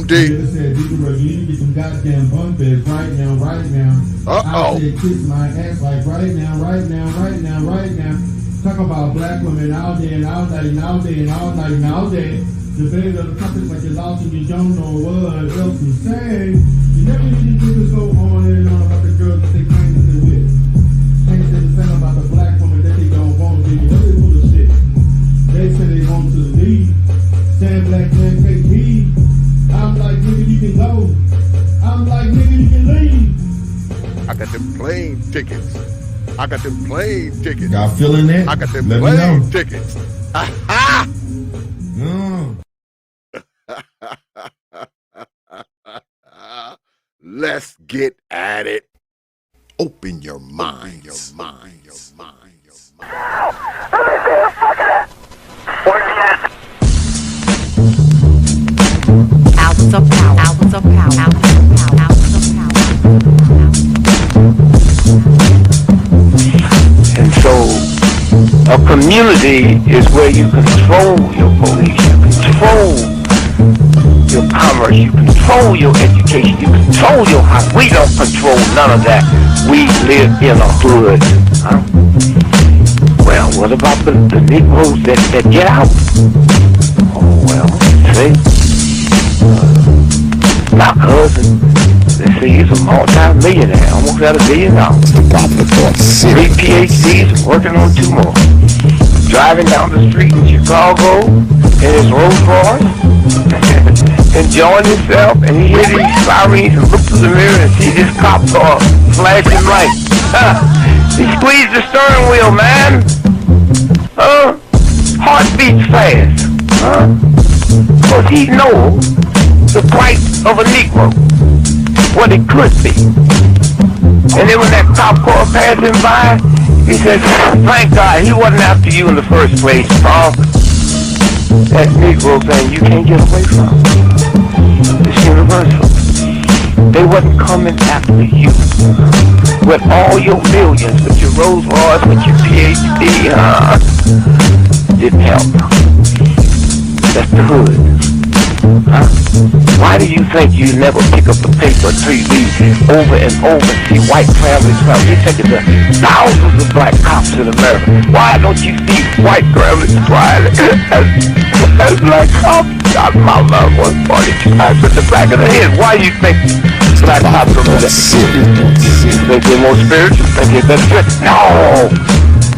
D? They said, D.DERELL, you need to get some goddamn bunk beds right now, right now. I said, kiss my ass like right now, right now, right now, right now. Talk about black women all day and all night and all day and all night and all day. The bed of the topics like you lost and you don't know what else to say. You never need to just go on and on about the girls that they claim that they're with. Can't say the same about the black woman that they don't want to. You know they full of shit. They say they want to leave. Saying black man take heed. I'm like, nigga, you can go. I'm like, nigga, you can leave. I got them plane tickets. I got them plane tickets. Y'all feeling that? I got them Let plane tickets. Aha! Let's get at it. Open your mind, your mind, your mind, your mind. Hours of power, hours of power, hours of power, hours of power. And so a community is where you control your police, you control your commerce, you control your education, you control your house. We don't control none of that. We live in a hood. Huh? Well, what about the Negroes that get out? Oh, well, see, my cousin, they say he's a multi-millionaire, almost at $1 billion. 3 PhDs, working on 2 more. Driving down the street in Chicago in his Rolls Royce, enjoying himself, and he hears these sirens and looks through the mirror and sees this cop car flashing lights. He squeezed the steering wheel, man. Heart beats fast. Because he knows the price of a Negro, what it could be. And then when that cop car passed him by, he said, thank God he wasn't after you in the first place, Paul. That Negro thing you can't get away from. It's universal. They wasn't coming after you with all your millions, with your Rolls Royce, with your PhD. Didn't help. That's the hood. Why do you think you never pick up the paper until you read over and over and see white families? You think it's thousands of black cops in America. Why don't you see white families crying as black cops shot my loved one 40 times in the back of the head? Why do you think black cops are that? You think they're more spiritual? Think they're better? No!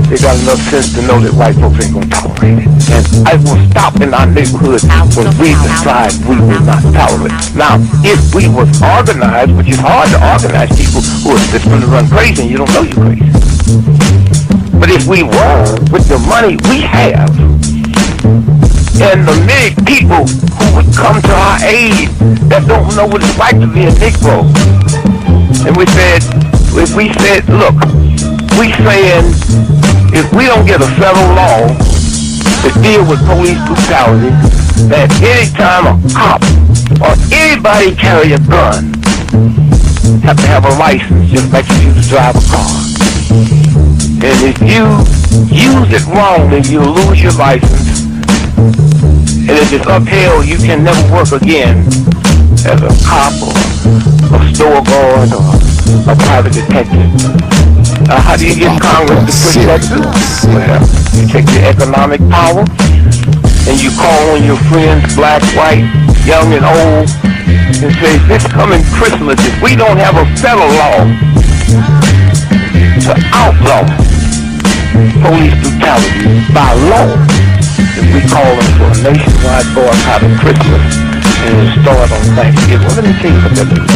They got enough sense to know that white folks ain't gonna tolerate it. And I will stop in our neighborhood when we decide we will not tolerate it. Now, if we was organized, which is hard to organize people who are just gonna run crazy and you don't know you're crazy. But if we were, with the money we have, and the many people who would come to our aid that don't know what it's like to be a Negro, and we said, if we said, look, we saying, if we don't get a federal law to deal with police brutality, that anytime a cop or anybody carry a gun, have to have a license just like you used to drive a car. And if you use it wrongly, you'll lose your license. And if it's upheld, you can never work again as a cop or a store guard or a private detective. How do you get Congress to push that through? Well, you take your economic power and you call on your friends, black, white, young and old, and say, this coming Christmas, if we don't have a federal law to outlaw police brutality by law, then we call them for a nationwide boycott of Christmas and it'll start on Thanksgiving. Well, let me tell you what that means.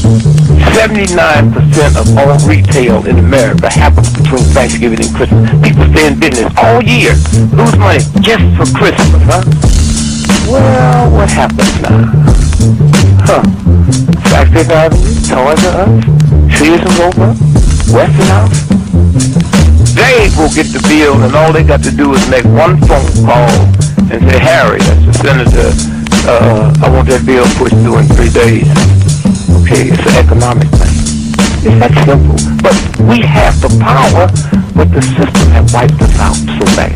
79% of all retail in America happens between Thanksgiving and Christmas. People stay in business all year, lose money just for Christmas, huh? Well, what happens now? Flagstaff Avenue, Toys R Us, Sears and Roebuck, Westinghouse. They will get the bill, and all they got to do is make one phone call and say, Harry, that's the senator, I want that bill pushed through in 3 days. Okay, it's an economic thing. It's that simple. But we have the power, but the system has wiped us out so bad.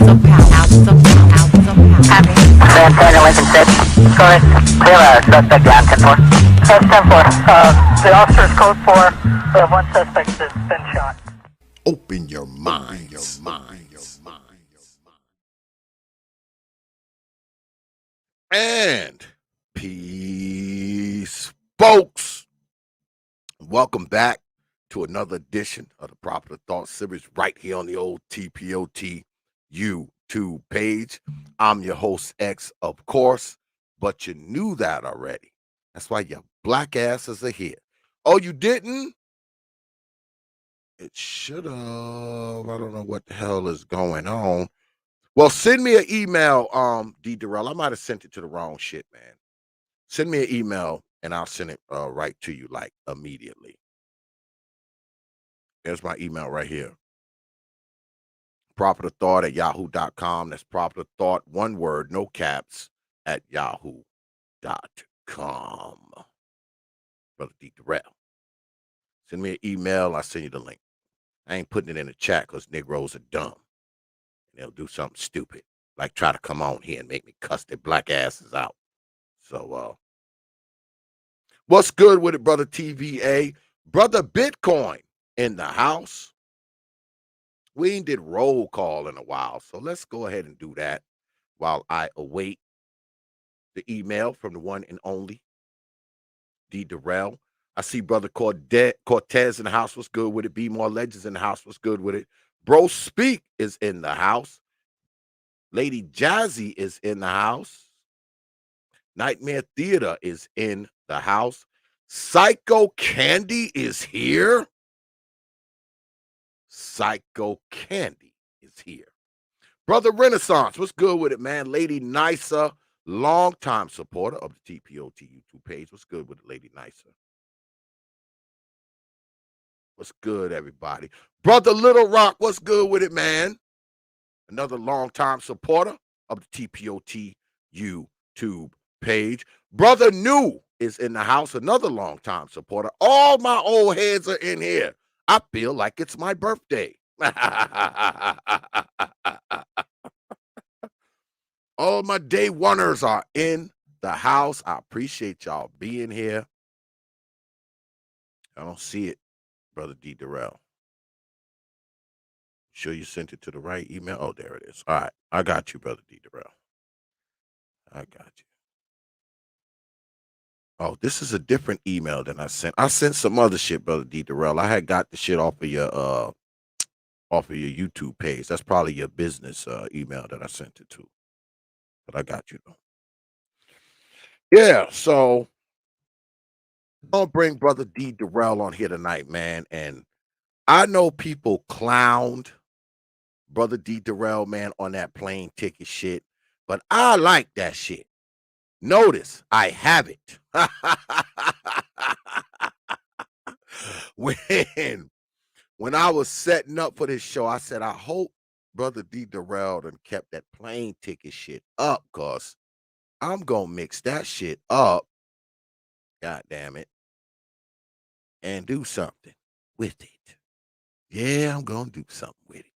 Hours of power. Hours of power. Hours of power. Copy. San Antonio, Lincoln 6. Go ahead. Clear suspect down, 10-4. That's 10-4. The officer is code 4. We have one suspect that's been shot. Open your mind, your mind, your mind, your mind. And peace, folks. Welcome back to another edition of the Proper Thought series right here on the old T.P.O.T YouTube page. I'm your host, X, of course, but you knew that already. That's why your black asses are here. Oh, you didn't? It should have. I don't know what the hell is going on. Well, send me an email, D.DERELL. I might have sent it to the wrong shit, man. Send me an email and I'll send it right to you, like, immediately. There's my email right here. properthought@yahoo.com. That's properthought, one word, no caps, at yahoo.com. Brother D.DERELL. Send me an email. I'll send you the link. I ain't putting it in the chat because Negroes are dumb. And they'll do something stupid, like try to come on here and make me cuss their black asses out. So, what's good with it, brother TVA? Brother Bitcoin in the house. We ain't did roll call in a while, so let's go ahead and do that while I await the email from the one and only D.DERELL. I see brother Cortez in the house. What's good with it? Be More Legends in the house. What's good with it? Bro Speak is in the house. Lady Jazzy is in the house. Nightmare Theater is in the house. Psycho Candy is here. Psycho Candy is here. Brother Renaissance, what's good with it, man? Lady Nisa, longtime supporter of the T.P.O.T YouTube page. What's good with it, Lady Nisa? What's good, everybody? Brother Little Rock, what's good with it, man? Another longtime supporter of the T.P.O.T YouTube page. Brother New is in the house, another longtime supporter. All my old heads are in here. I feel like it's my birthday. All my day oneers are in the house. I appreciate y'all being here. I don't see it, brother D.DERELL. Sure you sent it to the right email? Oh, there it is. All right. I got you, brother D.DERELL. I got you. Oh, this is a different email than I sent. I sent some other shit, brother D.DERELL. I had got the shit off of your YouTube page. That's probably your business email that I sent it to. But I got you though. Yeah, so I'll bring brother D.DERELL on here tonight, man. And I know people clowned brother D.DERELL, man, on that plane ticket shit, but I like that shit. Notice I have it. when I was setting up for this show, I said, I hope brother D.DERELL done kept that plane ticket shit up, cause I'm gonna mix that shit up, god damn it, and do something with it. Yeah, I'm gonna do something with it.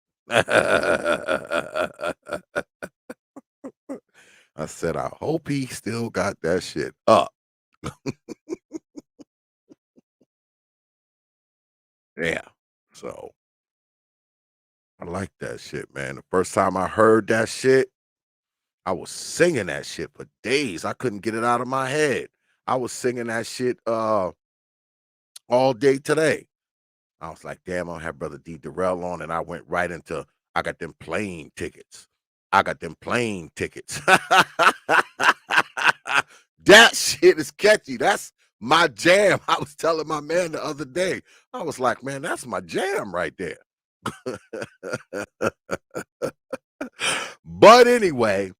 I said, I hope he still got that shit up. Yeah, so I like that shit, man. The first time I heard that shit, I was singing that shit for days. I couldn't get it out of my head. I was singing that shit all day today. I was like, damn, I don't have brother D.DERELL on, and I went right into I got them plane tickets. I got them plane tickets. That shit is catchy. That's my jam. I was telling my man the other day. I was like, man, that's my jam right there. But anyway,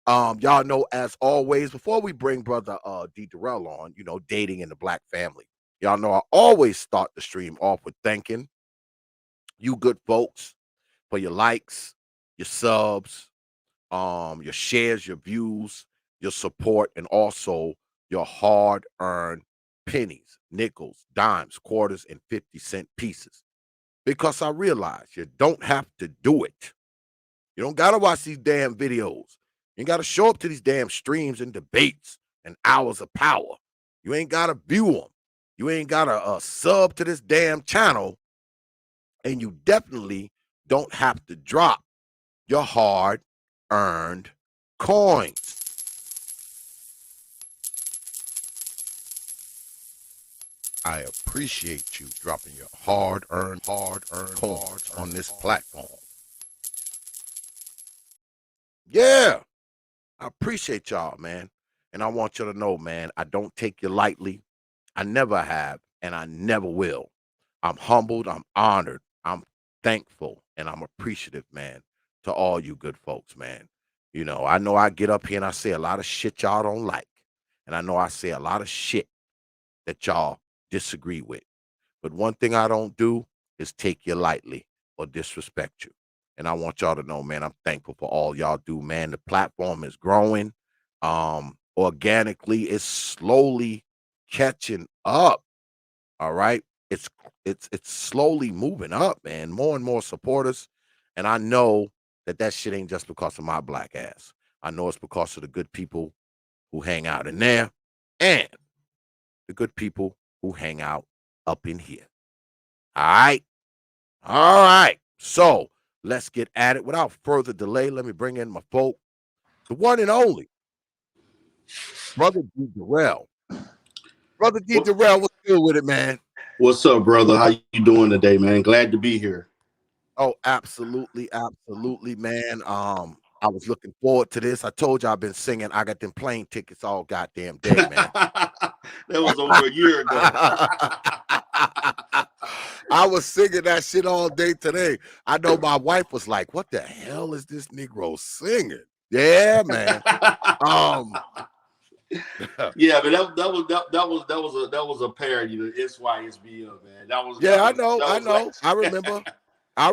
y'all know, as always, before we bring brother D.DERELL on, you know, dating in the black family. Y'all know I always start the stream off with thanking you good folks for your likes, your subs, your shares, your views, your support, and also your hard-earned pennies, nickels, dimes, quarters, and 50-cent pieces. Because I realize you don't have to do it. You don't gotta watch these damn videos. You ain't gotta show up to these damn streams and debates and hours of power. You ain't gotta view them. You ain't gotta sub to this damn channel, and you definitely don't have to drop your hard-earned coins. I appreciate you dropping your hard-earned coins on this platform. Yeah, I appreciate y'all, man. And I want you to know, man, I don't take you lightly. I never have, and I never will. I'm humbled, I'm honored, I'm thankful, and I'm appreciative, man, to all you good folks, man. You know I get up here and I say a lot of shit y'all don't like. And I know I say a lot of shit that y'all disagree with. But one thing I don't do is take you lightly or disrespect you. And I want y'all to know, man, I'm thankful for all y'all do, man. The platform is growing. Organically, it's slowly catching up. All right. It's slowly moving up, man. More and more supporters. And I know that shit ain't just because of my black ass. I know it's because of the good people who hang out in there and the good people who hang out up in here. All right. All right. So let's get at it. Without further delay, let me bring in my folk, the one and only Brother D.DERELL. Brother D.DERELL, what's good with it, man? What's up, brother? How you doing today, man? Glad to be here. Oh, absolutely, absolutely, man. I was looking forward to this. I told you I've been singing. I got them plane tickets all goddamn day, man. That was over a year ago. I was singing that shit all day today. I know my wife was like, "What the hell is this Negro singing?" Yeah, man. Yeah, but that was a parody to SYSBL, man. I know. I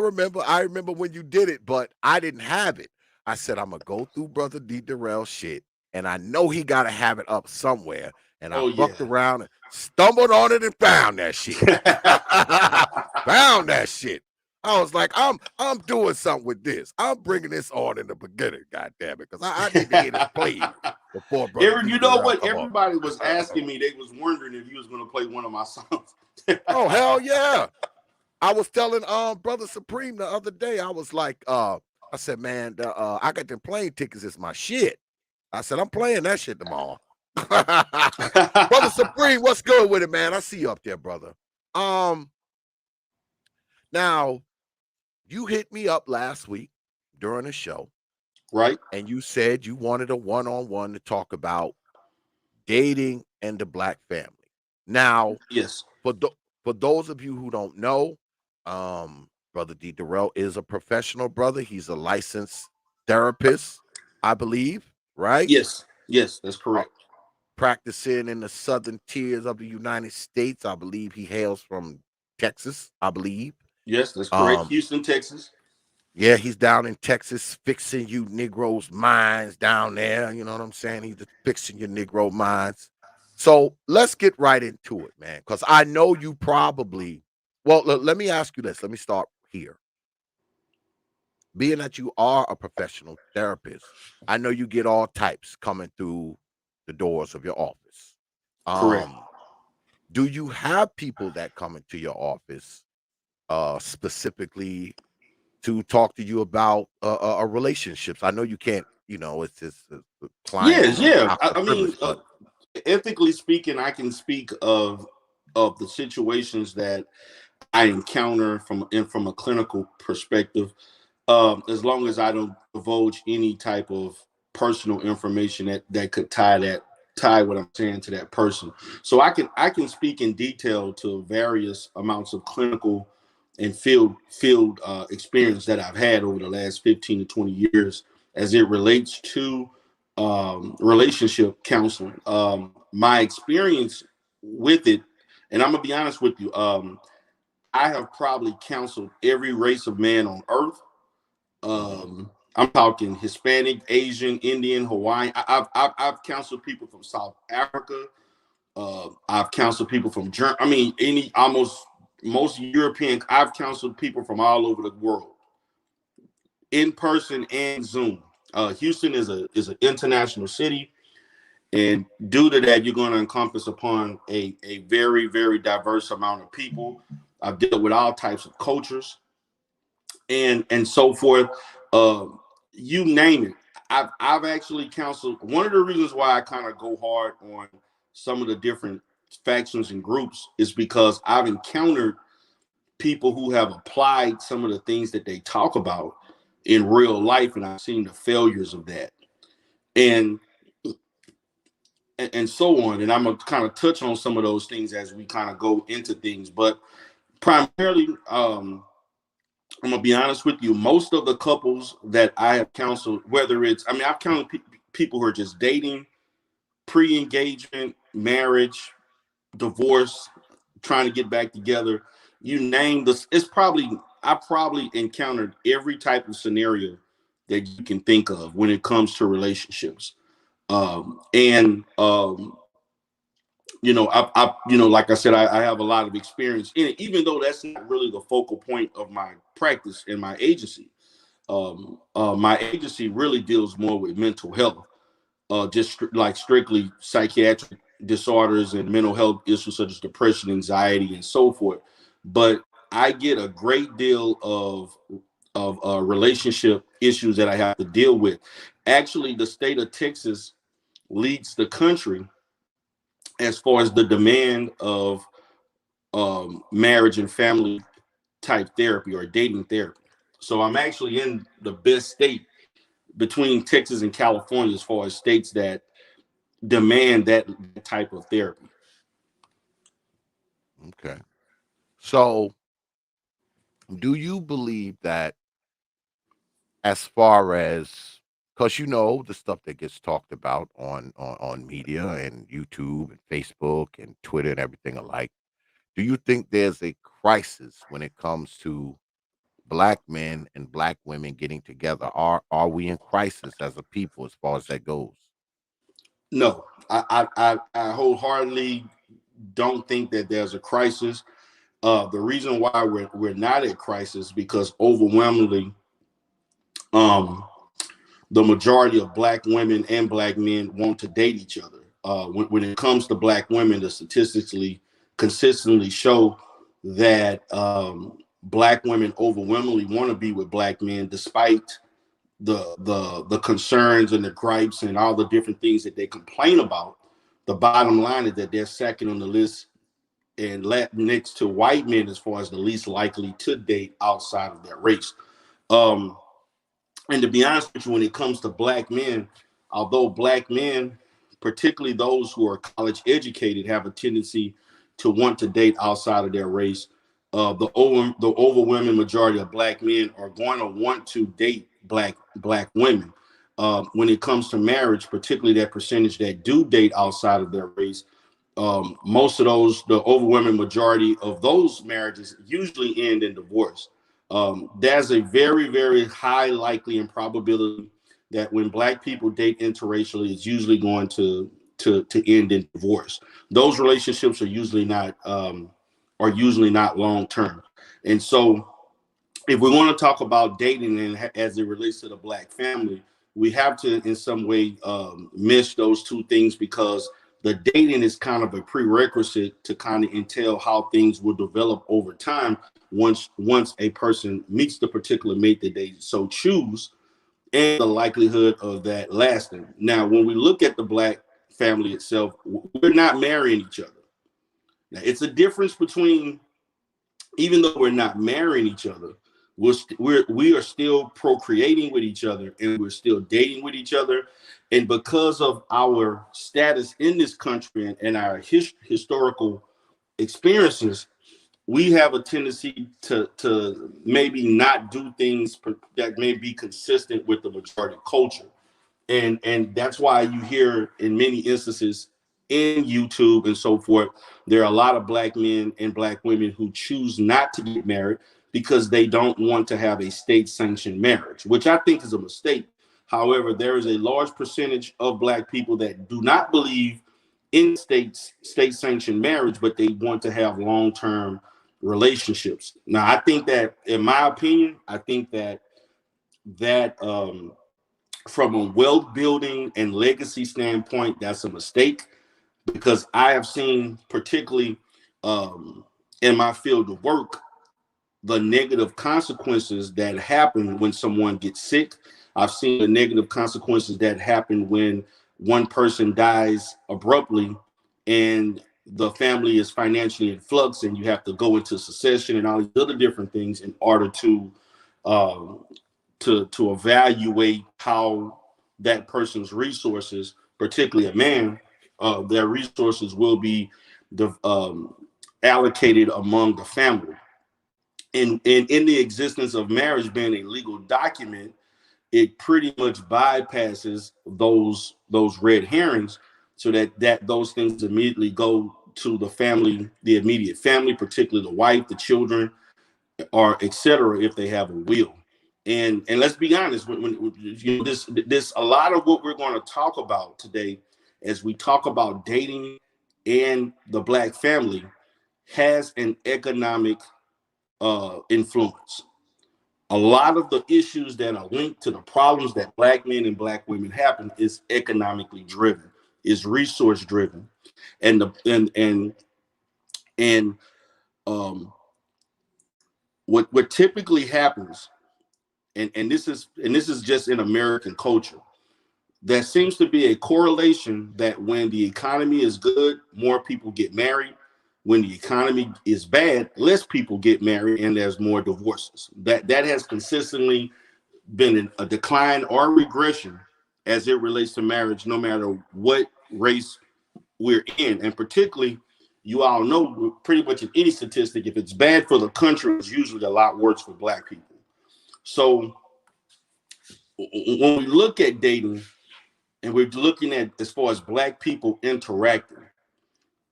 remember when you did it, but I didn't have it. I said I'm gonna go through Brother D.DERELL shit, and I know he gotta have it up somewhere. And I fucked around and stumbled on it and found that shit. Found that shit. I was like, I'm doing something with this. I'm bringing this on in the beginning, goddamn it, because I need to get it played before Brother You know what? come Everybody on. was asking me. They was wondering if you was going to play one of my songs. Oh hell yeah! I was telling Brother Supreme the other day. I was like, I said, man, I got them plane tickets. It's my shit. I said, I'm playing that shit tomorrow. Brother Supreme, what's good with it, man? I see you up there, brother. Now you hit me up last week during the show, right? And you said you wanted a one-on-one to talk about dating and the black family. Now, yes, for those of you who don't know, Brother D.DERELL is a professional brother. He's a licensed therapist, I believe, right? Yes, that's correct. Practicing in the southern tiers of the United States. I believe he hails from Texas, I believe. Yes, that's correct. Houston, Texas. Yeah, he's down in Texas fixing you Negroes' minds down there. You know what I'm saying? He's fixing your Negro minds. So let's get right into it, man, because I know you probably, well, let me ask you this. Let me start here. Being that you are a professional therapist, I know you get all types coming through the doors of your office. Correct. Do you have people that come into your office specifically to talk to you about relationships? I know you can't, it's just a client. Yeah. I mean, ethically speaking, I can speak of the situations that I encounter from a clinical perspective, as long as I don't divulge any type of personal information that could tie what I'm saying to that person. So I can speak in detail to various amounts of clinical and field experience that I've had over the last 15 to 20 years as it relates to relationship counseling. My experience with it, and I'm gonna be honest with you, I have probably counseled every race of man on earth. I'm talking Hispanic, Asian, Indian, Hawaiian. I've counseled people from South Africa. I've counseled people from Germany. I mean, most European. I've counseled people from all over the world. in person and Zoom. Houston is an international city, and due to that, you're going to encompass upon a very, very diverse amount of people. I've dealt with all types of cultures and so forth. You name it. I've actually counseled. One of the reasons why I kind of go hard on some of the different factions and groups is because I've encountered people who have applied some of the things that they talk about in real life, and I've seen the failures of that, and so on. And I'm gonna kind of touch on some of those things as we kind of go into things, but primarily, I'm gonna be honest with you. Most of the couples that I have counseled, whether it's, I mean, I've counseled people who are just dating, pre-engagement, marriage, divorce, trying to get back together. You name this, I probably encountered every type of scenario that you can think of when it comes to relationships. And like I said, I have a lot of experience in it, even though that's not really the focal point of my practice in my agency. My agency really deals more with mental health, like strictly psychiatric disorders and mental health issues such as depression, anxiety, and so forth. But I get a great deal of relationship issues that I have to deal with. Actually, the state of Texas leads the country as far as the demand of marriage and family type therapy or dating therapy. So I'm actually in the best state between Texas and California as far as states that demand that type of therapy. Okay. So, do you believe that as far as, because the stuff that gets talked about on media and YouTube and Facebook and Twitter and everything alike, do you think there's a crisis when it comes to black men and black women getting together? Are we in crisis as a people as far as that goes? No, I wholeheartedly don't think that there's a crisis. The reason why we're not at crisis because overwhelmingly, the majority of black women and black men want to date each other. When it comes to black women, the statistically consistently show that black women overwhelmingly want to be with black men, despite the concerns and the gripes and all the different things that they complain about. The bottom line is that they're second on the list and next to white men as far as the least likely to date outside of their race. And to be honest with you, when it comes to black men, although black men, particularly those who are college educated, have a tendency to want to date outside of their race, the overwhelming majority of black men are going to want to date black women. When it comes to marriage, particularly that percentage that do date outside of their race, most of those, the overwhelming majority of those marriages usually end in divorce. There's a very, very high likely and probability that when black people date interracially, it's usually going to end in divorce. Those relationships are usually not long term. And so, if we want to talk about dating and as it relates to the black family, we have to in some way mesh those two things, because the dating is kind of a prerequisite to kind of entail how things will develop over time once a person meets the particular mate that they so choose, and the likelihood of that lasting. Now, when we look at the black family itself, we're not marrying each other. Now, it's a difference between, even though we're not marrying each other, we are still procreating with each other, and we're still dating with each other. And because of our status in this country and our historical experiences, we have a tendency to maybe not do things that may be consistent with the majority culture. And that's why you hear in many instances in YouTube and so forth, there are a lot of black men and black women who choose not to get married because they don't want to have a state sanctioned marriage, which I think is a mistake. However, there is a large percentage of black people that do not believe in state sanctioned marriage, but they want to have long-term relationships. Now, I think that, in my opinion, I think that that from a wealth building and legacy standpoint, that's a mistake, because I have seen, particularly in my field of work, the negative consequences that happen when someone gets sick. I've seen the negative consequences that happen when one person dies abruptly and the family is financially in flux and you have to go into succession and all these other different things in order um, to evaluate how that person's resources, particularly a man, their resources will be allocated among the family. And in the existence of marriage being a legal document, it pretty much bypasses those red herrings, so that those things immediately go to the family, the immediate family, particularly the wife, the children, or etc. if they have a will. And let's be honest, when you know, this a lot of what we're going to talk about today, as we talk about dating and the black family, has an economic influence. A lot of the issues that are linked to the problems that black men and black women happen is economically driven, is resource driven, and the and um, what typically happens, and this is just in American culture. There seems to be a correlation that when the economy is good, more people get married. When the economy is bad, less people get married, and there's more divorces. That has consistently been a decline or regression as it relates to marriage, no matter what race we're in. And particularly, you all know pretty much in any statistic, if it's bad for the country, it's usually a lot worse for black people. So when we look at dating, and we're looking at as far as black people interacting,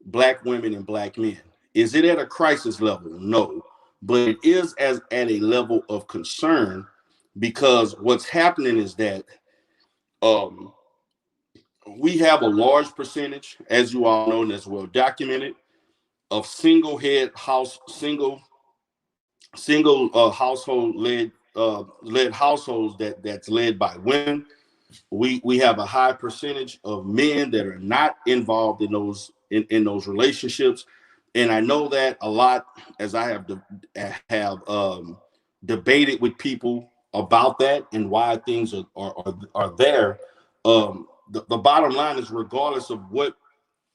black women and black men, is it at a crisis level? No, but it is as at a level of concern, because what's happening is that um, we have a large percentage, as you all know and as well documented, of single household led households that's led by women. We have a high percentage of men that are not involved in those relationships, and I know that a lot, as I have debated with people about that and why things are there. The bottom line is, regardless of what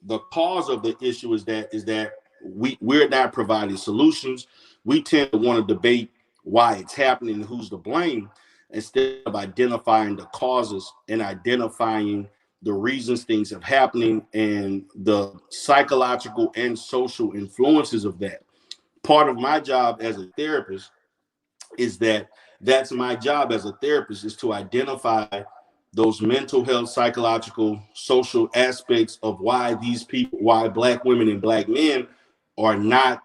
the cause of the issue is that we're not providing solutions. We tend to want to debate why it's happening and who's to blame, instead of identifying the causes and identifying the reasons things are happening and the psychological and social influences of that. Part of my job as a therapist is that's my job as a therapist, is to identify those mental health, psychological, social aspects of why these people, why black women and black men are not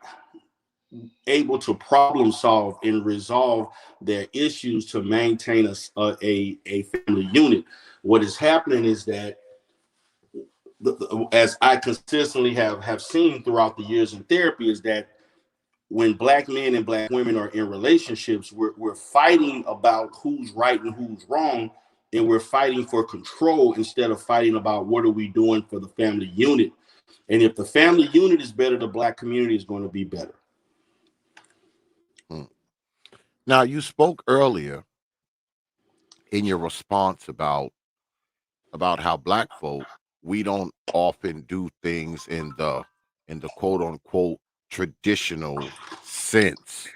able to problem solve and resolve their issues to maintain a family unit. What is happening is that, as I consistently have seen throughout the years in therapy, is that when black men and black women are in relationships, we're fighting about who's right and who's wrong, and we're fighting for control instead of fighting about what are we doing for the family unit. And if the family unit is better, the black community is going to be better. Now, you spoke earlier in your response about how black folk, we don't often do things in the quote unquote traditional sense.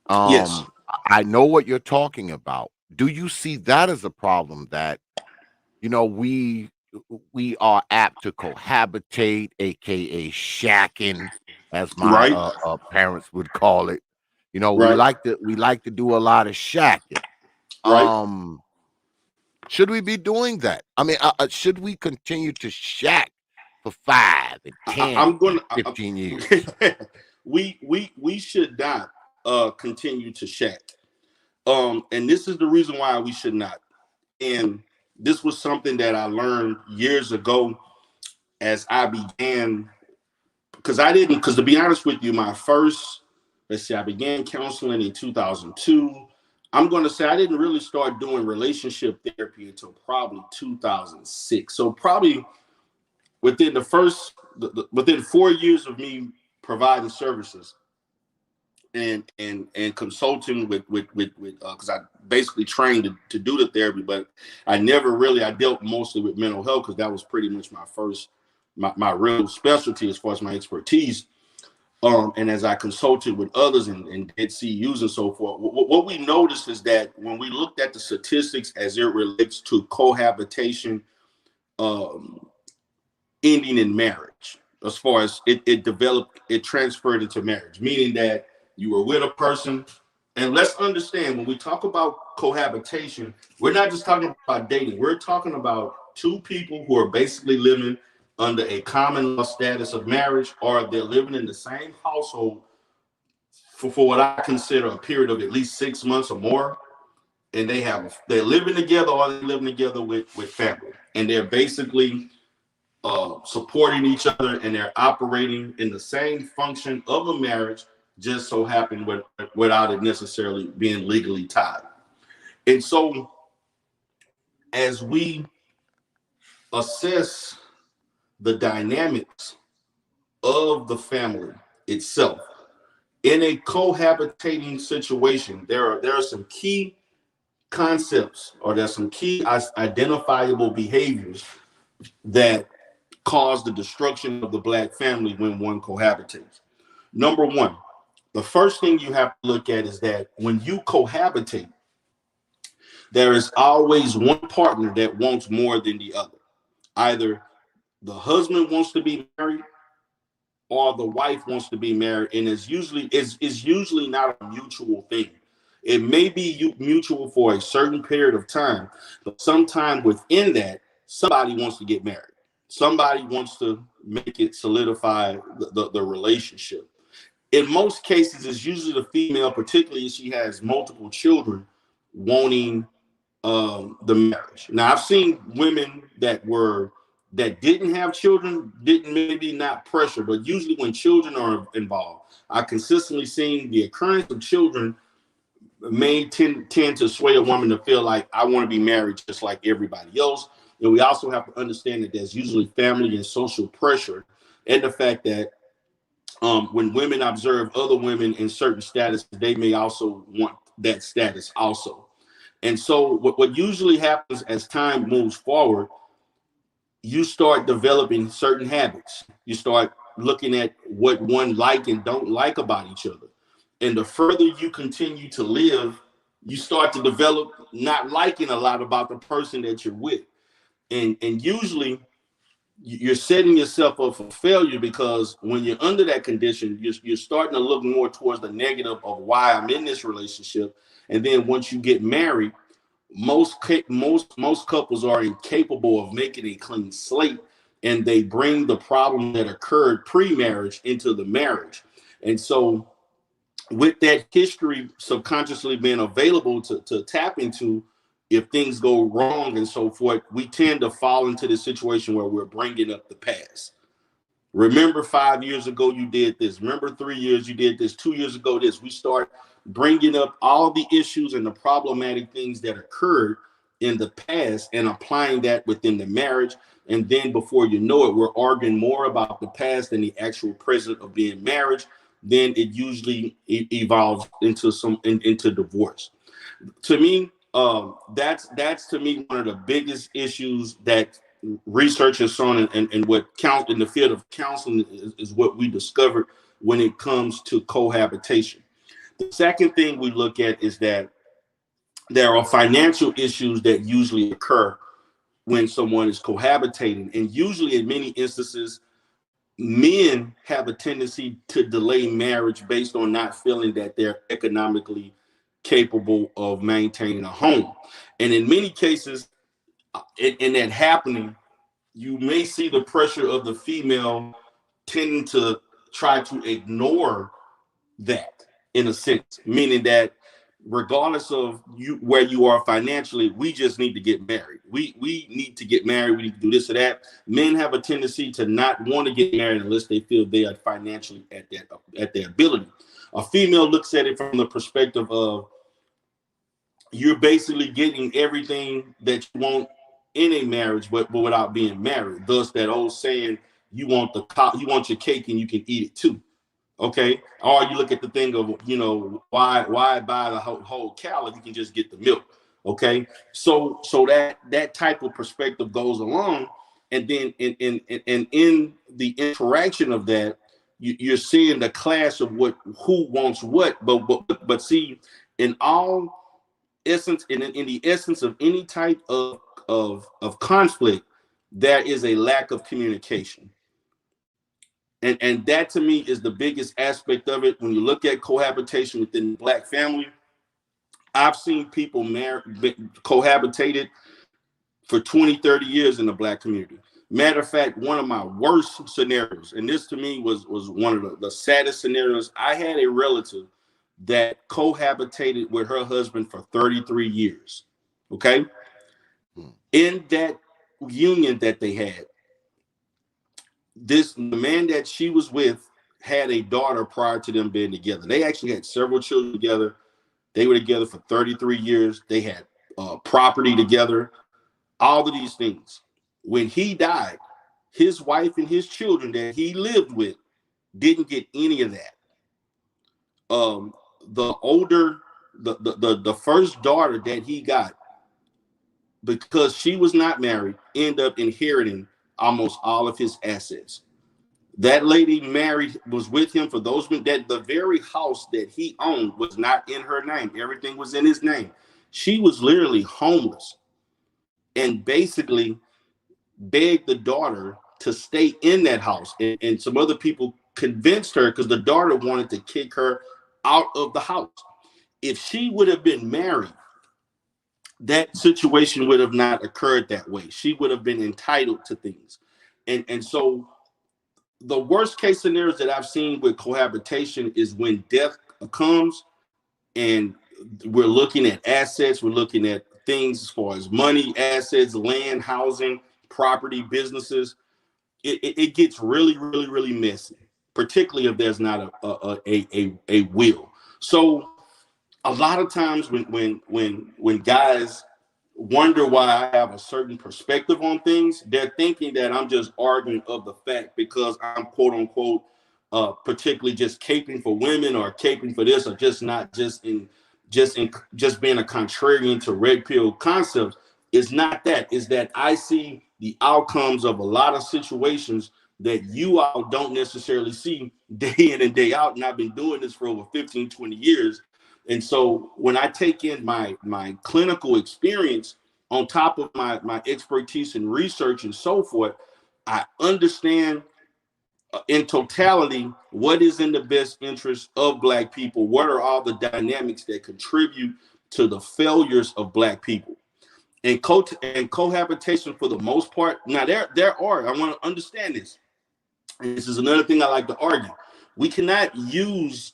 Yes. I know what you're talking about. Do you see that as a problem, that we are apt to cohabitate, aka shacking, as my Right. parents would call it? We Right. like to do a lot of shacking. Right. Should we be doing that? I mean, should we continue to shack for 5 and 10 I'm going and to 15 years? we should not continue to shack. And this is the reason why we should not. And this was something that I learned years ago as I began, because to be honest with you, my first, let's see, I began counseling in 2002. I'm going to say I didn't really start doing relationship therapy until probably 2006. So probably within within 4 years of me providing services and consulting with because I basically trained to do the therapy, but I dealt mostly with mental health because that was pretty much my real specialty as far as my expertise. And as I consulted with others and did CUs and so forth, what we noticed is that when we looked at the statistics as it relates to cohabitation ending in marriage, as far as it transferred into marriage, meaning that you were with a person. And let's understand, when we talk about cohabitation, we're not just talking about dating. We're talking about two people who are basically living under a common law status of marriage, or they're living in the same household for what I consider a period of at least 6 months or more. And they're living together, or they're living together with family. And they're basically supporting each other, and they're operating in the same function of a marriage, just so happened without it necessarily being legally tied. And so as we assess the dynamics of the family itself in a cohabitating situation, there are some key concepts, or there's some key identifiable behaviors that cause the destruction of the Black family when one cohabitates. Number one, the first thing you have to look at is that when you cohabitate, there is always one partner that wants more than the other. Either the husband wants to be married, or the wife wants to be married, and it's usually not a mutual thing. It may be mutual for a certain period of time, but sometime within that, somebody wants to get married. Somebody wants to make it solidify the relationship. In most cases, it's usually the female, particularly if she has multiple children, wanting the marriage. Now, I've seen women that didn't have children, didn't maybe not pressure, but usually when children are involved, I consistently seen the occurrence of children may tend to sway a woman to feel like, I want to be married just like everybody else. And we also have to understand that there's usually family and social pressure, and the fact that when women observe other women in certain status, they may also want that status also. And so what usually happens as time moves forward, you start developing certain habits. You start looking at what one like and don't like about each other. And the further you continue to live, you start to develop not liking a lot about the person that you're with. And usually you're setting yourself up for failure, because when you're under that condition, you're starting to look more towards the negative of why I'm in this relationship. And then once you get married, most couples are incapable of making a clean slate, and they bring the problem that occurred pre-marriage into the marriage. And so with that history subconsciously being available to tap into, if things go wrong and so forth, we tend to fall into the situation where we're bringing up the past. Remember 5 years ago you did this. Remember 3 years you did this. 2 years ago this. We start bringing up all the issues and the problematic things that occurred in the past and applying that within the marriage. And then before you know it, we're arguing more about the past than the actual present of being married. Then it usually evolves into divorce. To me, that's to me one of the biggest issues that research has shown, and what count in the field of counseling is what we discovered when it comes to cohabitation. The second thing we look at is that there are financial issues that usually occur when someone is cohabitating, and usually in many instances, men have a tendency to delay marriage based on not feeling that they're economically capable of maintaining a home. And in many cases, in that happening, you may see the pressure of the female tending to try to ignore that, in a sense, meaning that regardless of where you are financially, we just need to get married. We need to get married. We need to do this or that. Men have a tendency to not want to get married unless they feel they are financially at their ability. A female looks at it from the perspective of, you're basically getting everything that you want in a marriage, but without being married. Thus, that old saying, you want you want your cake and you can eat it too. Okay. Or you look at the thing of, why buy the whole cow if you can just get the milk. Okay. So that type of perspective goes along. And then in the interaction of that, you're seeing the clash of who wants what, but see, in all essence, in the essence of any type of conflict, there is a lack of communication. And that to me is the biggest aspect of it. When you look at cohabitation within the Black family, I've seen people cohabitated for 20, 30 years in the Black community. Matter of fact, one of my worst scenarios, and this to me was one of the saddest scenarios. I had a relative that cohabitated with her husband for 33 years. Okay. In that union that they had, the man that she was with had a daughter prior to them being together. They actually had several children together. They were together for 33 years. They had property together, all of these things. When he died, his wife and his children that he lived with didn't get any of that. The first daughter that he got, because she was not married, ended up inheriting almost all of his assets. That lady was with him for those that the very house that he owned was not in her name. Everything was in his name. She was literally homeless and basically begged the daughter to stay in that house. And some other people convinced her because the daughter wanted to kick her out of the house. If she would have been married, that situation would have not occurred that way. She would have been entitled to things. And so the worst case scenarios that I've seen with cohabitation is when death comes and we're looking at assets, we're looking at things as far as money, assets, land, housing, property, businesses. It gets really, really, really messy, particularly if there's not a will. So a lot of times when guys wonder why I have a certain perspective on things, they're thinking that I'm just arguing of the fact because I'm quote unquote particularly just caping for women or caping for this, or just being a contrarian to red pill concepts. It's not that. It's that I see the outcomes of a lot of situations that you all don't necessarily see day in and day out. And I've been doing this for over 15, 20 years. And so when I take in my clinical experience on top of my expertise in research and so forth, I understand in totality what is in the best interest of Black people. What are all the dynamics that contribute to the failures of Black people? And cohabitation for the most part. Now there are, I want to understand this. And this is another thing I like to argue. We cannot use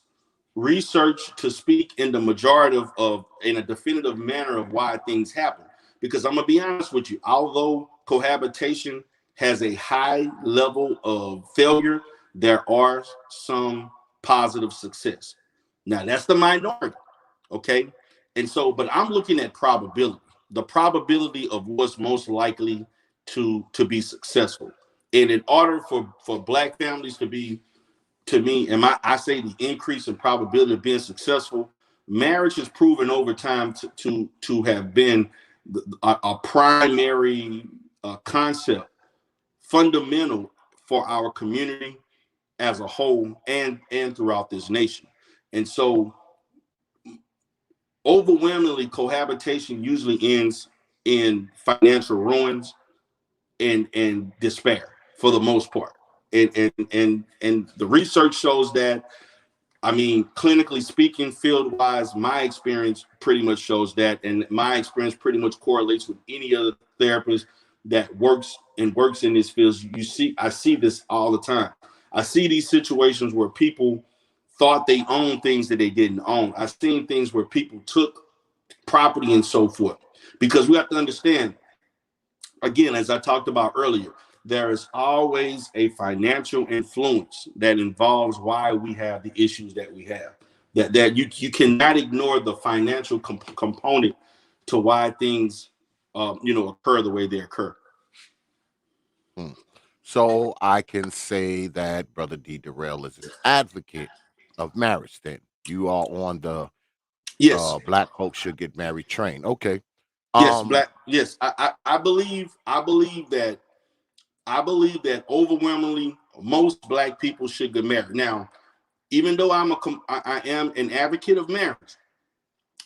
research to speak in the majority of in a definitive manner of why things happen. Because I'm gonna be honest with you, although cohabitation has a high level of failure, there are some positive success. Now that's the minority, okay? And so, but I'm looking at probability, the probability of what's most likely to be successful. And in order for Black families to be, to me, and I say the increase in probability of being successful, marriage has proven over time to have been a primary concept, fundamental for our community as a whole and throughout this nation. And so overwhelmingly, cohabitation usually ends in financial ruins and despair for the most part. And the research shows that, I mean, clinically speaking, field-wise, my experience pretty much shows that, and my experience pretty much correlates with any other therapist that works in this field. I see this all the time. I see these situations where people thought they owned things that they didn't own. I've seen things where people took property and so forth, because we have to understand, again, as I talked about earlier, there is always a financial influence that involves why we have the issues that we have. That you cannot ignore the financial component to why things, occur the way they occur. So I can say that Brother D.DERELL is an advocate of marriage. Then you are on the Yes, black folks should get married train. Okay. yes, Um. yes. I believe that overwhelmingly most black people should get married. Now, even though I am an advocate of marriage,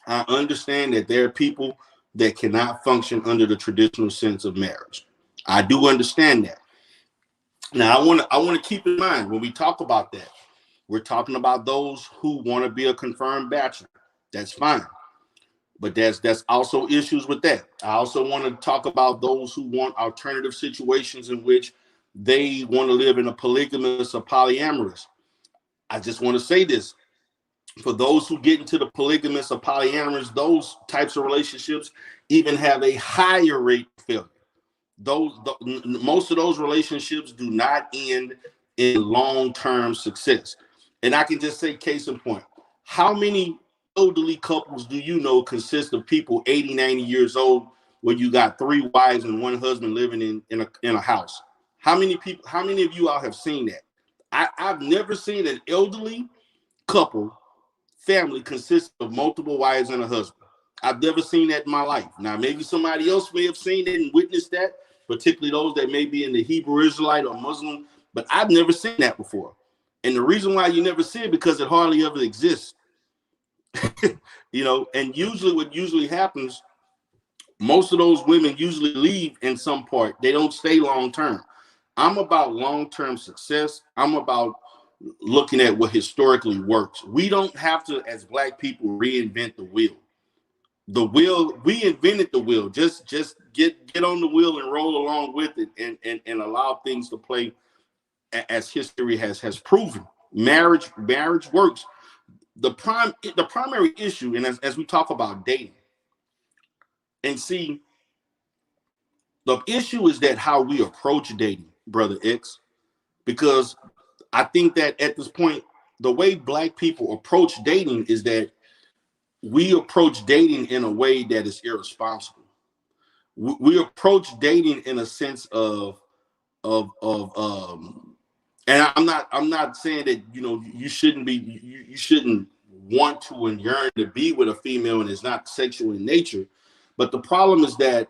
I understand that there are people that cannot function under the traditional sense of marriage. I do understand that. Now, I want to keep in mind when we talk about that, we're talking about those who want to be a confirmed bachelor. That's fine. But that's also issues with that. I also want to talk about those who want alternative situations in which they want to live in a polygamous or polyamorous. I just want to say this. For those who get into the polygamous or polyamorous, those types of relationships even have a higher rate of failure. Most of those relationships do not end in long-term success. And I can just say, case in point, how many elderly couples do you know consist of people 80, 90 years old where you got 3 wives and 1 husband living in a house? How many of you all have seen that? I've never seen an elderly couple family consist of multiple wives and a husband. I've never seen that in my life. Now, maybe somebody else may have seen it and witnessed that, particularly those that may be in the Hebrew Israelite or Muslim, but I've never seen that before. And the reason why you never see it because it hardly ever exists. And usually what usually happens, most of those women usually leave in some part. They don't stay long term. I'm about long-term success. I'm about looking at what historically works. We don't have to, as black people, reinvent the wheel. We invented the wheel. Just get on the wheel and roll along with it and allow things to play as history has proven. Marriage works. The primary issue, and as we talk about dating, and see, the issue is that how we approach dating, Brother X, because I think that at this point, the way black people approach dating is that we approach dating in a way that is irresponsible. We approach dating in a sense of and I'm not saying that you shouldn't you shouldn't want to and yearn to be with a female and it's not sexual in nature, but the problem is that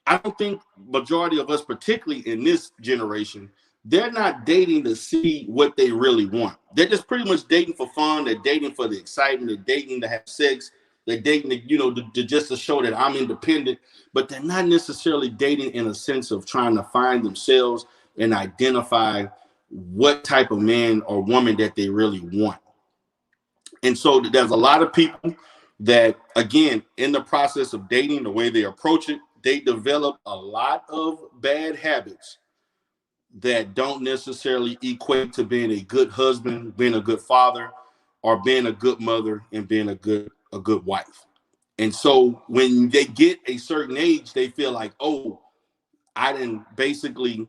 I don't think majority of us, particularly in this generation, they're not dating to see what they really want. They're just pretty much dating for fun. They're dating for the excitement. They're dating to have sex. They're dating to just to show that I'm independent. But they're not necessarily dating in a sense of trying to find themselves and identify what type of man or woman that they really want. And so there's a lot of people that, again, in the process of dating, the way they approach it, they develop a lot of bad habits that don't necessarily equate to being a good husband, being a good father, or being a good mother and being a good wife. And so when they get a certain age, they feel like, oh, I didn't basically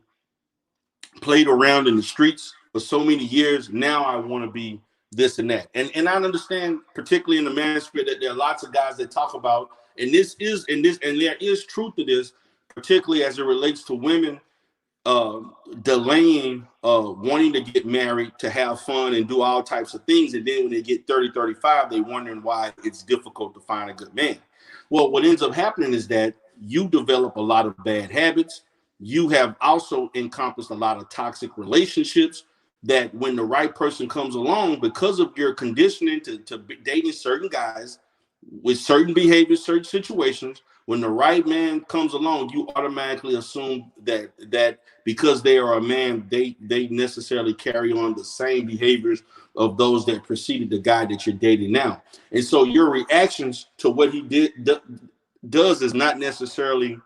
played around in the streets for so many years. Now I want to be this and that. And I understand, particularly in the manosphere, that there are lots of guys that talk about, and there is truth to this, particularly as it relates to women delaying wanting to get married, to have fun and do all types of things. And then when they get 30, 35, they wondering why it's difficult to find a good man. Well, what ends up happening is that you develop a lot of bad habits. You have also encompassed a lot of toxic relationships that when the right person comes along, because of your conditioning to dating certain guys with certain behaviors, certain situations, when the right man comes along, you automatically assume that because they are a man, they necessarily carry on the same behaviors of those that preceded the guy that you're dating now. And so your reactions to what he does is not necessarily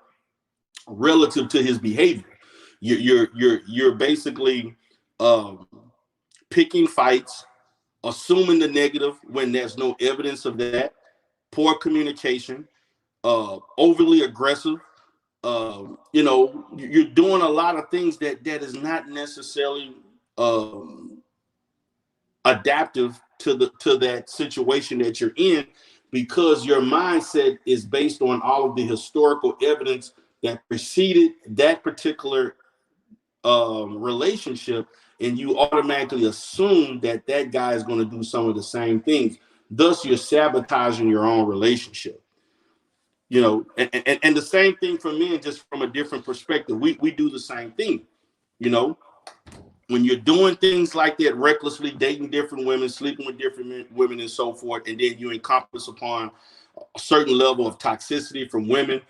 relative to his behavior. You're basically picking fights, assuming the negative when there's no evidence of that, poor communication, overly aggressive. You're doing a lot of things that is not necessarily adaptive to that situation that you're in, because your mindset is based on all of the historical evidence that preceded that particular relationship, and you automatically assume that that guy is going to do some of the same things. Thus, you're sabotaging your own relationship. You know, and the same thing for men, just from a different perspective. We do the same thing. You know, when you're doing things like that recklessly, dating different women, sleeping with different women, and so forth, and then you encompass upon a certain level of toxicity from women.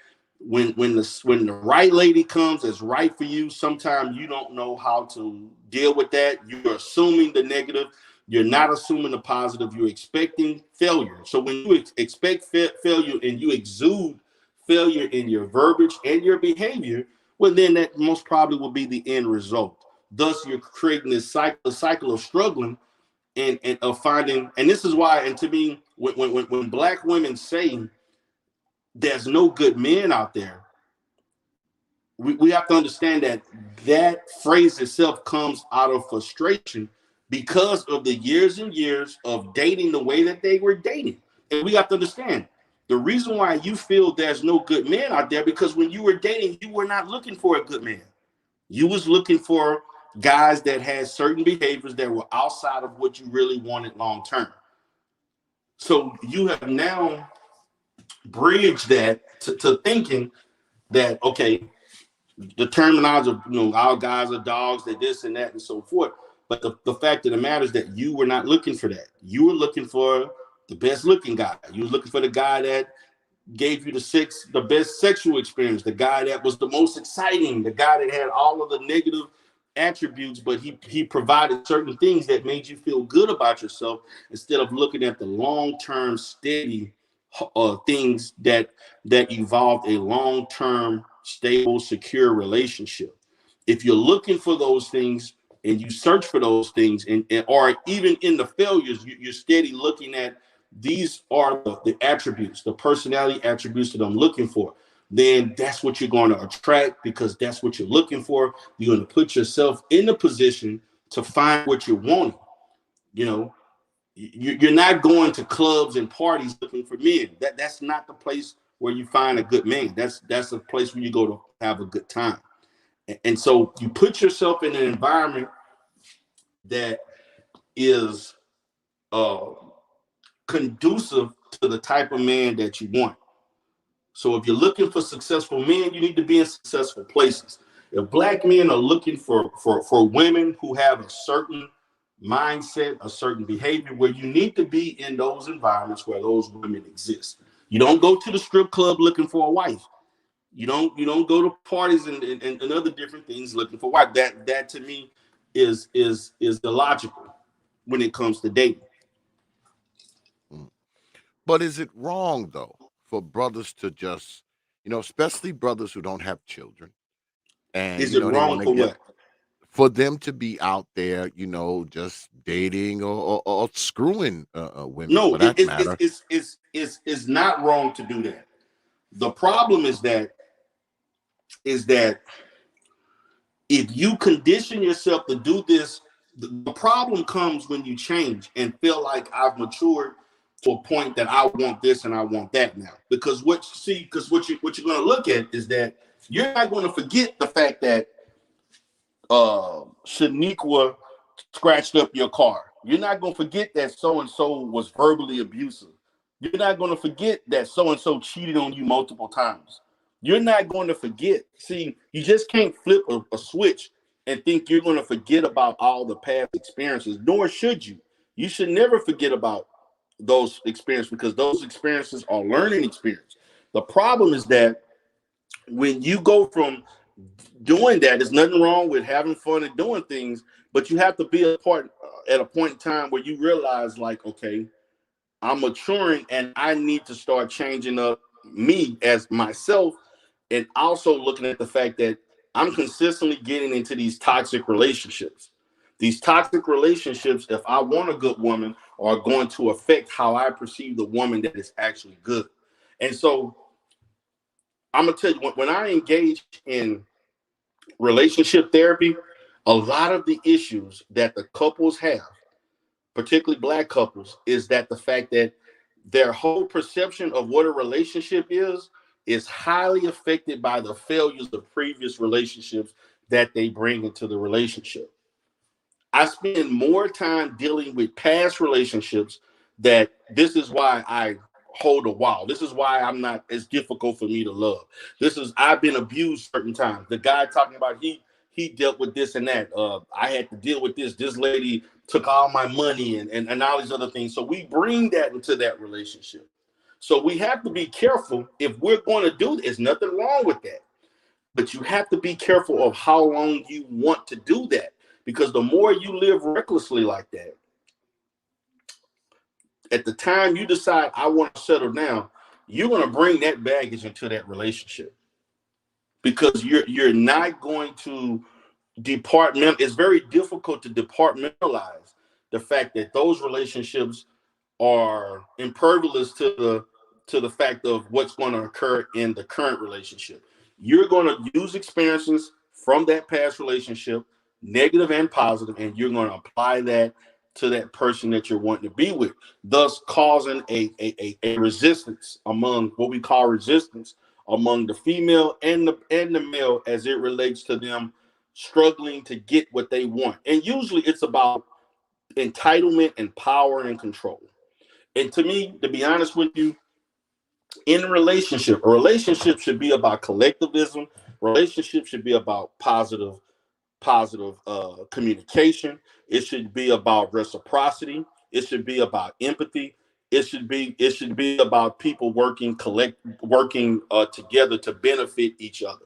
When the right lady comes that's right for you, sometimes you don't know how to deal with that. You're assuming the negative. You're not assuming the positive. You're expecting failure. So when you expect failure and you exude failure in your verbiage and your behavior, well, then that most probably will be the end result. Thus, you're creating this cycle of struggling and of finding. And this is why, and to me, when Black women say there's no good men out there, we have to understand that that phrase itself comes out of frustration because of the years and years of dating the way that they were dating. And we have to understand the reason why you feel there's no good men out there, because when you were dating, you were not looking for a good man. You was looking for guys that had certain behaviors that were outside of what you really wanted long term. So you have now bridged that to thinking that, okay, the terminology of, our guys are dogs, they're this and that and so forth. But the fact of the matter is that you were not looking for that. You were looking for the best looking guy. You were looking for the guy that gave you the best sexual experience, the guy that was the most exciting, the guy that had all of the negative attributes, but he provided certain things that made you feel good about yourself, instead of looking at the long-term steady things that evolved a long-term stable secure relationship. If you're looking for those things and you search for those things, and or even in the failures, you're steady looking at these are the attributes, the personality attributes that I'm looking for, then that's what you're going to attract, because that's what you're looking for. You're going to put yourself in the position to find what you're wanting. You're not going to clubs and parties looking for men. That's not the place where you find a good man. That's a place where you go to have a good time. And so you put yourself in an environment that is conducive to the type of man that you want. So if you're looking for successful men, you need to be in successful places. If Black men are looking for women who have a certain mindset, a certain behavior, where you need to be in those environments where those women exist. You don't go to the strip club looking for a wife. You don't go to parties and other different things looking for a wife. That to me is illogical when it comes to dating. But is it wrong, though, for brothers to just, especially brothers who don't have children, and Is it they wrong want to for get, what? for them to be out there, just dating or screwing women, No, for that matter? it's not wrong to do that. The problem is that if you condition yourself to do this, the problem comes when you change and feel like I've matured to a point that I want this and I want that now. Because what you're going to look at is that you're not going to forget the fact that Shaniqua scratched up your car. You're not going to forget that so-and-so was verbally abusive. You're not going to forget that so-and-so cheated on you multiple times. You're not going to forget. See, you just can't flip a switch and think you're going to forget about all the past experiences, nor should you. You should never forget about those experiences, because those experiences are learning experience. The problem is that when you go from doing that, there's nothing wrong with having fun and doing things, but you have to be at a point in time where you realize, like, okay, I'm maturing and I need to start changing up me as myself, and also looking at the fact that I'm consistently getting into these toxic relationships. These toxic relationships, if I want a good woman, are going to affect how I perceive the woman that is actually good. And so I'm gonna tell you, when I engage in relationship therapy, a lot of the issues that the couples have, particularly Black couples, is that the fact that their whole perception of what a relationship is highly affected by the failures of previous relationships that they bring into the relationship. I spend more time dealing with past relationships that this is why I hold a wall. This is why I'm not as difficult for me to love. This is I've been abused certain times. The guy talking about he dealt with this and that. I had to deal with this. This lady took all my money and all these other things. So we bring that into that relationship. So we have to be careful if we're going to do this. There's nothing wrong with that. But you have to be careful of how long you want to do that. Because the more you live recklessly like that, at the time you decide I want to settle down, you're going to bring that baggage into that relationship. Because you're not going to it's very difficult to departmentalize the fact that those relationships are impervious to the fact of what's going to occur in the current relationship. You're going to use experiences from that past relationship, negative and positive, and you're going to apply that to that person that you're wanting to be with, thus causing a resistance among what we call resistance among the female and the male as it relates to them struggling to get what they want. And usually it's about entitlement and power and control. And to me, to be honest with you, in a relationship should be about collectivism. Relationship should be about positive communication. It should be about reciprocity. It should be about empathy. It should be about people working together to benefit each other.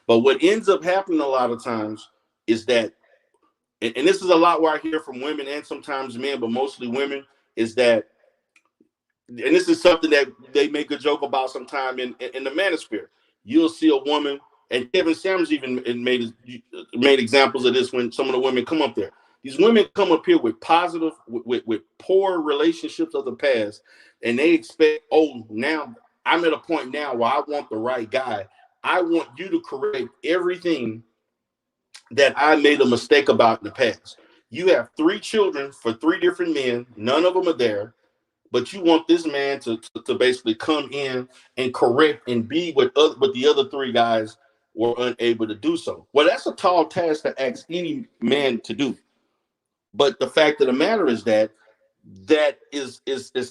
But what ends up happening a lot of times is that, and this is a lot where I hear from women and sometimes men, but mostly women, is that, and this is something that they make a joke about sometime in the manosphere. You'll see a woman, and Kevin Samuels even made examples of this when some of the women come up there. These women come up here with positive, with poor relationships of the past, and they expect, oh, now I'm at a point now where I want the right guy. I want you to correct everything that I made a mistake about in the past. You have 3 children for 3 different men. None of them are there. But you want this man to basically come in and correct and be what the other 3 guys were unable to do so. Well, that's a tall task to ask any man to do. But the fact of the matter is that is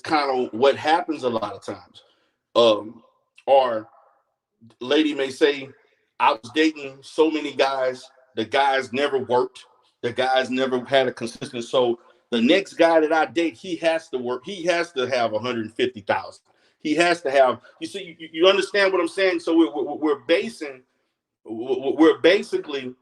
kind of what happens a lot of times. Or lady may say, I was dating so many guys, the guys never worked, the guys never had a consistent. So the next guy that I date, he has to work, he has to have 150,000. He has to have, you see, you understand what I'm saying? So we're basically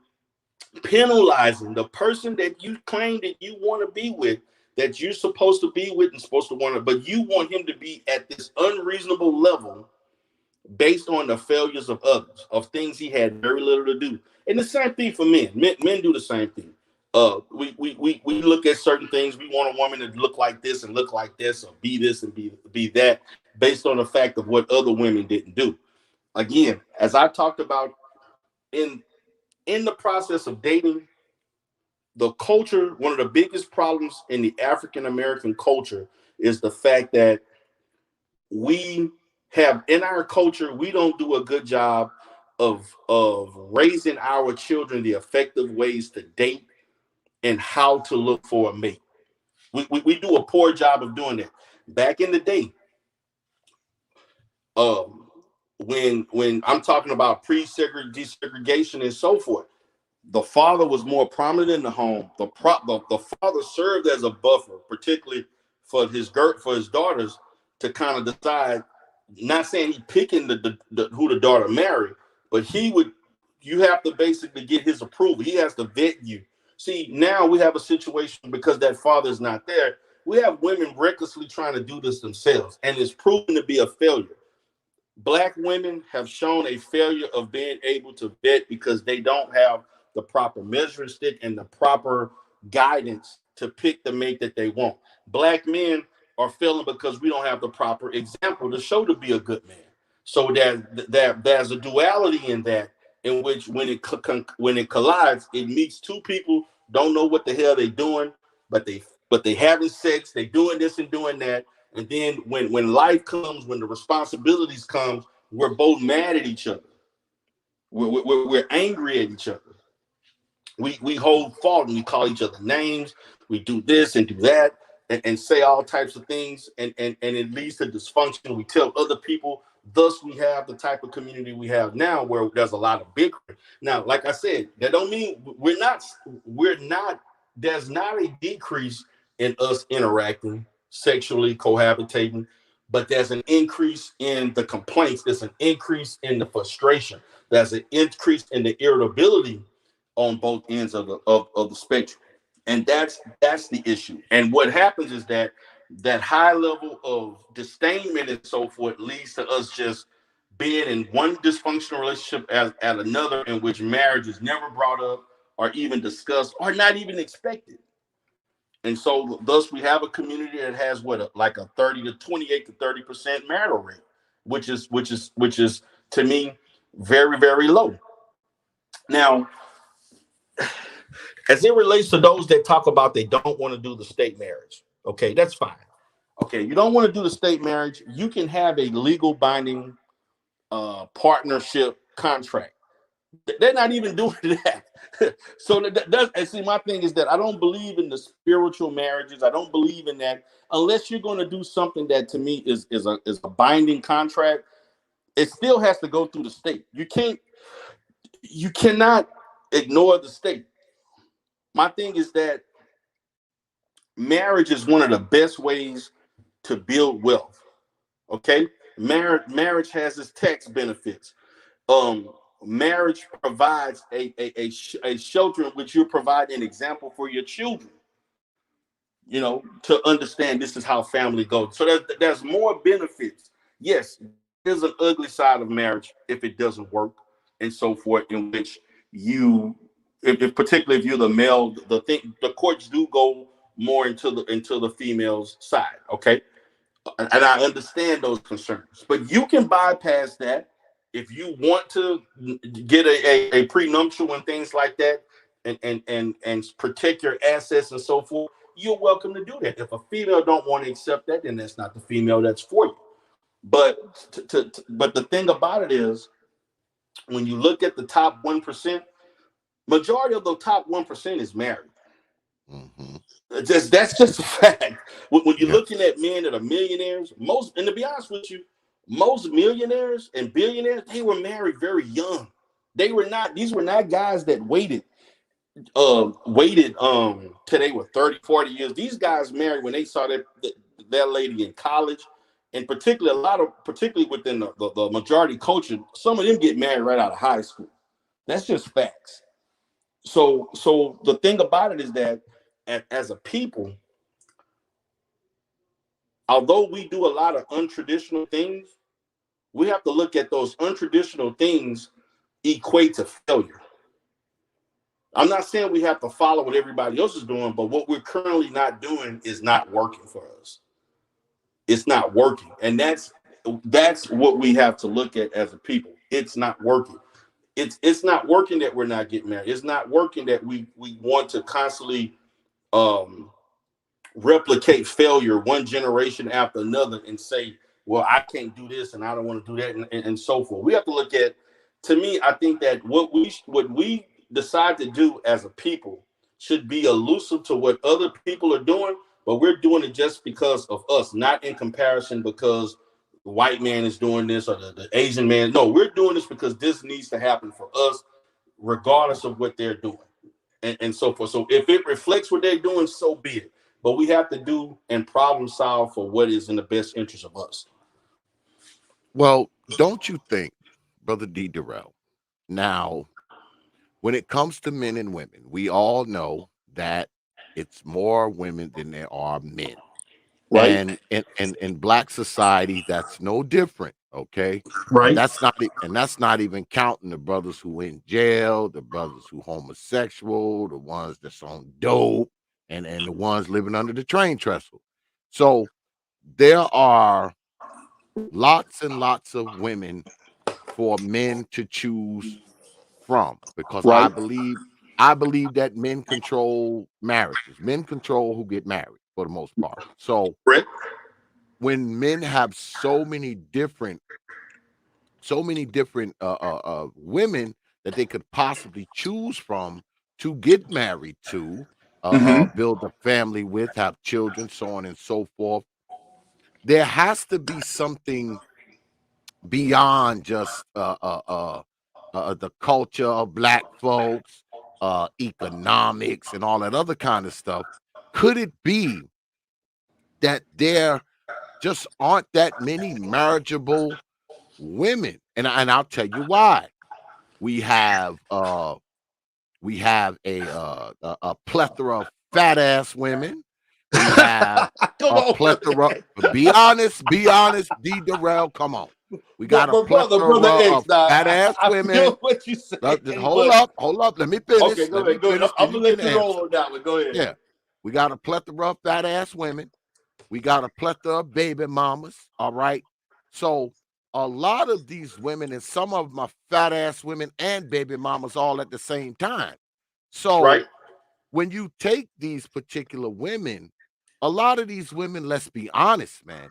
penalizing the person that you claim that you want to be with, that you're supposed to be with and supposed to want to, but you want him to be at this unreasonable level based on the failures of others, of things he had very little to do. And the same thing for men. Men do the same thing. We look at certain things. We want a woman to look like this and look like this, or be this and be that, based on the fact of what other women didn't do. Again, as I talked about in the process of dating, the culture, one of the biggest problems in the African American culture is the fact that we have, in our culture, we don't do a good job of raising our children the effective ways to date and how to look for a mate. We do a poor job of doing that. Back in the day, when I'm talking about desegregation and so forth, the father was more prominent in the home. The father served as a buffer, particularly for his daughters, to kind of decide. Not saying he picking who the daughter married, but you have to basically get his approval. He has to vet you. See, now we have a situation because that father is not there. We have women recklessly trying to do this themselves, and it's proven to be a failure. Black women have shown a failure of being able to vet because they don't have the proper measuring stick and the proper guidance to pick the mate that they want. Black men are failing because we don't have the proper example to show to be a good man. So there's a duality in that, in which when it collides, it meets 2 people don't know what the hell they're doing, but they having sex, they doing this and doing that, And then when life comes, when the responsibilities come, we're both mad at each other. We're angry at each other. We hold fault and we call each other names. We do this and do that and say all types of things, and it leads to dysfunction. We tell other people. Thus, we have the type of community we have now, where there's a lot of bickering. Now, like I said, that don't mean we're not. There's not a decrease in us interacting, sexually cohabitating, but there's an increase in the complaints. There's an increase in the frustration. There's an increase in the irritability on both ends of the spectrum, and that's the issue. And what happens is that high level of disdainment and so forth leads to us just being in one dysfunctional relationship at another, in which marriage is never brought up or even discussed or not even expected. And so thus we have a community that has like a 30 to 28 to 30% marital rate, which is to me very, very low. Now, as it relates to those that talk about they don't want to do the state marriage, okay, that's fine. Okay, you don't want to do the state marriage. You can have a legal binding partnership contract. They're not even doing that. So and see, my thing is that I don't believe in the spiritual marriages. I don't believe in that unless you're going to do something that to me is a binding contract. It still has to go through the state. You cannot ignore the state. My thing is that marriage is one of the best ways to build wealth. Okay, marriage has its tax benefits. Marriage provides a shelter in which you provide an example for your children, to understand this is how family goes. So there's more benefits. Yes, there's an ugly side of marriage if it doesn't work and so forth, in which if particularly if you're the male, the courts do go more into the female's side. Okay, and I understand those concerns, but you can bypass that if you want to get a prenuptial and things like that, and protect your assets and so forth. You're welcome to do that. If a female don't want to accept that, then that's not the female that's for you. But but the thing about it is, when you look at the top 1%, majority of the top 1% is married. Mm-hmm. That's just a fact. When you're Yeah. looking at men that are millionaires, and to be honest with you, most millionaires and billionaires, they were married very young. These were not guys that waited till they were 30, 40 years. These guys married when they saw that lady in college, and particularly within the majority culture, some of them get married right out of high school. That's just facts. So the thing about it is that as a people, although we do a lot of untraditional things, we have to look at those untraditional things equate to failure. I'm not saying we have to follow what everybody else is doing, but what we're currently not doing is not working for us. It's not working. And that's what we have to look at as a people. It's not working. It's not working that we're not getting married. It's not working that we want to constantly replicate failure one generation after another and say, well, I can't do this and I don't want to do that and so forth. We have to look at, to me, I think that what we decide to do as a people should be elusive to what other people are doing, but we're doing it just because of us, not in comparison because the white man is doing this or the Asian man. No, we're doing this because this needs to happen for us, regardless of what they're doing and so forth. So if it reflects what they're doing, so be it. But we have to do and problem solve for what is in the best interest of us. Well, don't you think, Brother D.DERELL? Now, when it comes to men and women, we all know that it's more women than there are men. Right. And in black society, that's no different. Okay. Right. And that's not even counting the brothers who in jail, the brothers who homosexual, the ones that's on dope, and the ones living under the train trestle. So there are lots and lots of women for men to choose from, because Right. I believe that men control marriages. Men control who get married for the most part. So Correct. when men have so many different women that they could possibly choose from to get married to, build a family with, have children, so on and so forth. There has to be something beyond just the culture of black folks, economics, and all that other kind of stuff. Could it be that there just aren't that many marriageable women? And I'll tell you why. We have a plethora of fat ass women. We have Come a on, plethora. brother. Be honest, D.DERELL. Come on. We got a But brother plethora X, of now, fat ass I women. feel what you Just saying, hold but up. Let me okay, finish. go ahead, go ahead. Then I'm you gonna let can you roll answer. on that one. Go ahead. Yeah. We got a plethora of fat ass women. We got a plethora of baby mamas. All right. So a lot of these women, and some of them are fat ass women and baby mamas all at the same time. So Right? when you take these particular women, a lot of these women, let's be honest, man,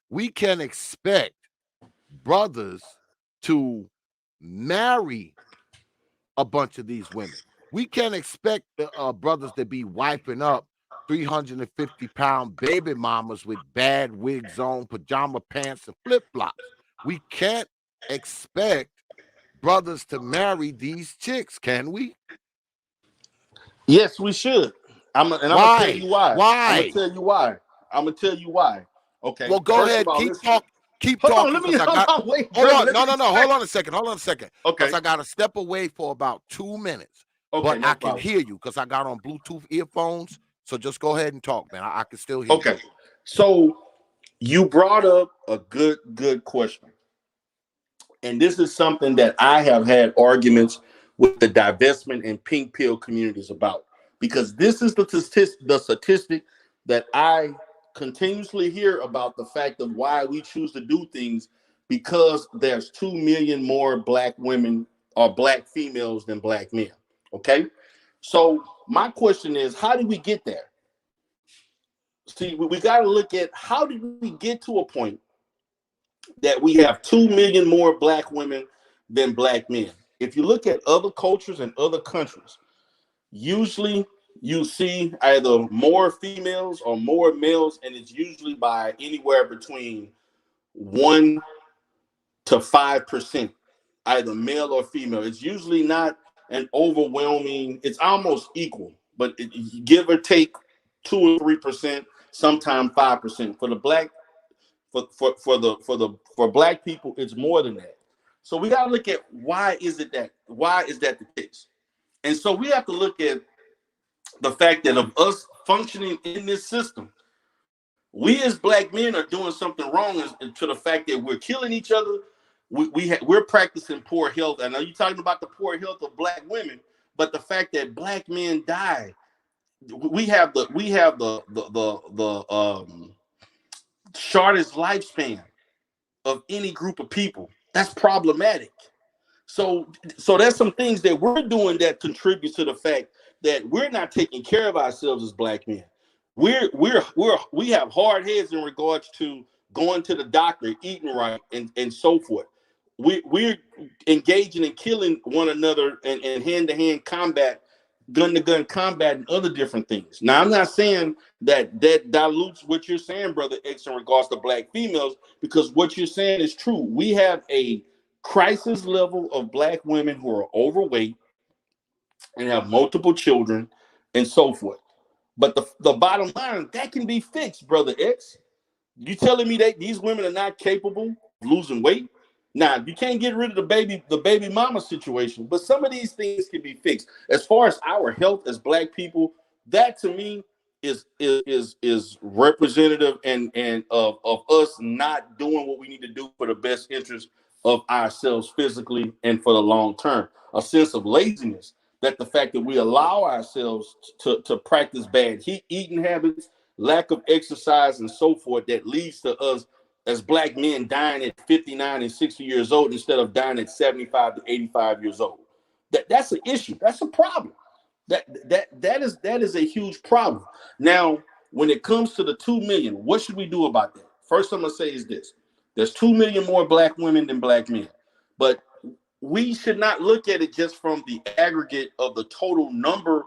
we can expect brothers to marry a bunch of these women. We can't expect the brothers to be wiping up 350-pound baby mamas with bad wigs on, pajama pants, and flip flops. We can't expect brothers to marry these chicks, can we? Yes, we should. And I'm gonna tell Why? you why. I'm gonna Why? tell you why. I'm gonna tell you why. Okay. Well, go First of ahead, all, keep listen. keep Hold on. talking, Let me because I hold got. on. Wait, Hold brother. on, Let me no. explain. Hold on a second, because Okay. I got to step away for about 2 minutes. Okay. But No I can problem. hear you because I got on Bluetooth earphones. So just go ahead and talk, man. I can still hear you. Okay. So you brought up a good question, and this is something that I have had arguments with the divestment and pink pill communities about, because this is the statistic that I continuously hear about, the fact of why we choose to do things, because there's 2 million more black women or black females than black men. Okay. So my question is, how did we get there? See, we got to look at, how did we get to a point that we have 2 million more black women than black men? If you look at other cultures and other countries, usually you see either more females or more males, and it's usually by anywhere between 1 to 5%, either male or female. It's usually not an overwhelming, it's almost equal, but give or take 2 or 3%, sometimes 5%. For the black, for black people, it's more than that. So we got to look at why is that the case? And so we have to look at the fact that of us functioning in this system, we as black men are doing something wrong, to the fact that we're killing each other. We're practicing poor health. I know you're talking about the poor health of black women, but the fact that black men die, we have the shortest lifespan of any group of people. That's problematic. So there's some things that we're doing that contributes to the fact that we're not taking care of ourselves as black men. We have hard heads in regards to going to the doctor, eating right, and so forth. We're engaging in killing one another, and hand-to-hand combat, gun-to-gun combat, and other different things. Now, I'm not saying that dilutes what you're saying, Brother X, in regards to black females, because what you're saying is true. We have a crisis level of black women who are overweight and have multiple children and so forth. But the bottom line, that can be fixed, Brother X. You telling me that these women are not capable of losing weight? Now, you can't get rid of the baby mama situation, but some of these things can be fixed. As far as our health as black people, that to me is representative and of us not doing what we need to do for the best interest of ourselves physically and for the long term. A sense of laziness, that the fact that we allow ourselves to practice bad eating habits, lack of exercise, and so forth, that leads to us as black men dying at 59 and 60 years old instead of dying at 75 to 85 years old. That's an issue. That's a problem. That is a huge problem. Now, when it comes to the 2 million, what should we do about that? First, I'm gonna say is this: there's 2 million more black women than black men, but we should not look at it just from the aggregate of the total number.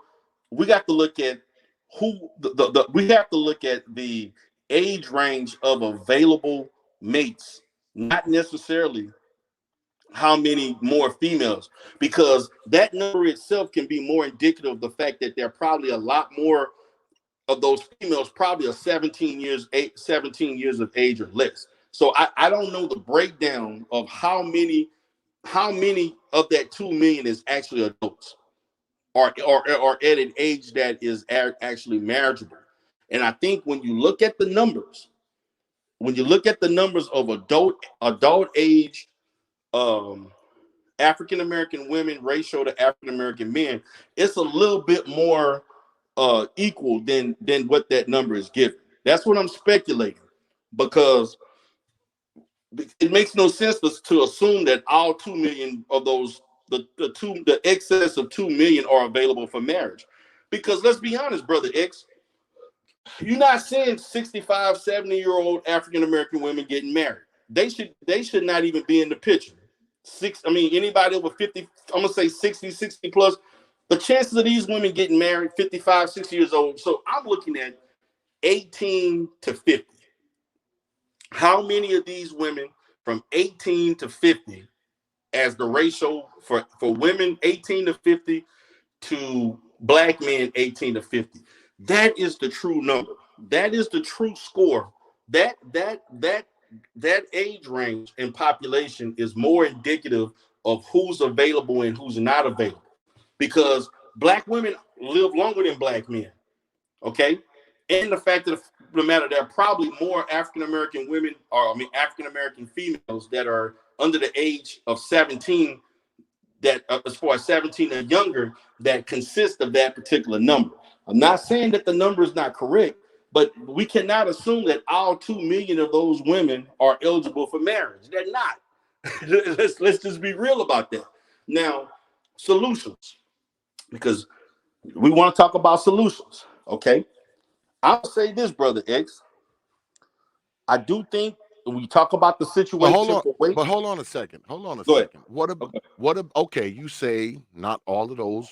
We got to look at who we have to look at the age range of available mates, not necessarily how many more females, because that number itself can be more indicative of the fact that there are probably a lot more of those females probably are 17 years of age or less. So I don't know the breakdown of how many of that 2 million is actually adults or at an age that is actually marriageable. And I think when you look at the numbers, of adult age African American women ratio to African American men, it's a little bit more equal than what that number is given. That's what I'm speculating, because it makes no sense to assume that all 2 million of those, the excess of 2 million are available for marriage. Because let's be honest, brother X, you're not seeing 65, 70-year-old African American women getting married. They should not even be in the picture. Anybody over 50, I'm gonna say 60 plus, the chances of these women getting married 55, 60 years old. So I'm looking at 18 to 50. How many of these women from 18 to 50 as the ratio for women 18 to 50 to black men 18 to 50? That is the true number. That is the true score. That age range and population is more indicative of who's available and who's not available, because black women live longer than black men. Okay. And the fact of the matter, there are probably more African American women, African American females that are under the age of 17, that as far as 17 and younger, that consist of that particular number. I'm not saying that the number is not correct, but we cannot assume that all 2 million of those women are eligible for marriage. They're not. let's just be real about that. Now, solutions, because we want to talk about solutions. Okay. I'll say this, brother X. I do think when we talk about the situation. Hold on a second. Go ahead. Okay, you say not all of those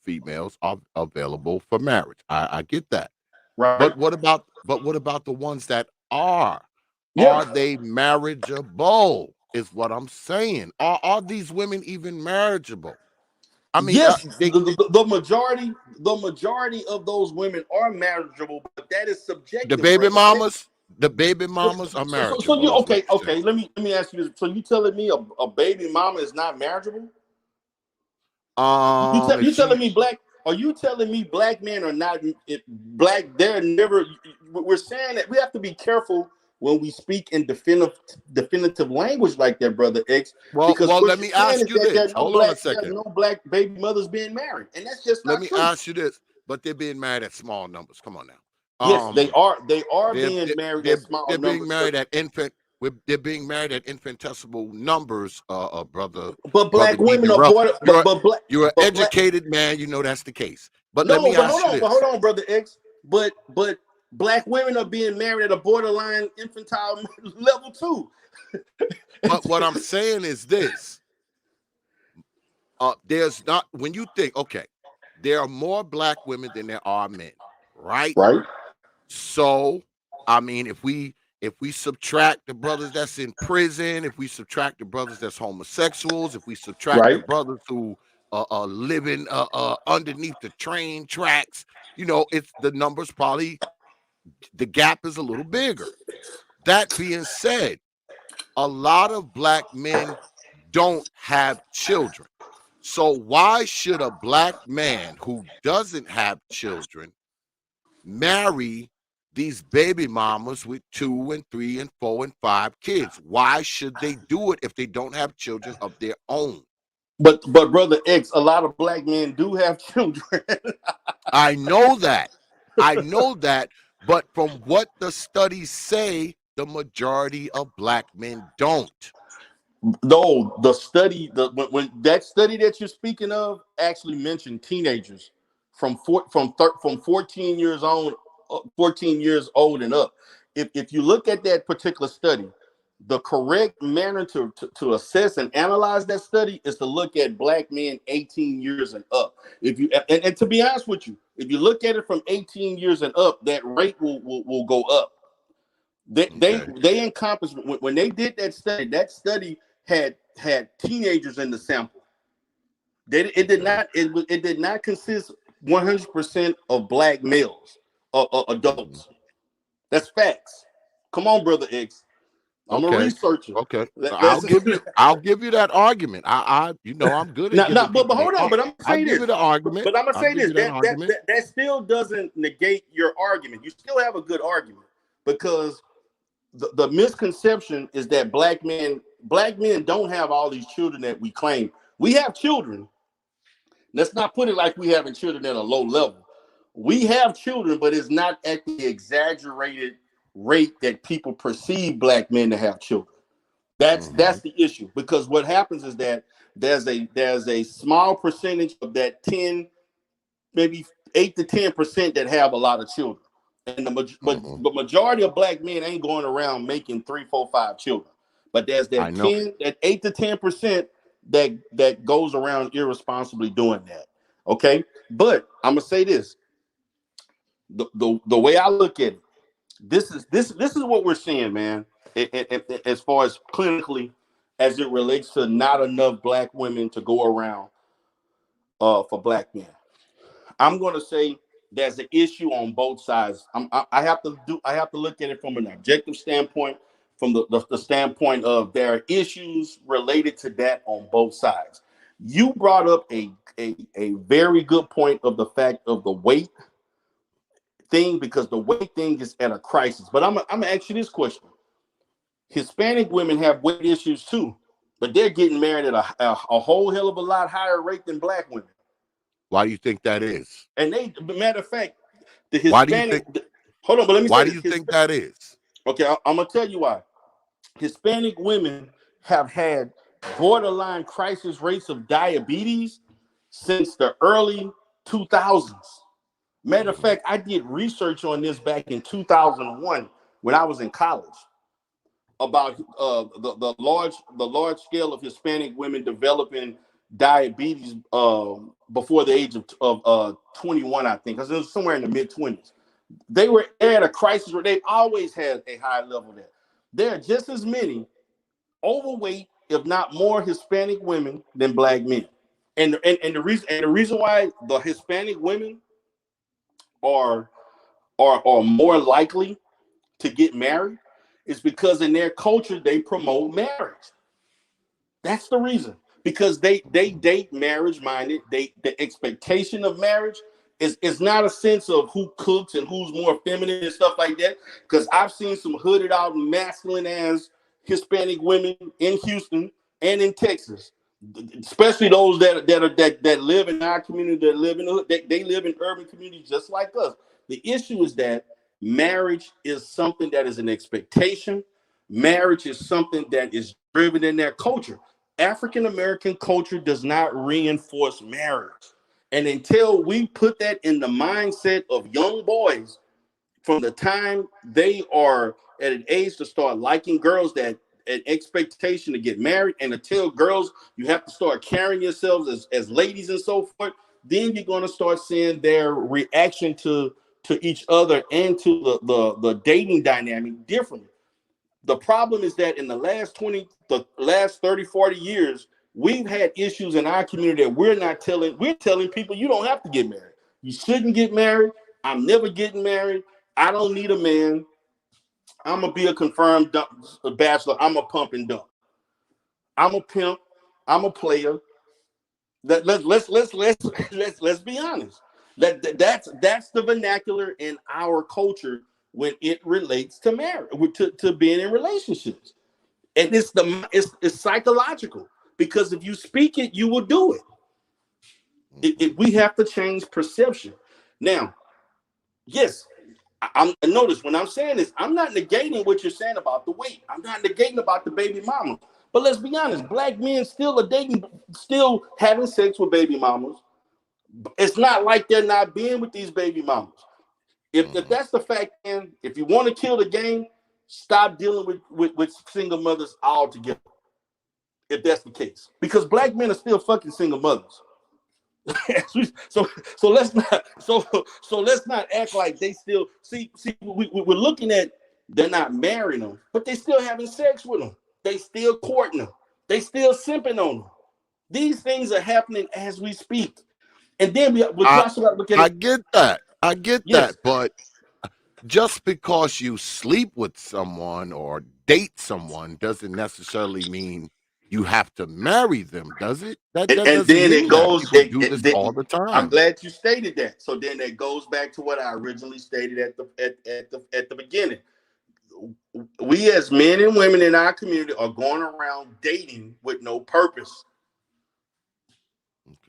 females are available for marriage. I get that. Right. But what about the ones that are? Yeah. Are they marriageable? Is what I'm saying. Are these women even marriageable? I mean, yes, the majority of those women are marriageable, but that is subjective. The baby mamas are marriageable. So okay. Let me ask you this. So you telling me a baby mama is not marriageable? You telling me black? Are you telling me black men are not black? They're never. We're saying that we have to be careful when we speak in definitive language like that, brother X. Well, let me ask you this. Hold on a second. There's no black baby mothers being married, and that's just not true. Let me ask you this. But they're being married at small numbers. Come on now. Yes, they are. They are being married at small numbers. They're being married at they're being married at infinitesimal numbers, brother. But black women are you're an educated man. You know that's the case. But let me ask you this. Hold on, brother X. But black women are being married at a borderline infantile level too. But what I'm saying is this: there's not, when you think, okay, there are more black women than there are men, right? Right. So, I mean, if we subtract the brothers that's in prison, if we subtract the brothers that's homosexuals, if we subtract the brothers who are living underneath the train tracks, it's the numbers probably, the gap is a little bigger. That being said, a lot of black men don't have children. So why should a black man who doesn't have children marry these baby mamas with 2 and 3 and 4 and 5 kids? Why should they do it if they don't have children of their own? But brother X, a lot of black men do have children. I know that. But from what the studies say, the majority of black men don't. No, the study, when that study that you're speaking of actually mentioned teenagers from 14 years old and up. if you look at that particular study, the correct manner to assess and analyze that study is to look at black men 18 years and up. If you and to be honest with you, if you look at it from 18 years and up, that rate will go up. They encompass when they did that study. That study had teenagers in the sample. It did not consist 100% of black males or adults. That's facts. Come on, brother X. I'm a researcher. Okay. I'll give you that argument. I'm good at giving but hold on, but I'm gonna say I'll this. give you the argument. But I'm gonna say this. Argument. That still doesn't negate your argument. You still have a good argument because the misconception is that black men don't have all these children that we claim. We have children. Let's not put it like we having children at a low level. We have children, but it's not at the exaggerated rate that people perceive black men to have children. That's the issue, because what happens is that there's a small percentage of that 10, maybe 8 to 10% that have a lot of children, and the majority of black men ain't going around making 3, 4, 5 children. But there's that 8 to 10% that goes around irresponsibly doing that. Okay, but I'm gonna say this: the way I look at it, this is what we're seeing, man. As far as clinically, as it relates to not enough black women to go around for black men, I'm gonna say there's an issue on both sides. I have to look at it from an objective standpoint, from the standpoint of there are issues related to that on both sides. You brought up a very good point of the fact of the weight thing, because the weight thing is at a crisis. But I'm gonna ask you this question: Hispanic women have weight issues too, but they're getting married at a whole hell of a lot higher rate than black women. Why do you think that is? And matter of fact, the Hispanic. Hold on, but let me say why do you think that is? Okay, I'm gonna tell you why. Hispanic women have had borderline crisis rates of diabetes since the early 2000s. Matter of fact, I did research on this back in 2001 when I was in college about the large scale of Hispanic women developing diabetes before the age of 21, I think, because it was somewhere in the mid-20s. They had a crisis where they always had a high level there. There are just as many overweight, if not more, Hispanic women than black men. And the reason why the Hispanic women are more likely to get married is because in their culture they promote marriage. That's the reason. Because they date marriage minded. The expectation of marriage is not a sense of who cooks and who's more feminine and stuff like that. Because I've seen some hooded out masculine ass Hispanic women in Houston and in Texas, especially those that live in our community, that live in the hood. They live in urban communities just like us. The issue is that marriage is something that is an expectation. Marriage is something that is driven in their culture. African American culture does not reinforce marriage. And until we put that in the mindset of young boys from the time they are at an age to start liking girls, that an expectation to get married, and to tell girls you have to start carrying yourselves as ladies and so forth, then you're going to start seeing their reaction to each other and to the dating dynamic differently. The problem is that in the last 30, 40 years, we've had issues in our community that we're telling people you don't have to get married. You shouldn't get married. I'm never getting married. I don't need a man. I'm gonna be a confirmed bachelor. I'm a pump and dump. I'm a pimp. I'm a player. Let's be honest. That's the vernacular in our culture when it relates to marriage, to being in relationships. And it's psychological, because if you speak it, you will do it. We have to change perception. Now, yes, notice when I'm saying this, I'm not negating what you're saying about the weight. I'm not negating about the baby mama. But let's be honest, black men still are dating, still having sex with baby mamas. It's not like they're not being with these baby mamas. If that's the fact, then if you want to kill the game, stop dealing with single mothers altogether. If that's the case, because black men are still fucking single mothers. so let's not act like they still see we're looking at they're not marrying them, but they still having sex with them. They still courting them. They still simping on them. These things are happening as we speak. And then we also got to look at it. I get that. I get Yes. that. But just because you sleep with someone or date someone doesn't necessarily mean you have to marry them, does it? That And doesn't then mean it that. goes. People do this all the I'm time. glad you stated that. So then that goes back to what I originally stated at the beginning. We as men and women in our community are going around dating with no purpose.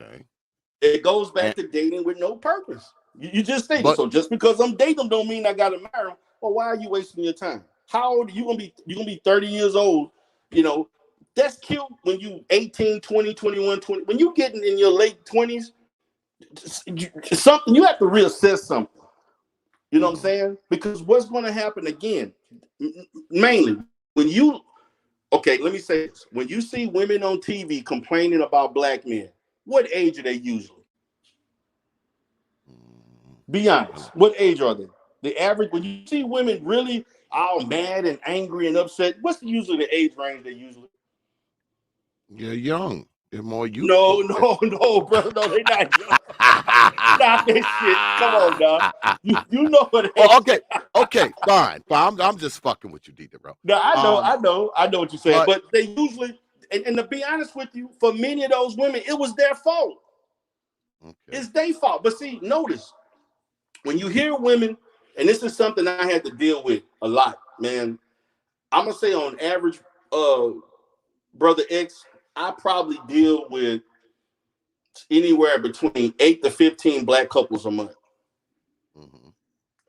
Okay. It goes back And, to dating with no purpose. You just stated. but So just because I'm dating them don't mean I gotta marry them. Well, why are you wasting your time? How old are you gonna be? You're gonna be 30 years old. You know, that's cute when you 18, 20, 21, 20. When you getting in your late 20s, something you have to reassess something. You know what I'm saying? Because what's going to happen again, mainly when you, okay, let me say this. When you see women on TV complaining about black men, what age are they usually? Be honest. What age are they? The average, when you see women really all mad and angry and upset, what's usually the age range they usually? you're young. They're more No, youthful. no, brother. No, they not young. Stop that shit. Come on, dog. You know what? Well, okay, fine. I'm just fucking with you, D.DERELL. No, I know what you're saying, But but they usually, and to be honest with you, for many of those women, it was their fault. okay. It's their fault. But see, notice when you hear women, and this is something I had to deal with a lot, man. I'm gonna say on average, brother X, I probably deal with anywhere between 8 to 15 black couples a month.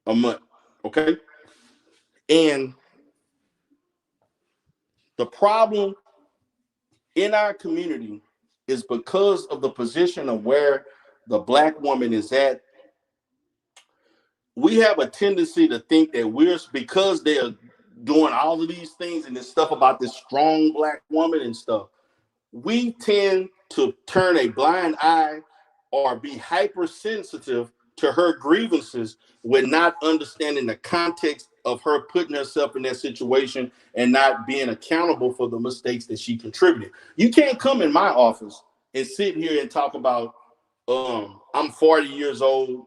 A month, okay? And the problem in our community is because of the position of where the black woman is at. We have a tendency to think that we're, because they're doing all of these things and this stuff about this strong black woman and stuff, we tend to turn a blind eye or be hypersensitive to her grievances with not understanding the context of her putting herself in that situation and not being accountable for the mistakes that she contributed. You can't come in my office and sit here and talk about, I'm 40 years old.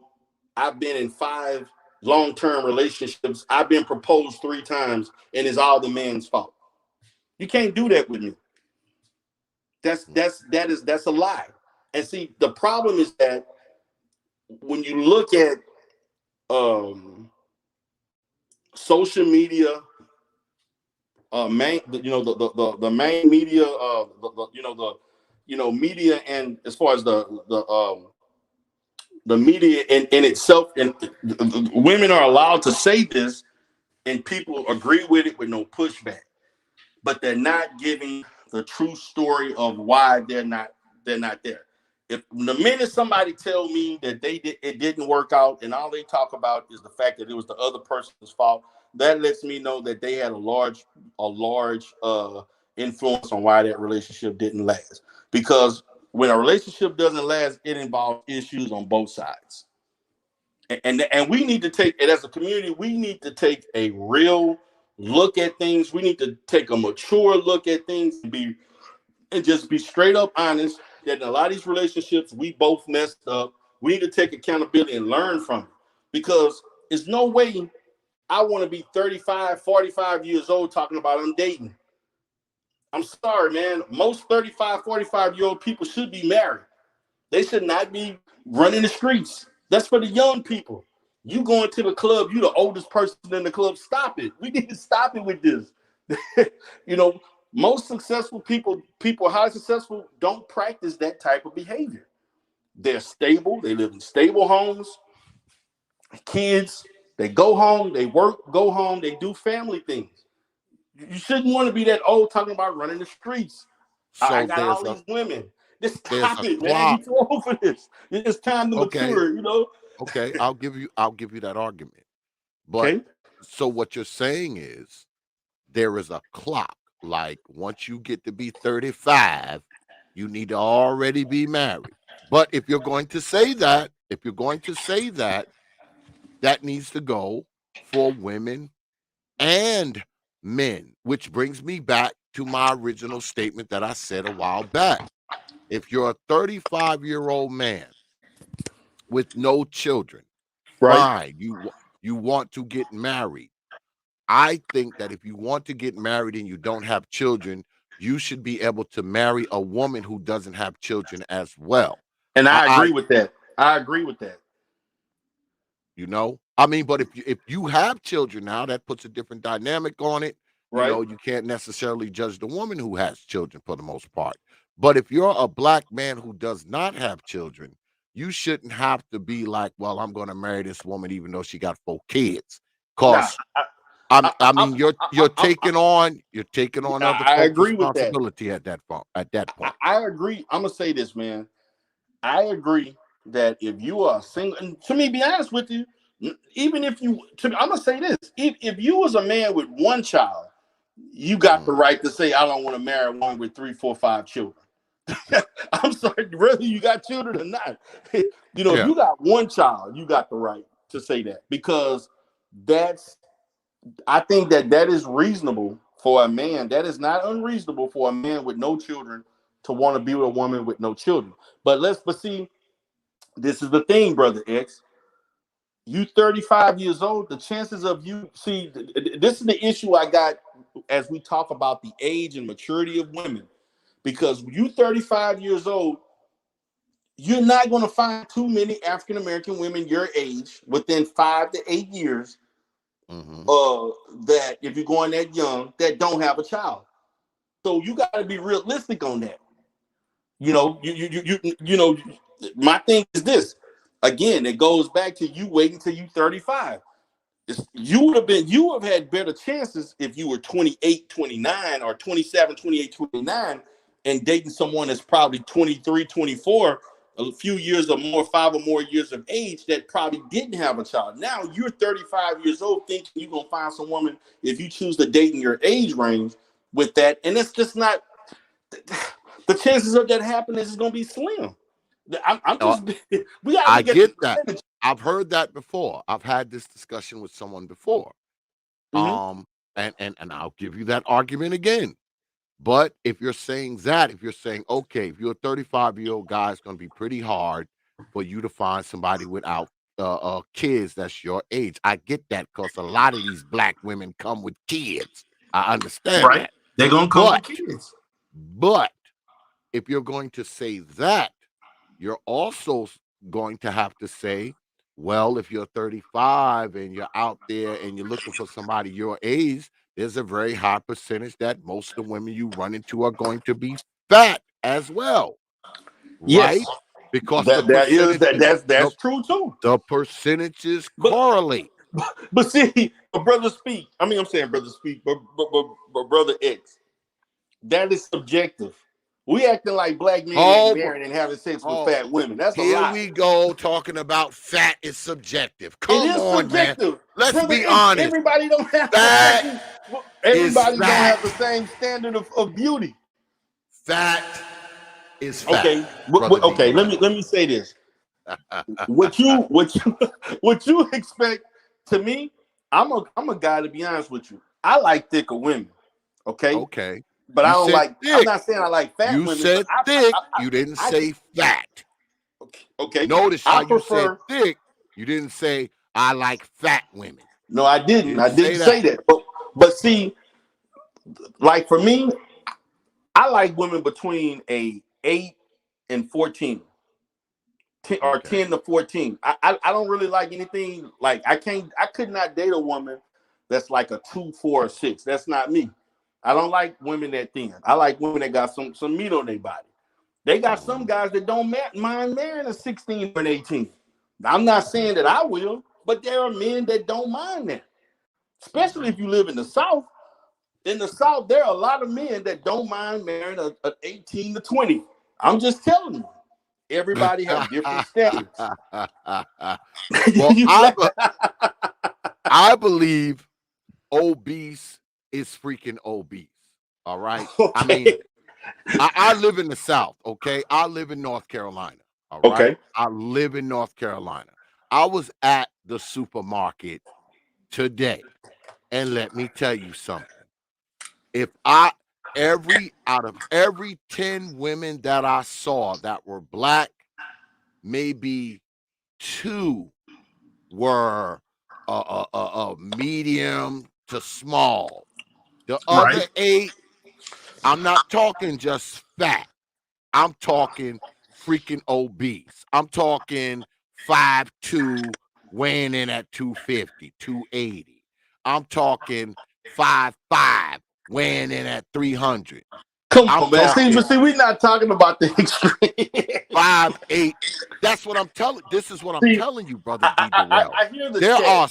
I've been in 5 long-term relationships. I've been proposed 3 times, and it's all the man's fault. You can't do that with me. That's a lie. And see, the problem is that when you look at social media, main, the main media, media, and as far as the media in itself, and women are allowed to say this, and people agree with it with no pushback, but they're not giving the true story of why they're not there. If the minute somebody tell me that it didn't work out, and all they talk about is the fact that it was the other person's fault, that lets me know that they had a large influence on why that relationship didn't last. Because when a relationship doesn't last, it involves issues on both sides. And we need to take it as a community. We need to take a real look at things. We need to take a mature look at things and just be straight up honest that in a lot of these relationships we both messed up. We need to take accountability and learn from it, because there's no way I want to be 35, 45 years old talking about I'm dating. I'm sorry, man. Most 35, 45-year-old people should be married. They should not be running the streets. That's for the young people. You going to the club, you the oldest person in the club. Stop it. We need to stop it with this. Most successful people highly successful, don't practice that type of behavior. They're stable. They live in stable homes. Kids, they go home, they work, go home, they do family things. You shouldn't want to be that old talking about running the streets. I so got all these women. Just there's stop a it, man. You clock. too old for this. It's time to Okay. mature, Okay, I'll give you that argument. But Okay. so what you're saying is there is a clock. Like once you get to be 35, you need to already be married. But if you're going to say that, that needs to go for women and men, which brings me back to my original statement that I said a while back. If you're a 35-year-old man with no children, Right. fine, you want to get married. I think that if you want to get married and you don't have children, you should be able to marry a woman who doesn't have children as well. And I I agree with that. I agree with that. I mean, but if you have children now, that puts a different dynamic on it. Right. You can't necessarily judge the woman who has children for the most part. But if you're a black man who does not have children, you shouldn't have to be like, well, I'm going to marry this woman even though she got 4 kids. Nah, Cause I mean, you're taking on other I folks' agree with that. responsibility at that point. I agree. I'm gonna say this, man. I agree that if you are single, and to me, be honest with you, even if you, I'm gonna say this: if you was a man with 1 child, you got the right to say, I don't want to marry one with 3, 4, 5 children. I'm sorry, whether you got children or not. If you got 1 child, you got the right to say that, because I think that is reasonable for a man. That is not unreasonable for a man with no children to want to be with a woman with no children. But see, this is the thing, Brother X. You 35 years old, the chances of you, see, this is the issue I got as we talk about the age and maturity of women. Because you 35 years old, you're not going to find too many African American women your age within 5 to 8 years that, if you're going that young, that don't have a child. So you got to be realistic on that. My thing is this. Again, it goes back to you waiting till you 35. You would have had better chances if you were 28, 29, or 27, 28, 29, and dating someone that's probably 23, 24, a few years or more, 5 or more years of age, that probably didn't have a child. Now you're 35 years old thinking you're going to find some woman, if you choose to date in your age range, with that. And it's just not, the chances of that happening is going to be slim. I'm just, we got I to get that. I've heard that before. I've had this discussion with someone before. And I'll give you that argument again. But if you're saying, okay, if you're a 35-year-old guy, it's going to be pretty hard for you to find somebody without kids that's your age. I get that, because a lot of these black women come with kids. I understand that. They're going to come with kids. But if you're going to say that, you're also going to have to say, well, if you're 35 and you're out there and you're looking for somebody your age, there's a very high percentage that most of the women you run into are going to be fat as well. Yes. Right? Because that's true too. The percentages correlate. But see, brother speak. I mean, I'm saying brother speak, but brother X, that is subjective. We acting like black men ain't marrying and having sex with fat women. That's a lie. Here we go talking about fat is subjective. Come it is on, subjective. Man. Let's brother be X, honest. Everybody don't have don't have the same standard of beauty. Fat is fat. Okay. Okay. Let me say this. What you expect to me? I'm a guy, to be honest with you. I like thicker women. Okay. But I don't like. Thick. I'm not saying I like fat women. You said thick. You didn't say fat. Okay. Notice how you said thick. You didn't say I like fat women. No, I didn't. I didn't say that. But see, like for me, I like women between a 8 and 14. 10 to 14. I don't really like anything like I could not date a woman that's like a 2, 4, or 6. That's not me. I don't like women that thin. I like women that got some meat on their body. They got some guys that don't mind marrying a 16 or an 18. I'm not saying that I will, but there are men that don't mind that. Especially if you live in the South. In the South, there are a lot of men that don't mind marrying an 18 to 20. I'm just telling you. Everybody have different standards. Well, You I believe obese is freaking obese. All right. I mean, okay. I live in the South. Okay. I live in North Carolina. All right. Okay. I live in North Carolina. I was at the supermarket today. And let me tell you something. If out of every 10 women that I saw that were black, maybe 2 were medium to small. The other Right. 8, I'm not talking just fat. I'm talking freaking obese. I'm talking 5'2", weighing in at 250, 280. I'm talking 5'5", weighing in at 300. Come I'm on, man. talking See, we're not talking about the extreme. 5'8". That's what I'm telling. This is what I'm See, telling you, brother D.DERELL. I hear the There chat. are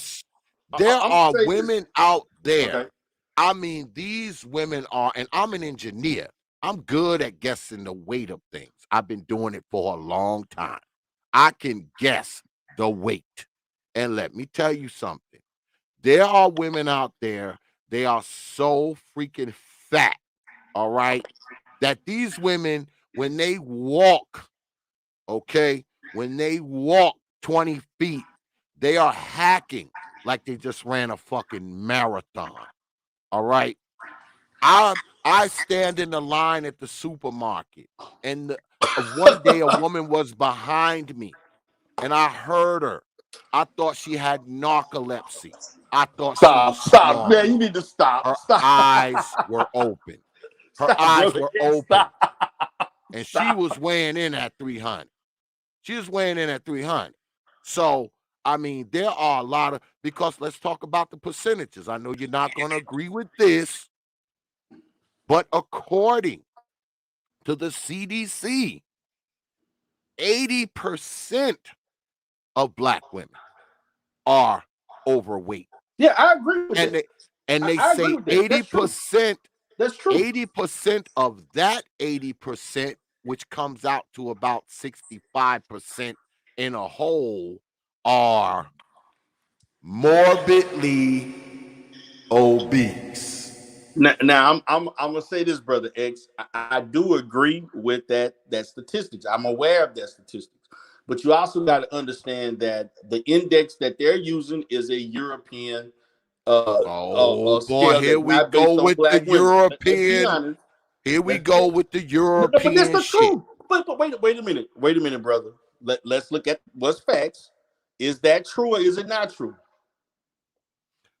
there I'm are gonna say this. women out there. Okay. I mean, these women are, and I'm an engineer. I'm good at guessing the weight of things. I've been doing it for a long time. I can guess the weight. And let me tell you something. There are women out there, they are so freaking fat, all right, that these women, when they walk, okay, when they walk 20 feet, they are hacking like they just ran a fucking marathon, all right? I stand in the line at the supermarket, and one day a woman was behind me, and I heard her. I thought she had narcolepsy. I thought she was Stop, man. snoring. You need to stop. Her Stop. eyes were open. Her Stop, eyes brother. were Stop. open, and she Stop. was weighing in at 300. She was weighing in at 300. So, I mean, there are a lot of, because let's talk about the percentages. I know you're not going to agree with this, but according to the CDC, 80% of black women are overweight. Yeah, I agree with And that. they I agree say with that. That's true. 80% of that 80%, which comes out to about 65% in a whole, are morbidly obese. Now I'm gonna say this, brother X. I do agree with that statistics. I'm aware of that statistics, but you also got to understand that the index that they're using is a European Oh boy, scale here that's we not go based on with the black women. Let's be European. honest. Here we Let's be, go with the no, but that's European the shit. truth. But wait a minute. Wait a minute, brother. Let's look at what's facts. Is that true or is it not true?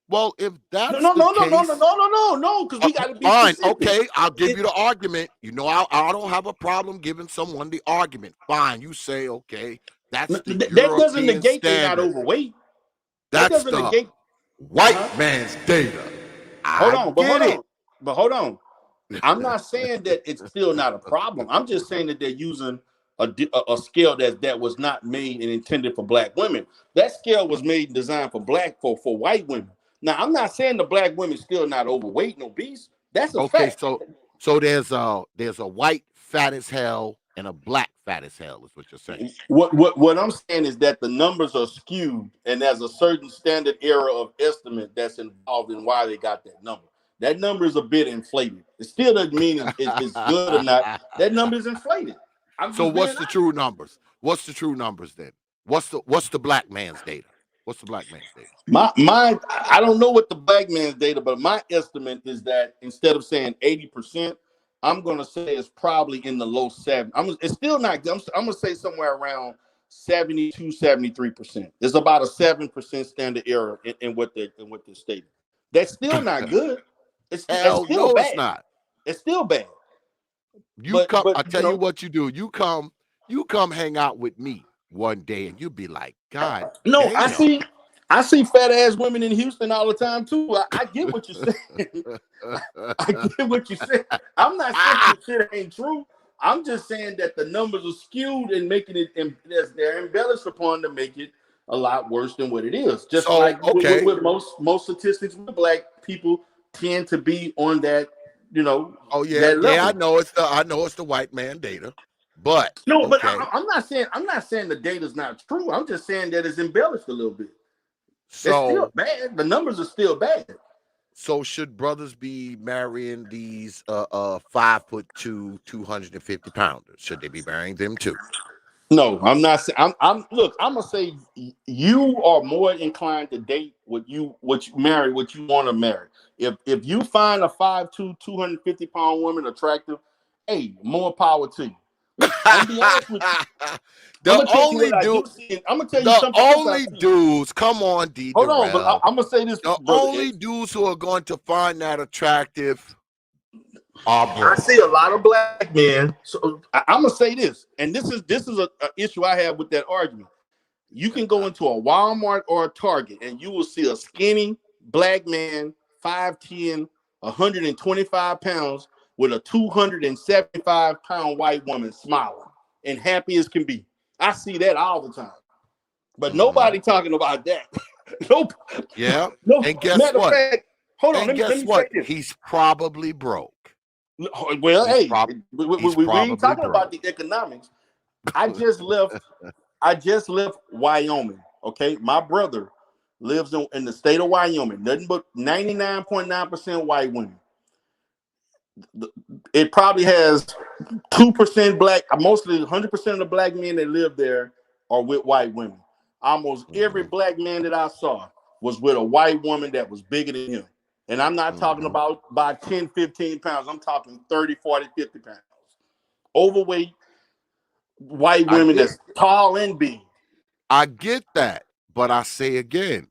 Well, if No, that's no, the no, no, no, no, case, no, no, no, no, because we got to be fine, specific. okay, I'll give you the argument. You know, I don't have a problem giving someone the argument. Fine, you say, okay, that's the That doesn't European negate they not standard. overweight. That That's doesn't the negate. white man's data. Hold I on, but get hold it. on, but hold on. I'm not saying that it's still not a problem. I'm just saying that they're using a scale that was not made and intended for black women. That scale was made and designed for white women. Now, I'm not saying the black women still not overweight and obese. That's a Okay, fact. so there's a white fat as hell and a black fat as hell, is what you're saying. What I'm saying is that the numbers are skewed, and there's a certain standard error of estimate that's involved in why they got that number. That number is a bit inflated. It still doesn't mean it's good or not. That number is inflated. I'm So just being what's the honest. true numbers? What's the true numbers then? What's the black man's data? What's the black man's data? I don't know what the black man's data, but my estimate is that instead of saying 80%, I'm gonna say it's probably in the low 7. It's still not. I'm gonna say somewhere around 72, 73%. It's about a 7% standard error in what they're stating. That's still not good. It's Hell still no, it's bad. not. It's still bad. You come, But I you tell you know, what you do. You come hang out with me one day and you'll be like, God no, damn. I see fat ass women in Houston all the time too. I get what you're saying. I get what you're saying. I'm not saying the shit ain't true. I'm just saying that the numbers are skewed and making it, and they're embellished upon to make it a lot worse than what it is. Just So, like okay. with most statistics with black people tend to be on that, Oh yeah, that yeah, level. I know it's the white man data. But No, but okay, I'm not saying the data's not true. I'm just saying that it's embellished a little bit. It's still so bad. The numbers are still bad. so should brothers be marrying these 5'2", 250 pounders? Should they be marrying them too? No, I'm not saying. I'm look. I'm gonna say you are more inclined to date what you marry what you want to marry. If you find a 5'2", 250 pound woman attractive, hey, more power to you. I'm gonna be honest with you. I'm the gonna tell you only what I dude, do see. And I'm gonna tell you the something else I only see. dudes, come on, D. Hold on, but DERELL. I'm gonna say this, The brother only X. dudes who are going to find that attractive are I broke. see a lot of black men. So I'm gonna say this, and this is a issue I have with that argument. You can go into a Walmart or a Target, and you will see a skinny black man, 5'10", 125 pounds, with a 275-pound white woman smiling and happy as can be. I see that all the time, but Mm-hmm. nobody talking about that. Nope. Yeah. No. And guess Matter of what? fact, hold on. And Let guess me say what? this. He's probably broke. Well, He's hey, prob he's we ain't probably talking about broke. the economics. I just left. I just left Wyoming. Okay, my brother lives in the state of Wyoming. Nothing but 99.9% white women. It probably has 2% black. Mostly 100% of the black men that live there are with white women. Almost every Mm-hmm. black man that I saw was with a white woman that was bigger than him. And I'm not talking Mm-hmm. about by 10, 15 pounds. I'm talking 30, 40, 50 pounds. Overweight white I women get that's tall and big. I get that, but I say again,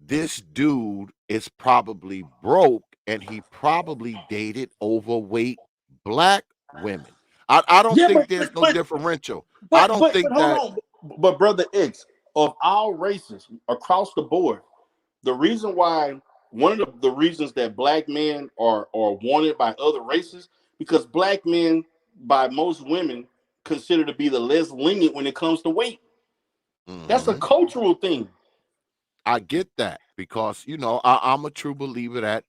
this dude is probably broke and he probably dated overweight black women. I don't Yeah, think there's no differential. I but don't but think hold that on. But brother X, of all races across the board, the reason why one of the reasons that black men are wanted by other races because black men by most women considered to be the less lenient when it comes to weight. That's a Mhm. cultural thing. I get that because I'm a true believer that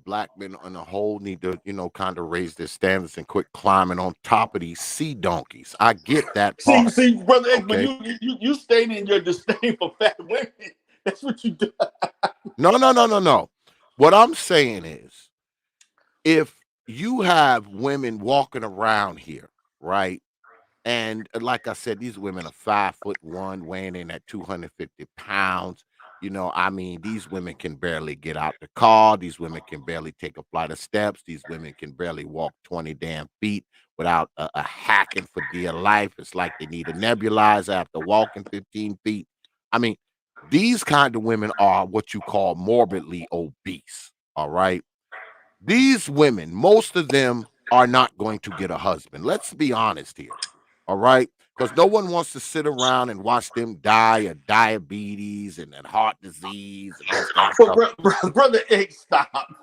black men on the whole need to kind of raise their standards and quit climbing on top of these sea donkeys. I get that part. See, brother X, but Okay. you stating your disdain for fat women. That's what you do. No, no, no, no, no. What I'm saying is, if you have women walking around here, right? And like I said, these women are 5'1", weighing in at 250 pounds. I mean, these women can barely get out the car. These women can barely take a flight of steps. These women can barely walk 20 damn feet without a hacking for dear life. It's like they need a nebulizer after walking 15 feet. I mean, these kind of women are what you call morbidly obese. All right. These women, most of them are not going to get a husband. Let's be honest here. All right. Because no one wants to sit around and watch them die of diabetes and heart disease and all this kind of But stuff. brother X, stop.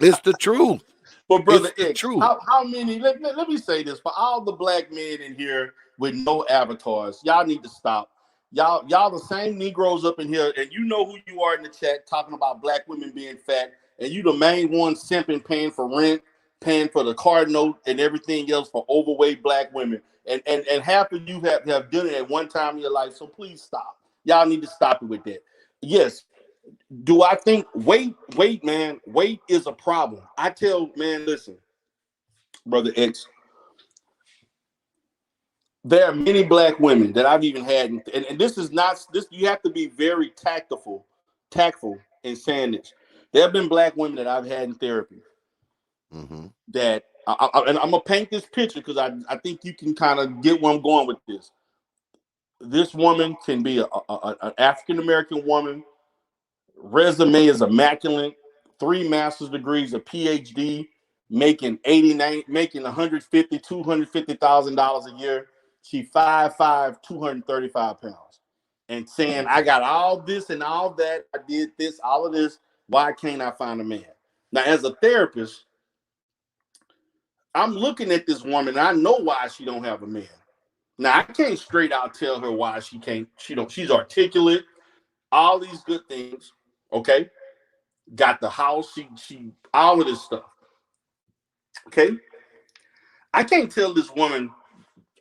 It's the truth. But brother It's the X, truth. how many? Let me say this for all the black men in here with no avatars. Y'all need to stop. Y'all the same Negroes up in here, and you know who you are in the chat talking about black women being fat, and you the main one simping, paying for rent, paying for the car note, and everything else for overweight black women. And half of you have done it at one time in your life. So please stop. Y'all need to stop it with that. Yes, do I think man, weight is a problem? I tell man, listen, brother X, there are many black women that I've even had, and this is not this. You have to be very tactful in saying this. There have been black women that I've had in therapy Hmm. that, and I'm gonna paint this picture because I think you can kind of get where I'm going with this. This woman can be an African American woman. Resume is immaculate. 3 master's degrees, a PhD, making 89, making 150, $250,000 a year. She 5'5", 235 pounds, and saying, "I got all this and all that. I did this, all of this. Why can't I find a man?" Now, as a therapist, I'm looking at this woman, and I know why she don't have a man. Now, I can't straight out tell her why she can't. She don't. She's articulate. All these good things. Okay, got the house. She all of this stuff. Okay. I can't tell this woman.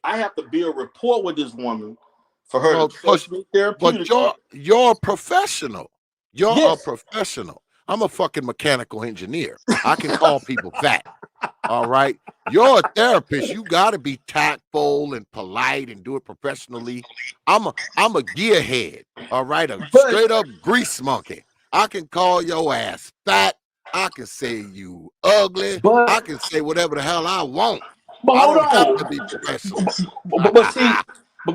I have to build rapport with this woman for her Well, to trust me but therapeutically. you're a professional. You're a Yes, professional. I'm a fucking mechanical engineer. I can call people fat. All right. You're a therapist. You gotta be tactful and polite and do it professionally. I'm a gearhead. All right, a but straight up grease monkey. I can call your ass fat. I can say you ugly. but I can say whatever the hell I want. but I hold don't have on. to be professional.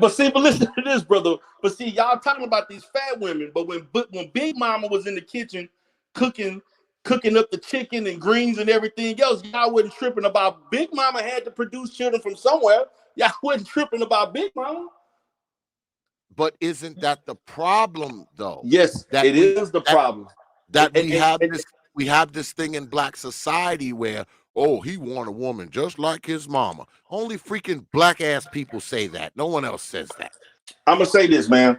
But see, but listen to this, brother. But see, y'all talking about these fat women. But when Big Mama was in the kitchen cooking up the chicken and greens and everything else, y'all wasn't tripping about Big Mama had to produce children from somewhere. Y'all wasn't tripping about Big Mama. But isn't that the problem though? Yes, That it we is the that problem. that And, we have this thing in black society where, oh, he want a woman just like his mama. Only freaking black ass people say that. No one else says that. I'm gonna say this, man.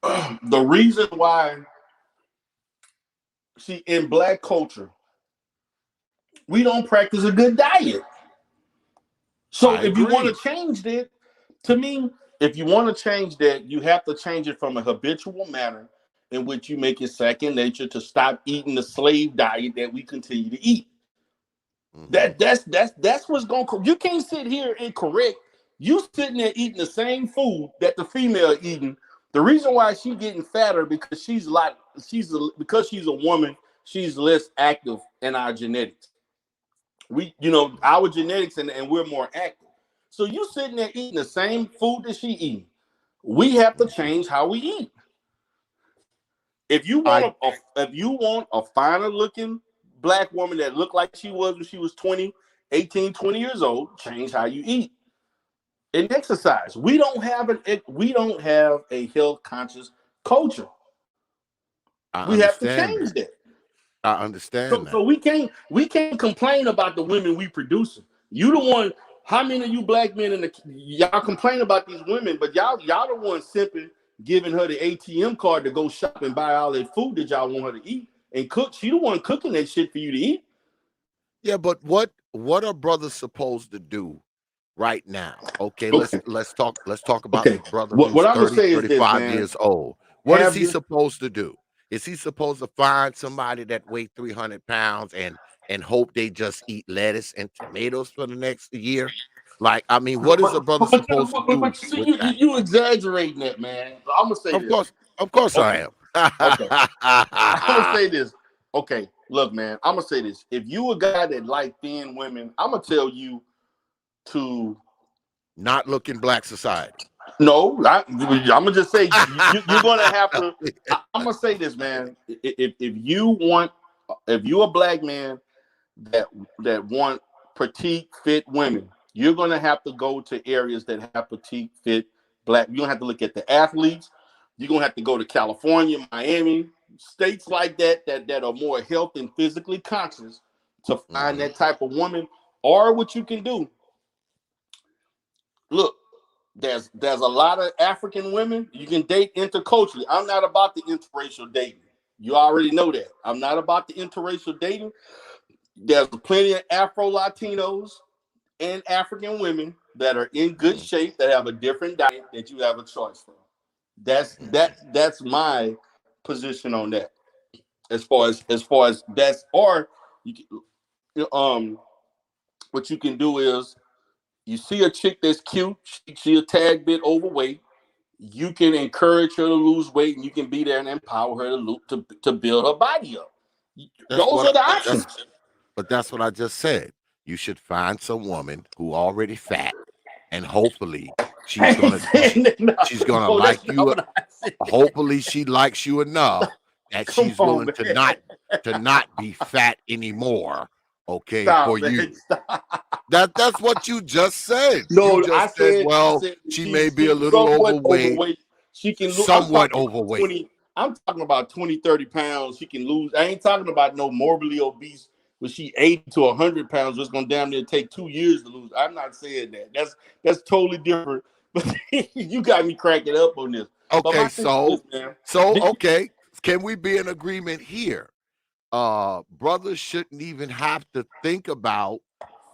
The reason why, see, in black culture, we don't practice a good diet. So I if you want agree. to change that, to me, if you want to change that, you have to change it from a habitual manner in which you make it second nature to stop eating the slave diet that we continue to eat. Hmm. That's what's going to. You can't sit here and correct. You sitting there eating the same food that the female eating. The reason why she's getting fatter because because she's a woman, she's less active in our genetics. Our genetics and we're more active. So you sitting there eating the same food that she eating. We have to change how we eat. If you I want a finer looking black woman that looked like she was when she was 20, 18, 20 years old, change how you eat and exercise. We don't have a health conscious culture. I We have to understand change that. that. I So, understand so that. we can't complain about the women we producing. You the one. How many of you black men y'all complain about these women, but y'all the one simping, giving her the ATM card to go shop and buy all that food that y'all want her to eat and cook. She the one cooking that shit for you to eat. Yeah, but what are brothers supposed to do right now? Okay, Okay, let's talk about okay. the brother What who's I'm gonna 30, say is this, 35 man. years old. What is Have he your supposed to do? Is he supposed to find somebody that weigh 300 pounds and hope they just eat lettuce and tomatoes for the next year? Like, I mean, what is a brother supposed to do but see, with you that? you exaggerating that, man. I'm gonna say Of this. course, of course I Okay, am. okay. I'm gonna say this. Okay, look, man. I'm gonna say this. If you a guy that like thin women, I'm gonna tell you to Not look in black society. no. I'm gonna just say you're gonna have to. I'm gonna say this, man. If you a black man that want petite fit women, you're gonna have to go to areas that have petite fit black. You're gonna have to look at the athletes. You're gonna have to go to California, Miami, states like that are more health and physically conscious to find Mhm. that type of woman. Or what you can do, look, there's a lot of African women you can date interculturally. I'm not about the interracial dating. You already know that. I'm not about the interracial dating. There's plenty of Afro Latinos and African women that are in good Mhm. shape that have a different diet that you have a choice from. That's Mhm. that that's my position on that. As far as that's or you um what you can do is you see a chick that's cute, she a tad bit overweight. You can encourage her to lose weight, and you can be there and empower her to build her body up. That's Those what are the that's options. But that's what I just said. You should find some woman who already fat, and hopefully I she's ain't gonna saying that. she's gonna No, that's like not you. what I said. Hopefully she likes you enough that Come she's on, willing man. to not be fat anymore. Okay, for Stop, man. you. Stop. That's what you just said. You No, I just said, said I well, said she may be a she's little somewhat overweight, overweight. She can lose. somewhat overweight. I'm talking about 20, 30 pounds. She can lose. I ain't talking about no morbidly obese when she 80 to 100 pounds. It's gonna damn near take 2 years to lose. I'm not saying that. That's totally different. But you got me cracking up on this. But my Okay, thing is this, man. okay. Can we be in agreement here? Brothers shouldn't even have to think about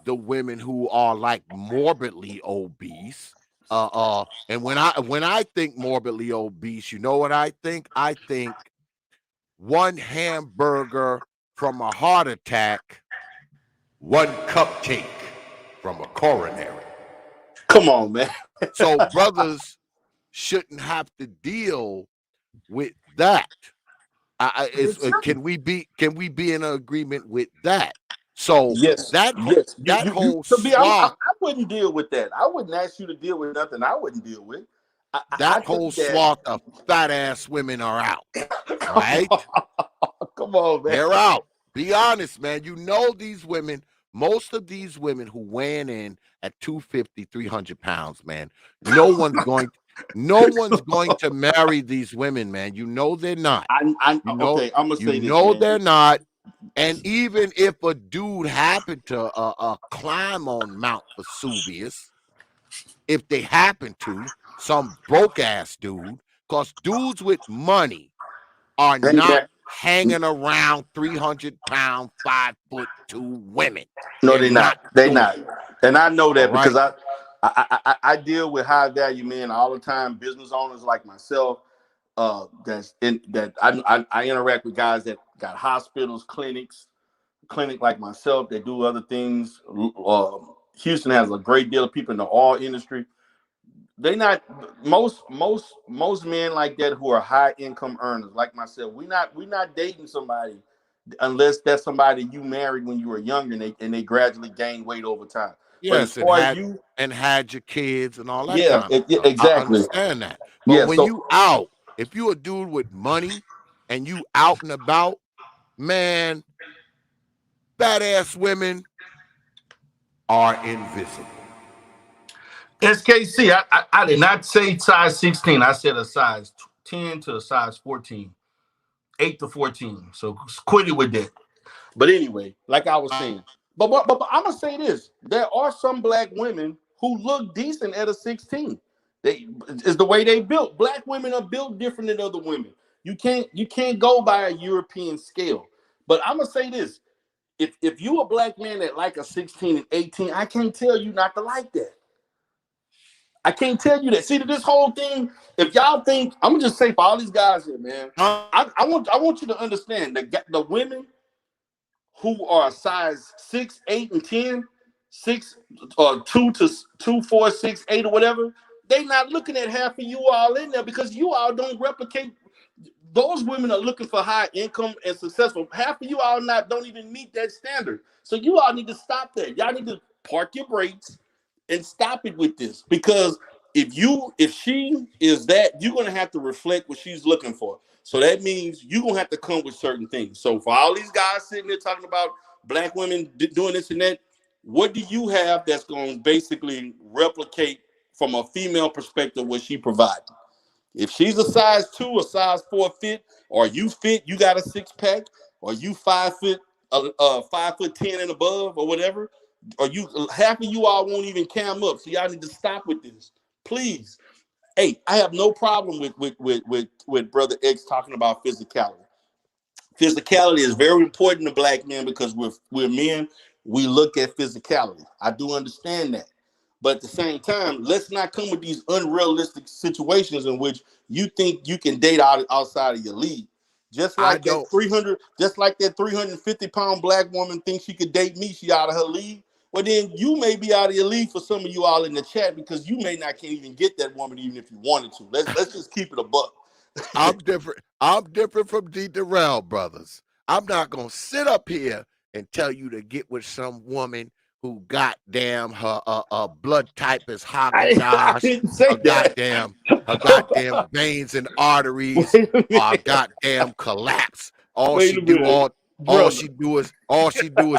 the women who are like morbidly obese. And when I think morbidly obese, you know what I think? I think one hamburger from a heart attack, one cupcake from a coronary. Come on, man. So brothers shouldn't have to deal with that. Can we be in agreement with that? So Yes, that yes. that whole To be, I swath wouldn't deal with that. I wouldn't ask you to deal with nothing I wouldn't deal with. I that whole think that. swath of fat ass women are out, right? Come on, man. They're out. Be honest, man. You know these women, most of these women who weighing in at 250, 300 pounds, man. No one's going to marry these women, man. You know they're not. Okay, I'm gonna say this, man. They're not. And even if a dude happened to climb on Mount Vesuvius, if they happen to, some broke ass dude, because dudes with money are Ain't not that- hanging around 300-pound, 5'2" women. No, they're not. They're doing not. it, And I know that all right? because I deal with high value men all the time, business owners like myself. I interact with guys that got hospitals, clinic like myself that do other things. Houston has a great deal of people in the oil industry. They not most men like that who are high income earners like myself. We not dating somebody unless that's somebody you married when you were younger and they gradually gain weight over time. But as Yes, far as you, had your kids and all that yeah, kind of stuff. I exactly. understand that. But Yeah, when so you out, if you a dude with money and you out and about, man, fat ass women are invisible. SKC, I did not say size 16. I said a size 10 to a size 14, 8 to 14. So quit it with that. But anyway, like I was saying, but I'm gonna say this: there are some black women who look decent at a 16. They is the way they built. Black women are built different than other women. You can't go by a European scale. But I'm gonna say this: if you a black man that like a 16 and 18, I can't tell you not to like that. I can't tell you that. See, this whole thing, if y'all think, I'm gonna just say for all these guys here, man, I want you to understand that the women who are size 6, 8, and 10, 6 or 2 to 2, 4, 6, 8, or whatever, they not looking at half of you all in there because you all don't replicate. Those women are looking for high income and successful. Half of you all don't even meet that standard. So you all need to stop that. Y'all need to park your brakes and stop it with this, because if she is that, you're gonna have to reflect what she's looking for. So that means you're gonna have to come with certain things. So for all these guys sitting there talking about black women doing this and that, what do you have that's gonna basically replicate from a female perspective what she provided? If she's a size 2 or size 4 fit, or you fit, you got a 6-pack, or you 5'10" and above, or whatever, or you half of you all won't even cam up. So y'all need to stop with this, please. Hey, I have no problem with Brother X talking about physicality. Physicality is very important to black men because we're men. We look at physicality. I do understand that. But at the same time, let's not come with these unrealistic situations in which you think you can date outside of your league. Just like that 350-pound black woman thinks she could date me, she out of her league. Well, then you may be out of your league for some of you all in the chat because you may not can't even get that woman even if you wanted to. Let's just keep it a buck. I'm different. I'm different from D.DERELL, brothers. I'm not gonna sit up here and tell you to get with some woman who goddamn her blood type is I Haagen-Dazs, didn't say her goddamn veins and arteries are goddamn collapse. All Wait she a do minute, all brother. she do is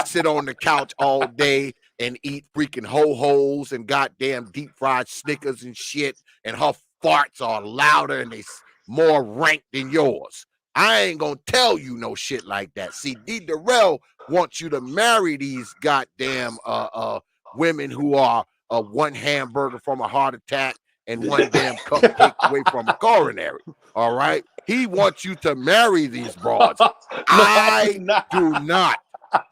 sit on the couch all day and eat freaking ho-hos and goddamn deep fried Snickers and shit, and her farts are louder and they more rank than yours. I ain't gonna tell you no shit like that. See, D.DERELL wants you to marry these goddamn women who are one hamburger from a heart attack and one damn cupcake away from a coronary. All right, he wants you to marry these broads. No, I I do not. do not.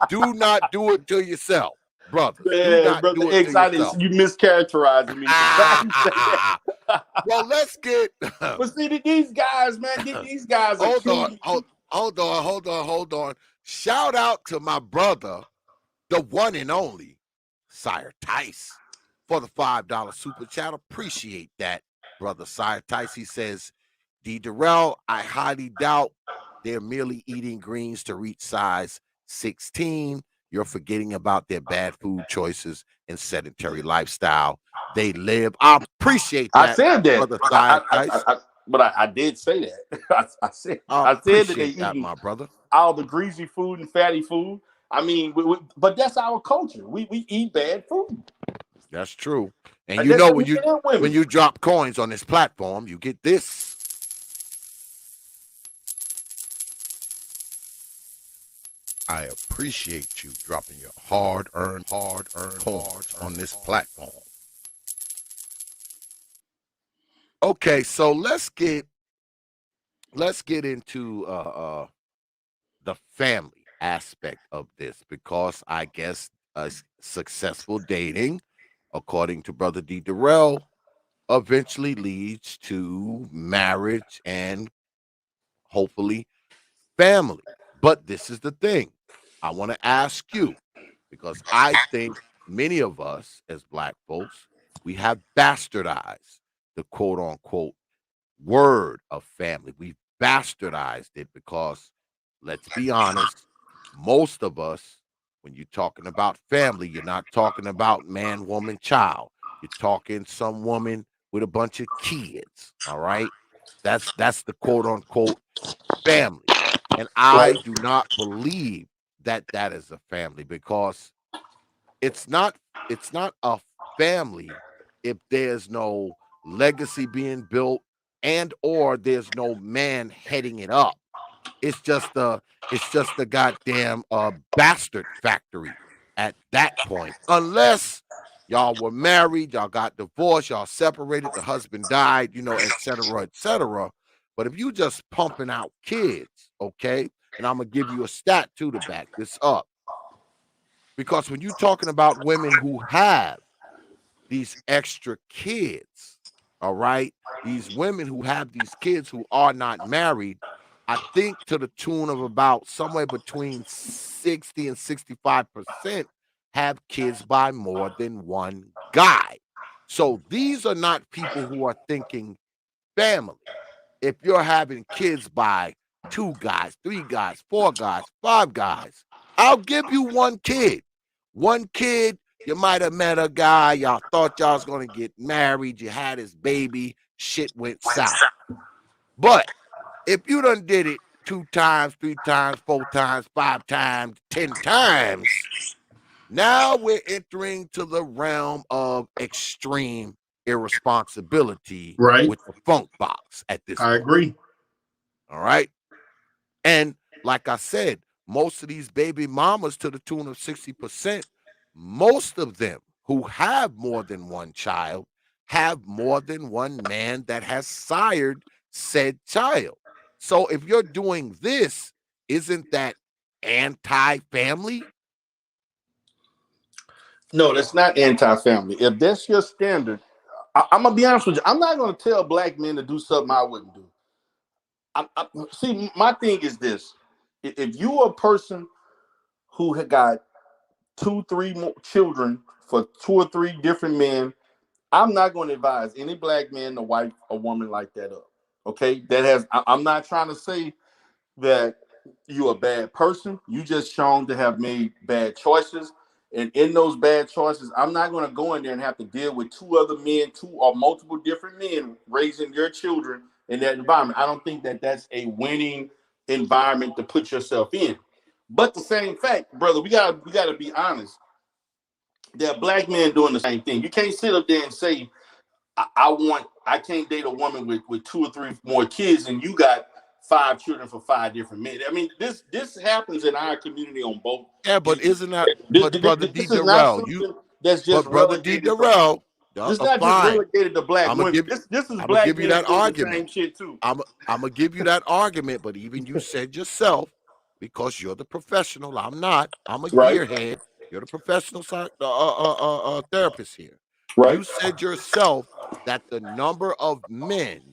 Do not do it to yourself. brothers. Do Man, not brother do it to X, yourself. you mischaracterizing me. Well, let's get. But see, these guys, man, these guys are Hold on, killing. hold on. Shout out to my brother, the one and only Sire Tice, for the $5 super chat. Appreciate that, brother Sire Tice. He says, D.DERELL, I highly doubt they're merely eating greens to reach size 16. You're forgetting about their bad food choices and sedentary lifestyle they live. I appreciate I that, said that, brother Sire Tice. but I did say that. I I said that they appreciate that, eating my brother. all the greasy food and fatty food. I mean, but that's our culture. We eat bad food. That's true. And And you that's know men and women. when you drop coins on this platform, you get this. I appreciate you dropping your hard-earned coins on this platform. Okay, so let's get into the family aspect of this, because I guess successful dating, according to Brother D.DERELL, eventually leads to marriage and hopefully family. But this is the thing. I want to ask you, because I think many of us as Black folks, we have bastardized the quote unquote word of family. We've bastardized it because, let's be honest, most of us, when you're talking about family, you're not talking about man, woman, child. You're talking some woman with a bunch of kids. All right. That's the quote unquote family. And I do not believe that that is a family, because it's not a family if there's no legacy being built and or there's no man heading it up. It's just the goddamn bastard factory at that point. Unless y'all were married, y'all got divorced, y'all separated, the husband died, et cetera, et cetera. But if you just pumping out kids, okay, and I'm gonna give you a stat too to back this up. Because when you're talking about women who have these extra kids, all right, these women who have these kids who are not married, I think to the tune of about somewhere between 60 and 65% have kids by more than one guy. So these are not people who are thinking family. If you're having kids by 2 guys, 3 guys, 4 guys, 5 guys, I'll give you one kid. One kid, you might have met a guy, y'all thought y'all was going to get married, you had his baby, shit went south. But if you done did it 2 times, 3 times, 4 times, 5 times, 10 times, now we're entering to the realm of extreme irresponsibility Right. with the funk box at this I point. agree. All right. And like I said, most of these baby mamas, to the tune of 60%, most of them who have more than one child have more than one man that has sired said child. So if you're doing this, isn't that anti-family? No, that's not anti-family. If that's your standard, I'm gonna be honest with you. I'm not gonna tell black men to do something I wouldn't do. See, my thing is this: if you are a person who had got 2, 3 more children for 2 or 3 different men, I'm not going to advise any black man to wipe a woman like that up. Okay, I'm not trying to say that you're a bad person. You just shown to have made bad choices. And in those bad choices, I'm not going to go in there and have to deal with 2 other men, 2 or multiple different men raising their children in that environment. I don't think that that's a winning environment to put yourself in. But the same fact, brother, we gotta be honest. There are black men doing the same thing. You can't sit up there and say, I can't date a woman with 2 or 3 more kids, and you got 5 children for 5 different men. I mean, this happens in our community on both. Yeah, but isn't that, but brother This is not D.DERELL, something that's just but brother relegated. D.DERELL, This is not just fine. relegated to black I'm gonna women. give you, This is I'm gonna black give you men that doing the argument. same shit too. I'm gonna give you that argument, but even you said yourself, because you're the professional, I'm not. I'm a Right. gearhead. You're the professional therapist here. Right. You said yourself that the number of men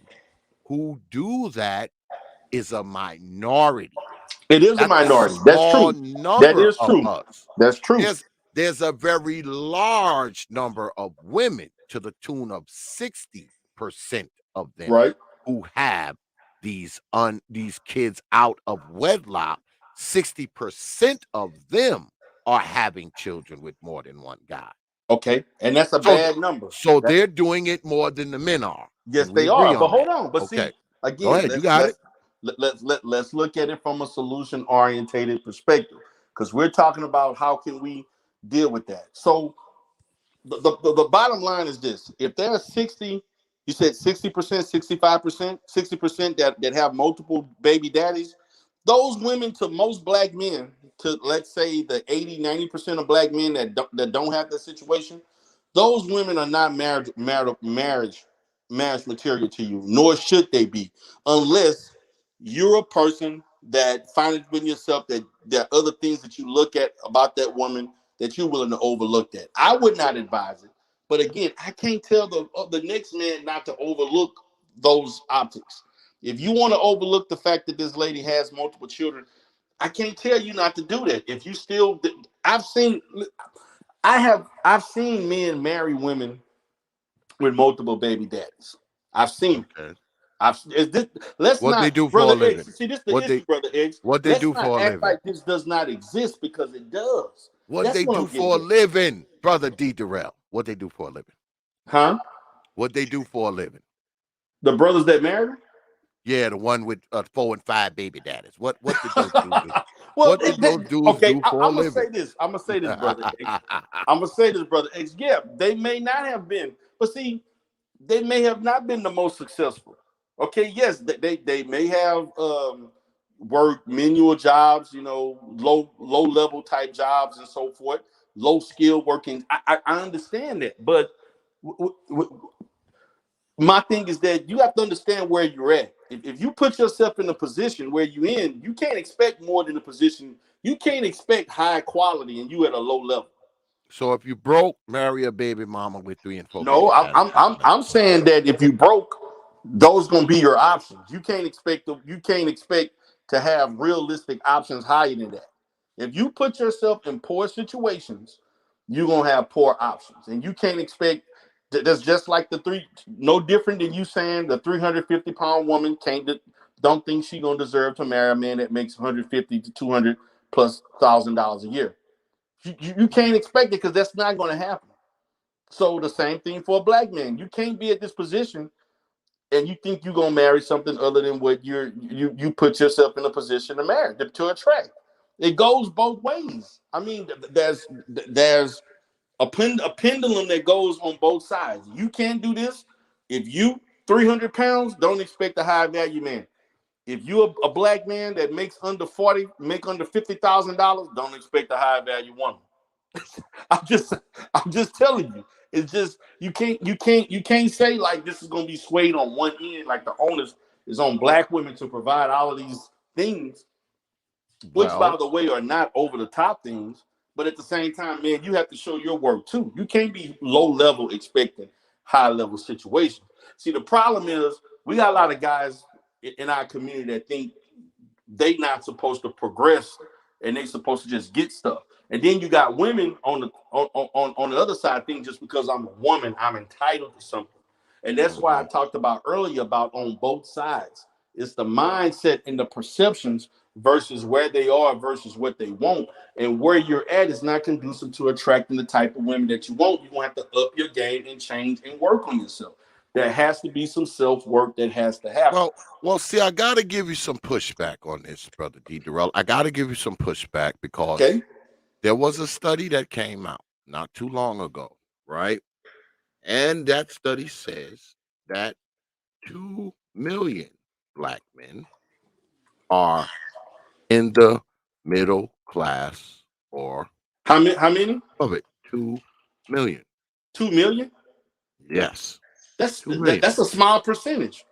who do that is a minority. It is a That's a minority. That's small true. That number is of true. us. That's true. There's a very large number of women to the tune of 60% of them Right. who have these kids out of wedlock. 60% of them are having children with more than one guy. Okay. And that's a So, bad number. so That, they're doing it more than the men are. yes, Can we they agree are. But on hold that? on. But Okay. see, again, Go ahead. You got it. let's look at it from a solution orientated perspective, because we're talking about how can we deal with that. So the bottom line is this: if there are 60, you said 60%, 65%, 60% that have multiple baby daddies, those women, to most black men, to let's say the 80-90% of black men that don't have that situation, those women are not marriage material to you, nor should they be, unless you're a person that finds within yourself that there are other things that you look at about that woman that you're willing to overlook that. I would not advise it. But again, I can't tell the next man not to overlook those optics. If you want to overlook the fact that this lady has multiple children, I can't tell you not to do that. If you still, I've seen men marry women with multiple baby daddies. I've seen. Okay. Let's What they not, do for a brother living? X. See, this is the What issue, they brother X. what they Let's do not for a act living? like this does not exist, because it does. What That's they what do I'm getting for a at. living, brother D.DERELL? What they do for a living? Huh? What they do for a living? The brothers that married? Yeah, the one with 4 and 5 baby daddies. What did those dudes do? Well, What did those dudes okay, do for a I'm gonna living? say this. I'm gonna say this, brother X. I'm gonna say this, brother X. Yeah, they may not have been, but see, they may have not been the most successful. Okay, yes, they may have worked menial jobs, low level type jobs and so forth, low skill working. I understand that, but my thing is that you have to understand where you're at. If you put yourself in a position where you're in, you can't expect more than a position. You can't expect high quality and you at a low level. So if you broke, marry a baby mama with 3 and 4 No, baby daddies. I'm saying that if you broke, those gonna be your options. You can't expect to have realistic options higher than that. If you put yourself in poor situations, you're gonna have poor options, and you can't expect. That's just like no different than you saying the 350-pound woman don't think she gonna deserve to marry a man that makes 150 to 200 plus $1,000 a year. You can't expect it, because that's not gonna happen. So the same thing for a black man. You can't be at this position and you think you're gonna marry something other than what you put yourself in a position to marry to attract. It goes both ways. I mean, there's a pendulum that goes on both sides. You can't do this if you 300 pounds. Don't expect a high value man. If you're a black man that makes under $50,000, don't expect a high value woman. I'm just I'm just telling you. It's just you can't say like this is gonna be swayed on one end, like the onus is on black women to provide all of these things, which by Well, the way are not over the top things, but at the same time, man, you have to show your work too. You can't be low level expecting high level situations. See, the problem is we got a lot of guys in our community that think they not supposed to progress and they supposed to just get stuff. And then you got women on the other side think just because I'm a woman, I'm entitled to something. And that's why I talked about earlier about on both sides. It's the mindset and the perceptions versus where they are versus what they want. And where you're at is not conducive to attracting the type of women that you want. You're going to have to up your game and change and work on yourself. There has to be some self-work that has to happen. see, I got to give you some pushback on this, brother D.DERELL. I got to give you some pushback because Okay. there was a study that came out not too long ago, right? And that study says that 2 million black men are in the middle class or How many? of it. 2 million. 2 million? Yes. That's 2 million. that's a small percentage.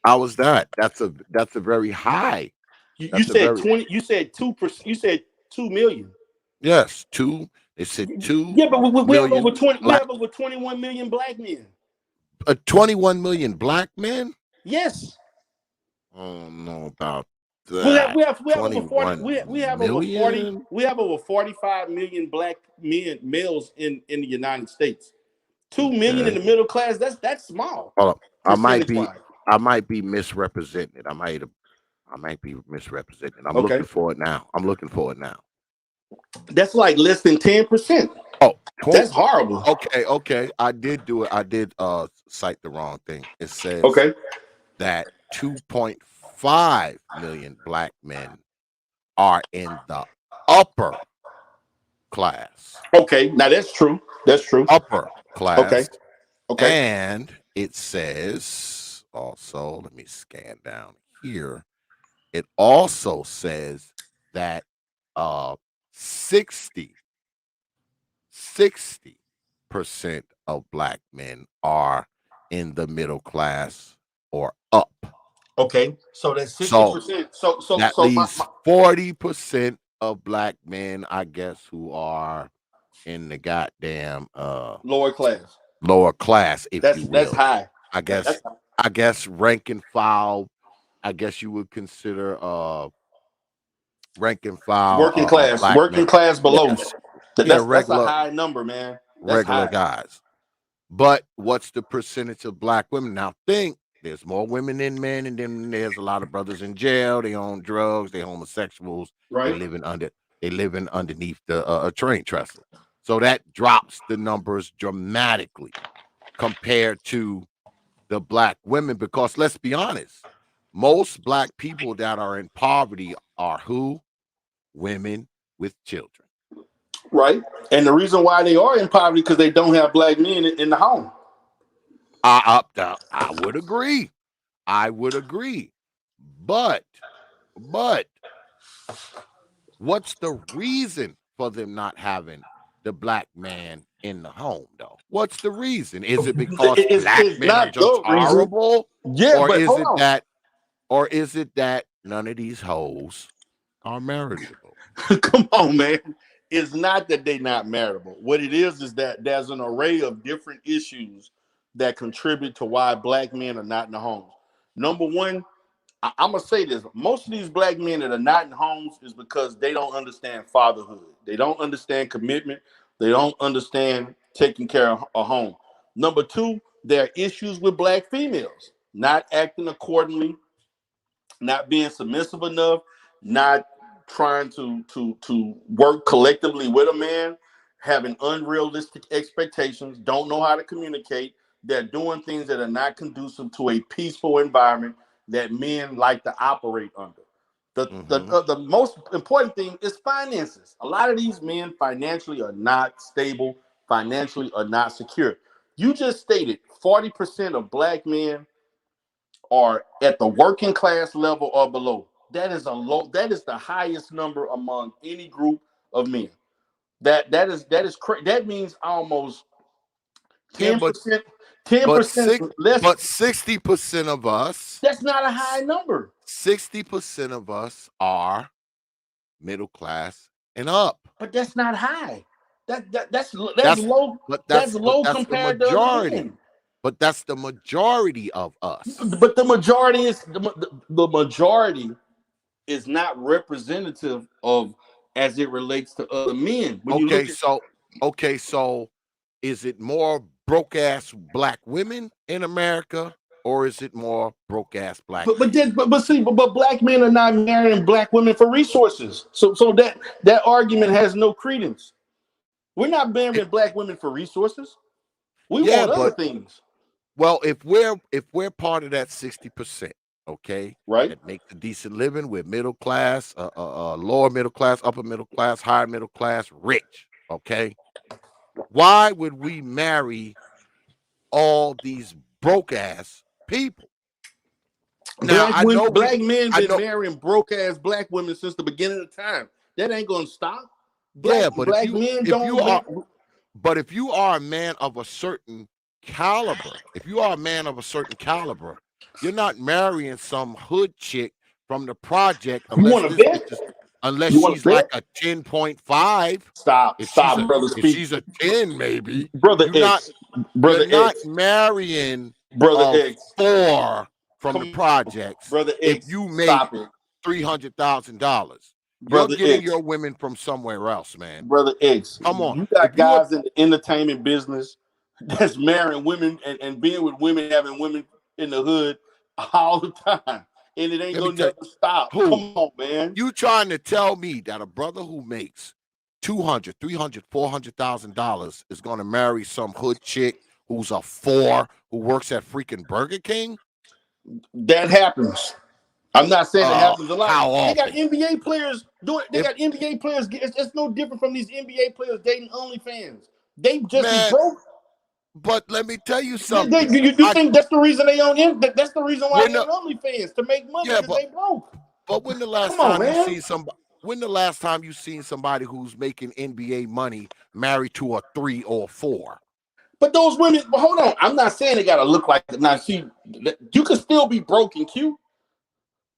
How was that? That's a very high. You That's a said very 20. You said 2%. You said 2 million. Yes, they said 2 Yeah, but we have million over 20. We black, have over 21 million black men. 21 million black men. Yes, I don't know about we have that. we have we have over 40. 21 We have over 40. million. We have over 45 million black males in the United States. 2 million in Okay. the middle class. That's small Hold up. percentage wise. I might be misrepresenting it. I might be misrepresenting it. I'm Okay, looking for it now. I'm looking for it now. that's like less than 10%. Oh, That's horrible. okay. I did do it. I did cite the wrong thing. It says Okay, that 2.5 million black men are in the upper class. okay. Now that's true. That's true. Upper Okay, class. okay. And it says also, let me scan down here. It also says that 60% of black men are in the middle class or up. Okay, so that's So 60%. that leaves 40% of black men, I guess, who are in the goddamn lower class. lower class, if you That's will. high. I That's guess rank and file. I guess you would consider rank and file black working men. class below. Yes, yeah, That's a high number, man. That's regular high. guys. But what's the percentage of black women? Now think there's more women than men, and then there's a lot of brothers in jail. They own drugs. They homosexuals. They Right. living underneath the train trestle. So that drops the numbers dramatically compared to the black women. Because let's be honest, most black people that are in poverty are who? Women with children. Right. And the reason why they are in poverty because they don't have black men in the home. I would agree. I would agree. But what's the reason for them not having the black man in the home, though? What's the reason? Is it because black It's men are not just the reason. horrible? Yeah, Or but is hold it on. that none of these hoes are marriageable? Come on, man. It's not that they're not marriageable. What it is that there's an array of different issues that contribute to why black men are not in the homes. Number one, I'm gonna say this: most of these black men that are not in homes is because they don't understand fatherhood. They don't understand commitment. They don't understand taking care of a home. Number two, there are issues with black females not acting accordingly, not being submissive enough, not trying to work collectively with a man, having unrealistic expectations, don't know how to communicate. They're doing things that are not conducive to a peaceful environment that men like to operate under. The most important thing is finances. A lot of these men financially are not stable, financially are not secure. You just stated 40% of black men are at the working class level or below. That is the highest number among any group of men. That means almost Yeah, 10%, but 10% less. 60% of us, That's not a high number. 60% of us are middle class and up. But that's not high. That's That's low. That's but low that's the compared to other majority. men. But that's the majority of us. But the majority is not representative of as it relates to other men. When you Okay, look at so is it more broke ass black women in America, or is it more broke ass black men? but black men are not marrying black women for resources. So that argument has no credence. We're not marrying black women for resources. We Yeah, want other but things, well, if we're part of that 60%, okay, right? that makes a decent living, we're middle class, lower middle class, upper middle class, higher middle class, rich, okay. Why would we marry all these broke ass people? Now Black women, black men I been know, marrying broke ass black women since the beginning of time. That ain't gonna stop. yeah, Black men if don't. you are but if you are a man of a certain caliber, you're not marrying some hood chick from the project You unless want to this bet? bitch is Unless You want she's to like bet? a 10.5. Stop, If she's a brother. if she's a 10, maybe Brother you're not X, you're brother not X, marrying brother a X. 4 from the Come, projects brother if X. you make Stop it, $300,000. You're brother getting X. your women from somewhere else, man. Brother X. Come on. You If got you are guys in the entertainment business that's marrying women and being with women, having women in the hood all the time, and it ain't let me gonna tell never stop. you, Come on, man. you trying to tell me that a brother who makes $200, $300, $400,000 is going to marry some hood chick who's a 4 who works at freaking Burger King? That happens. I'm not saying it happens a lot. How They got often? NBA players doing. They If got NBA players. It's no different from these NBA players dating OnlyFans. They just as man, broke. but let me tell you They, something. you think that's the reason they on? That's the reason why When they the, on OnlyFans, to make money, yeah, because they broke. but when the Come last on, time you man. seen somebody? When the last time you seen somebody who's making NBA money married to a 3 or 4? But those women. But hold on. I'm not saying they gotta look like it. Now, see, you can still be broke and cute.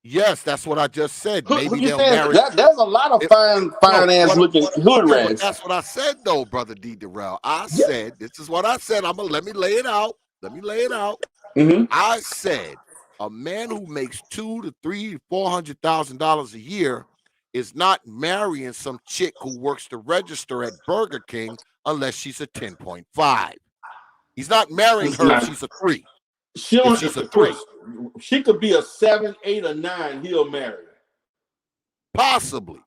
Yes, that's what I just said. Who Maybe you they'll saying marry. that? There's a lot of If, fine no, ass looking hood no, but rats. that's what I said though, brother D.DERELL. I Yeah. said this is what I said. Let me lay it out. Let me lay it out. Mm-hmm. I said a man who makes $200,000 to $300,000 $400,000 a year is not marrying some chick who works the register at Burger King unless she's a 10.5. He's not marrying It's her if not. she's a 3. She If don't. she's a Of 3, course, she could be a 7, 8, or 9. He'll marry her, possibly.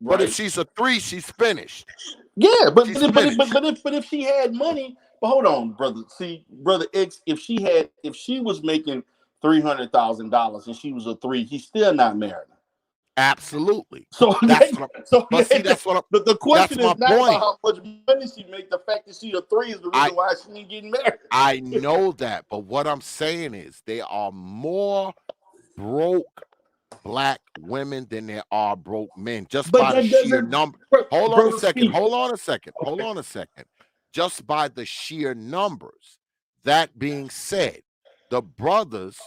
But if right? she's a 3, she's finished. Yeah, but She's finished. if she had money, but hold on, brother. See, brother X, if she was making $300,000 and she was a 3, he's still not married. Absolutely. So, That's what but see, the that's question my is not about point. how much money she make. The fact that she a 3 is the I reason why she ain't getting married. I know that, but what I'm saying is there are more broke black women than there are broke men just But by the that sheer doesn't, number. Hold on a brother. second. Speak. Hold on a second. Hold Okay. on a second. Just by the sheer numbers. That being said, the brothers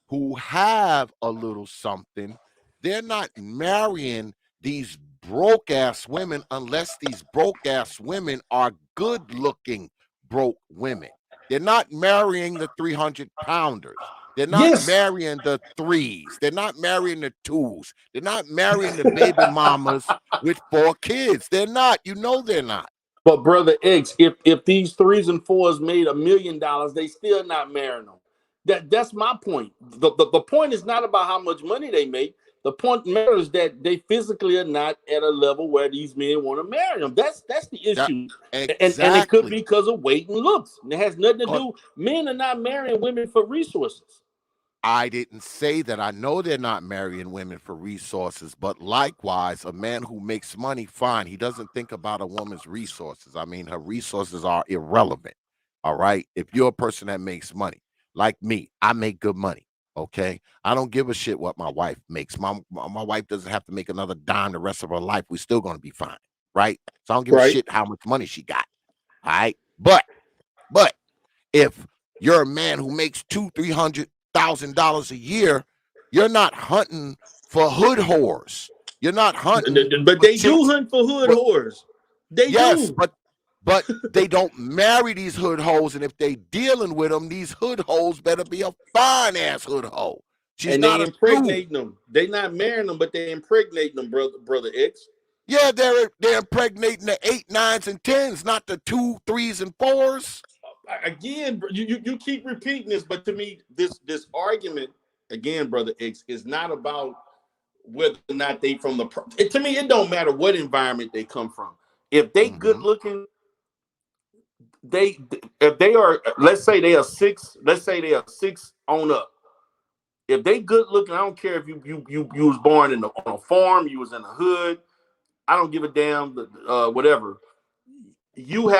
who have a little something, they're not marrying these broke ass women unless these broke ass women are good looking broke women. They're not marrying the 300 pounders. They're not Yes. marrying the 3s. They're not marrying the 2s. They're not marrying the baby mamas with 4 kids. They're not. You know they're not. But brother X, if these 3s and 4s made $1 million, they still not marrying them. That's my point. The point is not about how much money they make. The point matters that they physically are not at a level where these men want to marry them. That's the That issue. And it could be exactly. because of weight and looks. And it has nothing to But do. Men are not marrying women for resources. I didn't say that. I know they're not marrying women for resources, but likewise, a man who makes money, fine. He doesn't think about a woman's resources. I mean, her resources are irrelevant. All right. If you're a person that makes money, like me, I make good money. Okay. I don't give a shit what my wife makes. My wife doesn't have to make another dime the rest of her life. We're still going to be fine. Right. So I don't give a Right. shit how much money she got. All right. But if you're a man who makes $200,000 to $300,000 a year, you're not hunting for hood whores. You're not hunting But for they do chicks. hunt for hood But whores. They yes, do. but they don't marry these hood hoes, and if they dealing with them, these hood hoes better be a fine ass hood hoe. She's And not they a 2. impregnating them. They not marrying them, but they impregnating them, brother X. Yeah, they're impregnating the 8, 9s, and 10s, not the 2, 3s, and 4s. Again, you keep repeating this, but to me, this argument again, brother X, is not about whether or not they from the. To me, it don't matter what environment they come from. If they good Mm-hmm. looking, they if they are, let's say they are 6, let's say they are 6 on up. If they good looking, I don't care if you was born on a farm, you was in the hood. I don't give a damn. Whatever. You will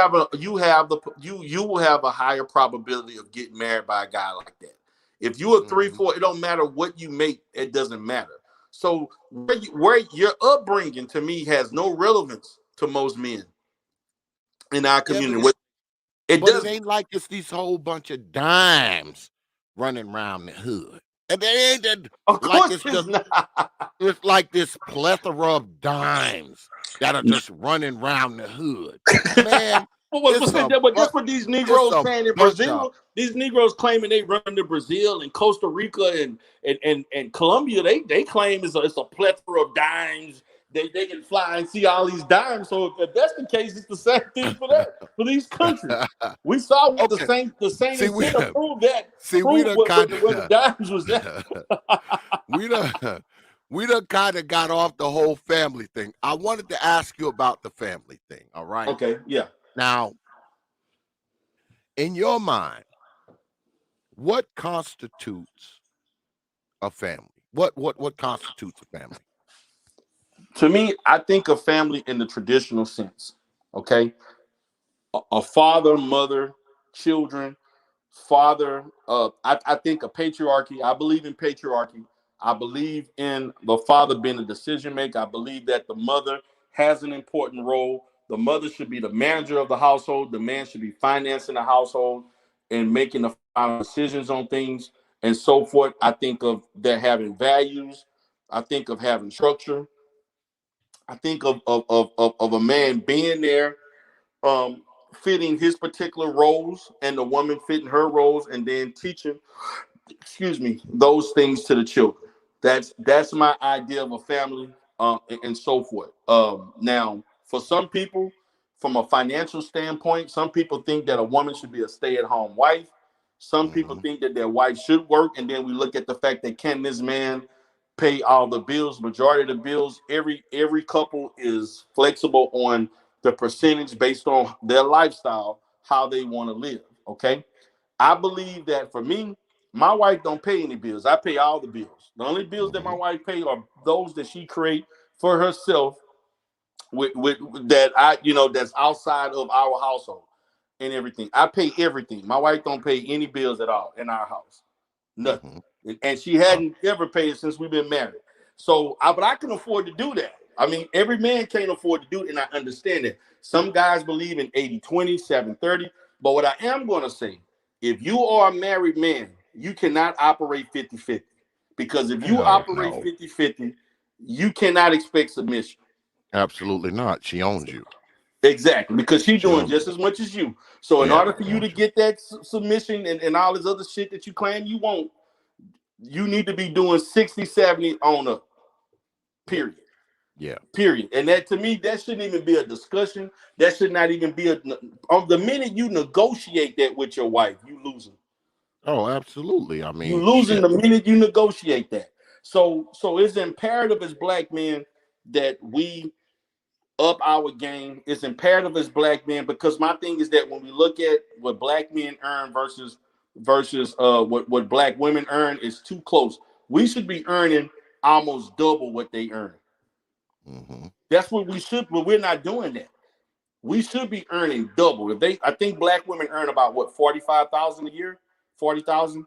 have a higher probability of getting married by a guy like that. If you are 3, Mm-hmm. 4, it don't matter what you make. It doesn't matter. So where your upbringing to me has no relevance to most men in our Yeah, community. It but it doesn't. ain't like it's these whole bunch of dimes running around the hood. And they ain't that, Of like course it's not. it's like this plethora of dimes that are just running around the hood. Man, But it's a that's what these it's Negroes a saying in bunch of Brazil. These Negroes claiming they run to Brazil and Costa Rica and Colombia. They claim it's a plethora of dimes. They can fly and see all these dimes. So if that's the case, it's the same thing for these countries. We saw what okay. the Saint See, we Center proved that we proved done where kind the dimes was at. we done we done kind of got off the whole family thing. I wanted to ask you about the family thing. All right. Okay, yeah. Now, in your mind, what constitutes a family? What constitutes a family? To me, I think of family in the traditional sense. Okay, a father, mother, children, father. I think of patriarchy. I believe in patriarchy. I believe in the father being a decision maker. I believe that the mother has an important role. The mother should be the manager of the household. The man should be financing the household and making the final decisions on things and so forth. I think of that having values. I think of having structure. I think of a man being there, fitting his particular roles and the woman fitting her roles and then teaching, those things to the children. That's my idea of a family, and so forth. Now, for some people, from a financial standpoint, some people think that a woman should be a stay-at-home wife. Some people Mm-hmm. think that their wife should work, and then we look at the fact that can this man pay all the bills, majority of the bills. Every couple is flexible on the percentage based on their lifestyle, how they want to live. Okay. I believe that for me, my wife don't pay any bills. I pay all the bills. The only bills that my Mm-hmm. wife pay are those that she create for herself with that that's outside of our household and everything. I pay everything. My wife don't pay any bills at all in our house. Nothing. Mm-hmm. And she hadn't ever paid since we've been married. So but I can afford to do that. I mean, every man can't afford to do it, and I understand that. Some guys believe in 80-20, 70-30. But what I am going to say, if you are a married man, you cannot operate 50-50. Because if you Hell operate no. 50-50, you cannot expect submission. Absolutely not. She owns you. Exactly, because she's She doing owns just you. as much as you. So in Yeah, order for she you to owns you. get that submission and all this other shit that you claim you want, you need to be doing 60-70 on up. Yeah. Period. Yeah. Period. And that, to me, that shouldn't even be a discussion. That should not even be on the minute you negotiate that with your wife, you losing. Oh, absolutely. I You mean, losing shit. the minute you negotiate that. So it's imperative as black men that we up our game. It's imperative as black men, because my thing is that when we look at what black men earn versus what black women earn, is too close. We should be earning almost double what they earn. Mm-hmm. That's what we should, but we're not doing that. We should be earning double. I think black women earn about what, 45,000 a year, 40,000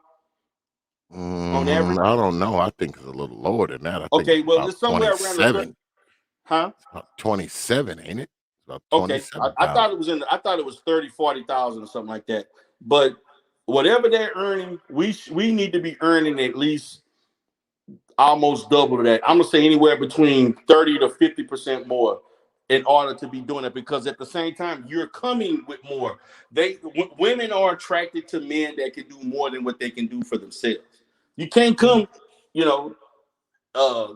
on average. I don't know. I think it's a little lower than that. I think Okay, it's well, about it's somewhere around the 30, 27. huh? It's about 27, ain't it? It's about Okay, I thought 27,000. it was I thought it was 30, 40,000 or something like that. But whatever they're earning, we need to be earning at least almost double that. I'm gonna say anywhere between 30 to 50% more in order to be doing it, because at the same time you're coming with more. Women are attracted to men that can do more than what they can do for themselves. You can't Yeah. come, you know, uh,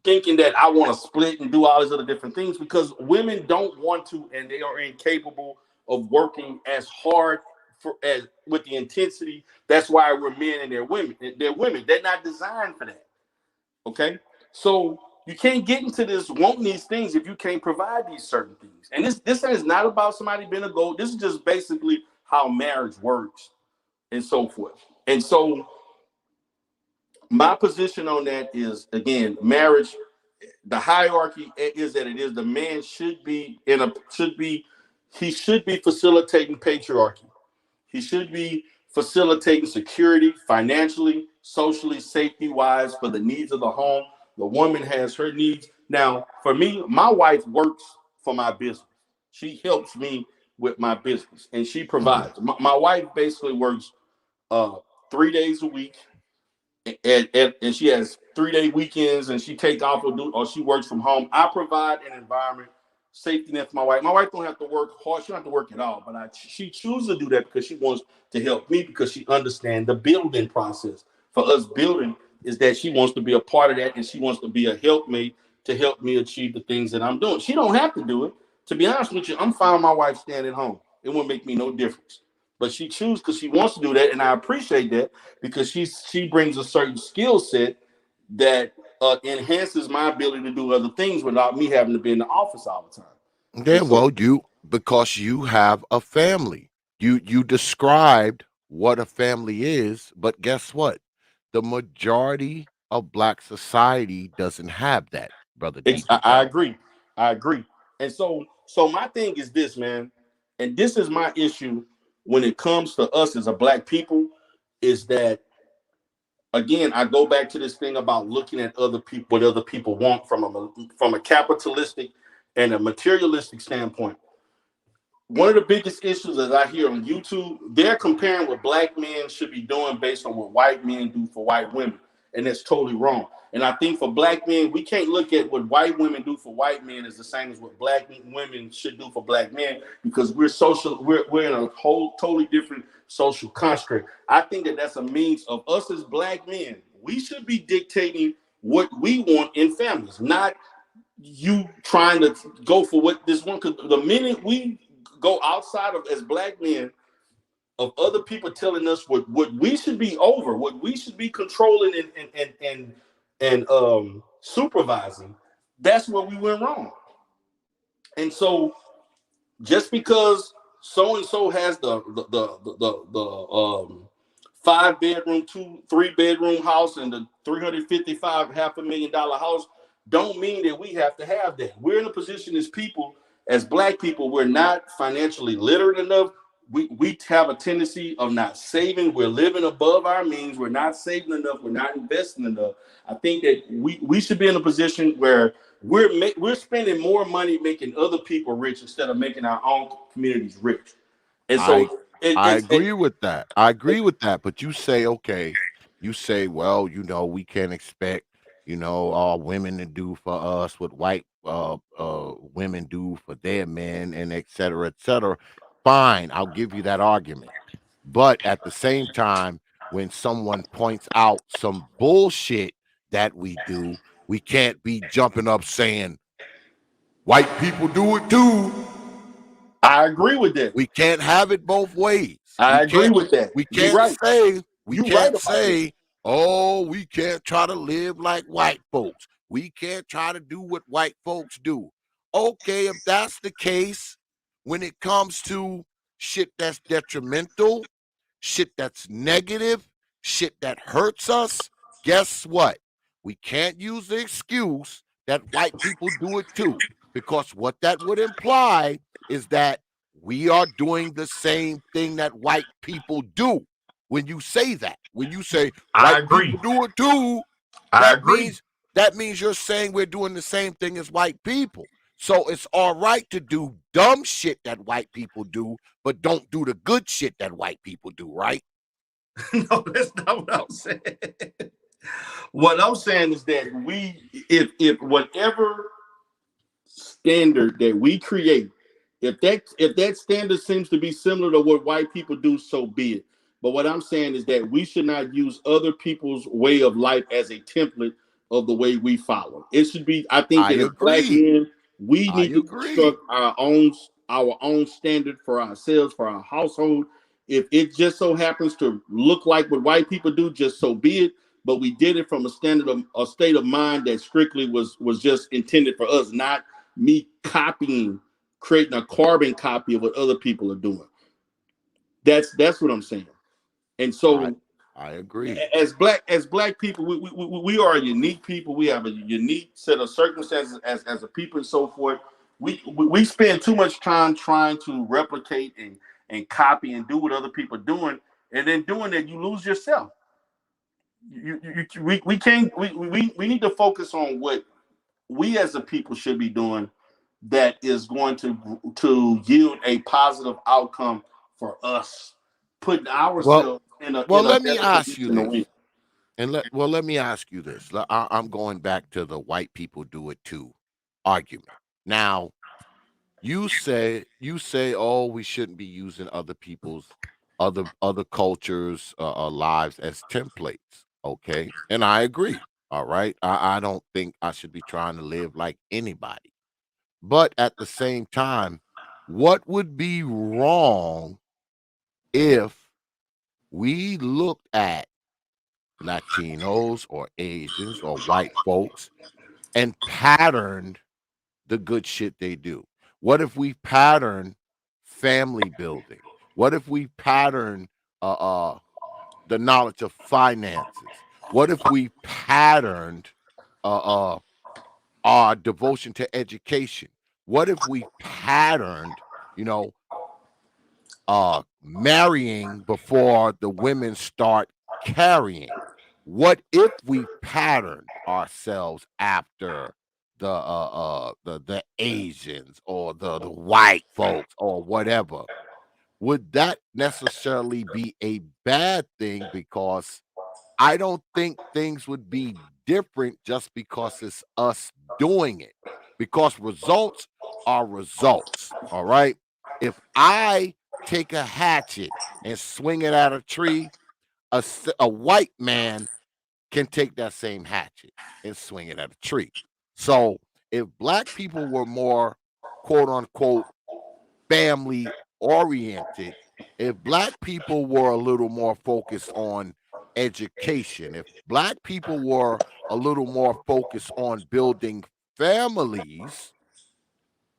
thinking that I want to split and do all these other different things, because women don't want to, and they are incapable of working as hard as with the intensity. That's why we're men and they're women. They're women. They're not designed for that. Okay, so you can't get into this wanting these things if you can't provide these certain things. And this is not about somebody being a gold. This is just basically how marriage works and so forth. And so my position on that is, again, marriage. The hierarchy is that it is the man he should be facilitating patriarchy. He should be facilitating security financially, socially, safety wise, for the needs of the home. The woman has her needs. Now, for me, my wife works for my business. She helps me with my business and she Mm-hmm. provides. My wife basically works 3 days a week, and she has 3-day weekends, and she take off or she works from home. I provide an environment, safety net for my wife. My wife don't have to work hard; she don't have to work at all. But she chooses to do that because she wants to help me, because she understands the building process. For us, building is that she wants to be a part of that, and she wants to be a helpmate to help me achieve the things that I'm doing. She don't have to do it. To be honest with you, I'm fine with my wife staying at home. It won't make me no difference. But she chooses because she wants to do that, and I appreciate that, because she brings a certain skill set that enhances my ability to do other things without me having to be in the office all the time. Yeah, And so, well, because you have a family. You described what a family is, but guess what? The majority of black society doesn't have that, brother D. I agree. I agree. And so my thing is this, man, and this is my issue when it comes to us as a black people, is that, again, I go back to this thing about looking at other people, what other people want from a capitalistic and a materialistic standpoint. One of the biggest issues that I hear on YouTube, they're comparing what black men should be doing based on what white men do for white women. And that's totally wrong. And I think for black men, we can't look at what white women do for white men as the same as what black women should do for black men, because we're in a whole totally different social construct. I think that that's a means of us as black men. We should be dictating what we want in families, not you trying to go for what this one. Because the minute we go outside of, as black men, of other people telling us what we should be over, what we should be controlling and supervising, that's where we went wrong. And so just because so and so has the 5-bedroom, 3-bedroom house and the 355 $500,000 house, don't mean that we have to have that. We're in a position as people, as black people, we're not financially literate enough. We have a tendency of not saving. We're living above our means. We're not saving enough. We're not investing enough. I think that we should be in a position where we're spending more money making other people rich instead of making our own communities rich. And I so I agree with that. I agree with that. But you say, okay, well, we can't expect, women to do for us what white women do for their men, and et cetera, et cetera. Fine, I'll give you that argument. But at the same time, when someone points out some bullshit that we do, we can't be jumping up saying white people do it too. I agree with that. We can't have it both ways. I agree with that. We You're can't right. say You're right about this. oh, we can't try to live like white folks. We can't try to do what white folks do. Okay, if that's the case, when it comes to shit that's detrimental, shit that's negative, shit that hurts us, guess what? We can't use the excuse that white people do it too, because what that would imply is that we are doing the same thing that white people do. When you say that, when you say I white agree. people do it too, I that agree. means you're saying we're doing the same thing as white people. So it's all right to do dumb shit that white people do, but don't do the good shit that white people do, right? No, that's not what I'm saying. What I'm saying is that if whatever standard that we create, if that standard seems to be similar to what white people do, so be it. But what I'm saying is that we should not use other people's way of life as a template of the way we follow. It should be, I think I that as black agree. men, we I need to agree. construct our own standard for ourselves, for our household. If it just so happens to look like what white people do, just so be it. But we did it from a state of mind that strictly was just intended for us, not me creating a carbon copy of what other people are doing. That's what I'm saying. And I so I agree. as black people, we are a unique people. We have a unique set of circumstances as a people and so forth. We spend too much time trying to replicate and copy and do what other people are doing, and then doing that you lose yourself. We can't we need to focus on what we as a people should be doing, that is going to yield a positive outcome for us, putting Well, ourselves in well, a let me better ask you position to this. win. And let me ask you this. I'm going back to the white people do it too argument. Now, you say, oh, we shouldn't be using other people's other cultures' lives as templates. Okay, and I agree. All right, I don't think I should be trying to live like anybody. But at the same time, what would be wrong if we looked at Latinos or Asians or white folks and patterned the good shit they do? What if we pattern family building? What if we pattern the knowledge of finances? What if we patterned uh, our devotion to education? What if we patterned, you know, marrying before the women start carrying? What if we patterned ourselves after the Asians or the white folks or whatever? Would that necessarily be a bad thing? Because I don't think things would be different just because it's us doing it. Because results are results. All right. If I take a hatchet and swing it at a tree, a white man can take that same hatchet and swing it at a tree. So if black people were more quote unquote family oriented, if black people were a little more focused on education, if black people were a little more focused on building families,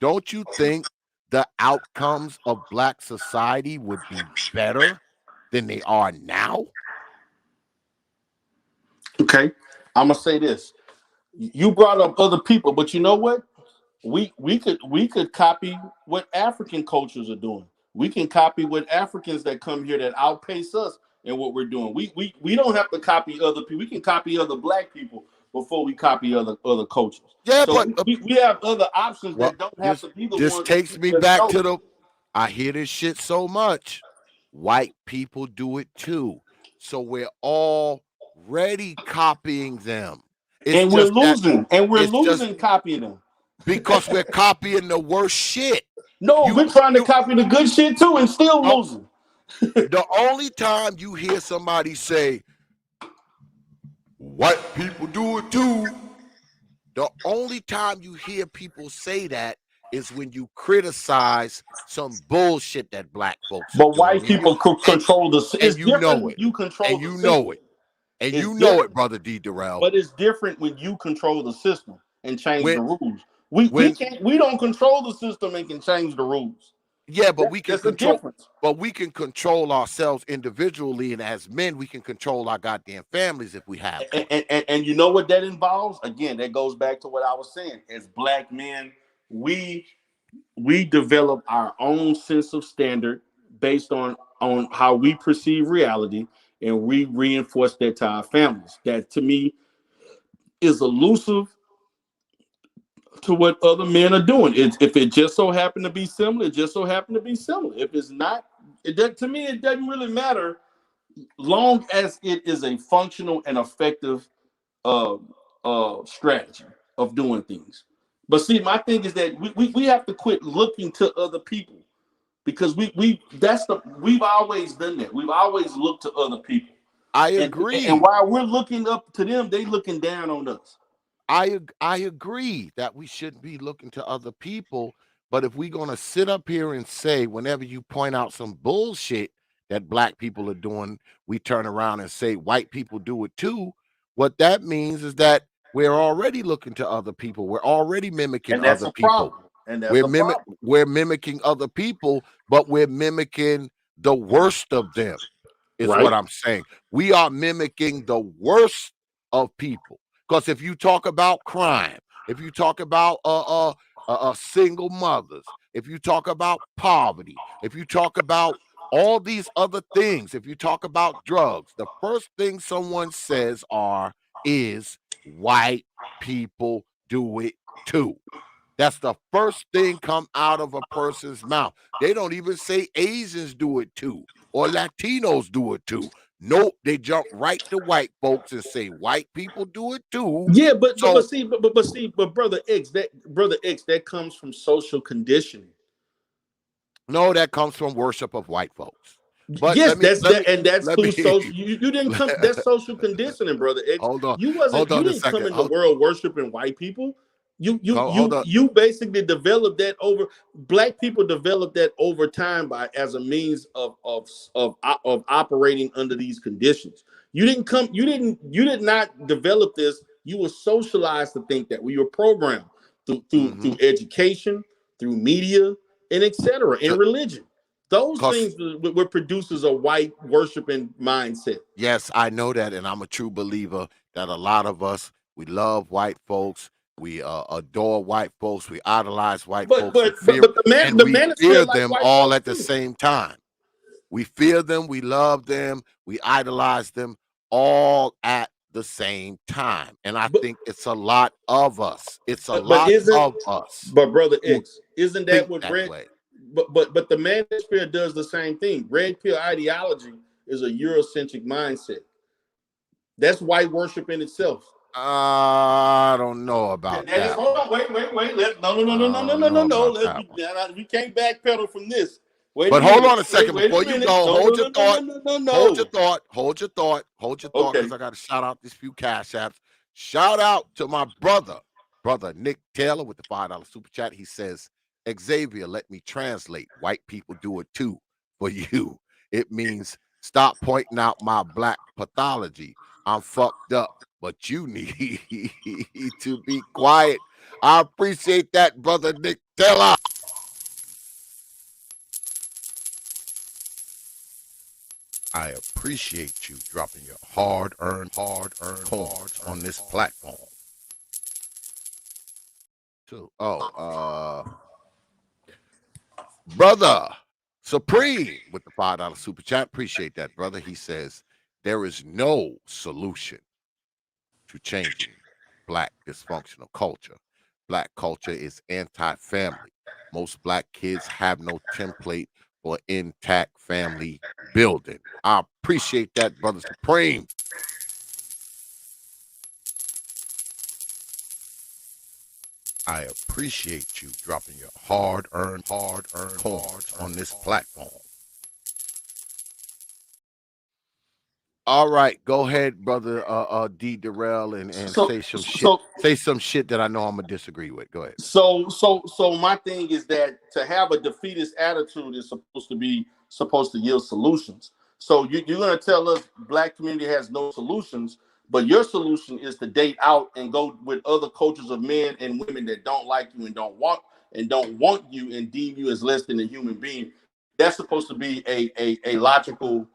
don't you think the outcomes of black society would be better than they are now? Okay, I'm gonna say this. You brought up other people, but you know what? We could copy what African cultures are doing. We can copy what Africans that come here that outpace us in what we're doing. We don't have to copy other people. We can copy other black people before we copy other cultures. Yeah, So but we have other options well, that don't have this to be the this ones that takes me people back know. to the I hear this shit so much. White people do it too. So we're already copying them. It's And we're just that losing, and we're it's just losing copying them. because we're copying the worst shit. No, You we're trying to you copy the good shit too and still oh, losing. the only time you hear somebody say white people do it too, the only time you hear people say that is when you criticize some bullshit that black folks are But white doing, people could and, control and it's you different know when it, you control and the you know system. it, and It's you know it, different, brother D.DERELL. but it's different when you control the system and change When the rules. We when can't we don't control the system and can change the rules. yeah, but That's the difference. we can control ourselves individually, and as men, we can control our goddamn families if we have And, to. and you know what that involves? Again, that goes back to what I was saying. As black men, we we develop our own sense of standard based on how we perceive reality, and we reinforce that to our families. That to me is elusive to what other men are doing. If it just so happened to be similar, it just so happened to be similar. If it's not, to me it doesn't really matter, long as it is a functional and effective uh, strategy of doing things. But see, my thing is that we have to quit looking to other people, because we've always done that. We've always looked to other people, I and agree. while we're looking up to them, they looking down on us. I agree that we shouldn't be looking to other people, but if we're gonna sit up here and say whenever you point out some bullshit that black people are doing, we turn around and say white people do it too. What that means is that we're already looking to other people. We're already mimicking And that's other a people. problem. And that's a problem. We're mimicking other people, but we're mimicking the worst of them, is Right? what I'm saying. We are mimicking the worst of people. Because if you talk about crime, if you talk about single mothers, if you talk about poverty, if you talk about all these other things, if you talk about drugs, the first thing someone says is white people do it too. That's the first thing come out of a person's mouth. They don't even say Asians do it too or Latinos do it too. Nope, they jump right to white folks and say white people do it too. Yeah, but So see, but brother X, that comes from social conditioning. no, that comes from worship of white folks. But Yes, that's let that, me and that's let me through social. You didn't come. That's social conditioning, brother X. hold on. You Hold on a didn't come second. in the world worshiping white people. Hold on. You basically developed that over. Black people developed that over time by as a means of operating under these conditions. You didn't come. You did not develop this. You were socialized to think that. We were programmed through education, through media, and etc. In religion. Those Because things were producers of white worshiping mindset. yes, I know that, and I'm a true believer that a lot of us we love white folks, we adore white folks, we idolize white folks, But and the we manosphere fear like them white all folks at the too. same time. We fear them, we love them, we idolize them all at the same time. And I But think it's a lot of us. It's a but lot isn't of us but brother who X, isn't that think what that red way. but the manosphere does the same thing. Red pill ideology is a Eurocentric mindset. That's white worship in itself. I don't know about That is that hold one. on, wait. I don't know No. about that one. We can't backpedal from this. Wait a But hold minute. on a second Wait a before you minute. go. Hold your thought. Hold your No. thought. Hold your thought. Hold your thought, Okay. because I got to shout out these few cash apps. Shout out to my brother Nick Taylor with the $5 super chat. He says, Xavier, let me translate. White people do it too for you. It means stop pointing out my black pathology. I'm fucked up, but you need to be quiet. I appreciate that, brother Nick Taylor. I appreciate you dropping your hard-earned coins on this platform. So, brother Supreme with the $5 super chat. Appreciate that, brother. He says there is no solution to changing black dysfunctional culture. Black culture is anti-family. Most black kids have no template for intact family building. I appreciate that, brother Supreme. I appreciate you dropping your hard-earned coins on this platform. All right, go ahead, brother D.DERELL, and So say some shit. so Say some shit that I know I'm gonna disagree with. Go ahead. so my thing is that to have a defeatist attitude is supposed to yield solutions. So you're gonna tell us black community has no solutions, but your solution is to date out and go with other cultures of men and women that don't like you and don't want you and deem you as less than a human being. That's supposed to be a logical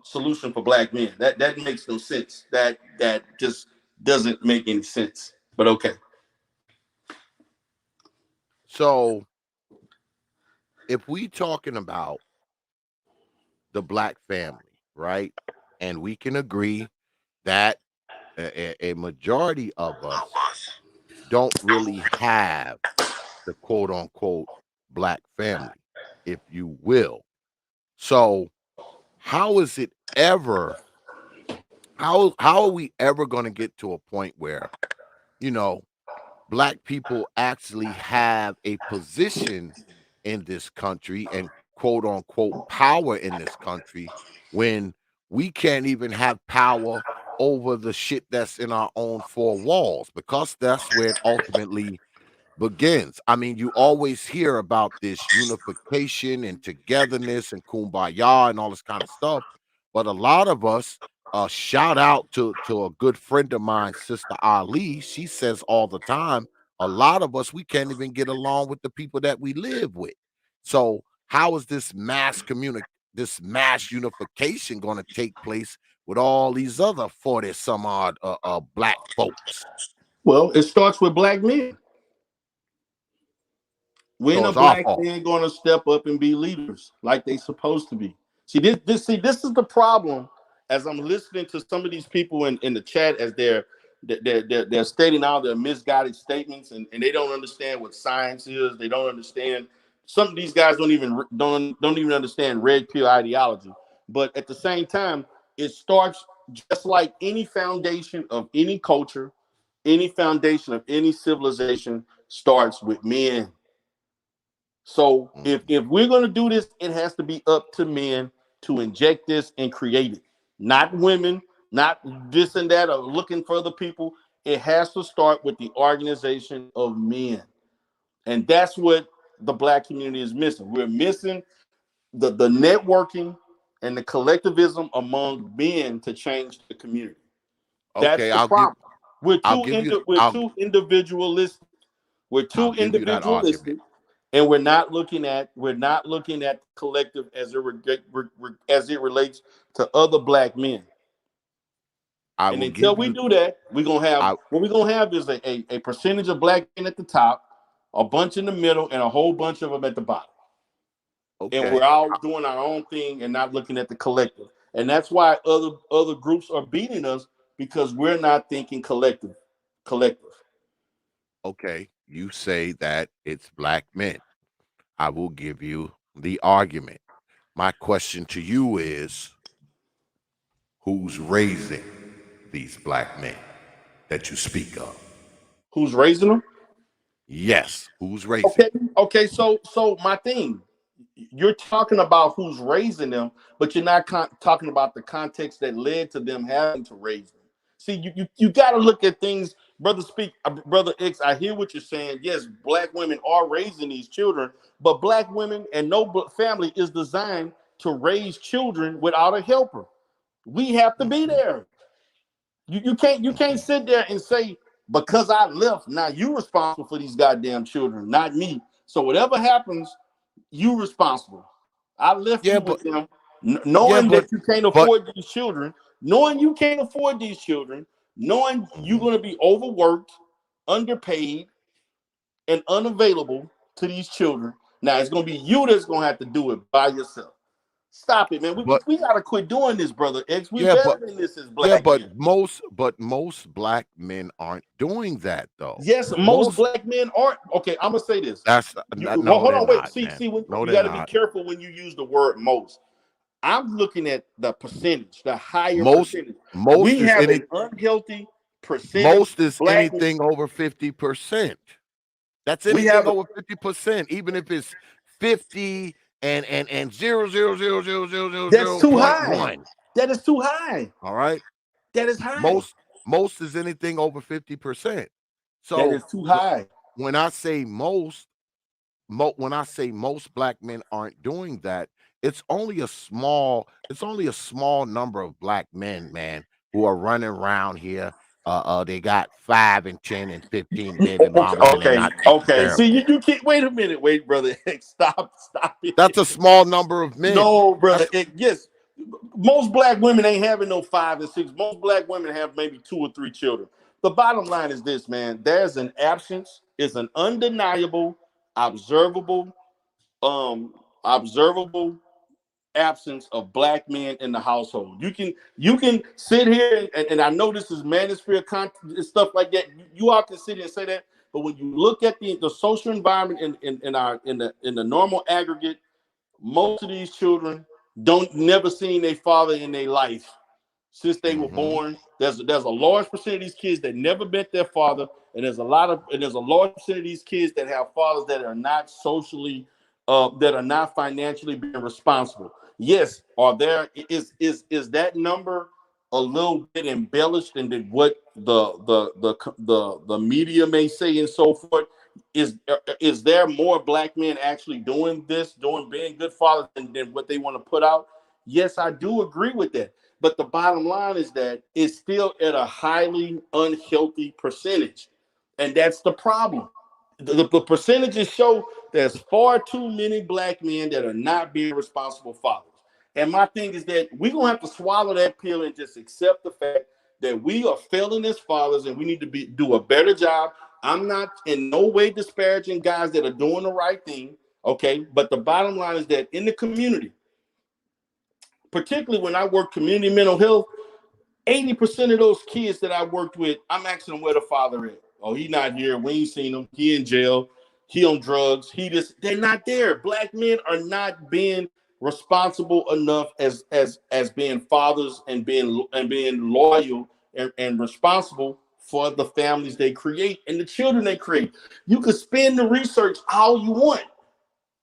solution for black men. That makes no sense. That just doesn't make any sense. But okay. So, if we talking about the black family, right, and we can agree that a majority of us don't really have the quote unquote black family, if you will. So, how is it ever? How are we ever going to get to a point where, you know, black people actually have a position in this country and quote unquote power in this country when we can't even have power over the shit that's in our own four walls, because that's where it ultimately begins. I mean, you always hear about this unification and togetherness and kumbaya and all this kind of stuff, but a lot of us, shout out to a good friend of mine, Sister Ali. She says all the time, a lot of us we can't even get along with the people that we live with. So how is this mass unification going to take place with all these other 40 some odd black folks? Well, it starts with black men. When So are it's our black fault. men going to step up and be leaders like they supposed to be? See this is the problem. As I'm listening to some of these people in the chat as they're stating all their misguided statements and they don't understand what science is. They don't understand. Some of these guys don't even understand red pill ideology. But at the same time, It starts just like any foundation of any culture, any foundation of any civilization starts with men. So if we're gonna do this, it has to be up to men to inject this and create it, not women, not this and that, or looking for other people. It has to start with the organization of men, and that's what the black community is missing. We're missing the networking and the collectivism among men to change the community. That's Okay, the problem. We're I'll too give you we're I'll too individualistic. We're I'll too give you that argument. individualistic, and we're not looking at collective as it relates to other black men. I And will until give we you do that, we're gonna have I what we're gonna have is a percentage of black men at the top, a bunch in the middle, and a whole bunch of them at the bottom. And we're okay. all doing our own thing and not looking at the collective. And that's why other groups are beating us because we're not thinking collective. Okay. You say that it's black men. I will give you the argument. My question to you is who's raising these black men that you speak of? Who's raising them? Yes, who's raising Okay, them? okay. So my thing, you're talking about who's raising them, but you're not talking about the context that led to them having to raise them. See, you got to look at things, brother X. I hear what you're saying. Yes, black women are raising these children, but black women and no family is designed to raise children without a helper. We have to be Mhm, there. You can't mhm. sit there and say because I left, now you responsible for these goddamn children, not me. So whatever happens, you responsible. I left Yeah, you but with them, yeah, knowing but that you can't but afford these children, knowing you can't afford these children, knowing you're mhm. going to be overworked, underpaid, and unavailable to these children. Now it's going to be you that's going to have to do it by yourself. Stop it, man. But We got to quit doing this, brother X. We're yeah, better than this as yeah, black men. but most black men aren't doing that though. Yes, most Most black men aren't. Okay, I'm gonna say this. Well, no, hold they're on, wait. not, See, man. see, when No, you they're got to be not. careful when you use the word most. I'm looking at the percentage, the higher Most percentage. We most is have any an unhealthy percentage most is black. anything over 50%. That's We anything have. over 50%, even if it's 50 and zero zero zero zero zero zero That's zero too point high. one. That is too high. All right. That is high. Most most is anything over 50%. That So is too high. when I say when I say most black men aren't doing that, it's only a small number of black men, man, who are running around here. They got 5 and 10 and 15 baby Okay, mamas, and they're okay, not taking okay. care of See, them. you can't. Wait a minute, wait, brother. Stop That's it. a small number of men. No, brother. That's Yes, most black women ain't having no 5 and 6. Most black women have maybe 2 or 3 children. The bottom line is this, man. There's an absence. It's an undeniable, observable, observable absence of black men in the household. You can sit here and I know this is manosphere content and stuff like that. You all can sit here and say that, but when you look at the social environment in the normal aggregate, most of these children don't never seen their father in their life since they were mhm. born. There's a large percent of these kids that never met their father, and there's a large percent of these kids that have fathers that are not socially, that are not financially being responsible. Yes, are there is that number a little bit embellished into what the media may say and so forth? Is there more black men actually doing this, doing being good fathers than what they want to put out? Yes, I do agree with that. But the bottom line is that it's still at a highly unhealthy percentage. And that's the problem. The percentages show there's far too many black men that are not being responsible fathers. And my thing is that we're going to have to swallow that pill and just accept the fact that we are failing as fathers and we need to do a better job. I'm not in no way disparaging guys that are doing the right thing, okay? But the bottom line is that in the community, particularly when I work community mental health, 80% of those kids that I worked with, I'm asking them where the father is. Oh, he not here. We ain't seen him. He in jail. He on drugs. They're not there. Black men are not being responsible enough as being fathers and being loyal and responsible for the families they create and the children they create. You could spend the research all you want,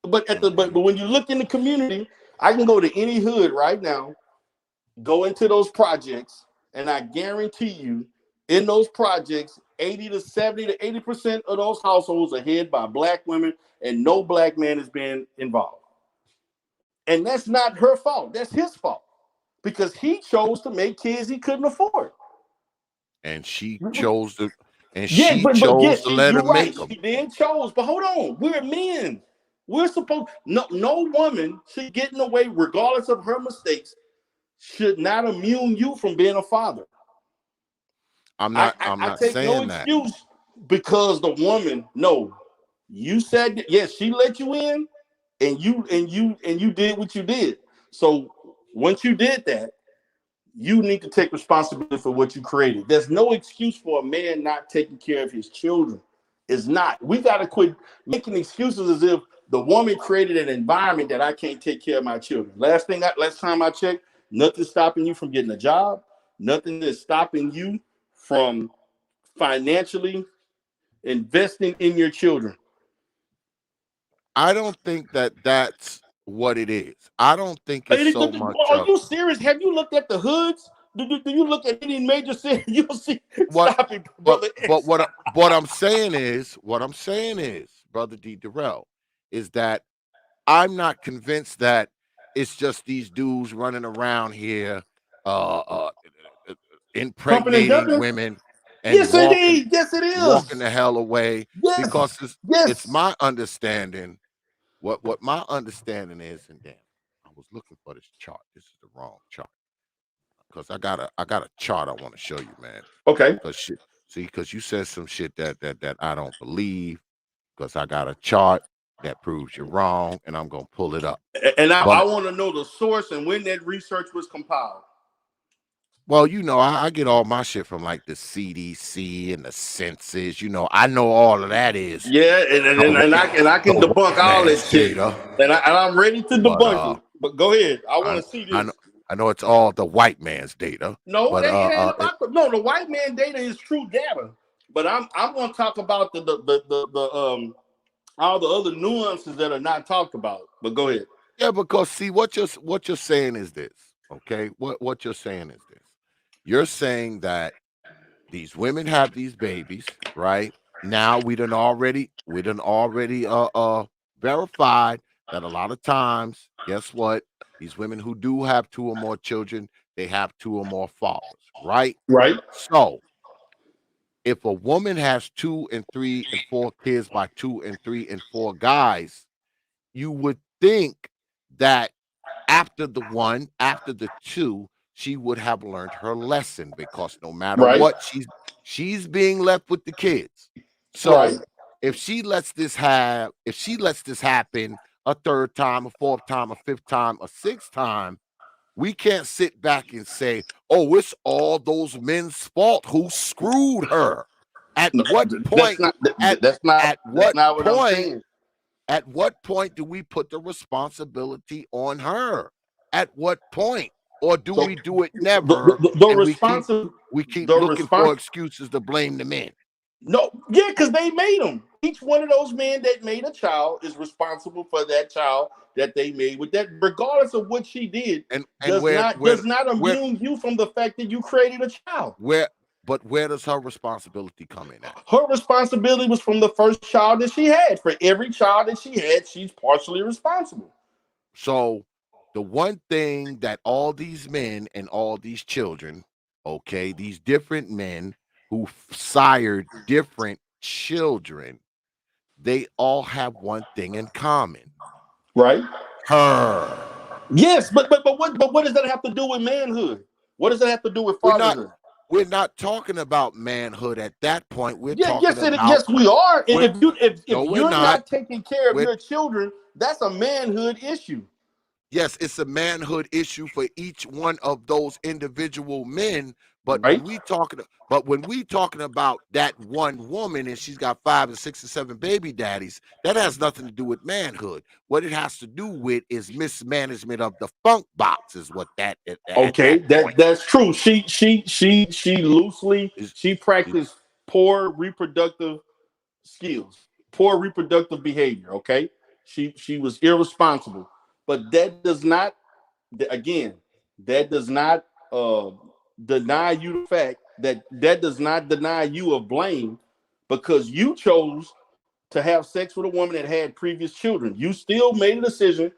but but when you look in the community, I can go to any hood right now, go into those projects, and I guarantee you, in those projects, 80 to 70 to 80% of those households are headed by black women, and no black man is being involved. And that's not her fault. That's his fault, because he chose to make kids he couldn't afford. And she chose to, and Yeah, she but chose yes, to let you're him right. make them. She then chose. But hold on, we're men. We're supposed no woman should get in the way, regardless of her mistakes, should not immune you from being a father. I'm I not take no saying that. excuse because the woman, no, you said yes, she let you in, and you did what you did. So once you did that, you need to take responsibility for what you created. There's no excuse for a man not taking care of his children. It's not. We got to quit making excuses as if the woman created an environment that I can't take care of my children. Last time I checked, nothing's stopping you from getting a job. Nothing is stopping you from financially investing in your children. I don't think that that's what it is. I don't think it's so much Are of you serious? Have you looked at the hoods? Do you look at any major city? You'll see. what. Stop it, But brother. what I'm saying is, brother D.DERELL, is that I'm not convinced that it's just these dudes running around here, uh, uh, uh, Pumping and impregnating dumping? women and Yes, walking indeed. Yes, it walking is. the hell away, Yes. because it's Yes. my understanding. What my understanding is, and damn, I was looking for this chart. This is the wrong chart, because I got a chart I want to show you, man. Okay. Because shit, see, because you said some shit that I don't believe. Because I got a chart that proves you're wrong, and I'm gonna pull it up. And I But want to know the source and when that research was compiled. well, I get all my shit from like the CDC and the census. I know all of that is Yeah, and I the can debunk white all that man's shit. data. And I'm ready to But debunk it. But go ahead. I want I to see I know this. I know it's all the white man's data. No, But it ain't about the white man data is true data. But I'm gonna talk about the all the other nuances that are not talked about. But go ahead. yeah, because see what you're saying is this, okay? What you're saying is this. You're saying that these women have these babies, right? Now we done already verified that a lot of times, guess what? These women who do have two or more children, they have two or more fathers, right? Right. So if a woman has 2 and 3 and 4 kids by 2 and 3 and 4 guys, you would think that after the two, she would have learned her lesson, because no matter Right. what, she's being left with the kids. Right. So if she lets this happen a third time, a fourth time, a fifth time, a sixth time, we can't sit back and say, "Oh, it's all those men's fault who screwed her." At No, what that's point? not At that's not at that's what not what I'm point saying. at what point do we put the responsibility on her? At what point? Or do So we do it the never, the, the and responsive we keep the looking for response excuses to blame the men? no, yeah, because they made them. Each one of those men that made a child is responsible for that child that they made with that, regardless of what she did, And where does not where immune you from the fact that you created a child. where but where does her responsibility come in at? Her responsibility was from the first child that she had. For every child that she had, she's partially responsible. So the one thing that all these men and all these children, okay, these different men who sired different children, they all have one thing in common. Right? Her. Yes, but what does that have to do with manhood? What does that have to do with We're not fatherhood? we're not talking about manhood at that point. We're Yeah, talking about yes, we are. And we're if no, we're you're not. not taking care of We're your children, that's a manhood issue. Yes, it's a manhood issue for each one of those individual men, But Right. when we talking about that one woman and she's got 5 and 6 and 7 baby daddies, that has nothing to do with manhood. What it has to do with is mismanagement of the funk box, is what that at Okay, that point that's true. She loosely is. she practiced poor reproductive skills, poor reproductive behavior. Okay, she was irresponsible, but that does not, again, that does not deny you the fact that does not deny you of blame, because you chose to have sex with a woman that had previous children. You still made a decision.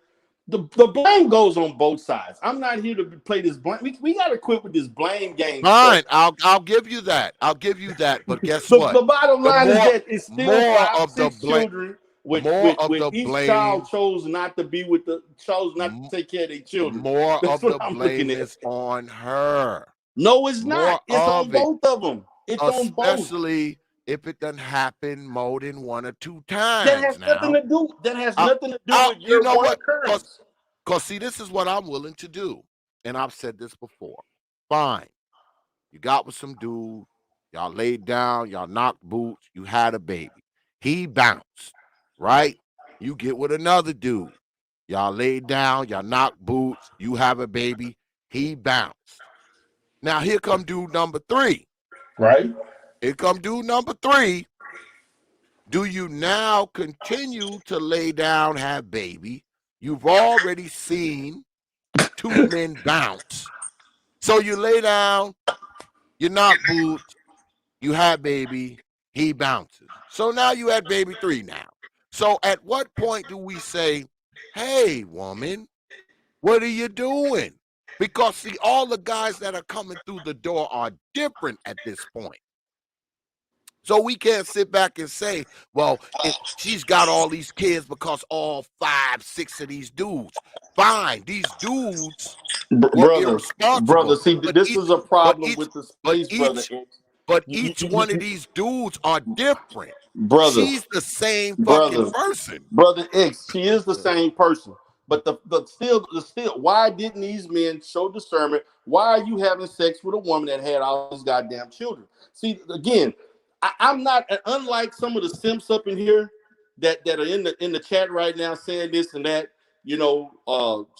The blame goes on both sides. I'm not here to play this blame. We got to quit with this blame game stuff. Fine, I'll give you that. I'll give you that. But guess The what? bottom The line is that it's still more five, of the six blame, children more of with the each child blame, chose not to be with chose not m- to take care of their children. more That's of what the I'm looking blame at. is on her. No, it's not. More It's on of it, both of them. It's on both. especially if it doesn't happen more than 1 or 2 That times. has nothing Now, to do. That has I, nothing to do with you your know one what? occurrence. Cause see, this is what I'm willing to do, and I've said this before. Fine, you got with some dude, y'all laid down, y'all knocked boots, you had a baby. He bounced, right? You get with another dude, y'all laid down, y'all knocked boots, you have a baby. He bounced. Now here come dude number 3. Right. Here come dude number 3. Do you now continue to lay down, have baby? You've already seen 2 men bounce. So you lay down, you knock boots, you have baby, he bounces. So now you had baby 3 now. So at what point do we say, hey, woman, what are you doing? Because see, all the guys that are coming through the door are different at this point. So we can't sit back and say, well, she's got all these kids because all 5, 6 of these dudes. Fine, these dudes were Brother. irresponsible, See, but this each, is a but problem each, with the but space, brother. each, but You, you, each you, one of you, these dudes are different. brother, She's the same fucking brother, person. brother X. She is the same person, but the still. Why didn't these men show discernment? Why are you having sex with a woman that had all these goddamn children? See, again, I'm not unlike some of the simps up in here that are in the chat right now saying this and that.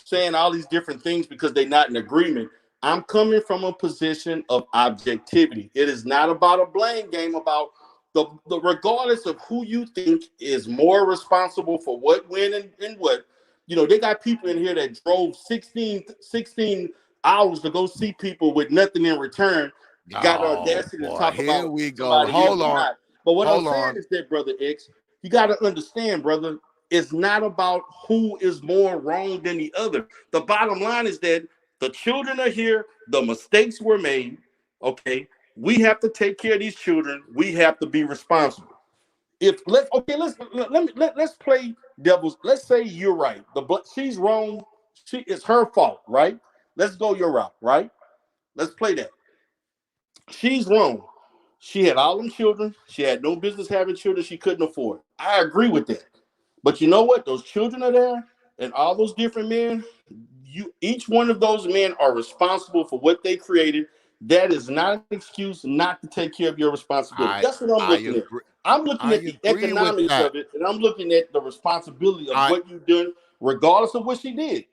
Saying all these different things because they're not in agreement. I'm coming from a position of objectivity. It is not about a blame game about the regardless of who you think is more responsible for what, when, and what. They got people in here that drove 16 hours to go see people with nothing in return, got the Oh audacity to boy, talk here about we go. somebody else Hold or on, not. But what I'm hold saying on. is that, Brother X, you got to understand, brother, it's not about who is more wrong than the other. The bottom line is that the children are here, the mistakes were made. Okay, we have to take care of these children. We have to be responsible. If let's okay, let's play devil's. Let's say you're right. She's wrong. It's her fault, right? Let's go your route, right? Let's play that. She's wrong. She had all them children. She had no business having children she couldn't afford. I agree with that. But you know what? Those children are there, and all those different men. Each one of those men are responsible for what they created. That is not an excuse not to take care of your responsibility. I That's what I'm I looking at. agree. I'm looking I at the agree with economics that. of it, and I'm looking at the responsibility of I what you've done, regardless of what she did.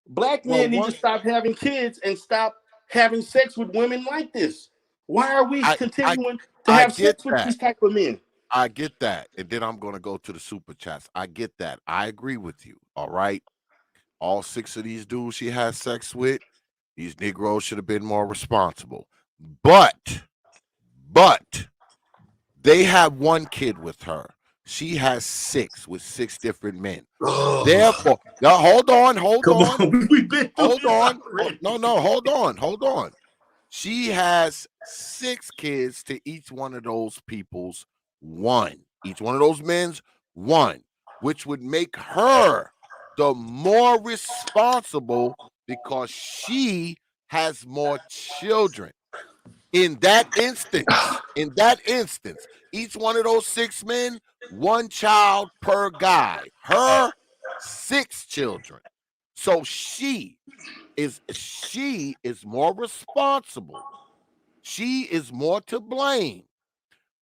Black well men need to one stop having kids and stop having sex with women like this. Why are we I continuing to I have get sex with that. these type of men? I get that. And then I'm gonna go to the super chats. I get that. I agree with you. All right. All 6 of these dudes she had sex with, these Negroes should have been more responsible. But they have one kid with her. She has 6 with 6 different men. Oh, Therefore, now hold on, hold come on, on, we've been through hold this on. already. No, hold on, hold on. She has 6 kids to each one of those people's one. Each one of those men's one, which would make her the more responsible because she has more children. In that instance, each one of those 6 men, one child per guy. Her 6 children. So she is more responsible. She is more to blame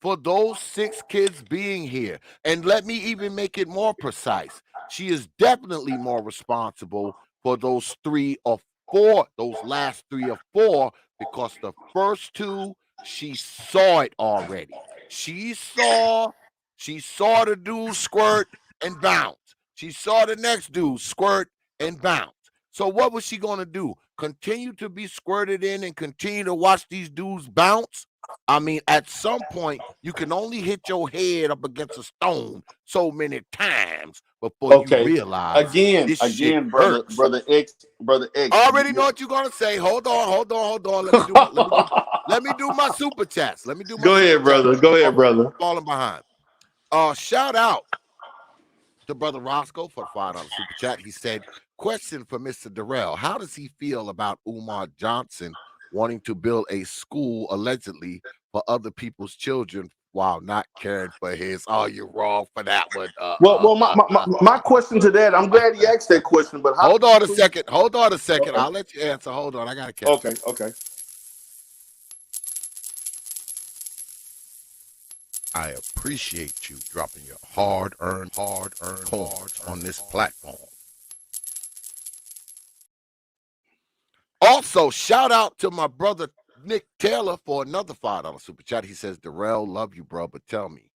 for those 6 kids being here. And let me even make it more precise. She is definitely more responsible for those 3 or 4, those last 3 or 4, because the first 2, she saw it already. She saw the dude squirt and bounce. She saw the next dude squirt and bounce. So what was she going to do? Continue to be squirted in and continue to watch these dudes bounce? I mean, at some point, you can only hit your head up against a stone so many times before you Okay. realize this shit Again, hurts. brother X. I already know what you're gonna say. Hold on. Let me do my super chats. Let me do my Go ahead, brother. Go ahead, brother. Falling behind. Shout out to Brother Roscoe for the $5 super chat. He said, question for Mr. Darrell. How does he feel about Umar Johnson wanting to build a school allegedly for other people's children while not caring for his? Oh, you're wrong for that one. My question to that, I'm glad he asked that question, but hold on a second. Okay. I'll let you answer. Hold on. I got to catch you. Okay. I appreciate you dropping your hard-earned coins on this platform. Also, shout out to my brother Nick Taylor for another $5 super chat. He says, Darrell, love you, bro, but tell me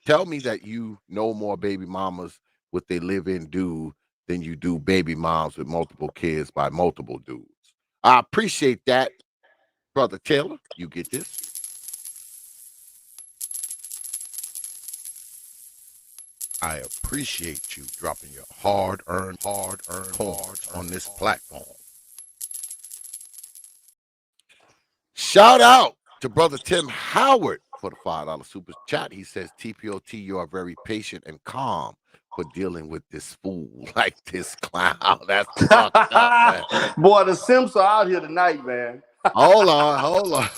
that you know more baby mamas with they live-in dude than you do baby moms with multiple kids by multiple dudes. I appreciate that, brother Taylor. You get this. I appreciate you dropping your hard-earned coins on this platform. Shout out to brother Tim Howard for the $5 super chat. He says, T.P.O.T, you are very patient and calm for dealing with this fool like this clown. That's fucked up, man. Boy, the Simps are out here tonight, man. Hold on.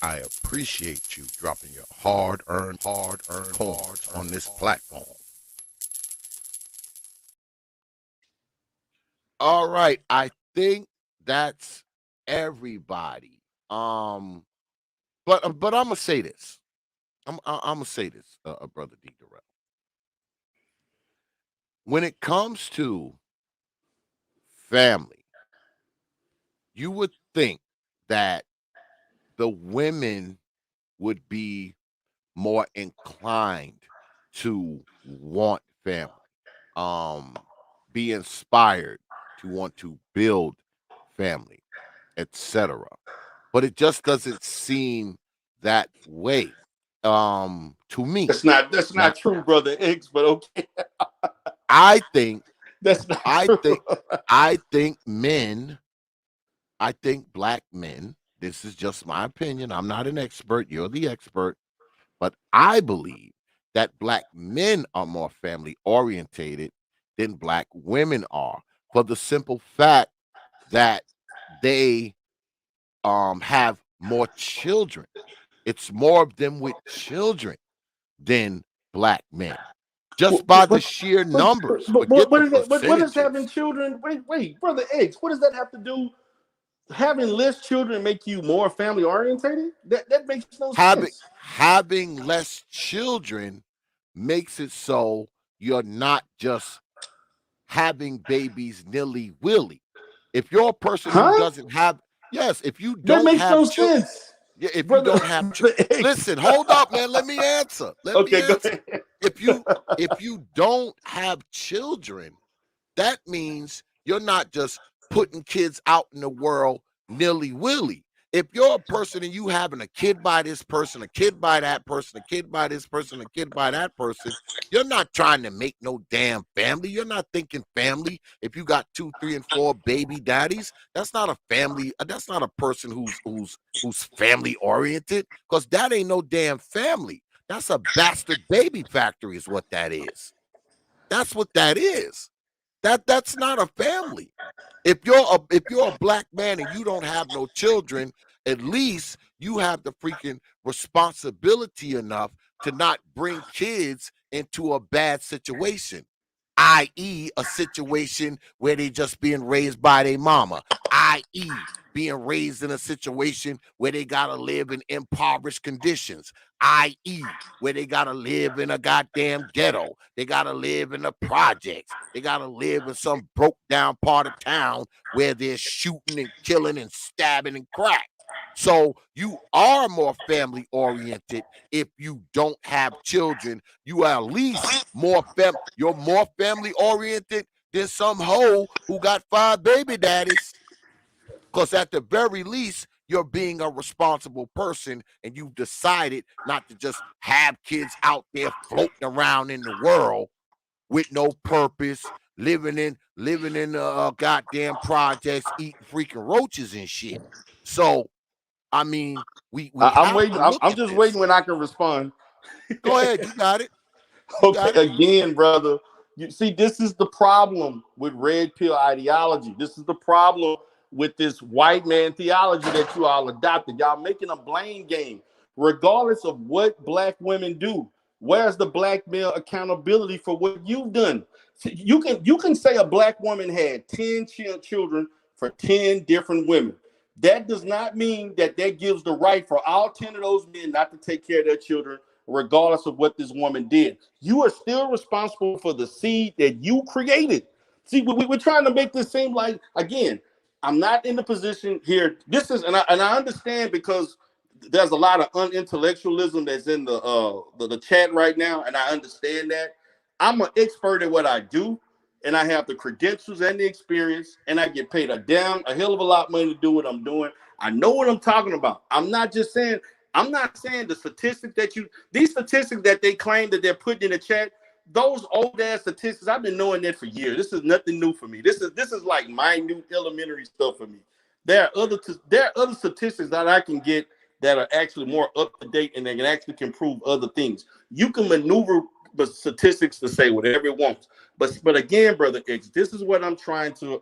I appreciate you dropping your hard-earned coins on this platform. All right, I think that's everybody. But I'm gonna say this. I'm gonna say this, brother D.DERELL. When it comes to family, you would think that the women would be more inclined to want family, be inspired to want to build family, etc. But it just doesn't seem that way to me. That's not true, brother X, but okay. I think that's not true. I think black men, this is just my opinion. I'm not an expert. You're the expert. But I believe that black men are more family orientated than black women are, for the simple fact that they have more children. It's more of them with children than black men. Just by the sheer numbers. What is having children? Wait, brother X, what does that have to do? Having less children make you more family orientated? That makes no sense. Having less children makes it so you're not just having babies nilly-willy. If you're a person who doesn't have, if you don't that makes have no sense. Yeah, if you don't have listen, hold up, man. Let me answer. Go ahead. If you don't have children, that means you're not just putting kids out in the world nilly-willy. If you're a person and you having a kid by this person, a kid by that person, a kid by this person, a kid by that person, you're not trying to make no damn family. You're not thinking family. If you got 2, 3, and 4 baby daddies, that's not a family. That's not a person who's family oriented, because that ain't no damn family. That's a bastard baby factory is what that is. That's what that is. That's not a family. If you're a black man and you don't have no children, at least you have the freaking responsibility enough to not bring kids into a bad situation. i.e. a situation where they just being raised by their mama, i.e. being raised in a situation where they gotta live in impoverished conditions, i.e. where they gotta live in a goddamn ghetto, they gotta live in the projects, they gotta live in some broke down part of town where they're shooting and killing and stabbing and crack. So you are more family oriented if you don't have children. You are at least you're more family oriented than some hoe who got 5 baby daddies. Because at the very least, you're being a responsible person and you've decided not to just have kids out there floating around in the world with no purpose, living in goddamn projects, eating freaking roaches and shit. So I mean, we I'm have waiting. to I'm, look I'm at just this. waiting when I can respond. Go ahead, you got it. You Okay, got it. again, brother. You see, this is the problem with red pill ideology. This is the problem with this white man theology that you all adopted. Y'all making a blame game, regardless of what black women do. Where's the black male accountability for what you've done? You can say a black woman had 10 children for 10 different women. That does not mean that gives the right for all 10 of those men not to take care of their children regardless of what this woman did. You are still responsible for the seed that you created. See, we're trying to make this seem like, again, I'm not in the position here. This is, and I understand because there's a lot of unintellectualism that's in the chat right now, and I understand that. I'm an expert at what I do, and I have the credentials and the experience, and I get paid a hell of a lot of money to do what I'm doing. I know what I'm talking about. I'm not saying the statistics these statistics that they claim that they're putting in the chat, those old ass statistics, I've been knowing that for years. This is nothing new for me. This is like minute elementary stuff for me. There are other statistics that I can get that are actually more up to date and they can prove other things. You can maneuver the statistics to say whatever it wants. But again, brother X, this is what I'm trying to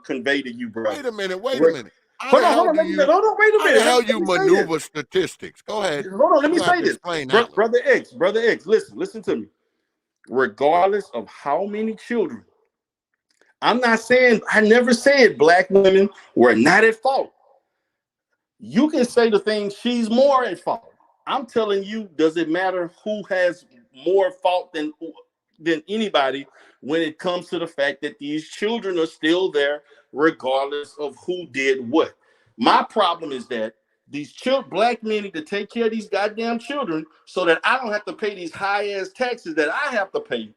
convey to you, brother. Wait a minute. Wait a minute. How the Hold on, hell hold do on, you? wait a How the minute. hell Let you me say this. maneuver statistics? Go ahead. Hold on, let You me have say to this. explain that one. Brother X, listen to me. Regardless of how many children, I never said black women were not at fault. You can say the thing, she's more at fault. I'm telling you, does it matter who has more fault than anybody when it comes to the fact that these children are still there, regardless of who did what? My problem is that these black men need to take care of these goddamn children so that I don't have to pay these high ass taxes that I have to pay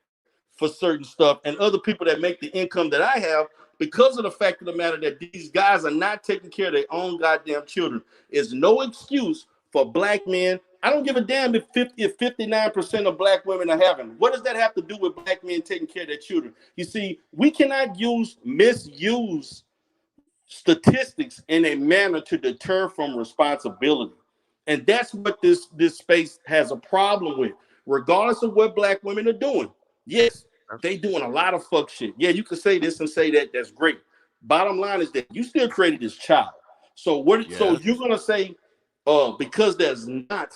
for certain stuff and other people that make the income that I have because of the fact of the matter that these guys are not taking care of their own goddamn children. Is no excuse for black men. I don't give a damn if 59% of black women are having. What does that have to do with black men taking care of their children? You see, we cannot misuse statistics in a manner to deter from responsibility. And that's what this space has a problem with, regardless of what black women are doing. Yes, they doing a lot of fuck shit. Yeah, you can say this and say that. That's great. Bottom line is that you still created this child. So so Yes. you're gonna say, because there's not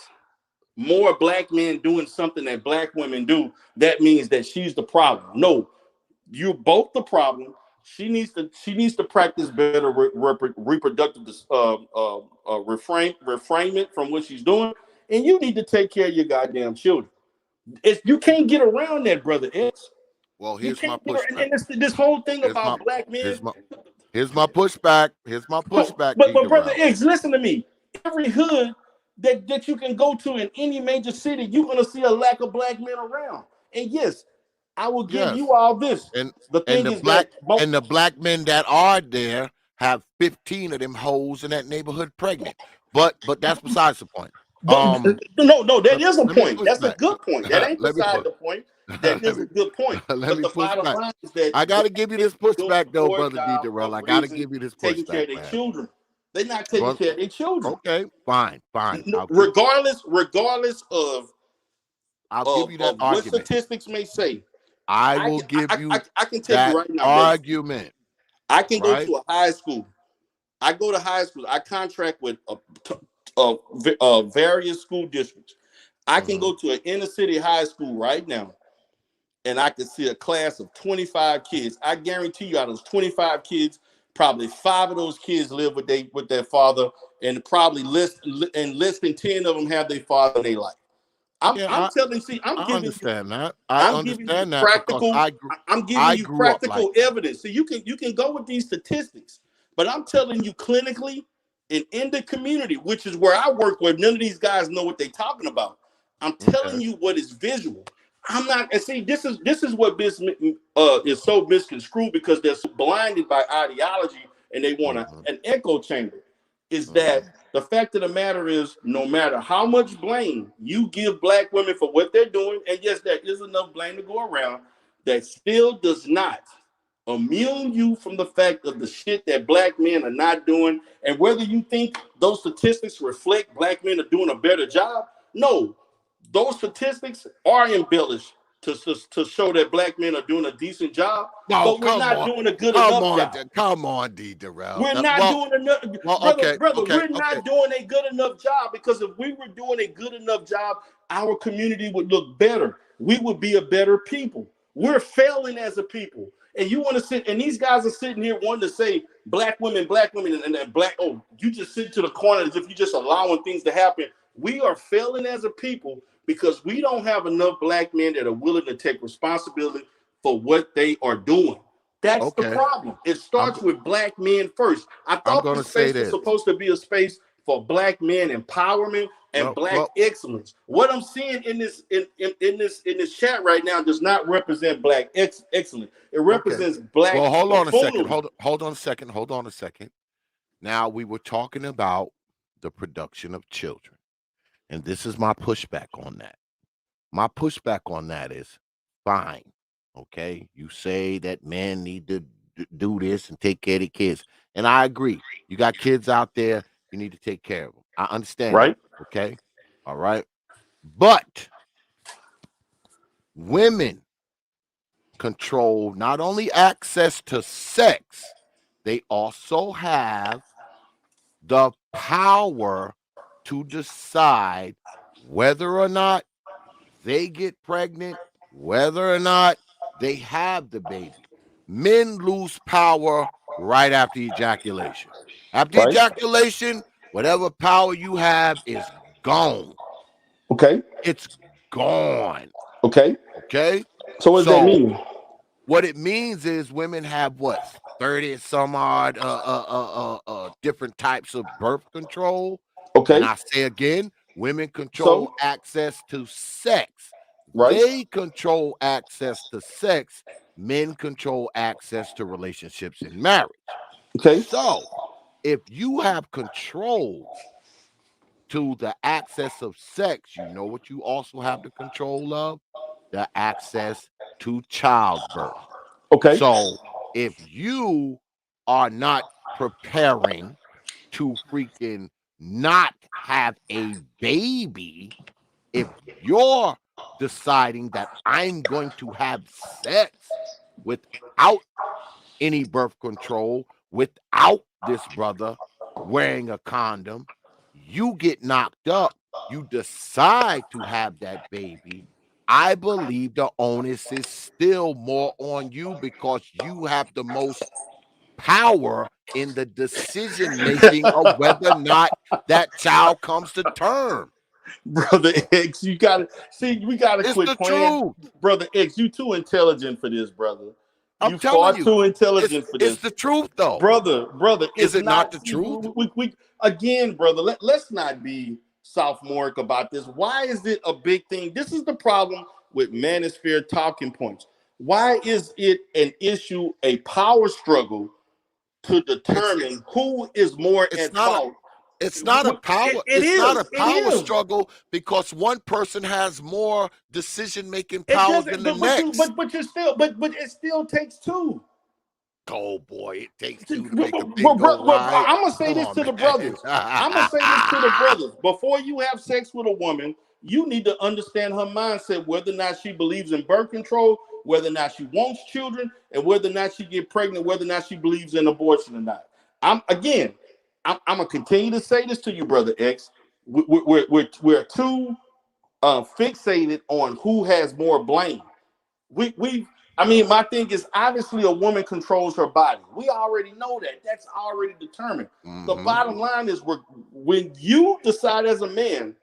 more black men doing something that black women do, that means that she's the problem. No, you're both the problem. She needs to practice better reproductive refrainment from what she's doing, and you need to take care of your goddamn children. You can't get around that, brother X. Well, You here's my can't get around, pushback. and this whole thing Here's my about black men. here's my here's my pushback. Here's my pushback, But brother D.DERELL. X, listen to me. Every hood that you can go to in any major city, you're gonna see a lack of black men around. And yes, I will give Yes. you all this. And The and thing the is that black and the black men that are there have 15 of them hoes in that neighborhood pregnant. But that's besides the point. no, that Let, is a let me point. push That's a back. good point. That ain't let me beside put the point. That let is me a good point. let But me the push bottom back. line is that I gotta give you this doing pushback a though, poor brother job D.DERELL. of I gotta raising, give you this taking care pushback, of their man. children. They're not taking care of their children. Okay, fine. Regardless of I'll give you that what argument. statistics may say. I I will can give you I can tell you that right now, brother. argument, I can go right? to a high school. I go to high school. I contract with various school districts. I can Mm-hmm. go to an inner city high school right now, and I could see a class of 25 kids. I guarantee you, out of those 25 kids, probably 5 of those kids live with their father, and probably less than 10 of them have their father in their life. I'm telling. See, I understand that. I I'm giving you understand that because practical. I'm giving I you grew up like practical that. evidence. So you can go with these statistics, but I'm telling you clinically and in the community, which is where I work, where none of these guys know what they're talking about. I'm telling you what is visual. I'm not. And see, this is what business is so misconstrued because they're so blinded by ideology and they want an echo chamber. Is that the fact of the matter is, no matter how much blame you give black women for what they're doing, and yes, there is enough blame to go around, that still does not immune you from the fact of the shit that black men are not doing. And whether you think those statistics reflect black men are doing a better job, no, those statistics are embellished to show that black men are doing a decent job, but we're not doing a good enough job. Come on, D.DERELL. We're not doing enough, brother. We're not doing a good enough job, because if we were doing a good enough job, our community would look better. We would be a better people. We're failing as a people, and you want to sit, and these guys are sitting here wanting to say black women, and black. Oh, you just sit to the corner as if you're just allowing things to happen. We are failing as a people because we don't have enough black men that are willing to take responsibility for what they are doing. That's the problem. It starts with black men first. I thought this space was supposed to be a space for black men empowerment and black excellence. What I'm seeing in this this chat right now does not represent black excellence. It represents black. Well, hold on a second. Hold on a second. Now, we were talking about the production of children, and this is my pushback on that. My pushback on that is fine. Okay, you say that men need to do this and take care of the kids, and I agree. You got kids out there, you need to take care of them. I understand, right? That, okay, all right, but women control not only access to sex, they also have the power to decide whether or not they get pregnant, whether or not they have the baby. Men lose power right after ejaculation. After ejaculation, whatever power you have is gone. Okay. It's gone. Okay. Okay. So what does that mean? What it means is women have what, 30 some odd different types of birth control. Okay. And I say again, women control access to sex. Right. They control access to sex. Men control access to relationships and marriage. Okay. So if you have control to the access of sex, you know what you also have the control of? The access to childbirth. Okay. So if you are not preparing to freaking not have a baby, if you're deciding that I'm going to have sex without any birth control, without this brother wearing a condom, you get knocked up, you decide to have that baby, I believe the onus is still more on you because you have the most power in the decision making of whether or not that child comes to term. Brother X, you gotta see, we gotta It's quit the playing. truth. Brother X, you too intelligent for this, brother. I'm telling you, too intelligent for this. It's the truth, though. Brother, Is it not the truth? We again, brother, let's not be sophomoric about this. Why is it a big thing? This is the problem with manosphere talking points. Why is it an issue, a power struggle to determine who is more at fault? It's not a power. It's not a power struggle because one person has more decision-making power than the next. But it still takes two. Oh boy, it takes two to make a thing go right. I'm gonna say this to the brothers. I'm gonna say this to the brothers. Before you have sex with a woman, you need to understand her mindset, whether or not she believes in birth control, whether or not she wants children, and whether or not she get pregnant, whether or not she believes in abortion or not. I'm gonna continue to say this to you, brother X. We're too fixated on who has more blame. I mean, my thing is obviously a woman controls her body. We already know that. That's already determined. The bottom line is when you decide as a man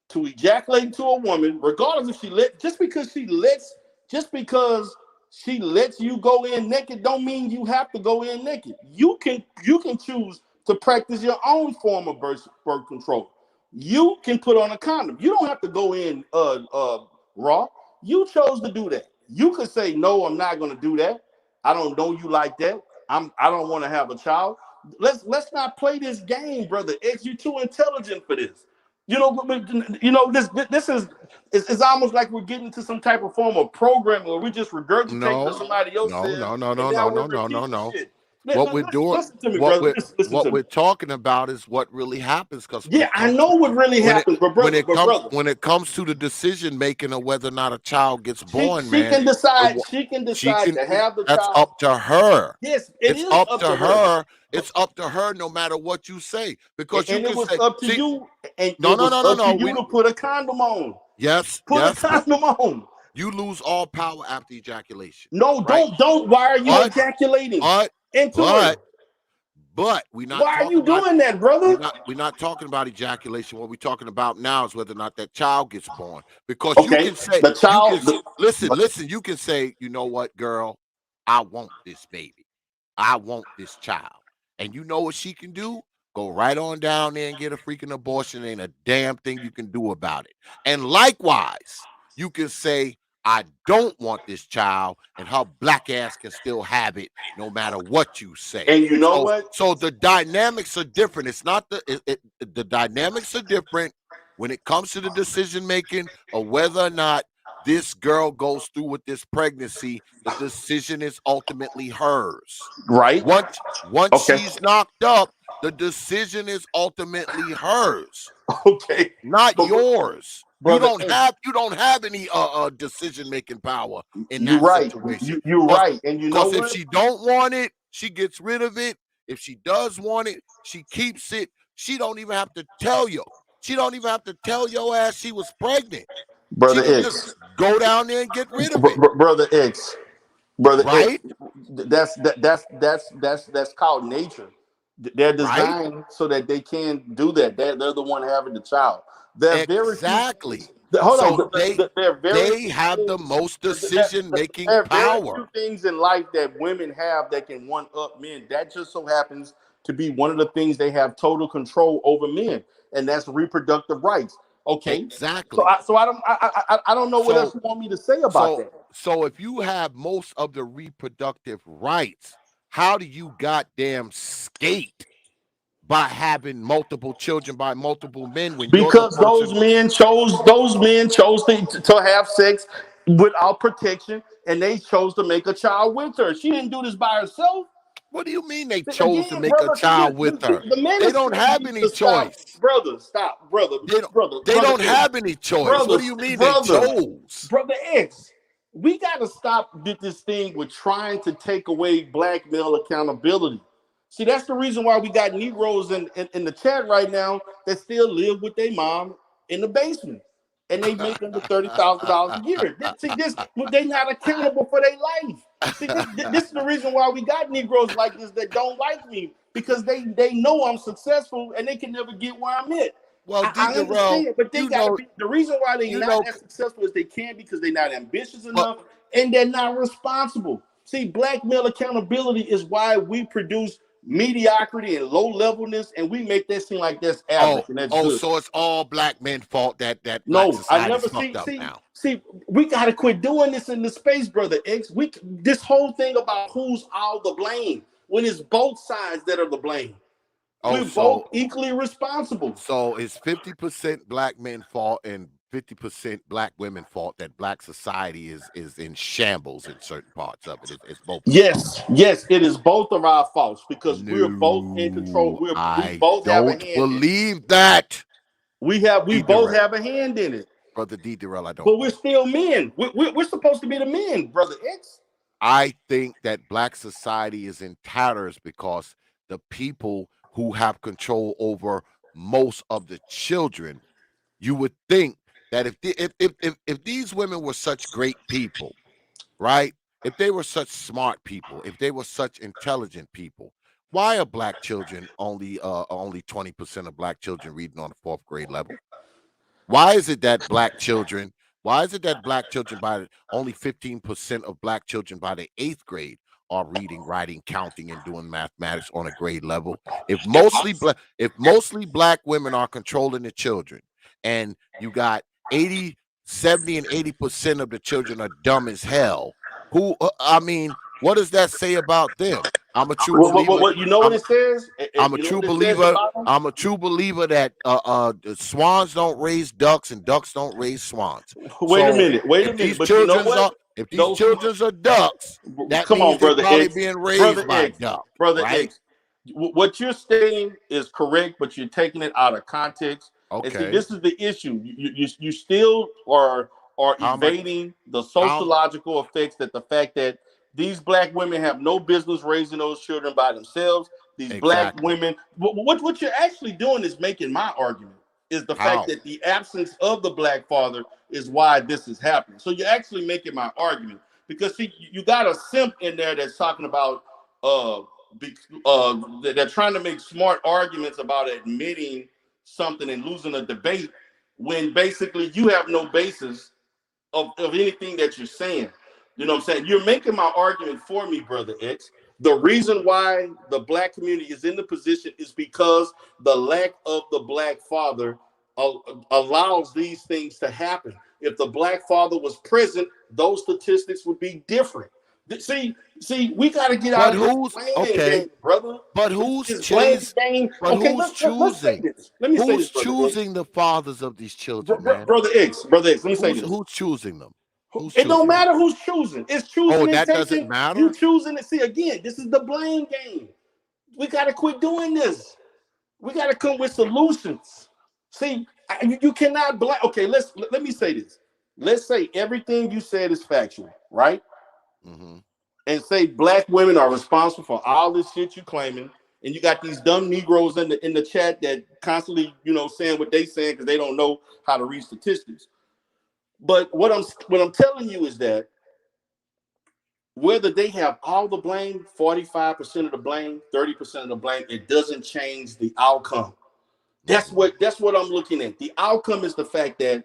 to ejaculate into a woman, regardless if just because she lets you go in naked, don't mean you have to go in naked. You can choose to practice your own form of birth control. You can put on a condom. You don't have to go in raw. You chose to do that. You could say, no, I'm not going to do that. I don't know you like that. I don't want to have a child. Let's not play this game, brother X. You're too intelligent for this. This is it's almost like we're getting to some type of form of programming where we just regurgitating what somebody else says. No. Shit. What we're doing, Listen to me, brother. Listen to me. we're talking about is what really happens. Because I know what really happens, but brother, when it comes to the decision making of whether or not a child gets born, she can decide. She can decide to have the that's child. up to her. Yes, it's up to her. It's up to her, no matter what you say. Because and you it can was say, up to you. And no, it was up to you we, to put a condom on. Yes, Put a condom on. You lose all power after ejaculation. No, right? don't. Why are you ejaculating into it? But we're not. Why are you doing that, brother? We're not talking about ejaculation. What we're talking about now is whether or not that child gets born. Because you can say the child. Listen. You can say, you know what, girl, I want this baby. I want this child. And you know what she can do? Go right on down there and get a freaking abortion. Ain't a damn thing you can do about it. And likewise, you can say, I don't want this child, and her black ass can still have it no matter what you say. And you know what? So the dynamics are different. It's not the dynamics are different when it comes to the decision making of whether or not this girl goes through with this pregnancy. The decision is ultimately hers. Right. Once she's knocked up, the decision is ultimately hers. Okay. Not yours. Brother, you don't have any decision making power in that situation. You're right. And you know what? If she don't want it, she gets rid of it. If she does want it, she keeps it. She don't even have to tell you. She don't even have to tell your ass she was pregnant. Brother she can X. Just go down there and get rid of it. Brother X. Brother right? X. That's called nature. They're designed so that they can do that. They're the one having the child. Exactly. Hold on. They have the most decision-making power. There are very few things in life that women have that can one-up men. That just so happens to be one of the things they have total control over men, and that's reproductive rights. Okay. Exactly. So I don't know what else you want me to say about that. So if you have most of the reproductive rights, how do you goddamn skate by having multiple children by multiple men because those men chose to have sex without protection, and they chose to make a child with her. She didn't do this by herself. What do you mean they chose to make a child with her? They don't have any choice. Brother, stop. Brother. They don't have any choice. What do you mean they chose? Brother X, we got to stop this thing with trying to take away black male accountability. See, that's the reason why we got Negroes in the chat right now that still live with their mom in the basement. And they make under $30,000 a year. See, they're not accountable for their life. See, this is the reason why we got Negroes like this that don't like me, because they know I'm successful and they can never get where I'm at. Well, I understand, but they got the reason why they're not as successful as they can because they're not ambitious enough and they're not responsible. See, black male accountability is why we produce mediocrity and low levelness, and we make that seem like that's average. And that's good. So it's all black men' fault that no, I never see. We got to quit doing this in the space, brother X. This whole thing about who's all the blame when it's both sides that are the blame. We're both equally responsible. So it's 50% black men' fault and 50% black women fault that black society is in shambles in certain parts of it. It's both. Yes, it is both of our faults because we're both in control. We both have a hand. Believe that. We both have a hand in it. Brother D.DERELL, I don't. But we're still men. We're supposed to be the men, brother X. I think that black society is in tatters because the people who have control over most of the children, you would think that if these women were such great people, right? If they were such smart people, if they were such intelligent people, why are black children only 20% of black children reading on the 4th grade level? Why is it that black children, by only 15% of black children by the 8th grade are reading, writing, counting, and doing mathematics on a grade level? If mostly black women are controlling the children, and you got 80, 70, and 80% of the children are dumb as hell, what does that say about them? I'm a true believer. You know what it says? I'm a You know true what it says believer. about them? I'm a true believer that swans don't raise ducks and ducks don't raise swans. Wait a So minute. if these But you know children what? if these children are ducks, that Come means on, they're brother probably X. being raised Brother by a X. duck, Brother right? X. What you're saying is correct, but you're taking it out of context. And see, Okay. this is the issue. You still are How much? evading the sociological effects that the fact that these black women have no business raising those children by themselves. These black Exactly. women, what you're actually doing is making my argument. Is the fact How? that the absence of the black father is why this is happening. So you're actually making my argument because see, you got a simp in there that's talking about they're trying to make smart arguments about admitting something and losing a debate when basically you have no basis of anything that you're saying. You know what I'm saying? You're making my argument for me, brother X. The reason why the black community is in the position is because the lack of the black father allows these things to happen. If the black father was present, those statistics would be different. See, we got to get out But of this who's blaming okay? game, brother. But who's This blaming game. But Okay, who's let's say choosing? this. Let me say Who's this, brother X. choosing the fathers of these children, man? Brother X, let me say this. Who's choosing them? Who's It don't choosing them? matter who's choosing. It's Oh, choosing that doesn't intention. You matter? choosing it. See, again, this is the blame game. We got to quit doing this. We got to come with solutions. See, you cannot blame. Okay, let me say this. Let's say everything you said is factual, right? Mm-hmm. And say black women are responsible for all this shit you claiming, and you got these dumb Negroes in the chat that constantly, saying what they saying because they don't know how to read statistics. But what I'm telling you is that whether they have all the blame, 45% of the blame, 30% of the blame, it doesn't change the outcome. That's what I'm looking at. The outcome is the fact that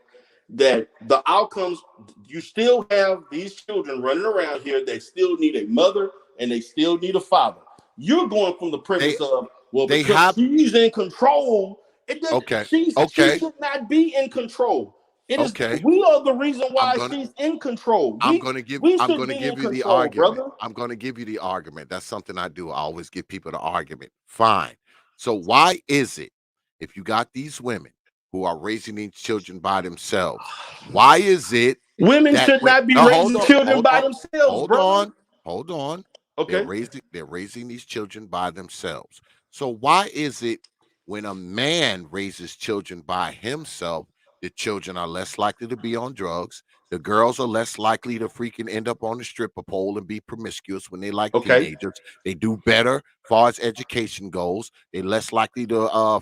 the outcomes, you still have these children running around here that still need a mother and they still need a father. You're going from the premise of, well, They because have she's in control, it doesn't, okay. she Okay. should not be in control. It is Okay. we are the reason why gonna- she's in control. I'm We gonna give should be in you the control, argument. brother. I'm gonna give you the argument. That's something I do. I always give people the argument. Fine. So why is it if you got these women who are raising these children by themselves, why is it Women that should not be raising children by themselves, brother. hold on. Okay. They're raising these children by themselves. So why is it when a man raises children by himself, the children are less likely to be on drugs? The girls are less likely to freaking end up on the stripper pole and be promiscuous when they like Okay. teenagers. They do better as far as education goes. They're less likely to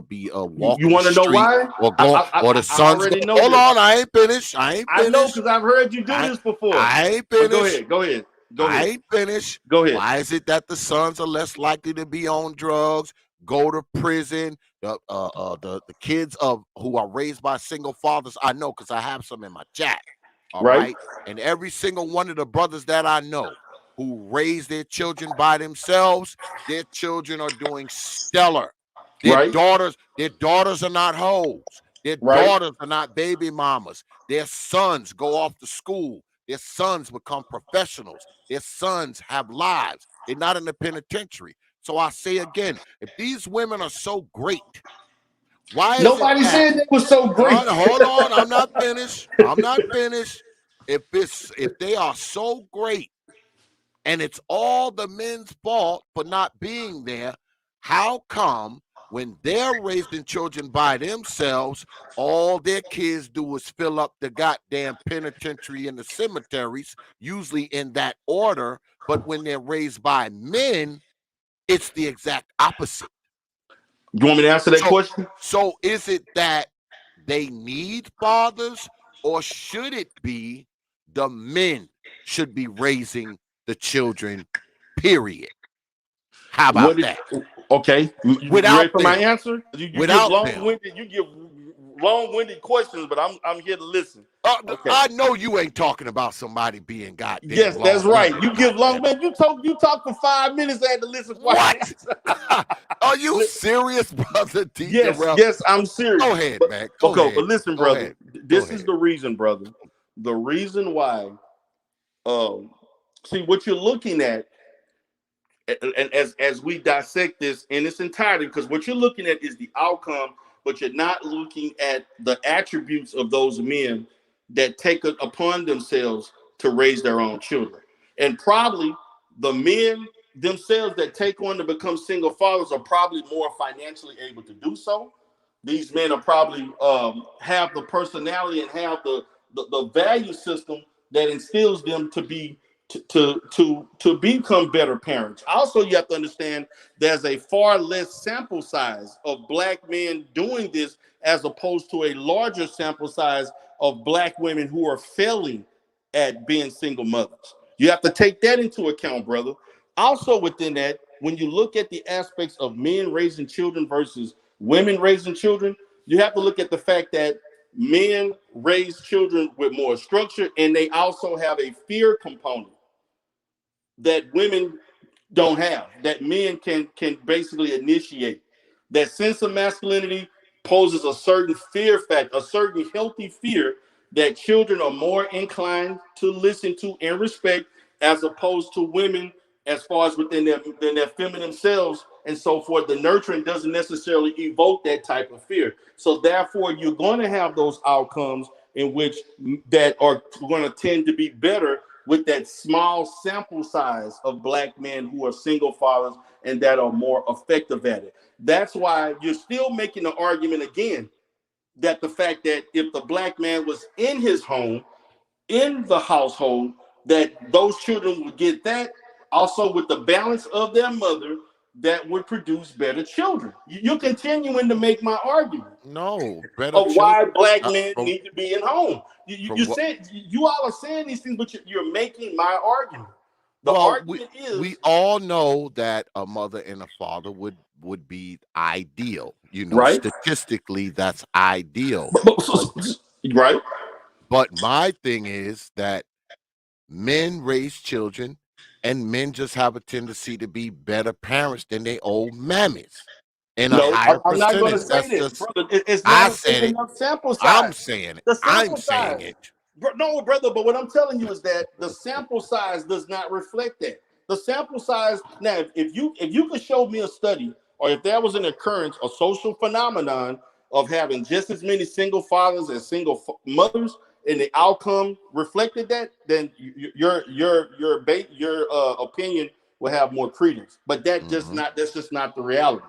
be walking You the want to know street why? or go or the I sons go. already know Hold this. on, I ain't finished. I know because I've heard you do this before. I ain't But finished. go ahead. I ain't finished. Go ahead. Why is it that the sons are less likely to be on drugs, go to prison? The kids who are raised by single fathers, I know because I have some in my chat. All right. And every single one of the brothers that I know who raise their children by themselves, their children are doing stellar. Their daughters are not hoes. Their daughters are not baby mamas. Their sons go off to school. Their sons become professionals. Their sons have lives. They're not in the penitentiary. So I say again, if these women are so great, why nobody is it said they was so great? Hold on, I'm not finished. If they are so great and it's all the men's fault for not being there, how come when they're raising children by themselves, all their kids do is fill up the goddamn penitentiary and the cemeteries, usually in that order, but when they're raised by men, it's the exact opposite. You want me to answer that question? So is it that they need fathers, or should it be the men should be raising the children, period. How about that? Okay, you Without ready for my them. answer? You give Without them. long-winded questions, but I'm here to listen. Okay. I know you ain't talking about somebody being goddamn Yes, that's right. long-winded. You give long man. You talk for 5 minutes. I had to listen. What? Are you serious, brother Yes, D.DERELL? yes, I'm serious. Go ahead, But, man. Go okay, ahead. but listen, Go brother. ahead. This is the reason, brother. The reason why. See what you're looking at, and as we dissect this in its entirety, because what you're looking at is the outcome, but you're not looking at the attributes of those men that take it upon themselves to raise their own children. And probably the men themselves that take on to become single fathers are probably more financially able to do so. These men are probably have the personality and have the value system that instills them to be to become better parents. Also, you have to understand there's a far less sample size of black men doing this as opposed to a larger sample size of black women who are failing at being single mothers. You have to take that into account, brother. Also, within that, when you look at the aspects of men raising children versus women raising children, you have to look at the fact that men raise children with more structure, and they also have a fear component that women don't have, that men can basically initiate. That sense of masculinity poses a certain fear factor, a certain healthy fear that children are more inclined to listen to and respect, as opposed to women, as far as within their feminine selves and so forth. The nurturing doesn't necessarily evoke that type of fear. So therefore, you're going to have those outcomes in which that are going to tend to be better with that small sample size of black men who are single fathers and that are more effective at it. That's why you're still making the argument again that the fact that if the black man was in his home, in the household, that those children would get that also with the balance of their mother, that would produce better children. You're continuing to make my argument. No, better Of why children. black men need to be in home. You what? said you all are saying these things, but you're making my argument. The Well, argument is we all know that a mother and a father would be ideal. You know, right. statistically, that's ideal. Right. But my thing is that men raise children, and men just have a tendency to be better parents than their old mammies in a No, higher I'm not going to percentage. say That's this, just brother. It's I not a said big it. enough sample I'm size. saying it. The I'm sample saying size. it. No, brother, but what I'm telling you is that the sample size does not reflect that. The sample size, now, if you could show me a study, or if there was an occurrence, a social phenomenon of having just as many single fathers as single mothers, and the outcome reflected that, then your opinion will have more credence. But that's just not the reality.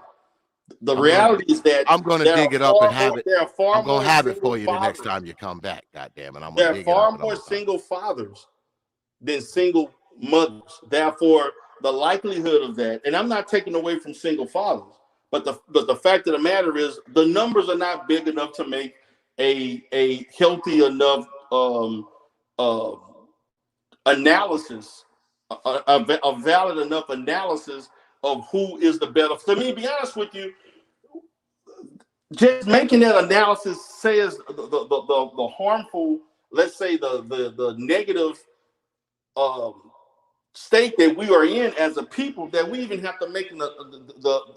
The reality is that I'm gonna there are dig it up and far have more it. there are far I'm gonna more have it single for you the next fathers. time you come back. God damn it. I'm gonna There are dig it up far and I'm more gonna find single fathers than single mothers. Therefore, the likelihood of that, and I'm not taking away from single fathers, but the fact of the matter is the numbers are not big enough to make a healthy enough uh, analysis, a valid enough analysis of who is the better. To me, to be honest with you, just making that analysis says the harmful, let's say the negative state that we are in as a people, that we even have to make an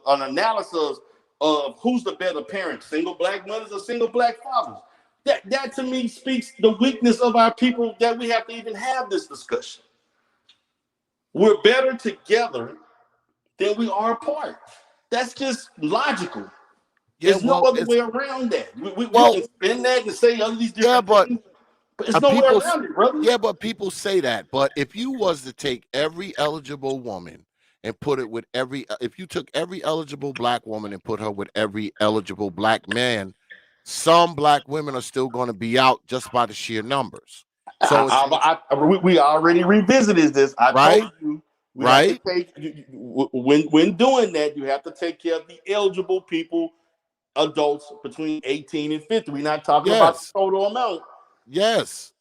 analysis of who's the better parent, single black mothers or single black fathers. That to me speaks the weakness of our people, that we have to even have this discussion. We're better together than we are apart. That's just logical. Yeah, There's no well, other it's way around that. We well, can spin that and say all these yeah, different but things, but there's no way around it, brother. yeah, but people say that. But if you was to take every eligible woman and put it with if you took every eligible black woman and put her with every eligible black man, some black women are still going to be out just by the sheer numbers. So it's We already revisited this. I right, told you we have to right. take when doing that, you have to take care of the eligible people, adults between 18 and 50. We're not talking about the Yes, total amount. yes.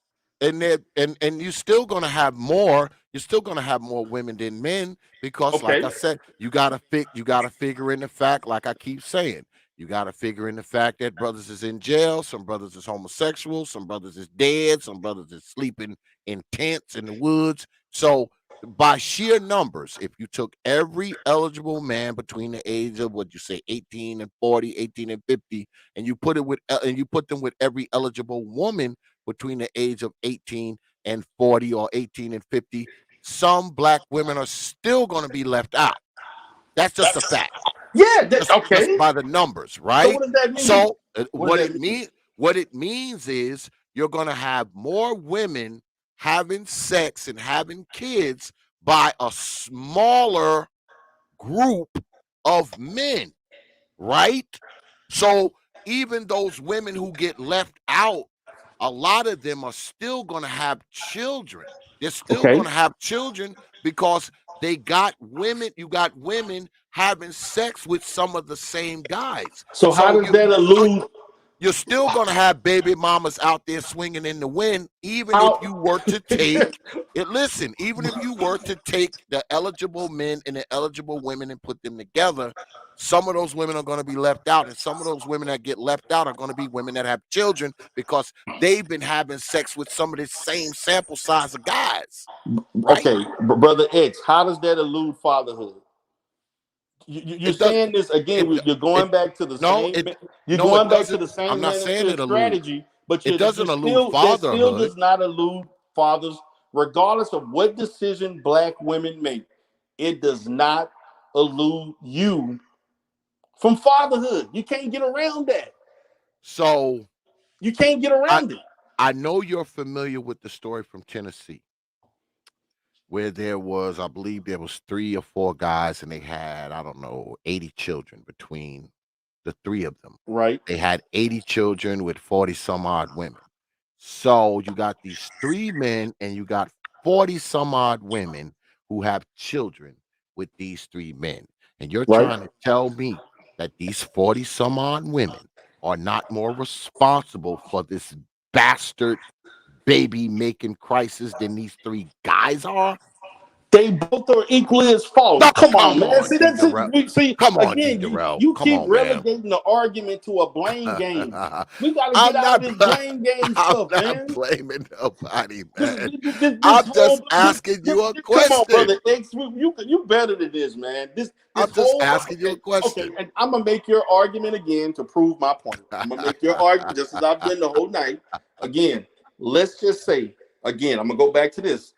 and you're still gonna have more. You're still gonna have more women than men because, like Okay. I said, you gotta figure in the fact, like I keep saying, you gotta figure in the fact that brothers is in jail, some brothers is homosexual, some brothers is dead, some brothers is sleeping in tents in the woods. So by sheer numbers, if you took every eligible man between the age of what you say 18 and 40, 18 and 50, and you put them with every eligible woman between the age of 18 and 40 or 18 and 50, some black women are still going to be left out. That's just a fact. Yeah. Just Okay. by the numbers, So right? what does that mean? So What does that mean? what it means is you're going to have more women having sex and having kids by a smaller group of men, right? So even those women who get left out, a lot of them are still going to have children. They're still Okay. going to have children because they got women. You got women having sex with some of the same guys. So how does that allude? You're still going to have baby mamas out there swinging in the wind, even if How? you were to take it. Listen, even if you were to take the eligible men and the eligible women and put them together, some of those women are going to be left out. And some of those women that get left out are going to be women that have children because they've been having sex with some of the same sample size of guys, right? Okay, brother X. How does that allude fatherhood? You're It does. saying this again. It, You're going it, back to the no, same. it, You're no, it going back to doesn't. the I'm same not saying manosphere it allude. strategy, but It doesn't you're allude still that still fatherhood. does not allude fathers, regardless of what decision black women make. It does not allude you from fatherhood. You can't get around that. So You can't get around it. I know you're familiar with the story from Tennessee where I believe there was 3 or 4 guys and they had, I don't know, 80 children between the 3 of them. Right. They had 80 children with 40 some odd women. So you got these 3 men and you got 40 some odd women who have children with these 3 men. And you're Right. trying to tell me that these 40 some odd women are not more responsible for this bastard baby making crisis than these 3 guys are? They both are equally as fault. No, Come on, come man. on, See, that's it. D.DERELL. See, Come on, again, D.DERELL. you Come keep on, man. relegating the argument to a blame game. We got to get I'm out of not this blame game I'm stuff, not man. blaming nobody, This, man. this I'm whole just asking you a come on, question. brother X. You better than this, man. This I'm just whole asking you a okay, question. and I'm gonna make your argument again to prove my point. I'm gonna make your argument just as I've done the whole night. Again, let's just say again. I'm gonna go back to this.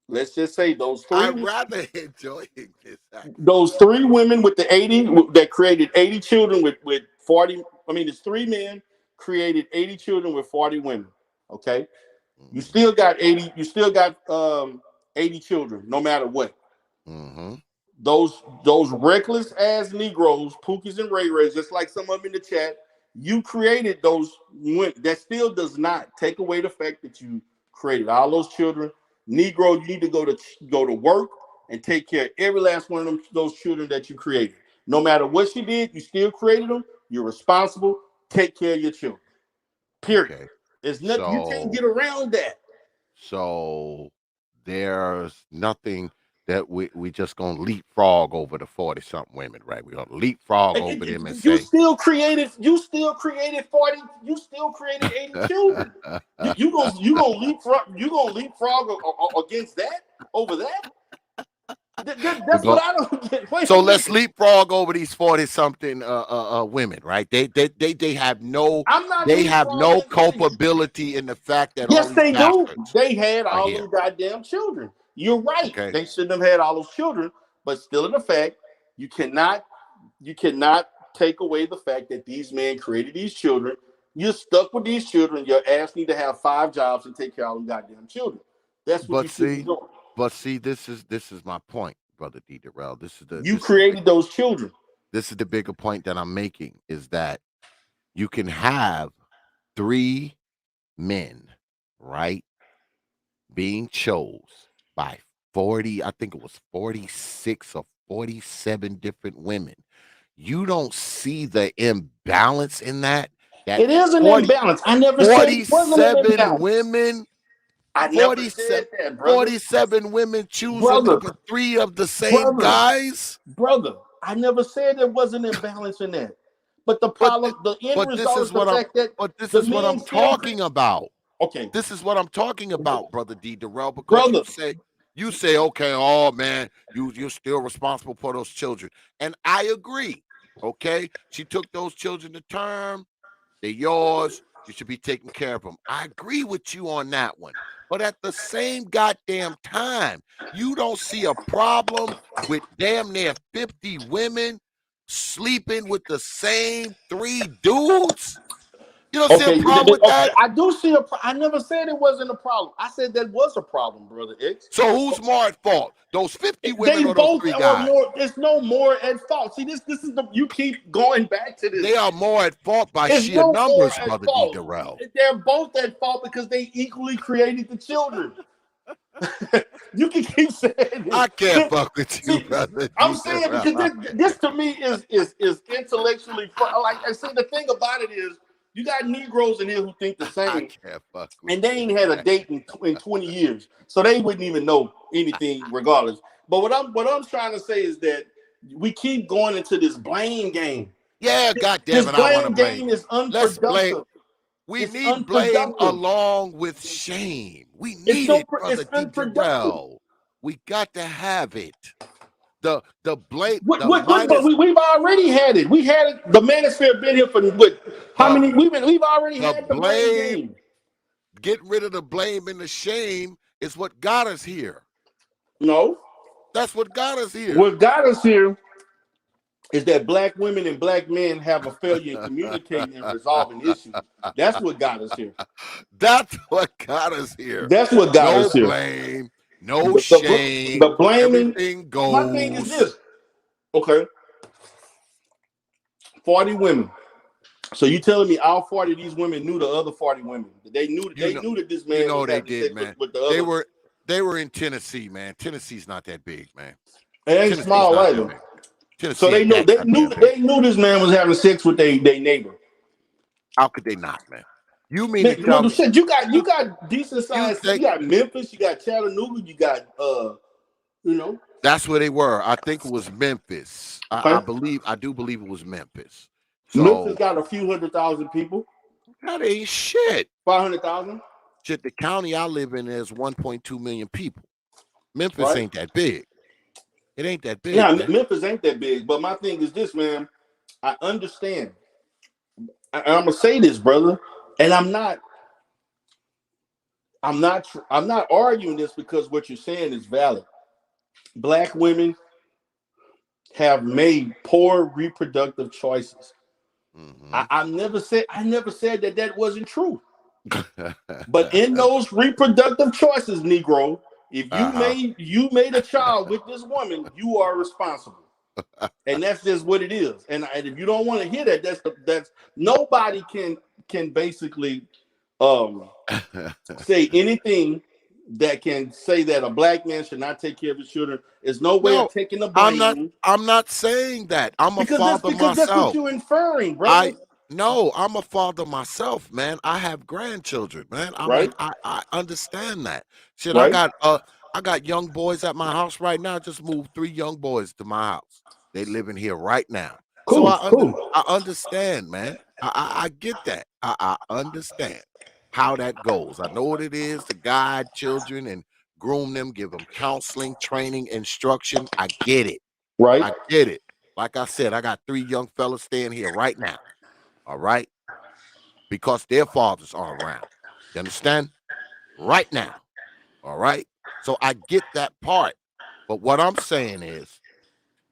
Let's just say I'm rather enjoying this. those 3 women with the 80 that created 80 children with 40. I mean, it's 3 men created 80 children with 40 women. Okay, you Mm-hmm. still got 80. You still got 80 children, no matter what. Mm-hmm. Those reckless ass Negroes, Pookies and Ray Rays, just like some of them in the chat. You created those women. That still does not take away the fact that you created all those children. Negro, you need to go to work and take care of every last one of those children that you created. No matter what you did, you still created them. You're responsible. Take care of your children. Period. Okay. It's not, you can't So get around that. so there's nothing that we just gonna leapfrog over the 40 something women, right? We're gonna leapfrog over them and You say still created 40, you still created 80 children. You gonna leapfrog against that over that? we That's what go I don't get. Wait a so minute. let's leapfrog over these 40 something women, right? They have no I'm not leapfrogging. culpability in the fact that all Yes, these they do. bastards They had are all here. them goddamn children. You're right. Okay. They shouldn't have had all those children, but still in the fact, you cannot take away the fact that these men created these children. You're stuck with these children. Your ass need to have 5 jobs and take care of all them goddamn children. That's what you should be doing. But see, this is my point, brother D.DERELL. You created those children. This is the bigger point that I'm making is that you can have 3 men, right, being chose by 40, I think it was 46 or 47 different women. You don't see the imbalance in that. That It is an 40, imbalance. I never said it wasn't an 47 imbalance. women I never said that, brother. 47 women choosing Brother. for 3 of the same guys. Brother, I never said there wasn't imbalance in that. But the problem, the end result is the fact that this is what I'm talking about. Okay. This is what I'm talking about, brother D.DERELL, because Brother. you say, okay, oh man, you're still responsible for those children. And I agree. Okay. She took those children to term, they're yours. You should be taking care of them. I agree with you on that one. But at the same goddamn time, you don't see a problem with damn near 50 women sleeping with the same 3 dudes? You don't see a problem with that? I do see I never said it wasn't a problem. I said that was a problem, brother X. So who's more at fault? Those 50 women or those 3 guys? There's no more at fault. See, this is you keep going back to this. They are more at fault by sheer numbers, brother D.DERELL. They're both at fault because they equally created the children. You can keep saying it. I can't fuck with you, brother. I'm saying because this to me is intellectually like I see. The thing about it is you got Negroes in here who think the same. I can't fuck with and they ain't had a date in 20 years, so they wouldn't even know anything regardless. But what I'm trying to say is that we keep going into this blame game. Yeah, goddamn it, I want to blame. This blame game is unproductive. Let's blame. We need blame along with shame. We need it, brother D.DERELL. We got to have it. The blame. We've already had it. We had it. The manosphere been here for what? How many? We've already had the blame game. Get rid of the blame and the shame is what got us here. No, that's what got us here. What got us here is that black women and black men have a failure in communicating and resolving issues. That's what got us here. That's what got us here. That's what got us here. No blame, no shame. The blaming. Everything goes. My thing is this. Okay. 40 women. So you telling me all 40 of these women knew the other 40 women? They knew that this man. You know they did, man. With the other. They were in Tennessee, man. Tennessee's not that big, man. It ain't small either. So they knew this man was having sex with their neighbor. How could they not, man? You mean you got decent size. You got Memphis, you got Chattanooga, you got That's where they were. I think it was Memphis. I do believe it was Memphis. So, Memphis got a few 100,000 people. That ain't shit. 500,000. Shit, the county I live in is 1.2 million people. Memphis ain't that big. It ain't that big. Yeah, man. Memphis ain't that big. But my thing is this, man. I understand. I'm gonna say this, brother, and I'm not arguing this because what you're saying is valid. Black women have made poor reproductive choices. Mm-hmm. I never said that wasn't true. But in those reproductive choices, Negro, if you made a child with this woman, you are responsible, and that's just what it is. And if you don't want to hear that, that's nobody can basically say anything that can say that a black man should not take care of his children. There's no way of taking the blame. I'm not saying that. I'm a father myself. That's what you're inferring, brother. No, I'm a father myself, man. I have grandchildren, man. I understand that. Shit, right? I got young boys at my house right now. I just moved 3 young boys to my house. They living here right now. Cool, so I understand, man. I get that. I understand how that goes. I know what it is to guide children and groom them, give them counseling, training, instruction. I get it. Right. I get it. Like I said, I got 3 young fellas staying here right now. All right, because their fathers are around. You understand? Right now. All right. So I get that part. But what I'm saying is,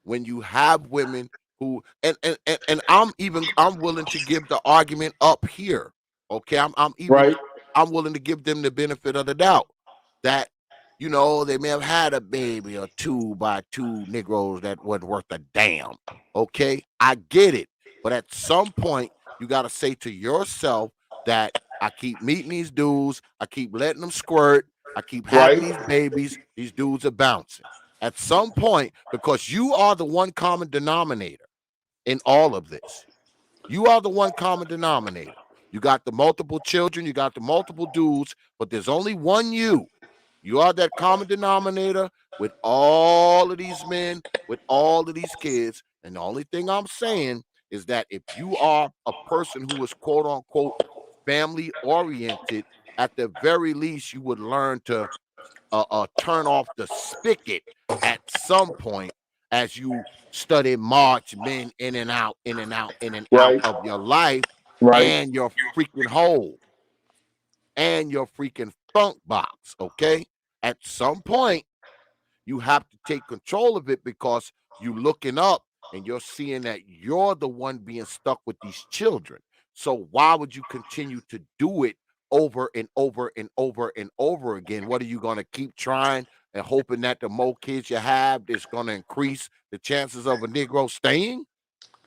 when you have women who and I'm willing to give the argument up here. Okay, I'm willing to give them the benefit of the doubt that they may have had a baby or 2 by 2 Negroes that wasn't worth a damn. Okay, I get it. But at some point, you got to say to yourself that I keep meeting these dudes, I keep letting them squirt, I keep having these babies, these dudes are bouncing. At some point, because you are the one common denominator in all of this. You are the one common denominator. You got the multiple children, you got the multiple dudes, but there's only one you. You are that common denominator with all of these men, with all of these kids. And the only thing I'm saying is that if you are a person who is quote unquote family oriented, at the very least, you would learn to turn off the spigot at some point as you study March men in and out, in and out, in and out Right. of your life Right. and your freaking hole and your freaking funk box. Okay. At some point, you have to take control of it because you're looking up and you're seeing that you're the one being stuck with these children. So why would you continue to do it over and over and over and over again? What are you going to keep trying and hoping that the more kids you have, it's going to increase the chances of a Negro staying?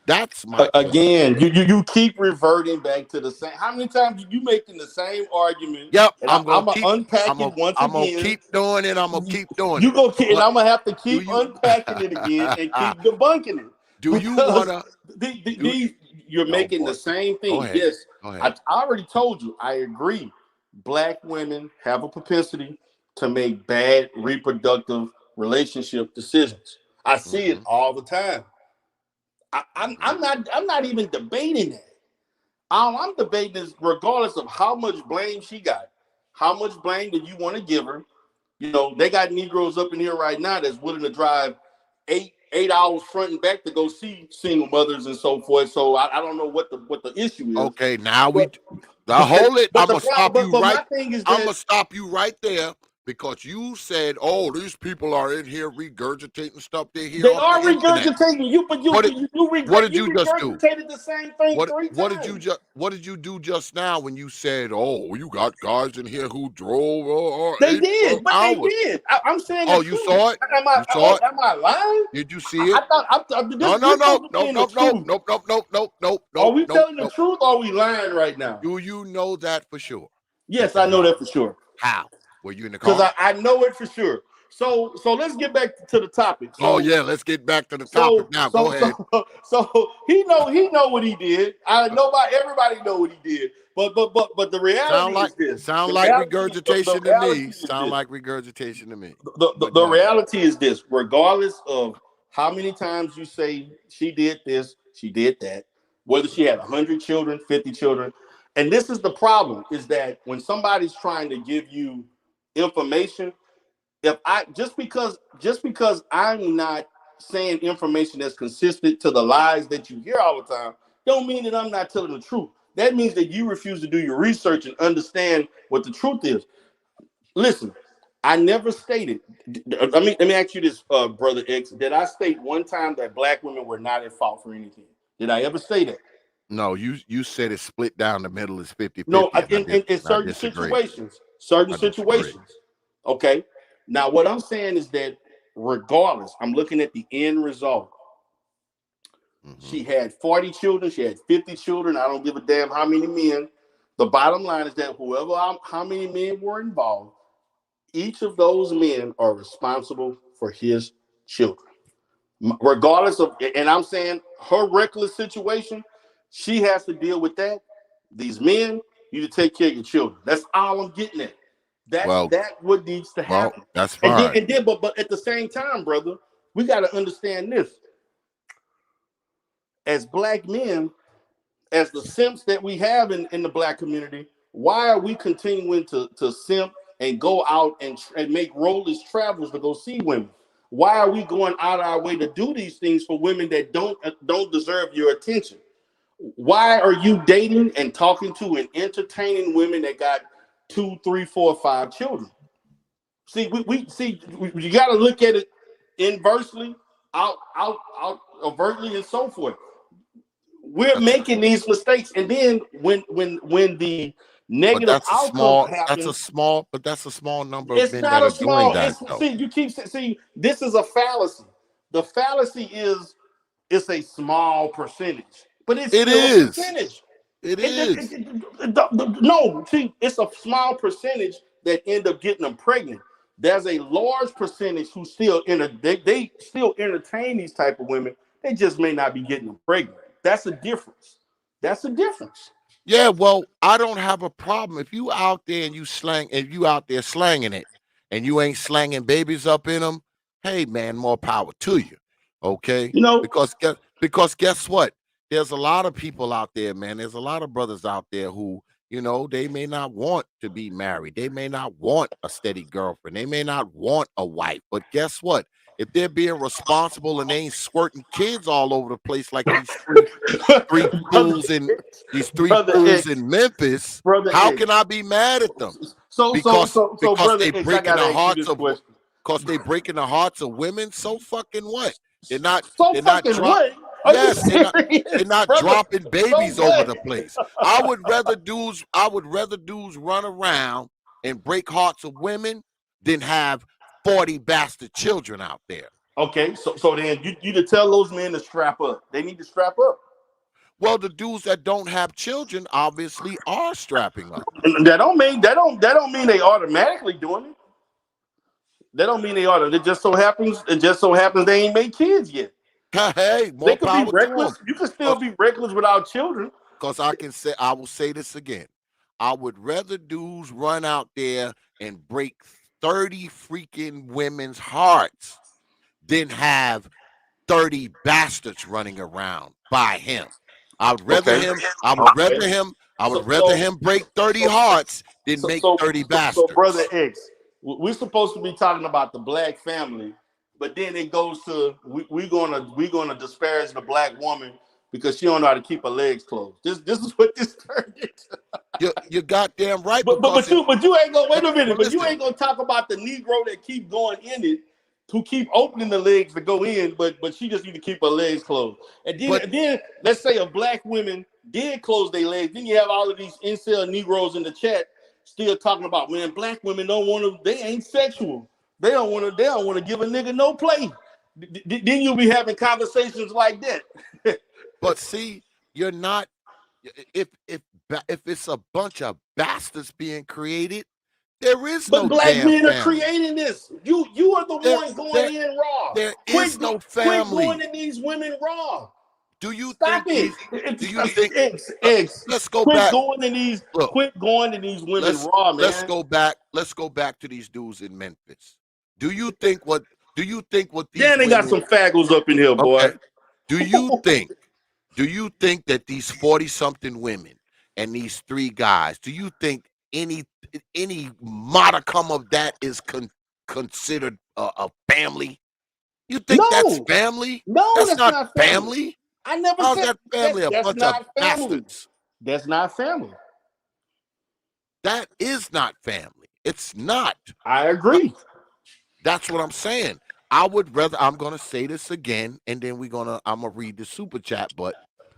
That's my question. Again, you keep reverting back to the same. How many times you making the same argument? Yep, And I'm gonna I'm gonna keep. unpack it once I'm gonna again. keep doing it. I'm gonna keep doing You it. go, and But I'm gonna have to do keep you? unpacking it again and keep debunking it Do you because wanna? Do these you're oh making boy. the same Go thing. ahead. Yes, Go I ahead. already told you. I agree. Black women have a propensity to make bad reproductive relationship decisions. I see it Mm-hmm. all the time. Mm-hmm. I'm not even debating that. All I'm debating is regardless of how much blame she got, how much blame do you want to give her? You know, they got Negroes up in here right now that's willing to drive 8 hours front and back to go see single mothers and so forth. So I don't know what the issue is. Okay, now we But now hold it. but I'm the gonna stop problem, you but right. my thing is I'm that gonna stop you right there because you said, "Oh, these people are in here regurgitating stuff they hear they off the are internet." regurgitating you, but What did what did you you just do? regurgitated the same thing three times. What did you do just now when you said, "Oh, you got guys in here who drove or They 8, 12 did, but they hours"? did. I'm saying the Oh, you truth. saw it? Am You saw it? I lying? Did you see it? I thought No, no, we're no, supposed to be nope, in the nope, nope, truth. nope, nope, nope, nope, nope, Are nope, we nope, telling the nope. truth or are we lying right now? Do you know that for sure? That Yes, that I know happened? that for sure. How? Were you in the Because car? I know it for sure. So let's get back to the topic. Oh yeah, let's get back to the topic So now. Go so ahead. so so he know what he did. I nobody everybody know what he did. But the reality is this. Sound The like reality the regurgitation to reality me. is Sound this. like regurgitation to me. But The go ahead. reality is this, regardless of how many times you say she did this, she did that, whether she had 100 children, 50 children. And this is the problem, is that when somebody's trying to give you information, if I just because I'm not saying information that's consistent to the lies that you hear all the time, don't mean that I'm not telling the truth. That means that you refuse to do your research and understand what the truth is. Listen, I never stated. Let me ask you this, brother X. Did I state one time that black women were not at fault for anything? Did I ever say that? No, you said it's split down the middle is No. 50-50, and In I certain disagree. situations, certain I disagree. situations. Okay. Now, what I'm saying is that regardless, I'm looking at the end result. Mm-hmm. She had 40 children. She had 50 children. I don't give a damn how many men. The bottom line is that how many men were involved, each of those men are responsible for his children. Regardless of, and I'm saying her reckless situation, she has to deal with that. These men, you to take care of your children. That's all I'm getting at. Well, That what needs to well, happen. that's fine. But at the same time, brother, we got to understand this. As black men, as the simps that we have in the black community, why are we continuing to simp and go out and make rollers travels to go see women? Why are we going out our way to do these things for women that don't deserve your attention? Why are you dating and talking to and entertaining women that got 2, 3, 4, 5 children? See, you got to look at it inversely, out overtly, and so forth. We're That's making these mistakes, and then when the negative outcomes happen, that's a small number of it's men not that a are doing small. that It's though. see, you keep see. This is a fallacy. The fallacy is it's a small percentage, but it's It still a is. percentage. It is. No, see, it's a small percentage that end up getting them pregnant. There's a large percentage who still they still entertain these type of women. They just may not be getting them pregnant. That's a difference. That's a difference. Yeah, well, I don't have a problem if you out there and you slang, if you out there slanging it, and you ain't slanging babies up in them. Hey, man, more power to you. Okay, You know, because guess what? There's a lot of people out there, man. There's a lot of brothers out there who, they may not want to be married. They may not want a steady girlfriend. They may not want a wife. But guess what? If they're being responsible and they ain't squirting kids all over the place like these three brother fools in X, these three brother fools X, in Memphis, brother how X. can I be mad at them? So, so, Because so, so, because brother they X, I breaking gotta the ask you hearts this of question. because they breaking the hearts of women. So fucking what? They're not So they're not fucking drop what? Are you yes, they're serious, not brother? dropping So babies over what? the place. I would rather dudes run around and break hearts of women than have 40 bastard children out there. Okay, so then you to tell those men to strap up. They need to strap up. Well, the dudes that don't have children obviously are strapping up. And that don't mean they automatically doing it. That don't mean they ought to. It just so happens they ain't made kids yet. Hey, They more could be power to them. reckless. You can still be reckless without children. Because I will say this again. I would rather dudes run out there and break 30 freaking women's hearts than have 30 bastards running around by him. I would rather Okay. him, I would Okay. rather him, I would So rather so him break 30 so hearts than so make so 30 so, brother bastards. X, we're supposed to be talking about the black family, but then it goes to we're gonna disparage the black woman because she don't know how to keep her legs closed. This is what this turned into. You're goddamn right But but because but you but you ain't gonna wait a minute. well, But you listen, ain't gonna talk about the Negro that keep going in it, who keep opening the legs to go in, but she just need to keep her legs closed. And then but and then let's say a black women did close their legs. Then you have all of these incel Negroes in the chat still talking about, man, black women don't want to. They ain't sexual. They don't want to. They don't want to give a nigga no play. Then you'll be having conversations like that. but see, you're not if it's a bunch of bastards being created, there is But no black damn men are family. creating this. You are the There, one going there, in raw. there Quit is no quit going family. in these women raw. Do you Stop think it. these? Do It's you think? Uh, X. let's go Quit back. going in these. Look, Quit going to these women let's raw, let's man. go back. Let's go back to these dudes in Memphis. Do you think what? Do you think what these Then they got women? some faggots up in here, boy. Okay. Do you think? Do you think that these 40-something women and these three guys? Do you think any modicum of that is considered a family? You think that's No, family? no, That's that's not not family. family. I never How's said that that. family? A That's bunch of not family. bastards. That's not family. That is not family. It's not. I Uh, agree. That's what I'm saying. I would rather, I'm going to say this again, and then I'm going to read the super chat, but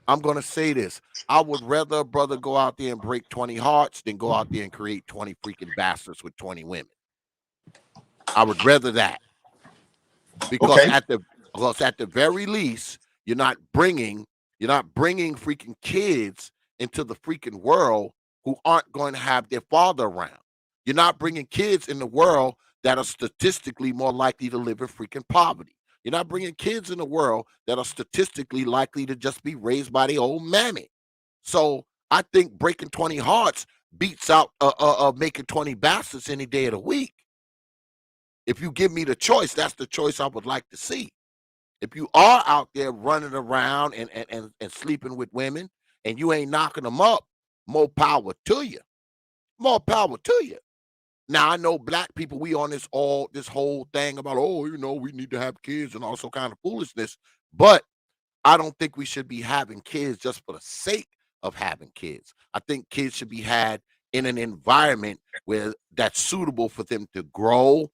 I'm going to say this. I would rather a brother go out there and break 20 hearts than go out there and create 20 freaking bastards with 20 women. I would rather that because Okay. at the very least, you're not bringing freaking kids into the freaking world who aren't going to have their father around. You're not bringing kids in the world that are statistically more likely to live in freaking poverty. You're not bringing kids in the world that are statistically likely to just be raised by the old mammy. So I think breaking 20 hearts beats out making 20 bastards any day of the week. If you give me the choice, that's the choice I would like to see. If you are out there running around and sleeping with women and you ain't knocking them up, more power to you. More power to you. Now I know black people, we on this whole thing about, we need to have kids and all so kind of foolishness. But I don't think we should be having kids just for the sake of having kids. I think kids should be had in an environment where that's suitable for them to grow,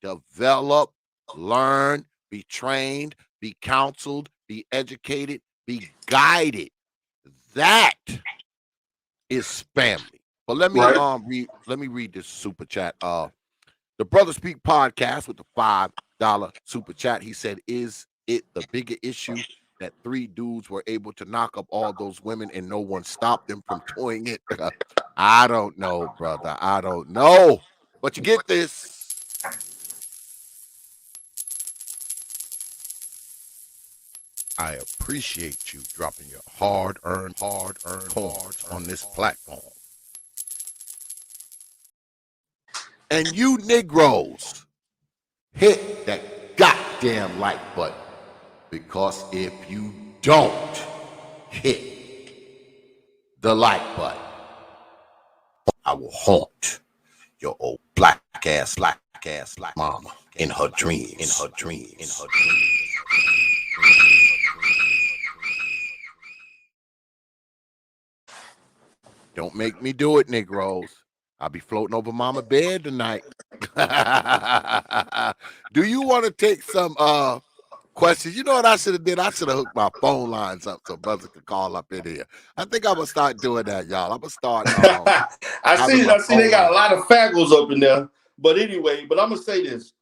develop, learn, be trained, be counseled, be educated, be guided. That is family. But Right. let me read this super chat. The Brother Speak podcast with the $5 super chat. He said, "Is it the bigger issue that three dudes were able to knock up all those women and no one stopped them from doing it?" I don't know, brother. I don't know. But you get this. I appreciate you dropping your hard-earned coins on this platform. And you Negroes, hit that goddamn like button, because if you don't hit the like button, I will haunt your old black ass mama in her dreams. Don't make me do it, Negroes. I'll be floating over mama bed tonight. Do you want to take some questions? You know what I should have did? I should have hooked my phone lines up so brothers could call up in here. I think I'm gonna start doing that, y'all. I'm gonna start I see they got a lot of faggles up in there. But anyway, I'm gonna say this.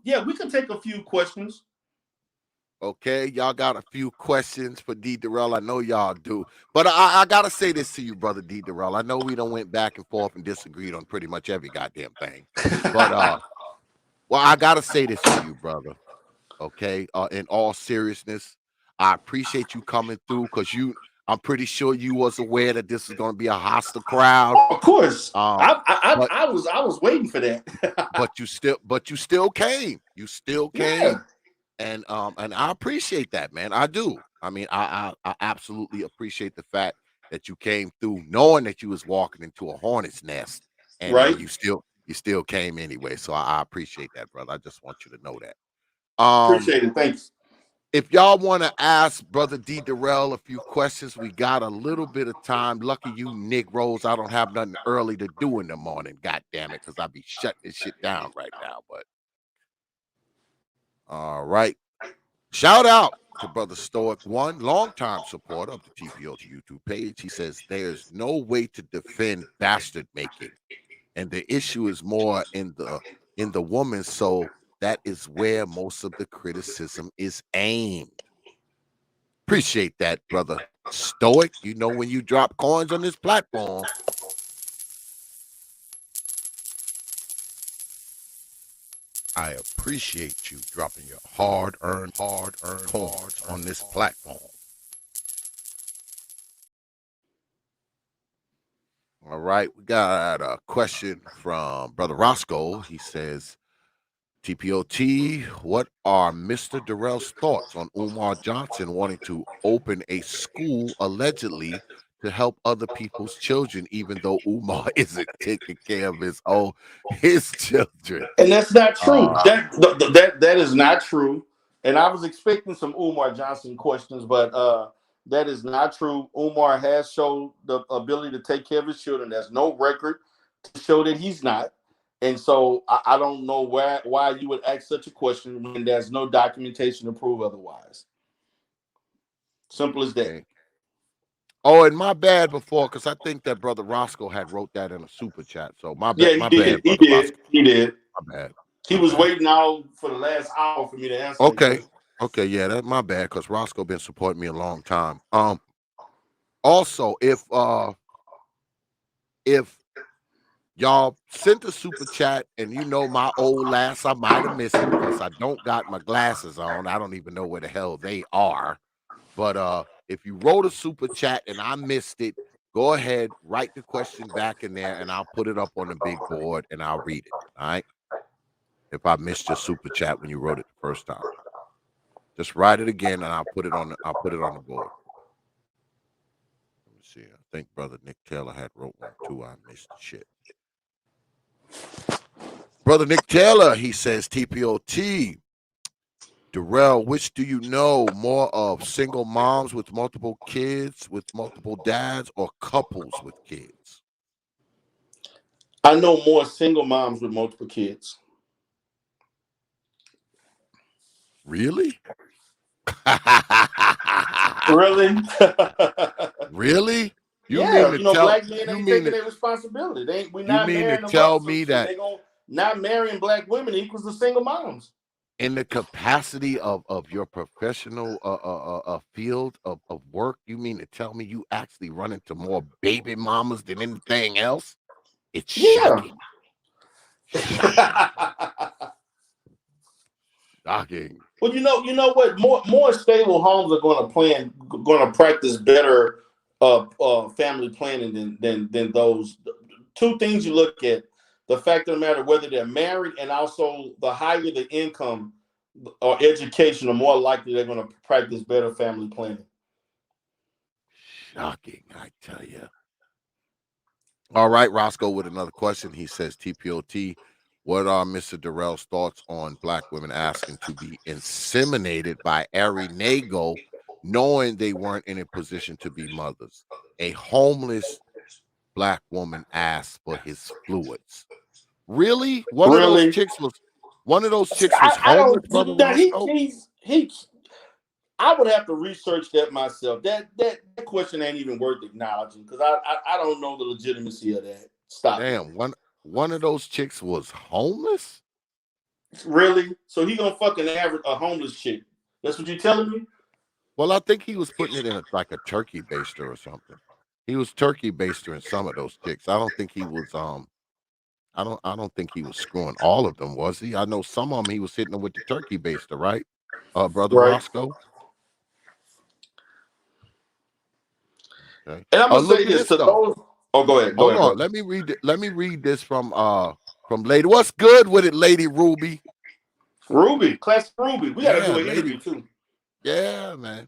Yeah, we can take a few questions. Okay, y'all got a few questions for D.DERELL. I know y'all do. But I gotta say this to you, brother D.DERELL. I know we done went back and forth and disagreed on pretty much every goddamn thing. But well, I gotta say this to you, brother. Okay. In all seriousness, I appreciate you coming through, because I'm pretty sure you was aware that this is gonna be a hostile crowd. Of course. But I was waiting for that. but you still came. You still came. Yeah. And I appreciate that, man. I do. I mean, I absolutely appreciate the fact that you came through knowing that you was walking into a hornet's nest, and Right. you still came anyway. So I appreciate that, brother. I just want you to know that. Appreciate it. Thanks. If y'all want to ask Brother D.DERELL a few questions, we got a little bit of time. Lucky you Negroes, I don't have nothing early to do in the morning, god damn it, because I'll be shutting this shit down right now. But all right. Shout out to Brother Stoic One, longtime supporter of the T.P.O.T YouTube page. He says there's no way to defend bastard making, and the issue is more in the woman. So that is where most of the criticism is aimed. Appreciate that, Brother Stoic. You know, when you drop coins on this platform, I appreciate you dropping your hard-earned coins on this platform. All right, we got a question from Brother Roscoe. He says, T.P.O.T, what are Mr. DERELL's thoughts on Umar Johnson wanting to open a school allegedly to help other people's children, even though Umar isn't taking care of his children? And that's not true. That is not true. And I was expecting some Umar Johnson questions, but that is not true. Umar has showed the ability to take care of his children. There's no record to show that he's not. And so I don't know why you would ask such a question when there's no documentation to prove otherwise. Simple as that. Okay. Oh, and my bad before, because I think that Brother Roscoe had wrote that in a super chat. So my bad. Yeah, he did. My bad. He was waiting out for the last hour for me to answer. Okay. Okay, yeah, that's my bad, because Roscoe been supporting me a long time. Also, if y'all sent a super chat and you know my old lass, I might have missed it because I don't got my glasses on. I don't even know where the hell they are. But if you wrote a super chat and I missed it, go ahead, write the question back in there, and I'll put it up on the big board and I'll read it. All right. If I missed your super chat when you wrote it the first time, just write it again and I'll put it on the board. Let me see. I think Brother Nick Taylor had wrote one too. I missed the shit. Brother Nick Taylor, he says, T.P.O.T, DERELL, which do you know more of, single moms with multiple kids, with multiple dads, or couples with kids? I know more single moms with multiple kids. Really? Really? Really? Black men ain't taking their responsibility. We're not marrying them. Tell me that not marrying black women equals the single moms. In the capacity of your professional field of work, you mean to tell me you actually run into more baby mamas than anything else? It's shocking. Shocking. Well, you know what? More stable homes are going to practice better family planning than those. Two things you look at: the fact of the matter whether they're married, and also the higher the income or education, the more likely they're going to practice better family planning. Shocking, I tell you. All right, Roscoe with another question. He says, T.P.O.T, what are Mr. Darrell's thoughts on black women asking to be inseminated by Ari Nago, knowing they weren't in a position to be mothers? A homeless black woman asked for his fluids. Really? Really, One of those chicks was I homeless, don't. brother Now Roscoe? he. I would have to research that myself. That question ain't even worth acknowledging because I don't know the legitimacy of that. Stop it. Damn, one of those chicks was homeless? Really? So he gonna fucking average a homeless chick? That's what you telling me? Well, I think he was putting it in like a turkey baster or something. He was turkey baster in some of those chicks. I don't think he was I don't think he was screwing all of them, was he? I know some of them he was hitting them with the turkey baster, right? Brother Right. Roscoe. Okay. And I'm gonna say Look at this this to though. those. Oh, go ahead. Go Hold ahead, on. brother. Let me read this from Lady. What's good with it, Lady Ruby? Ruby, classic Ruby. We gotta Yeah, do an Lady. interview too. Yeah, man.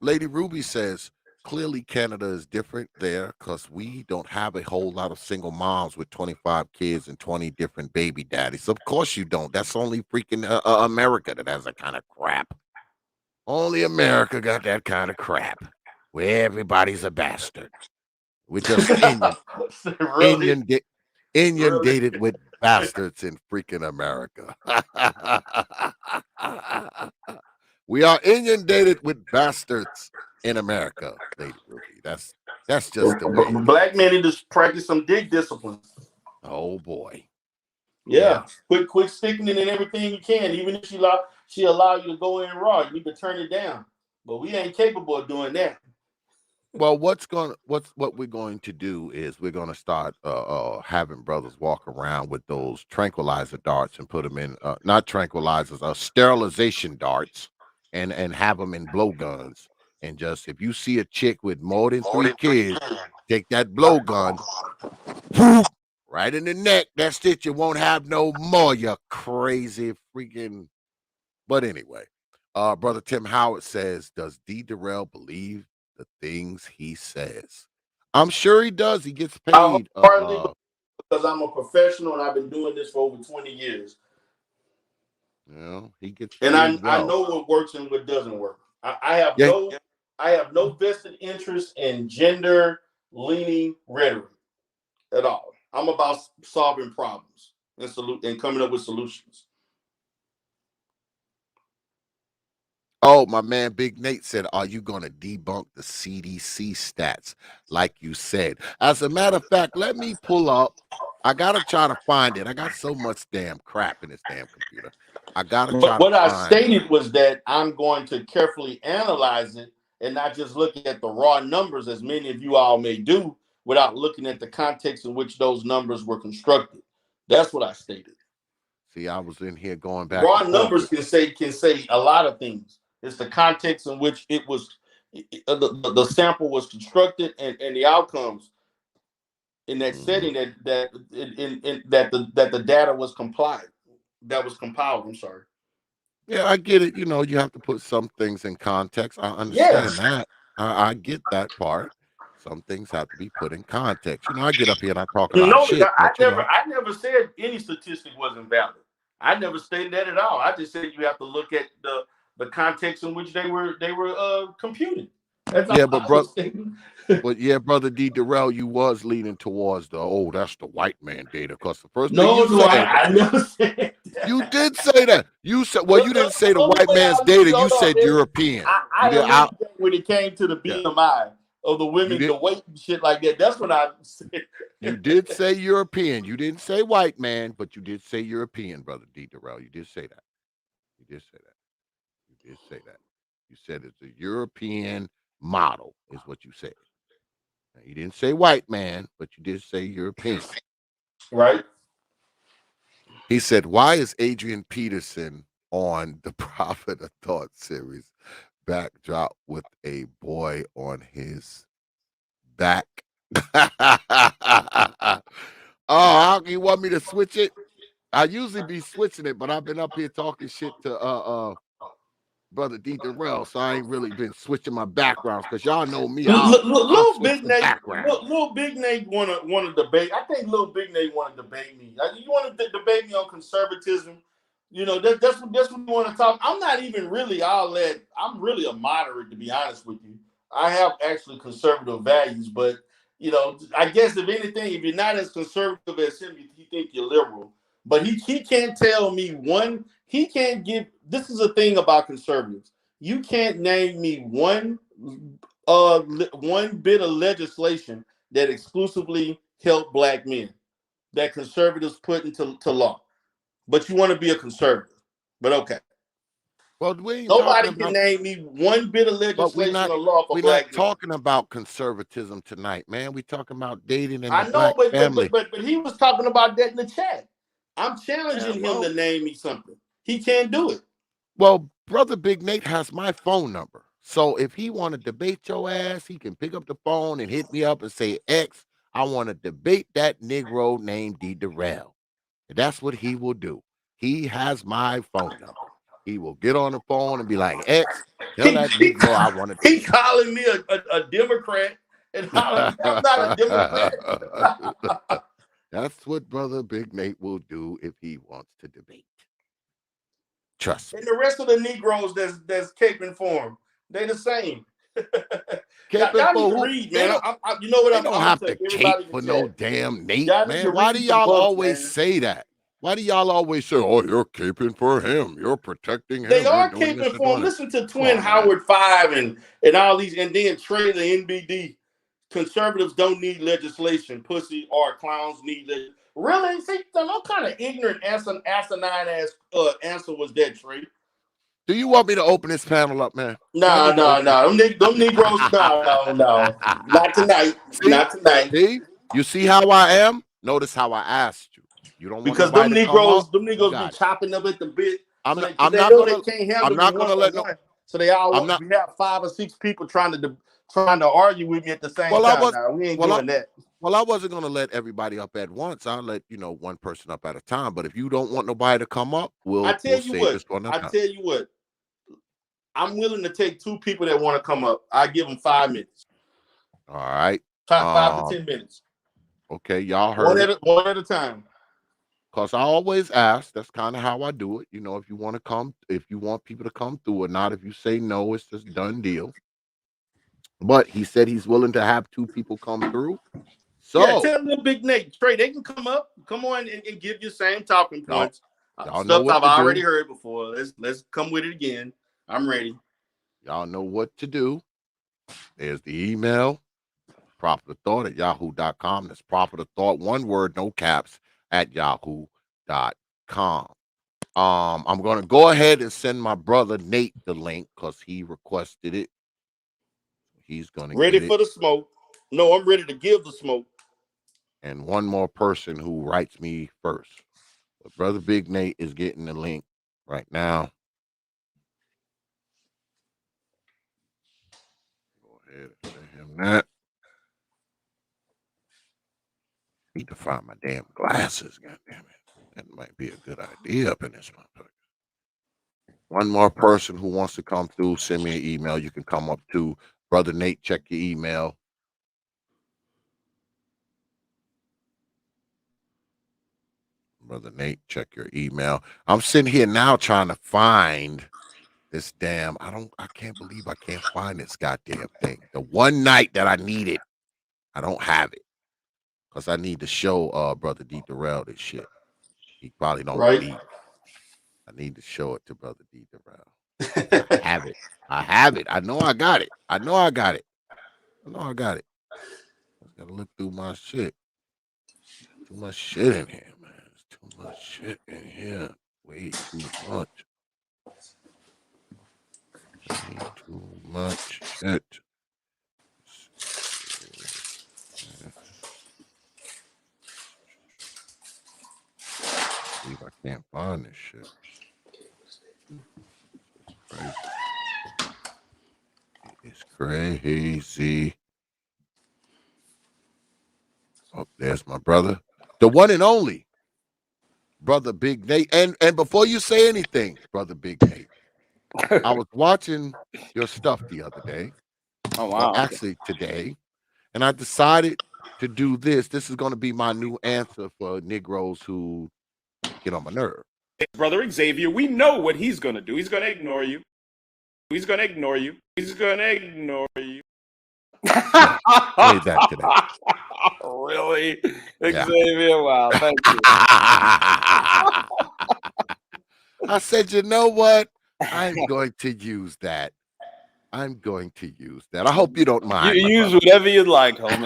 Lady Ruby says clearly Canada is different there because we don't have a whole lot of single moms with 25 kids and 20 different baby daddies. Of course you don't. That's only freaking America that has that kind of crap. Only America got that kind of crap where everybody's a bastard. We're just Really, Indian, really. inundated with bastards in freaking America. We are inundated with bastards in America, Lady Ruby. That's just the way it Black is. men need to practice some dick discipline. Oh boy. Yeah. Yeah, quit sticking it in everything you can. Even if she allow you to go in raw, you need to turn it down. But we ain't capable of doing that. Well, what we're going to do is we're going to start having brothers walk around with those tranquilizer darts and put them in not tranquilizers, sterilization darts, and have them in blowguns. And just if you see a chick with more than 3 kids, take that blowgun, whoop, right in the neck. That's it. You won't have no more. You crazy freaking. But anyway, brother Tim Howard says, "Does D.DERELL believe the things he says?" I'm sure he does. He gets I paid. hardly because I'm a professional and I've been doing this for over 20 years. He gets And paid I well. know what works and what doesn't work. I have Yeah. no vested interest in gender leaning rhetoric at all. I'm about solving problems and coming up with solutions. Oh, my man, Big Nate said, "Are you going to debunk the CDC stats like you said?" As a matter of fact, let me pull up. I gotta try to find it. I got so much damn crap in this damn computer. I gotta But try to what I find. stated was that I'm going to carefully analyze it and not just look at the raw numbers, as many of you all may do, without looking at the context in which those numbers were constructed. That's what I stated. See, I was in here going back Raw and forth numbers with. can say a lot of things. It's the context in which it was the sample was constructed and the outcomes in that Mhm. setting that the data was complied that was compiled. I'm sorry. Yeah, I get it. You have to put some things in context. I understand Yes. that. I get that part. Some things have to be put in context. I get up here and I talk a lot of No, shit, but I never said any statistic wasn't valid. I never stated that at all. I just said you have to look at the context in which they were computed. That's all yeah, I but was brother, stating. but yeah, brother D.DERELL, you was leaning towards that's the white man data. Because the first thing No, you do said, I never said you that. did say that. You said, well, The, you the, didn't say the the only white way man's I leave, data. You hold on, said European. You I did. alleviate when it came to the Yeah, BMI of the you women, did. the weight and shit like that. That's what I said. You did say European. You didn't say white man, but you did say European, brother D.DERELL. You did say that. You did say that. You did say that. You said it's a European model, is what you said. Now, you didn't say white man, but you did say European. Right? He said, "Why is Adrian Peterson on the Prophet of Thought series backdrop with a boy on his back. Oh, how you want me to switch it? I usually be switching it, but I've been up here talking shit to brother D.DERELL, so I ain't really been switching my backgrounds because y'all know me. I'll Little switch Big the Nate, background. little Big Nate wanna debate. I think Little Big Nate wanna debate me. You want to debate me on conservatism? You know that's what you want to talk. I'm not even really all that. I'm really a moderate, to be honest with you. I have actually conservative values, but you know, I guess if anything, if you're not as conservative as him, you think you're liberal. But he can't tell me one. He can't give. This is a thing about conservatives. You can't name me one bit of legislation that exclusively helped black men that conservatives put into law. But you want to be a conservative. But okay. Well, we ain't talking Nobody can about, name me one bit of but legislation or law for we're not black men. talking about conservatism tonight, man. We talking about dating in the I know, black family. but he was talking about that in the chat. I'm Yeah, challenging him to name me something. He can't do it. well, brother Big Nate has my phone number. So if he want to debate your ass, he can pick up the phone and hit me up and say, X, I want to debate that Negro named D.DERELL. And that's what he will do. He has my phone number. He will get on the phone and be like, X, tell He that he, Negro I want to he debate. calling me a Democrat and hollering, I'm not a Democrat. That's what brother Big Nate will do if he wants to debate. Trust me. And the rest of the Negroes that's caping for him, they the same. Caping Y'all need for to who? read, man. You know what They I'm don't gonna have tell to cape everybody in the for no chat. damn Nate, Y'all need to man. Why do read some y'all books, always man. say that? Why do y'all always say, "Oh, you're caping for him, you're protecting They him, you're are doing this caping and for doing him. that"? Listen to Come Twin on, man. Howard 5 and all these, and then Trey the NBD. Conservatives don't need legislation. Pussy or clowns need it. Really? See, what kind of ignorant, asinine ass answer was that, Trey? Do you want me to open this panel up, man? Y'all No, need to no, open no. Them Negroes, no, no, no. Not tonight. See, Not tonight. see, you see how I am. Notice how I asked you. You don't want Because nobody to come up. Them You Negroes be got it. chopping up at the bit. So I'm they not know they gonna. can't I'm handle me not one gonna on let no. one. So they all I'm not. we have 5 or 6 people trying to argue with me at the same Well, I time. was. Now we ain't Well, I. doing that. Well, I wasn't gonna let everybody up at once. I'll let one person up at a time. But if you don't want nobody to come up, we'll save this for another I time. tell you what. I'm willing to take 2 people that want to come up. I give them 5 minutes. All right. 5 to 10 minutes. Okay, y'all heard it. One at a time. Cause I always ask. That's kind of how I do it. If you want to come, if you want people to come through or not. If you say no, it's just done deal. But he said he's willing to have 2 people come through. Yeah, So tell them Big Nate straight. They can come up, come on, and give you same talking y'all, points. y'all know Stuff what I've to already do. heard before. Let's come with it again. I'm ready. Y'all know what to do. There's the email, prophetofthought@yahoo.com. That's prophetofthought, one word, no caps, at yahoo.com. I'm gonna go ahead and send my brother Nate the link because he requested it. He's gonna Ready get it. for the smoke. No, I'm ready to give the smoke. And one more person who writes me first. But brother Big Nate is getting the link right now. Go ahead and send him that. Need to find my damn glasses, goddamn it. That might be a good idea up in this motherfucker. One more person who wants to come through, send me an email. You can come up to Brother Nate, check your email. Brother Nate, check your email. I'm sitting here now trying to find this damn. I can't believe I can't find this goddamn thing. The one night that I need it, I don't have it. Because I need to show Brother D.DERELL this shit. He probably don't Right? believe it. I need to show it to Brother D.DERELL. I have it. I have it. I know I got it. I know I got it. I know I got it. I just gotta look through my shit. Too much shit in here, man. There's too much shit in here. Way too much. Way too much shit. See if I can't find this shit. Crazy. It's crazy. Oh, there's my brother, the one and only brother Big Nate. And before you say anything, brother Big Nate, I was watching your stuff the other day. Oh Well, wow! actually today, and I decided to do this. This is going to be my new answer for Negroes who get on my nerve. Brother Xavier, we know what he's gonna do. He's gonna ignore you. He's gonna ignore you. He's gonna ignore you. Say that today. Really, Yeah. Xavier? Wow, thank you. I said, you know what? I'm going to use that. I'm going to use that. I hope you don't mind. You use whatever you'd like, homie.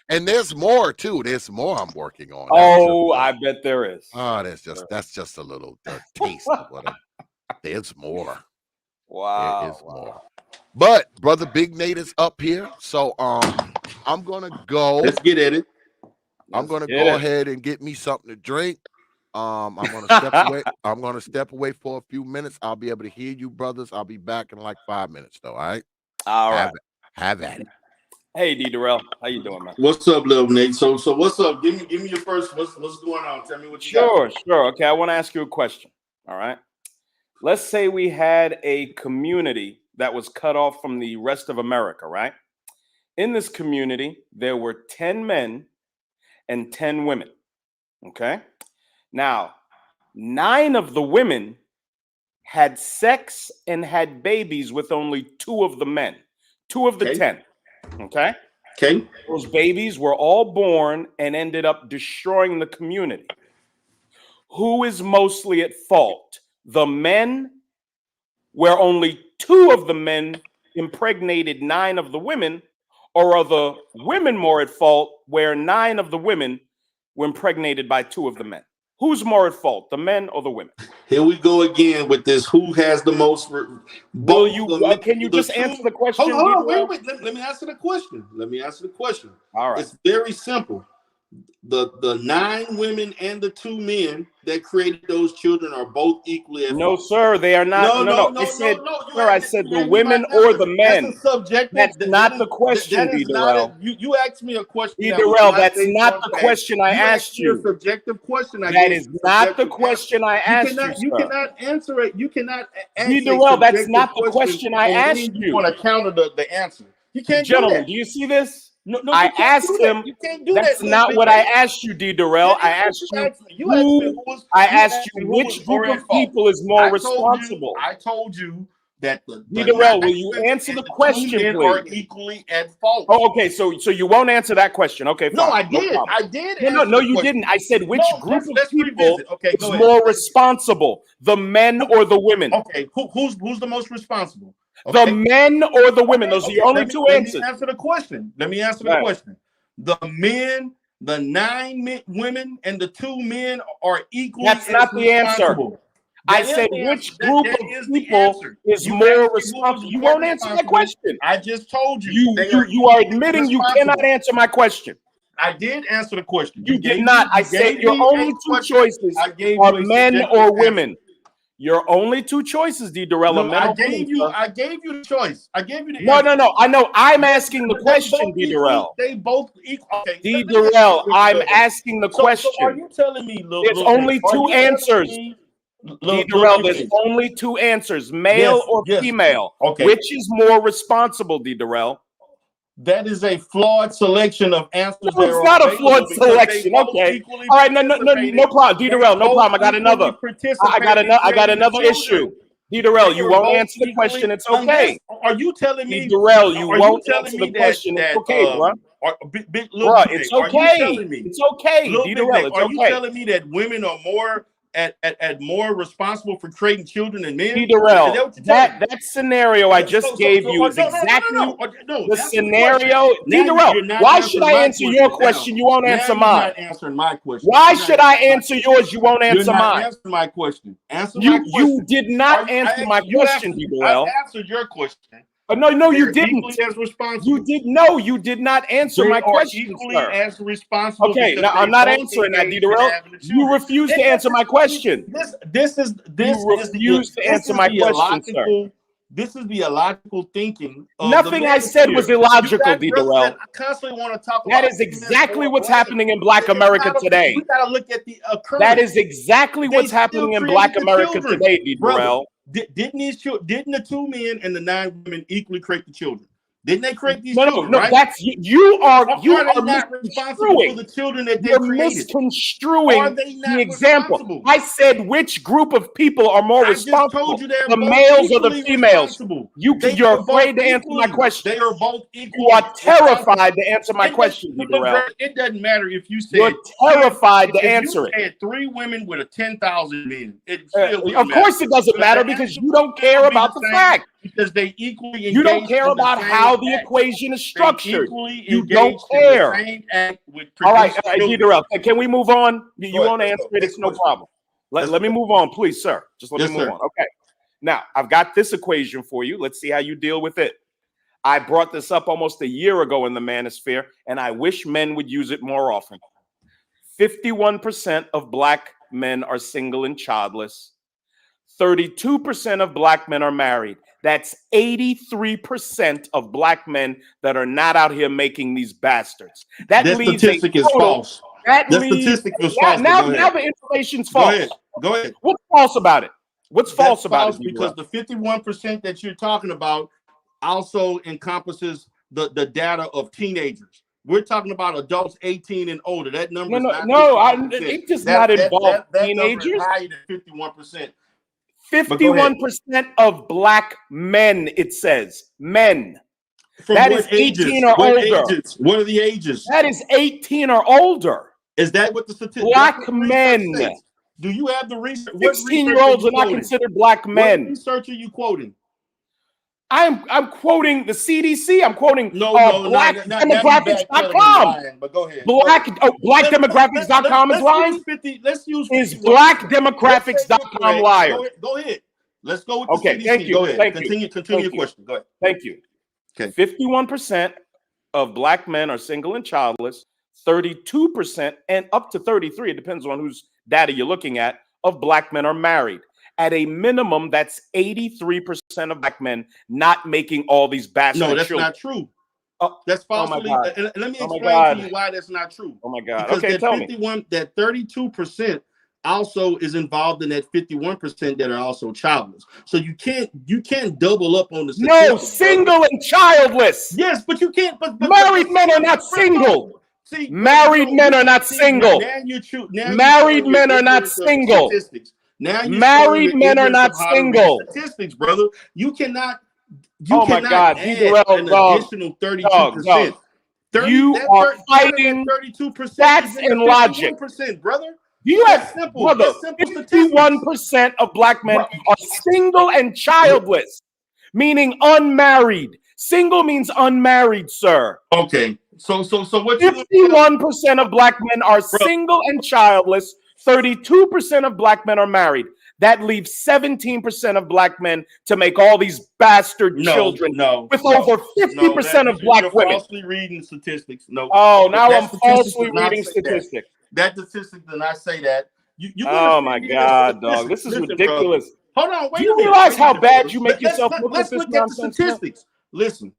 And there's more too. There's more I'm working on. Oh, I bet there is. Oh, that's just a little taste of what there's more. Wow. There is more. But brother Big Nate is up here, so I'm gonna go. Let's get at it. I'm gonna go ahead and get me something to drink. I'm gonna step away. I'm gonna step away for a few minutes. I'll be able to hear you, brothers. I'll be back in like 5 minutes, though. All right. All right. Have at it. Hey, D.DERELL, how you doing, man? What's up, little Nate? So what's up? Give me your first. What's going on? Tell me what you got. Sure. Okay, I want to ask you a question. All right. Let's say we had a community that was cut off from the rest of America, right? In this community, there were 10 men and 10 women. Okay. Now, 9 of the women had sex and had babies with only 2 of the men, 2 of the 10. Okay. Those babies were all born and ended up destroying the community. Who is mostly at fault? The men, where only 2 of the men impregnated 9 of the women, or are the women more at fault where 9 of the women were impregnated by 2 of the men? Who's more at fault, the men or the women? Here we go again with this. Who has the most? Can you just answer the question? Hold on, wait. Let me answer the question. All right. It's very simple. The 9 women and the 2 men that created those children are both equally at fault. No, sir, they are not. No. I said the women or the men. That's a subjective. That's not the question, D.DERELL. You asked me a question. D.DERELL, that's not the question I asked you. A subjective question. That is not the question I asked you. You cannot answer it. You cannot answer. D.DERELL, that's not the question I asked you. You want to counter the answer. You can't. Gentlemen, do you see this? No, I asked him. You can't do that's that. not what I asked you, D.DERELL. I asked you. I asked you which group of people is more responsible. I told you that D.DERELL, will you answer the question, please? Are equally at fault. Oh, okay. So you won't answer that question. Okay. Fine. No, I did. I did. No, you didn't. I said which group of people is go more responsible, the men or the women? Okay. Who's the most responsible? Okay. The men or the women? Those are your only 2 answers. Let me answer the question. The men, the 9 women, and the 2 men are equally. That's not the answer. I said which group of people is more responsible. You won't answer my question. I just told you. You are admitting you cannot answer my question. I did answer the question. You did not. I said your only 2 choices are men or women. Your only 2 choices, D.DERELL. I gave you the choice. I gave you the No. I know. I'm asking the question, D.DERELL. They both equal. Okay. D.DERELL, I'm asking the question. So are you telling me, there's only 2 answers? D.DERELL, there's only 2 answers, male or female. Okay. Which is more responsible, D.DERELL? That is a flawed selection of answers. No, it's not a flawed selection. Okay. All right. No problem. D.DERELL, no problem. I got another. I got another issue. D.DERELL, you won't answer the question. It's okay. Are you telling me? D.DERELL, you won't answer the question. It's okay, bro. Bro, it's okay. It's okay. D.DERELL, it's okay. Are you telling me that women are more at more responsible for creating children than men? D.DERELL, that scenario I just gave you is exactly the scenario. D.DERELL, why should I answer your question? You won't answer mine. You're not answering my question. Why should I answer yours? You won't answer mine. Answer my question. You did not answer my question, D.DERELL. I answered your question. No, you They're didn't. equally as responsible. You did not answer They my are question, equally sir. as responsible. Okay, because now they I'm not both answering that, engaged in D.DERELL. having the You children. refuse to And answer my question. This is You refuse to answer my question, sir. This is the illogical thinking of Nothing the I said was manosphere. You illogical, got brothers D.DERELL. that constantly want to talk That about is exactly what's happening in Black It's America not today. we gotta look at the That occurrence. is exactly They what's still happening in created Black the America children. today, Brother, D.DERELL. didn't the 2 men and the 9 women equally create the children? Didn't they create these No, children, right? that's you are they not responsible for misconstruing. the children that they You're created? misconstruing Are they the not example. responsible? I said which group of people are more I just responsible, told you they're the both males or the equally females? responsible. You're afraid to answer my question. They are both equally. You are terrified to answer my question, D.DERELL. It doesn't matter if you said You're terrified to answer it. Had 3 women with a 10,000 men. It Of course, it doesn't matter because you don't care about the fact. Because they equally You don't care about how the equation is structured. You don't care. All right, D.DERELL, can we move on? You won't answer it. It's no problem. Let me move on, please, sir. Just let me move on. Okay. Now, I've got this equation for you. Let's see how you deal with it. I brought this up almost a year ago in the manosphere, and I wish men would use it more often. 51% of Black men are single and childless. 32% of Black men are married. That's 83% of Black men that are not out here making these bastards. That statistic is false. That statistic is false. Now the information's false. Go ahead. What's false about it? What's false about it? Because the 51% that you're talking about also encompasses the data of teenagers. We're talking about adults 18 and older. That number it does not involve teenagers. That number is higher than 51%. 51% of Black men, it says. Men. From that is 18 or older. Ages? What are the ages? That is 18 or older. Is that what the statistic? Black men. Do you have the research? 16-year-olds are not considered Black men. What research are you quoting? I'm quoting the CDC. I'm quoting blackdemographics.com. But go ahead. Blackdemographics.com is lying. Let's use blackdemographics.com liar. Go ahead. Let's go with the CDC. Thank you. Go ahead. Continue your question. Go ahead. Thank you. Okay. 51% of Black men are single and childless. 32% and up to 33, it depends on whose data you're looking at, of Black men are married. At a minimum, that's 83% of Black men not making all these bastard children. No, that's not true. That's false. Oh my God. And let me explain to you why that's not true. Oh my God. Because okay, tell me. That 32% also is involved in that 51% that are also childless. So you can't double up on the no single and childless. Yes, but you can't. But married men are not single. See, married men are not single. Married men are not single. Now married men are not single. Statistics, brother. You cannot. Oh my God, add an additional 32%. You are fighting 32%. That's in logic, brother. You have 51% of Black men are single and childless, meaning unmarried. Single means unmarried, sir. Okay. So what? 51% of Black men are single and childless. 32% of Black men are married. That leaves 17% of Black men to make all these bastard children. With over 50% of Black women. You're falsely reading statistics. No. Oh, now I'm falsely reading statistics. That statistic did not say that. Oh my God, dog! This is ridiculous. Hold on, wait. Do you realize how bad you make yourself look? Let's look at the statistics. Listen.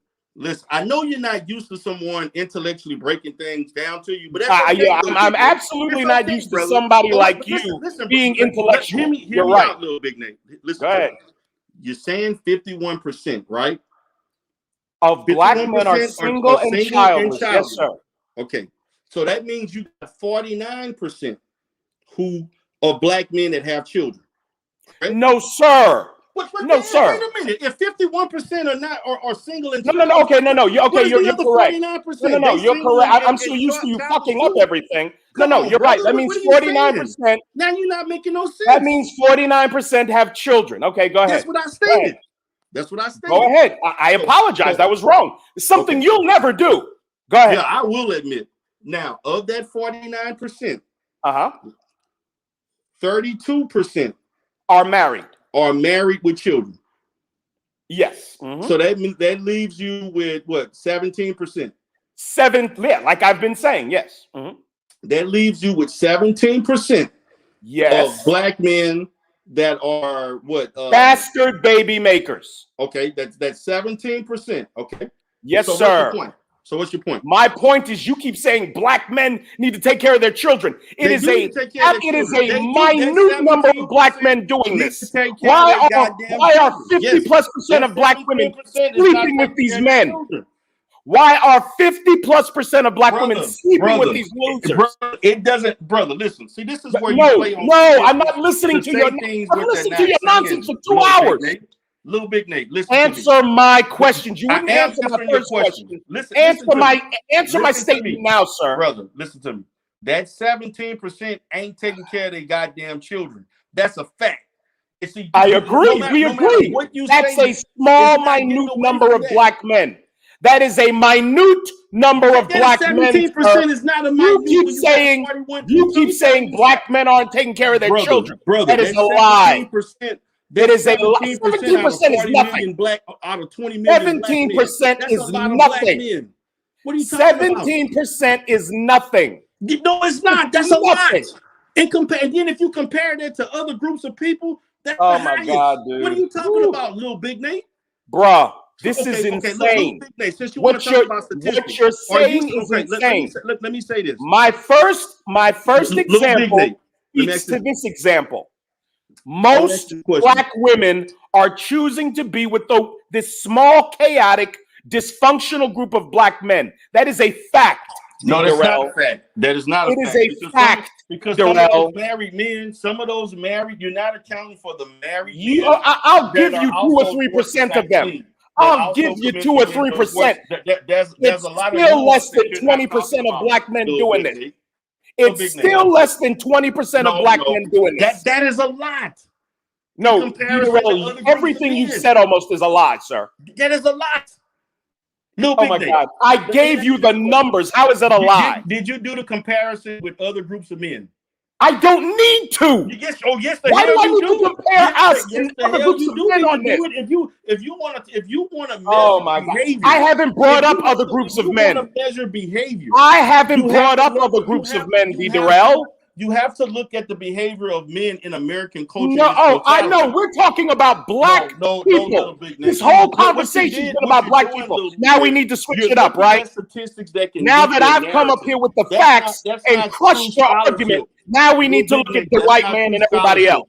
I know you're not used to someone intellectually breaking things down to you, but that's okay. I'm absolutely not used to somebody like you being intellectual. Hear me out, little big name. Listen, go ahead. You're saying 51%, right? Of Black men are single and childless. Yes, sir. Okay, so that means you got 49% who are Black men that have children. Right? No, sir. No, sir. Wait a minute. If 51% are not are single and no. Okay, no. You're correct. No, you're correct. I'm so used to you fucking up everything. No, you're right. That means 49%. Now you're not making no sense. That means 49% have children. Okay, go ahead. That's what I stated. Go ahead. I apologize. That was wrong. It's something you'll never do. Go ahead. Yeah, I will admit. Now, of that 49%, 32% are married. Are married with children. Yes. So that leaves you with what, 17%? Yeah, like I've been saying, yes. That leaves you with 17% Yes. of black men that are what? Bastard baby makers. Okay, that's 17%. Okay. Yes, So sir. what's your point? My point is, you keep saying black men need to take care of their children. It is a minute number of black men doing this. Why are 50+% of black women sleeping with these men? Why are 50+% of black women sleeping with these losers? It doesn't, brother. Listen, see, this is where you play on. No, I'm not listening to your. I'm listening to your nonsense for 2 hours. Little Big Nate, listen. Answer my questions. You wouldn't answer my first question. Answer my statement now, sir. Brother, listen to me. That 17% ain't taking care of their goddamn children. That's a fact. See, I agree. We agree. That's a small, minute number of black men. That is a minute number of black men. 17% is not a minute. You keep saying black men aren't taking care of their children. That is a lie. That is a lie. 17% is nothing. Black out of 20 million. 17% is nothing. What are you talking about? 17% is nothing. No, it's not. That's a lot. And then if you compare that to other groups of people, that's oh the my highest. God, dude. What are you talking about, Little Big Nate? Bruh, this is insane. Look, Nate, since you want to talk about statistics, what you're saying is insane. Let me say this. My first example leads to this example. Most black women are choosing to be with this small, chaotic, dysfunctional group of black men. That is a fact. No, that's not a fact. That is not a fact. It is a fact. Because some of those married men, you're not accounting for the married men. I'll give you 2 or 3% of them. I'll give you 2 or 3%. There's a lot of still less than 20% of black men doing this. It's still less than 20% of black men doing this. That is a lot. No, everything you said almost is a lie, sir. That is a lot. Oh my God! I gave you the numbers. How is it a lie? Did you do the comparison with other groups of men? I don't need to. Yes. Oh, yes. Why do I need to compare us and other groups of men on this? If you want to. Oh my God! I haven't brought up other groups of men. Measure behavior. I haven't brought up other groups of men, D.DERELL. You have to look at the behavior of men in American culture. No, I know. We're talking about black people. This whole conversation is about black people. Now we need to switch it up, right? Now that I've come up here with the facts and crushed your argument, now we need to look at the white man and everybody else.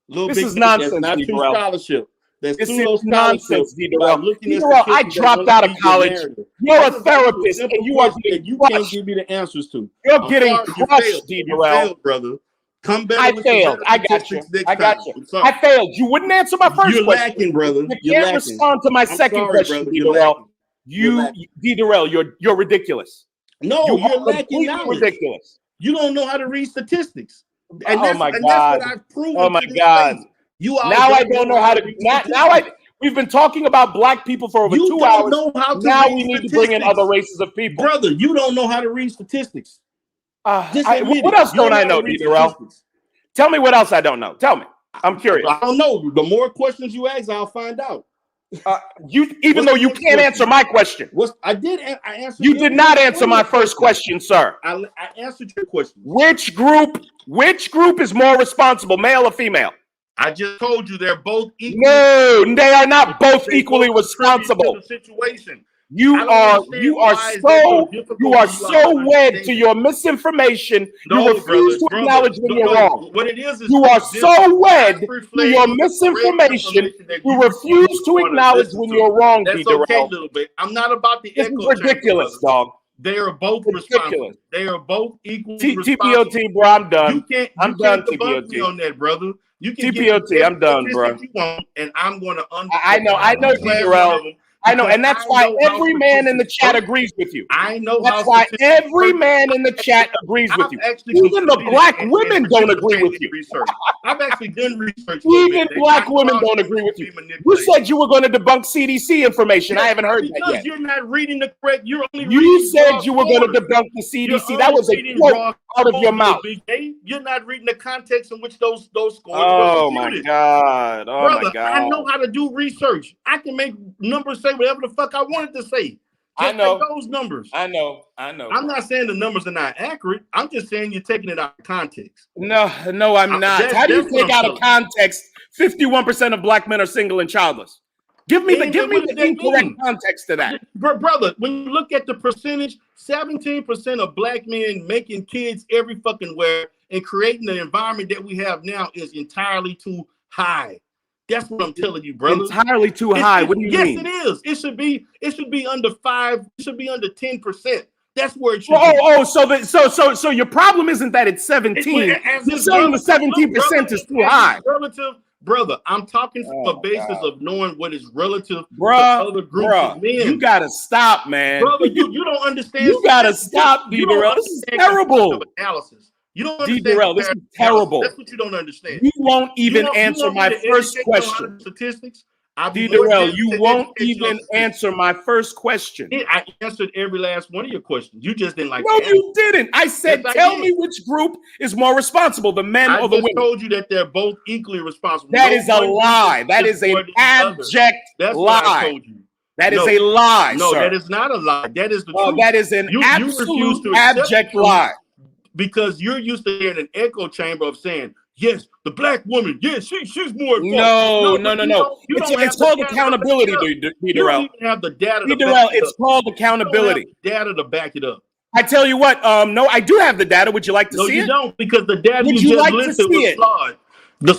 This is nonsense, D.DERELL. This is nonsense, D.DERELL. D.DERELL, I dropped out of college. You're a therapist, and you are getting crushed. Can't give me the answers to. You're getting crushed, D.DERELL. Brother. Come back. I failed. I got you. I failed. You wouldn't answer my first question. You're lacking, brother. You can't respond to my second question, D.DERELL. D.DERELL, you're ridiculous. No, you're lacking knowledge. Ridiculous. You don't know how to read statistics. And oh my God! That's what I've proven. Oh my God! Now I don't know how to. We've been talking about black people for over 2 hours. Now we need to bring in other races of people. Brother, you don't know how to read statistics. What else don't I know, D.DERELL? Tell me what else I don't know. Tell me. I'm curious. I don't know. The more questions you ask, I'll find out. Even though you can't answer my question. I answered. You did not answer my first question, sir. I answered your question. Which group is more responsible, male or female? I just told you they're both equal. No, they are not both equally responsible. You are so wed to your misinformation. You refuse to acknowledge when you're wrong. What it is you are so wed to your misinformation. You refuse to acknowledge when you're wrong, D.DERELL. Okay, little bit. I'm not about the echo. This is ridiculous, dog. They are both responsible. They are both equally responsible. T.P.O.T, bro, I'm done. I'm done, T.P.O.T. on that, brother. You can T.P.O.T, I'm done, bro. And I'm going to I know, D.DERELL. I know, and that's why every man in the chat work. agrees with you. I know That's how why statistics every work. man in the chat agrees with I've you. actually Even the completed black and women don't agree with you. research. I've actually done research. a little Even bit. black I know women how don't statistics agree with be you. You manipulated. said you were going to debunk CDC information. I haven't heard that Because yet. you're not reading the correct. You're only You reading said raw you were going to scores. debunk the You're CDC. That only was a reading quote raw out of your scores, mouth. Big A. You're not reading the context in which those scores were Oh my computed. God. Oh Brother, my God. I know how to do research. I can make numbers say whatever the fuck I wanted to say. I Just know. like those numbers. I know. I'm bro. not saying the numbers are not accurate. I'm just saying you're taking it out of context. No, I'm not. How do you That's what take I'm out of telling context 51% of black men are single and childless? Give me the what does that incorrect mean? context to that. Brother, when you look at the percentage, 17% of black men making kids every fucking where and creating the environment that we have now is entirely too high. That's what I'm telling you, brother. Entirely too high. What do you mean? Yes, it is. It should be under 5. It should be under 10%. That's where it should be. So your problem isn't that it's 17. You're saying the 17% is too high. Relative, brother. I'm talking from a basis of knowing what is relative to Bruh, other groups of men. you gotta stop, man. Brother, you don't understand. You gotta stop, D.DERELL. This is terrible. Analysis. You don't understand. D.DERELL, this is terrible. That's what you don't understand. You won't even answer my first question. Statistics. D.DERELL, you won't even answer my first question. I answered every last one of your questions. You just didn't like. No, you didn't. I said, yes, tell me which group is more responsible, the men or the women. I told you that they're both equally responsible. That is a lie. That is an abject lie. What I told you. That is a lie, no, sir. that is not a lie. That is the truth. That is an absolute abject lie. Because you're used to hearing an echo chamber of saying, yes, the black woman, yes, she's more important. No. It's called accountability, D.DERELL. You don't even have the data to D.DERELL, it's called accountability. Data to back it up. I tell you what, no, I do have the data. Would you like to see it? No, you don't, because the data you just listed was flawed.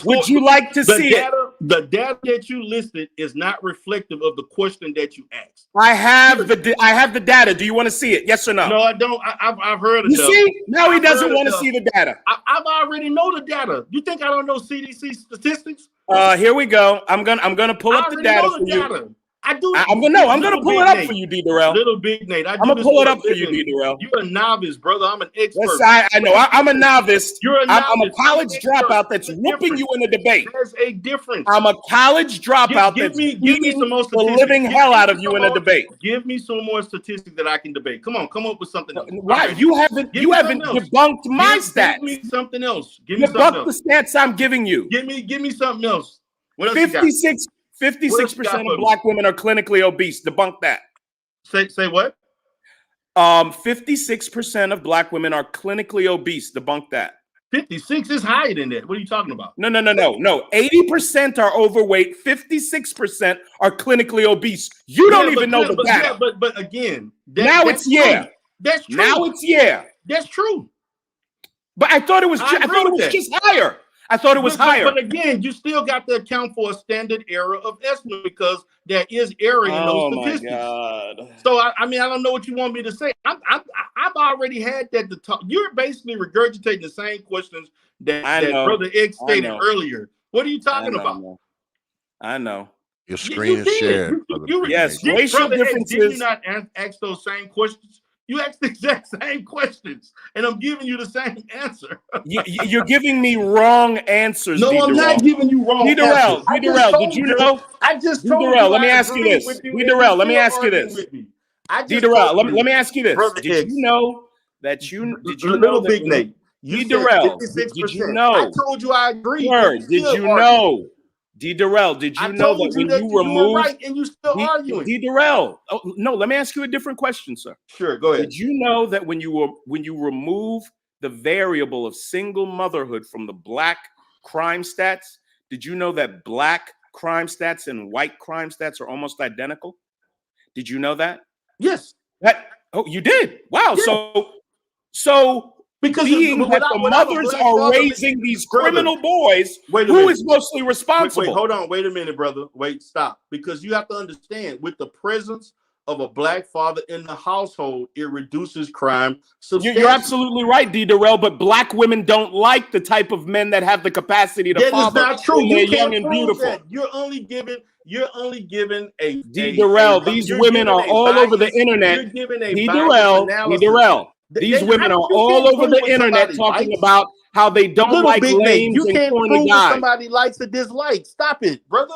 Would you like to see it? The data that you listed is not reflective of the question that you asked. I have the data. Do you want to see it? Yes or no? No, I don't. I've heard it. You see? Now he doesn't want to see the data. I've already know the data. You think I don't know CDC statistics? Here we go. I'm gonna pull up the data for you. I do. I'm gonna pull it up for you, D.DERELL. Little Big Nate. I'm gonna pull it up for you, D.DERELL. You're a novice, brother. I'm an expert. Yes, I know. I'm a novice. You're a novice. I'm a college dropout that's whooping you in a debate. There's a difference. I'm a college dropout that's beating the living hell out of you in a debate. Give me some more statistics that I can debate. Come on, come up with something else. Why? You haven't debunked my stats. Give me something else. Debunk the stats I'm giving you. Give me something else. What else 56% of black women are clinically obese. Debunk that. Say what? 56% of black women are clinically obese. Debunk that. 56 is higher than that. What are you talking about? No. 80% are overweight. 56% are clinically obese. You don't even know the data. But again, that's true. Now it's That's true. But I thought it was. I thought it was just higher. I thought it was higher. But again, you still got to account for a standard error of estimate because there is error in those statistics. Oh my God. So I mean, I don't know what you want me to say. I've already had that to talk. You're basically regurgitating the same questions that Brother X stated earlier. What are you talking about? I know. Your screen is shared. Yes, racial differences. Did you not ask those same questions? You asked the exact same questions, and I'm giving you the same answer. You're giving me wrong answers. No, I'm not giving you wrong answers. D.DERELL, did you know? I just told D.DERELL, you. Let me ask you this. D.DERELL, let me ask you this. D.DERELL, let me ask you this. Did you know that you? Did you know Big Nate? D.DERELL, did you know? I told you I agree. Did you know? D.DERELL, did you know that when you remove right and you still arguing? D.DERELL, no, let me ask you a different question, sir. Sure, go ahead. Did you know that when you remove the variable of single motherhood from the black crime stats, did you know that black crime stats and white crime stats are almost identical? Did you know that? Yes. You did? Wow. Yeah. So because being that the mothers are raising these criminal boys, who is mostly responsible? Wait, hold on. Wait a minute, brother. Wait, stop. Because you have to understand, with the presence of a black father in the household, it reduces crime substantially. You're absolutely right, D.DERELL, but black women don't like the type of men that have the capacity to That father is not true. when they're You young can't and prove beautiful. that. You're only given a D.DERELL, these women are all over the internet. You're giving a D.DERELL, these women are all over the internet talking about how they don't like lames You and can't corny prove what guys. somebody likes or dislikes. Stop it, brother.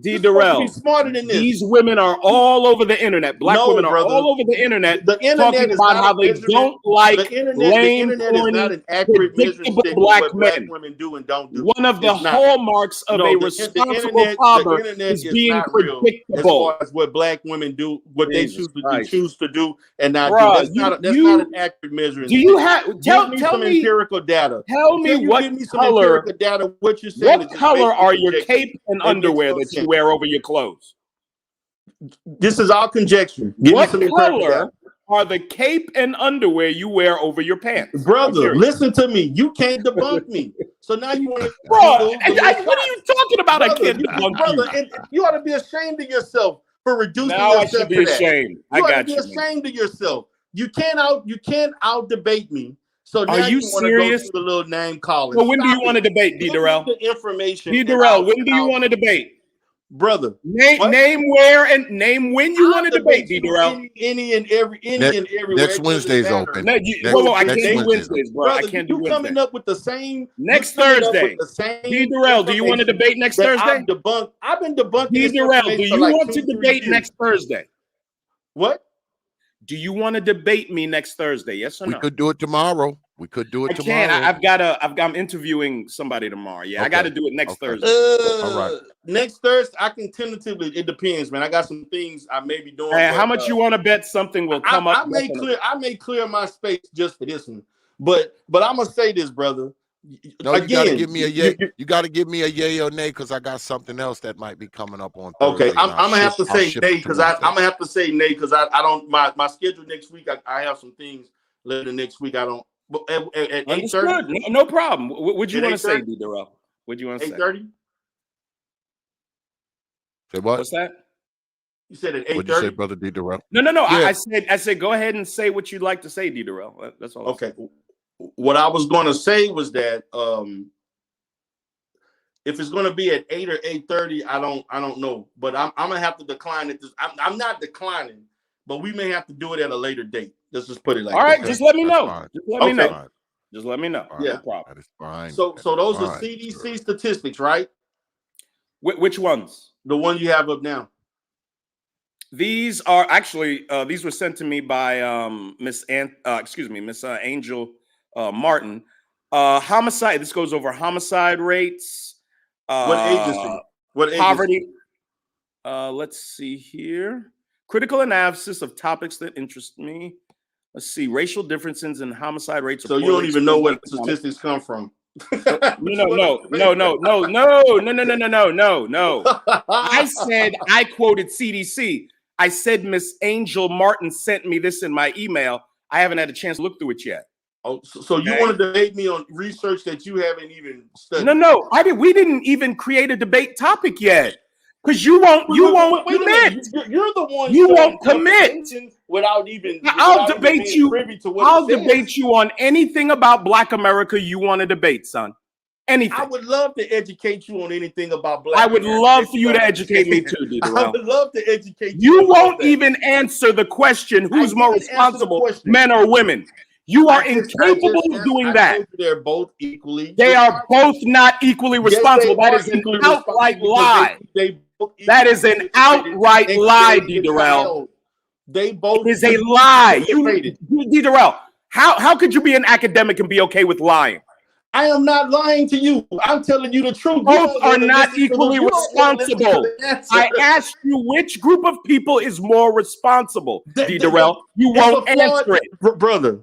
D.DERELL, be smarter than this. These women are all over the internet. Black women are brother. all over the internet The talking about how they don't like the lame, internet is corny, not an accurate measuring predictable stick of black what black men. women do and don't do. One of the It's not. hallmarks of a the responsible internet, father the internet is being not real as predictable. far as what black women do, what they Jesus choose to do and not Bruh, do. That's not an accurate measuring. Do you have tell me some empirical data? Tell me what give me some color. empirical data. What you're saying? What color are your cape and underwear that you wear over your clothes? This is all conjecture. Give me what some empirical color data. are the cape and underwear you wear over your pants? Brother, listen to me. You can't debunk me. So now you want to, bro? What are you talking about? Brother, I can't debunk you. You ought to be ashamed of yourself for reducing now yourself. I should be ashamed. You ought to be ashamed of yourself. You can't out debate me. So now you want to go through the little name calling. Well, when do you want to debate, D.DERELL? The information. D.DERELL, when do you want to debate? Brother, name where and name when you want to debate, D.DERELL. Any and every next Wednesday's open. I can't do Wednesdays, bro. Brother, I can't do Wednesdays. Coming up with the same next Thursday. D.DERELL, do you want to debate next Thursday? I've been debunking. D.DERELL, do you want to debate next Thursday? What? Do you want to debate me next Thursday? Yes or no? We could do it tomorrow. I'm interviewing somebody tomorrow. Yeah, okay. I got to do it next Thursday. All right. Next Thursday, I can tentatively. It depends, man. I got some things I may be doing. Hey, how much you want to bet something will come up? I may clear my space just for this one. But I'm gonna say this, brother. No, you gotta give me a yay. You gotta give me a yay or nay because I got something else that might be coming up on Thursday. Okay, I'm gonna have to say nay because I'm gonna have to say nay because I don't my schedule next week. I have some things later next week. I don't. At 8:30. No problem. Would you want to say, D.DERELL? Would you want to say 8:30? Say what? What's that? You said at 8:30. What'd you say, brother D.DERELL? No. Yeah. I said go ahead and say what you'd like to say, D.DERELL. That's all. Okay. What I was going to say was that if it's going to be at 8 or 8:30, I don't know, but I'm gonna have to decline it. I'm not declining, but we may have to do it at a later date. Let's just put it like that. All right, just let me know. Just let me know. Just let me know. Yeah, no problem. That is fine. So those are CDC statistics, right? Which ones? The one you have up now. These are actually these were sent to me by Miss Angel Martin. Homicide. This goes over homicide rates. What agency? What poverty? Let's see here. Critical analysis of topics that interest me. Let's see. Racial differences in homicide rates. So you don't even know where the statistics come from. No. I said I quoted CDC. I said Miss Angel Martin sent me this in my email. I haven't had a chance to look through it yet. Oh, so you want to debate me on research that you haven't even studied? No. We didn't even create a debate topic yet. Because you won't commit. You're the one. You won't commit without even. I'll debate you. I'll debate you on anything about Black America you want to debate, son. Anything. I would love to educate you on anything about Black. I would love for you to educate me too, D.DERELL. I would love to educate you. You won't even answer the question: who's more responsible, men or women? You are incapable of doing that. They're both equally. They are both not equally responsible. That is an outright lie. That is an outright lie, D.DERELL. They both is a lie. D.DERELL, how could you be an academic and be okay with lying? I am not lying to you. I'm telling you the truth. Both are not equally responsible. I asked you which group of people is more responsible, D.DERELL. You won't answer it. Brother,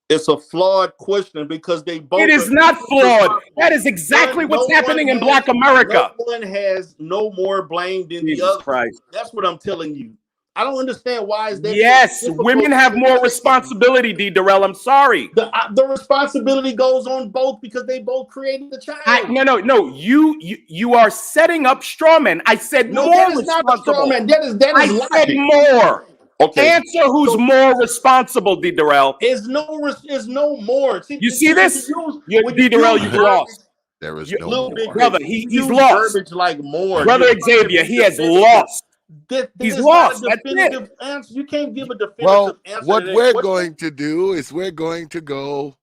it's a flawed question because they both. It is not flawed. That is exactly what's happening in Black America. No one has no more blame than the other. Christ. That's what I'm telling you. I don't understand why is that. Yes, women have more responsibility, D.DERELL. I'm sorry. The responsibility goes on both because they both created the child. No. You are setting up straw men. I said more that is responsible. Not a straw man. That is I said more. Okay. Answer who's more responsible, D.DERELL. It's no more. You see this? D.DERELL, you've lost. There is You- no Little more. big Brother, you he's use lost. verbiage like more. Brother You're trying to Xavier, be he has definitive. lost. That He's is lost. not a That's definitive it. answer. You can't give a definitive Well, answer. what to that we're question. going to do is we're going to go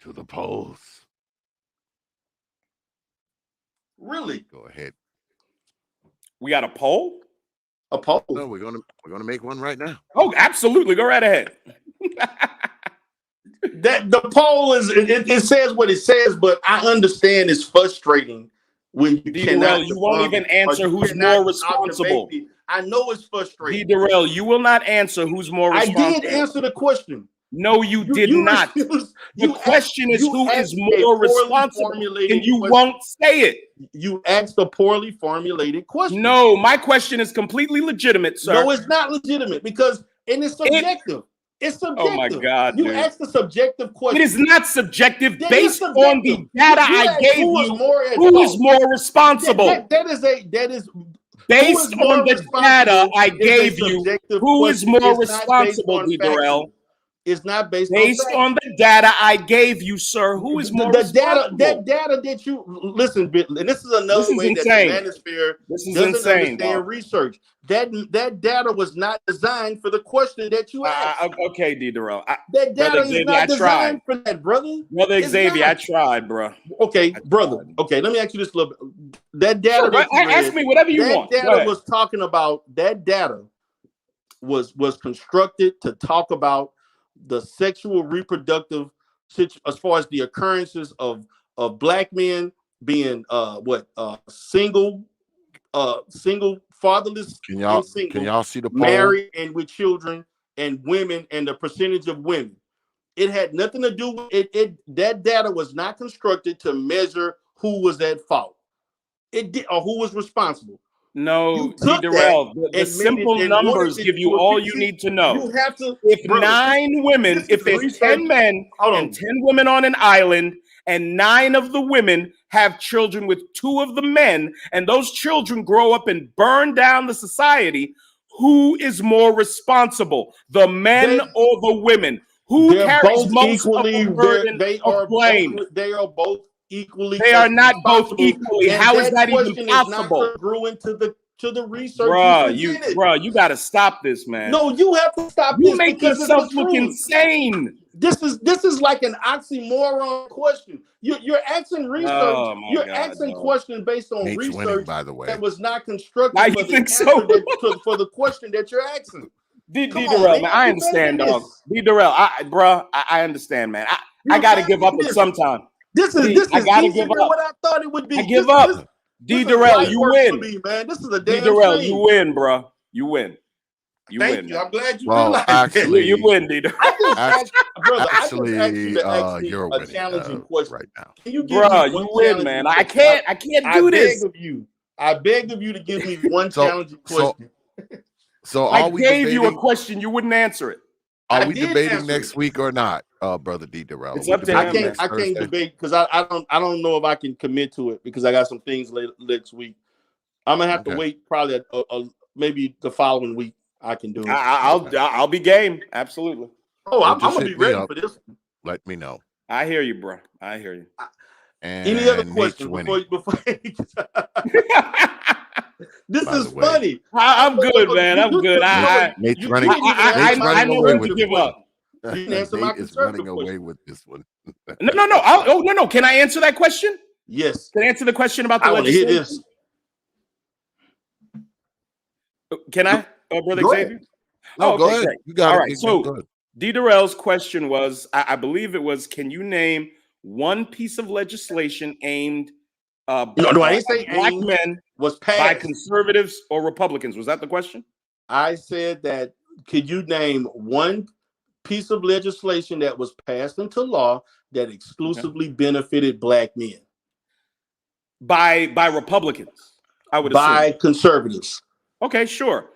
to the polls. Really? Go ahead. We got a poll? A poll? No, we're gonna make one right now. Oh, absolutely. Go right ahead. That the poll is it says what it says, but I understand it's frustrating when you cannot. D.DERELL, you won't even answer who's more responsible. I know it's frustrating. D.DERELL, you will not answer who's more I responsible. did answer the question. No, you did not. The question is who is more responsible, and you won't say it. You asked a poorly formulated question. No, my question is completely legitimate, sir. No, it's not legitimate because it's subjective. It's subjective. Oh my God, you dude. asked a subjective question. It is not subjective That based is subjective. on the data I gave you. Who is more responsible? That is based on the data I gave you. Who is more responsible, D.DERELL? It's not based on the data I gave you, sir. Who is more responsible? That data that you listen, and this is another way that the manosphere doesn't understand research. That data was not designed for the question that you asked. Okay, D.DERELL. That data is not designed for that, brother. Brother Xavier, I tried, bro. Okay, brother. Okay, let me ask you this a little bit. That data that you read, ask me whatever you want. That data was talking about. That data was constructed to talk about the sexual reproductive as far as the occurrences of black men being single fatherless, can y'all see the poll? Married and with children, and women, and the percentage of women. It had nothing to do with it. That data was not constructed to measure who was at fault. It did, or who was responsible. No, D.DERELL, the simple numbers give you all you need to know. You have to. If 9 women, if there's 10 men and 10 women on an island, and 9 of the women have children with 2 of the men, and those children grow up and burn down the society, who is more responsible, the men or the women? Who carries most of the burden of blame? They are both equally. They are not both equally. How is that even possible? Grew into the research. Bro, you got to stop this, man. No, you have to stop. You make yourself look insane. This is like an oxymoron question. You're asking research. Asking questions based on research, winning, by the way, that was not constructed. Now you think so? For the question that you're asking. D.DERELL, man, I understand, dog. D.DERELL, I understand, man. I got to give up at some time. This is easier than what I thought it would be. I give up. D.DERELL, you win. Man, this is a damn D.DERELL, shame. you win, bro. You win. Thank you. I'm glad you realized actually, you win, D.DERELL. You're a challenging question right now. Can you give me you win, man. I can't do this. I beg of you to give me one challenging question. So I gave you a question, you wouldn't answer it. Are we debating next week or not, brother D.DERELL? It's up to him. I can't debate because I don't know if I can commit to it because I got some things next week. I'm gonna have to wait probably maybe the following week. I can do it. I'll be game. Absolutely. Oh, I'm gonna be ready for this. Let me know. I hear you, bro. I hear you. And any other questions before This is funny. I'm good, man. I'm good. Nate's running. I know when to give up. You didn't answer my running away with this one. No. Can I answer that question? Yes. Can I answer the question about the I want to hear legislation? this. Can I, brother Xavier? No, go ahead. Great. You got it. All right. So D.DERELL's question was, I believe it was, can you name one piece of legislation aimed I didn't say black men was passed by conservatives or Republicans? Was that the question? I said that. Could you name one piece of legislation that was passed into law that exclusively benefited black men? By Republicans, I would assume. Conservatives. Okay, sure.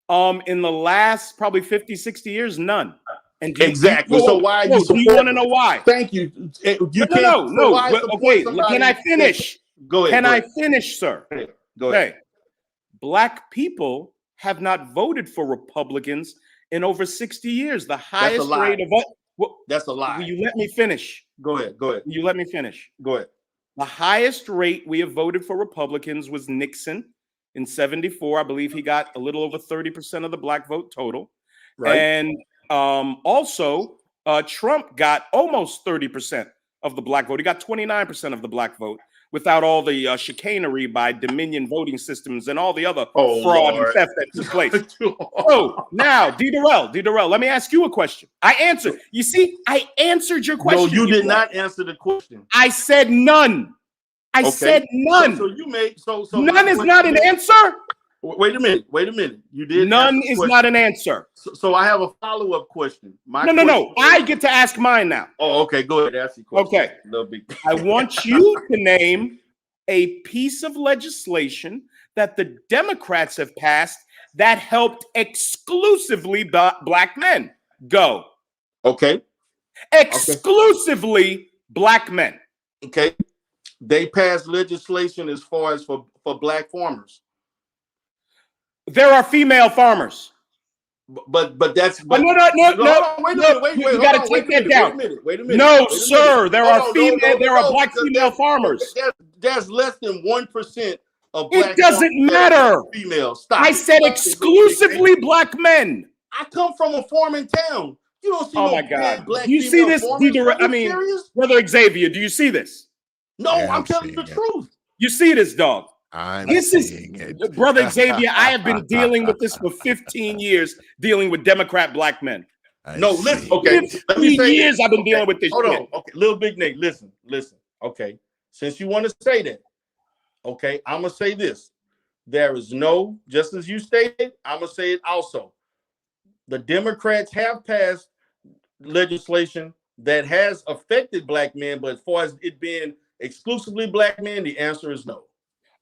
In the last probably 50, 60 years, none. And exactly. So why do you want to know why? Thank you. No. Okay, can I finish? Go ahead. Can I finish, sir? Go ahead. Black people have not voted for Republicans in over 60 years. The That's a highest lie. rate of That's a will lie. you let me finish? Go ahead. Go ahead. Will you let me finish? Go ahead. The highest rate we have voted for Republicans was Nixon in 74. I believe he got a little over 30% of the black vote total. Right. And also, Trump got almost 30% of the black vote. He got 29% of the black vote without all the chicanery by Dominion voting systems and all the other fraud and theft that took place. So now, D.DERELL, let me ask you a question. I answered. You see, I answered your question. No, you did not answer the question. I said none. I said none. So you made so none is not an answer. Wait a minute. You did. None is not an answer. So I have a follow-up question. No. I get to ask mine now. Oh, okay. Go ahead. Ask your question. Okay. I want you to name a piece of legislation that the Democrats have passed that helped exclusively black men. Go. Okay. Exclusively black men. Okay. They passed legislation as far as for black farmers. There are female farmers. But that's no. Wait a minute. You got to take that down. Wait a minute. No, sir. There are female. There are black female farmers. There's less than 1% of black. It doesn't matter. Female. Stop. I said exclusively black men. I come from a farming town. You don't see oh no my God. black. Do you see this? I mean, Brother Xavier, do you see this? No, I'm telling you the truth. You see this, dog? This is Brother Xavier. I have been dealing with this for 15 years, dealing with Democrat black men. Listen. Okay, 15 years I've been dealing with this. Hold on. Okay, little big Nick. Listen. Okay, since you want to say that, okay, I'm gonna say this. There is no, just as you stated, I'm gonna say it also. The Democrats have passed legislation that has affected black men, but as far as it being exclusively black men, the answer is no.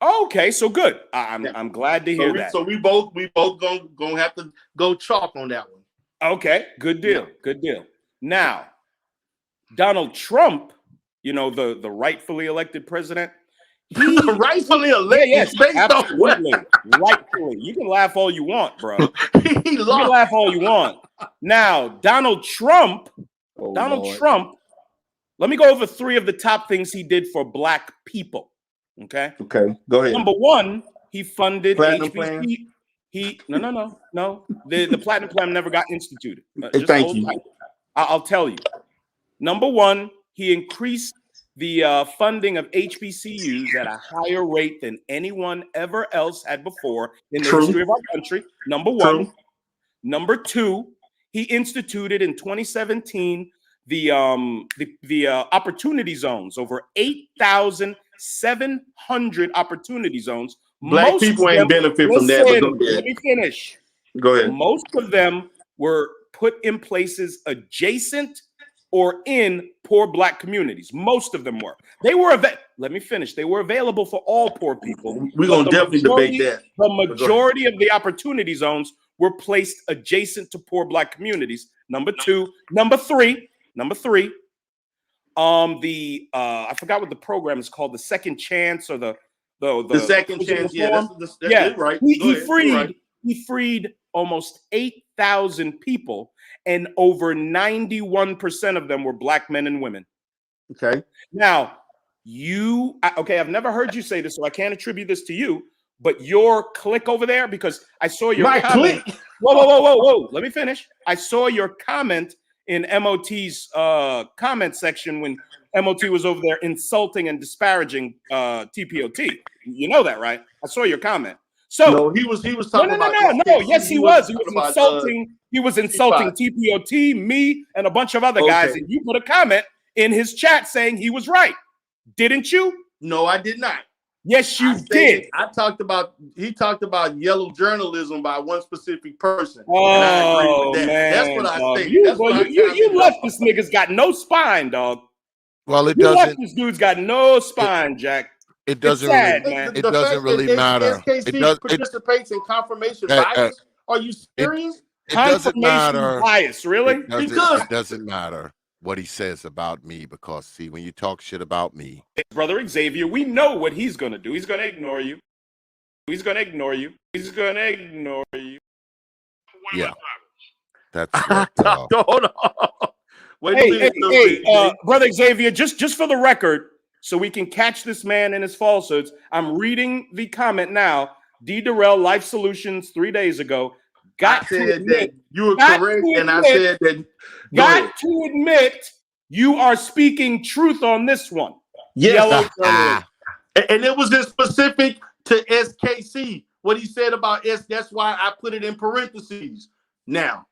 Okay, so good. I'm glad to hear that. So we both gonna have to go chalk on that one. Okay, good deal. Good deal. Now, Donald Trump, you know, the rightfully elected president. Rightfully elected? Yes, absolutely. Rightfully. You can laugh all you want, bro. You can laugh all you want. Now, Donald Trump, let me go over 3 of the top things he did for black people. Okay, go ahead. Number 1, he funded Platinum HBC. Plan? No. The Platinum Plan never got instituted. Thank you. I'll tell you. Number 1, he increased the funding of HBCUs at a higher rate than anyone ever else had before in the history of our country. Number 1. True. Number 2, he instituted in 2017 the opportunity zones, over 8,700 opportunity zones. Black people ain't benefit from that. But go ahead. Let me finish. Go ahead. Most of them were put in places adjacent or in poor black communities. Most of them were. They were. Let me finish. They were available for all poor people. We're gonna definitely debate that. The majority of the opportunity zones were placed adjacent to poor black communities. Number 2. Number 3. I forgot what the program is called. The Second Chance or the Second Chance. Yeah, that's right. He freed almost 8,000 people, and over 91% of them were black men and women. Okay. Now, I've never heard you say this, so I can't attribute this to you, but your click over there, because I saw your comment. Click. Whoa. Let me finish. I saw your comment in MOT's comment section when MOT was over there insulting and disparaging T.P.O.T. You know that, right? I saw your comment. So no, he was talking about no. Yes, he was. He was insulting. He was insulting T.P.O.T., me, and a bunch of other guys. And you put a comment in his chat saying he was right, didn't you? No, I did not. Yes, you did. He talked about yellow journalism by one specific person. Oh, and I agree with that. man. That's what I think. You left this nigga's got no spine, dog. Well, it you doesn't. Left this dude's got no spine, Jack. It doesn't sad, really. man. It doesn't really matter. SKC participates in confirmation bias. Are you serious? It doesn't matter. Bias, really? It doesn't matter what he says about me, because see, when you talk shit about me, Brother Xavier, we know what he's gonna do. He's gonna ignore you. He's gonna ignore you. yeah. That's what. Hold on. Wait a Hey, minute, Brother Xavier, just for the record, so we can catch this man in his falsehoods, I'm reading the comment now. D.DERELL, Life Solutions, 3 days ago. I said that you were correct, and I said that. Got to admit, you are speaking truth on this one. Yes. Yellow journalist. And it was just specific to SKC. What he said about S, that's why I put it in parentheses. Now,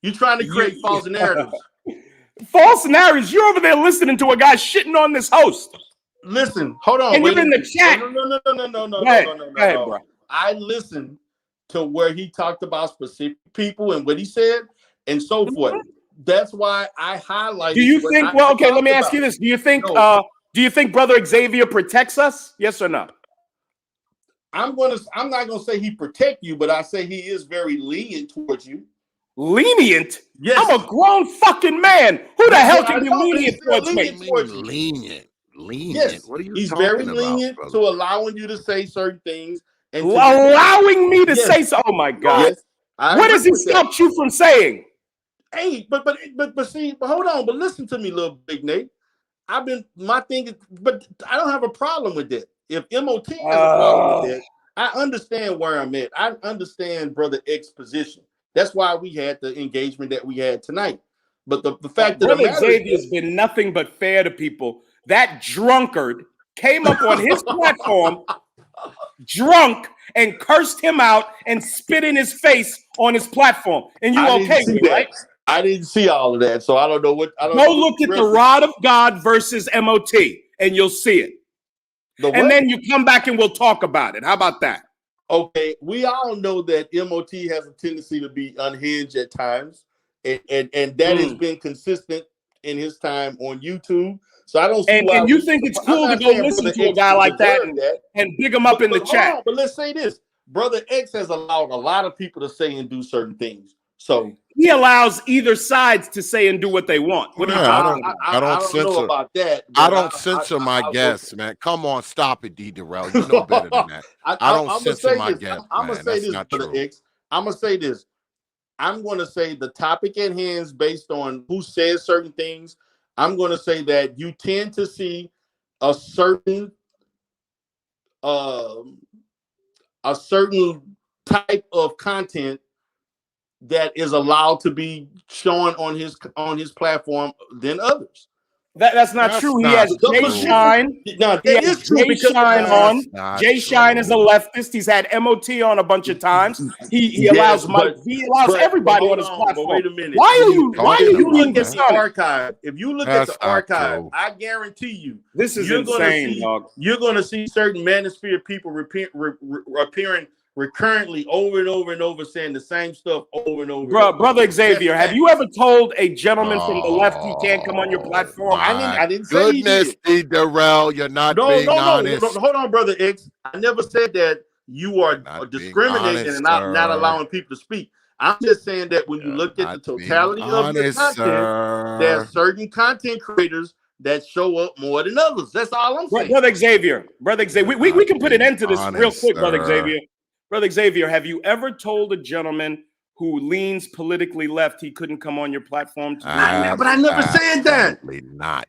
you're trying to create false narratives. False narratives. You're over there listening to a guy shitting on this host. Listen, hold on. And you're in the chat. No. Bro. I listened to where he talked about specific people and what he said and so forth. That's why I highlighted. Do you think? Well, okay. Let me ask you this: Do you think? Do you think Brother Xavier protects us? Yes or no? I'm not gonna say he protect you, but I say he is very lenient towards you. Lenient? Yes. I'm a grown fucking man. Who the hell can be lenient towards me? Lenient. Yes. What are you He's talking very about, lenient brother? to allowing you to say certain things. And allowing me to say so. Oh my God. Yes. What has he stopped you from saying? Hey, but hold on, but listen to me, little big Nate. My thing is, but I don't have a problem with that. If MOT has a problem with that, I understand where I'm at. I understand Brother X's position. That's why we had the engagement that we had tonight. But the fact that Brother Xavier's been nothing but fair to people. That drunkard came up on his platform, drunk, and cursed him out and spit in his face on his platform. And you okay with it, right? I didn't see all of that, so I don't know what. Go look at the rod of God versus MOT, and you'll see it. And then you come back and we'll talk about it. How about that? Okay, we all know that MOT has a tendency to be unhinged at times, and that has been consistent in his time on YouTube. So I don't see why. And you think it's cool to go listen to a guy like that and big him up in the chat? But let's say this: Brother X has allowed a lot of people to say and do certain things. So he allows either sides to say and do what they want. What do you I don't censor know about that. I don't censor my guests, man. Come on, stop it, D.DERELL. You know better than that. I don't censor my guests. I'm gonna say this, Brother X. I'm gonna say this. I'm gonna say the topic at hand is based on who says certain things. I'm gonna say that you tend to see a certain type of content that is allowed to be shown on his platform than others. That's not true. He has Jay Shine. No, that is true because Shine on. Jay Shine is a leftist. He's had MOT on a bunch of times. He allows Mike. He allows everybody on his platform. Wait a minute. Why are you look at the archive? If you look at the archive, I guarantee you, this is insane, dog. You're going to see certain manosphere people appearing recurrently over and over and over, saying the same stuff over and over. Brother Xavier, have you ever told a gentleman from the left he can't come on your platform? I didn't say he did. D.DERELL, you're not being honest. No, hold on, Brother X. I never said that you are discriminating and not allowing people to speak. I'm just saying that when you look at the totality of the content, there are certain content creators that show up more than others. That's all I'm saying. Brother Xavier, we can put an end to this real quick, Brother Xavier. Brother Xavier, have you ever told a gentleman who leans politically left he couldn't come on your platform? But I never said that. Not.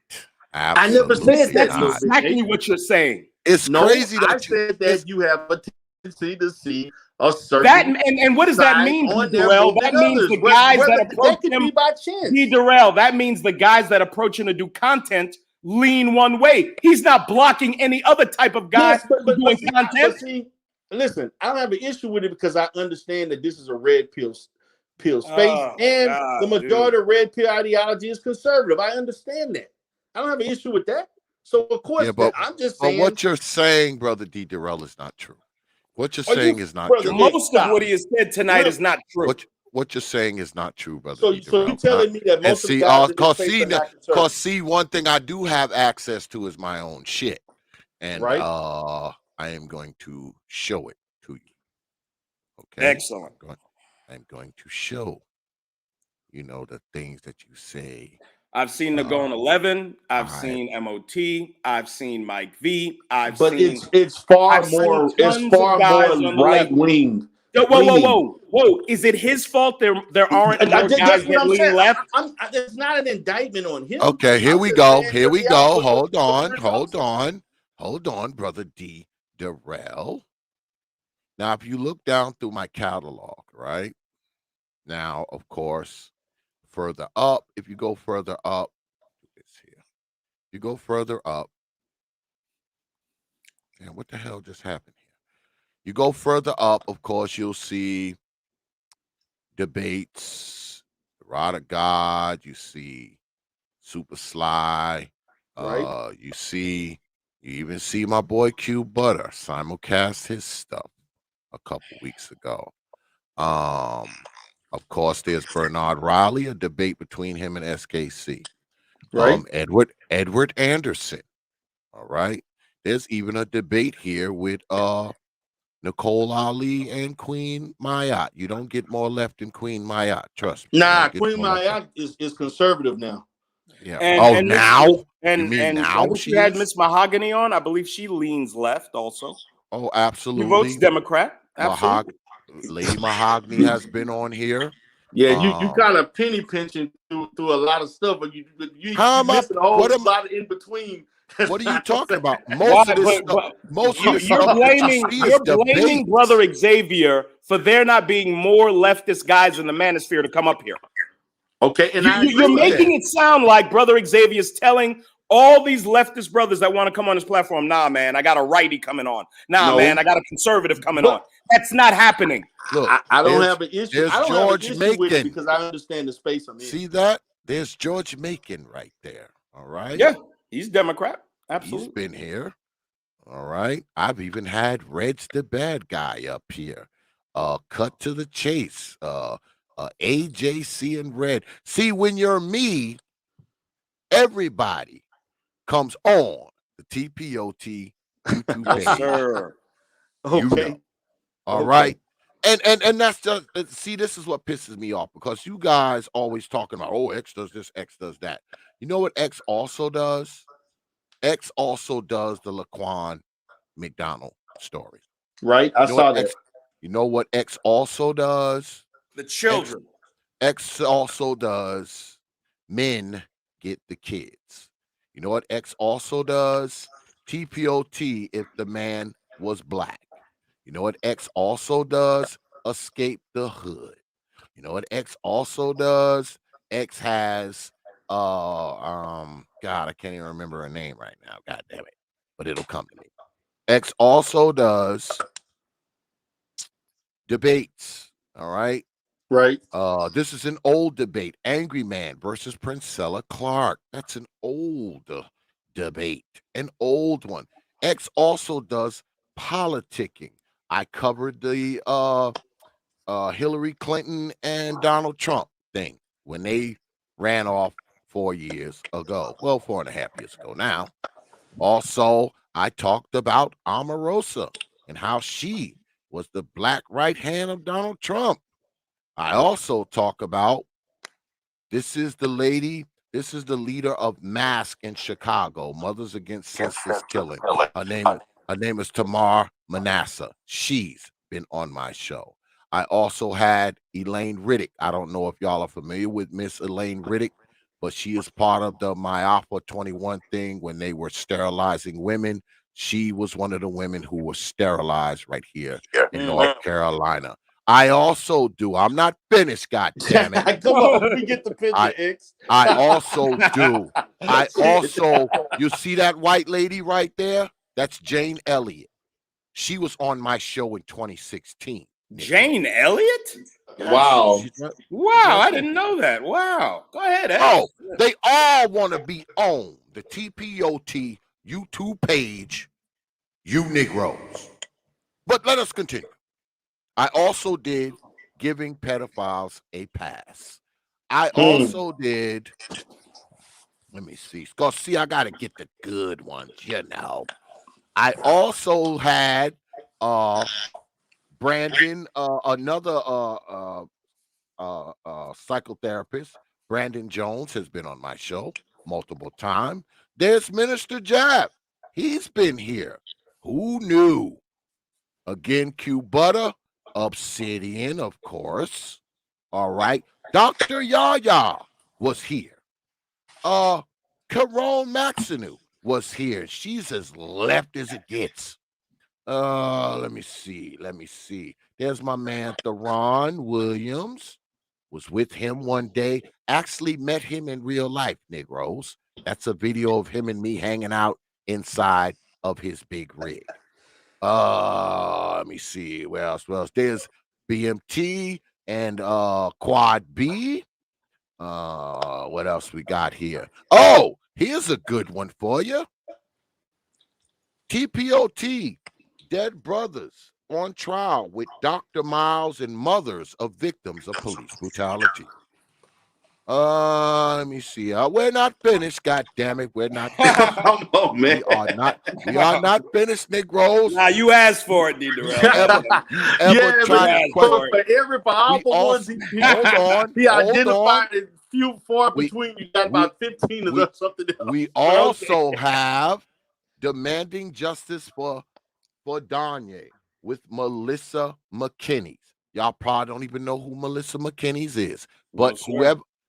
I never said that. That's exactly what you're saying. It's crazy that I said that you have a tendency to see a certain and what does that mean, D.DERELL? That means the guys that approach him by chance. D.DERELL, that means the guys that approach him to do content lean one way. He's not blocking any other type of guy doing content. Listen, I don't have an issue with it because I understand that this is a red pill space, and the majority of red pill ideology is conservative. I understand that. I don't have an issue with that. So of course, I'm just saying. But what you're saying, Brother D.DERELL, is not true. What you're saying is not true. Most of what he has said tonight is not true. What you're saying is not true, Brother. So you're telling me that most of the guys because one thing I do have access to is my own shit, and I am going to show it to you. Okay. Excellent. I'm going to show, the things that you say. I've seen Nagone 11. I've seen MOT. I've seen Mike V. It's far more right wing. Whoa. Whoa, is it his fault there aren't more That's guys what I'm that lean saying. left? It's not an indictment on him. Okay, here I'm we just go. saying Here the we reality- go. what Hold the on. results are. Hold on, brother D.DERELL. Now, if you look down through my catalog, right? Now, of course, further up, if you go further up, it's here. You go further up. And what the hell just happened here? You go further up, of course, you'll see debates, the Rod of God, you see Super Sly, Right. you even see my boy Q Butter simulcast his stuff a couple weeks ago. Of course, there's Bernard Riley, a debate between him and SKC. Right. Edward Anderson. All right. There's even a debate here with Nicole Ali and Queen Mayat. You don't get more left than Queen Mayat. Trust me. You Nah, don't get Queen more left than- Maya is conservative now. Yeah. And Miss- Now? You and mean and now haven't she you had is? Miss Mahogany on? I believe she leans left also. Oh, She votes absolutely. Democrat. Absolutely. Lady Mahogany has been on here. Yeah, you Um, kind of penny pinching through a lot of stuff, but you How am I? missing a whole What am? lot of in between. What are you talking about? Why? Most of this stuff. Most of this You're stuff that you blaming see is debate. Brother Xavier for there not being more leftist guys in the manosphere to come up here. Okay, and I agree You're with making that. it sound like Brother Xavier is telling all these leftist brothers that want to come on this platform, nah, man, I got a righty coming on. Nah, No. man, I got a conservative coming But- on. That's not happening. Look, I don't there's- have an issue. there's I don't have George an issue with it Macon. because I understand the space I'm in. See that? There's George Macon right there. All right. Yeah, he's Democrat. He's Absolutely. been here. All right. I've even had Red's the bad guy up here. Cut to the chase. AJC and Red. See, when you're me, everybody comes on the T.P.O.T. YouTube Yes, page. sir. Okay. You know. All Okay. right. And that's just see, this is what pisses me off because you guys always talking about, oh, X does this, X does that. You know what X also does? X also does the Laquan McDonald story. Right. I saw that. You know what X also does? The children. X also does men get the kids. You know what X also does? T.P.O.T. if the man was black. You know what X also does? Escape the hood. You know what X also does? X has God, I can't even remember her name right now. God damn it. But it'll come to me. X also does debates. All right. Right. This is an old debate. Angry Man versus Princella Clark. That's an old debate. An old one. X also does politicking. I covered the Hillary Clinton and Donald Trump thing when they ran off 4 years ago. Well, 4.5 years ago now. Also, I talked about Omarosa and how she was the black right hand of Donald Trump. I also talk about this is the leader of Mask in Chicago, Mothers Against Senseless Killing. Her name is Tamar Manasseh. She's been on my show. I also had Elaine Riddick. I don't know if y'all are familiar with Miss Elaine Riddick, but she is part of the Myopha 21 thing when they were sterilizing women. She was one of the women who was sterilized right here in North Carolina. I also do. I'm not finished, God damn it. Come on, we get the picture, X. I also do. You see that white lady right there? That's Jane Elliott. She was on my show in 2016. Jane Elliott? Yeah, Wow. Wow, I didn't know that. Wow. Go ahead, Ed. Oh, they all want to be on the T.P.O.T. YouTube page, you Negroes. But let us continue. I also did giving pedophiles a pass. I also did, let me see, because see, I got to get the good ones, you know. I also had Brandon, another psychotherapist, Brandon Jones, has been on my show multiple times. There's Minister Jab. He's been here. Who knew? Again, Q Butter. Obsidian, of course. All right. Dr. Yaya was here. Carone Maxinu was here. She's as left as it gets. Let me see. There's my man Theron Williams. Was with him one day. Actually met him in real life, Negroes. That's a video of him and me hanging out inside of his big rig. Let me see. Where else? There's BMT and Quad B. What else we got here? Oh, here's a good one for you. T.P.O.T, dead brothers on trial with Dr. Miles and mothers of victims of police brutality. Let me see. We're not finished. God damn it, we're not finished. Come on, man. We are not finished, Negroes. Nah, you asked for it, D.DERELL. You ever try to for all the ones he identified a few far between. You got about 15 of them, something else. We also have demanding justice for Danye with Melissa McKinney. Y'all probably don't even know who Melissa McKinney is, but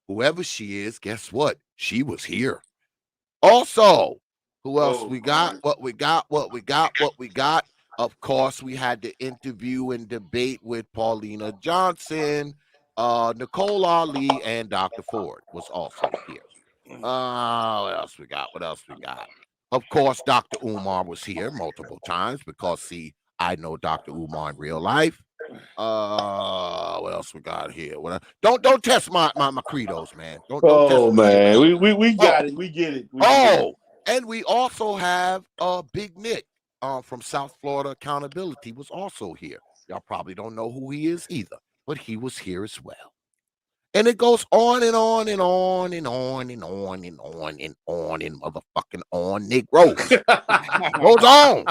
whoever she is, guess what? She was here. Also, who else we got? What we got? Of course, we had the interview and debate with Paulina Johnson, Nicole Ali, and Dr. Ford was also here. What else we got? Of course, Dr. Umar was here multiple times because, see, I know Dr. Umar in real life. What else we got here? Don't test my credos, man. Don't test man. We got it. We get it. And we also have Big Nick from South Florida Accountability was also here. Y'all probably don't know who he is either, but he was here as well. And it goes on and on and on and on and on and on and on and motherfucking on, Negroes. It goes on.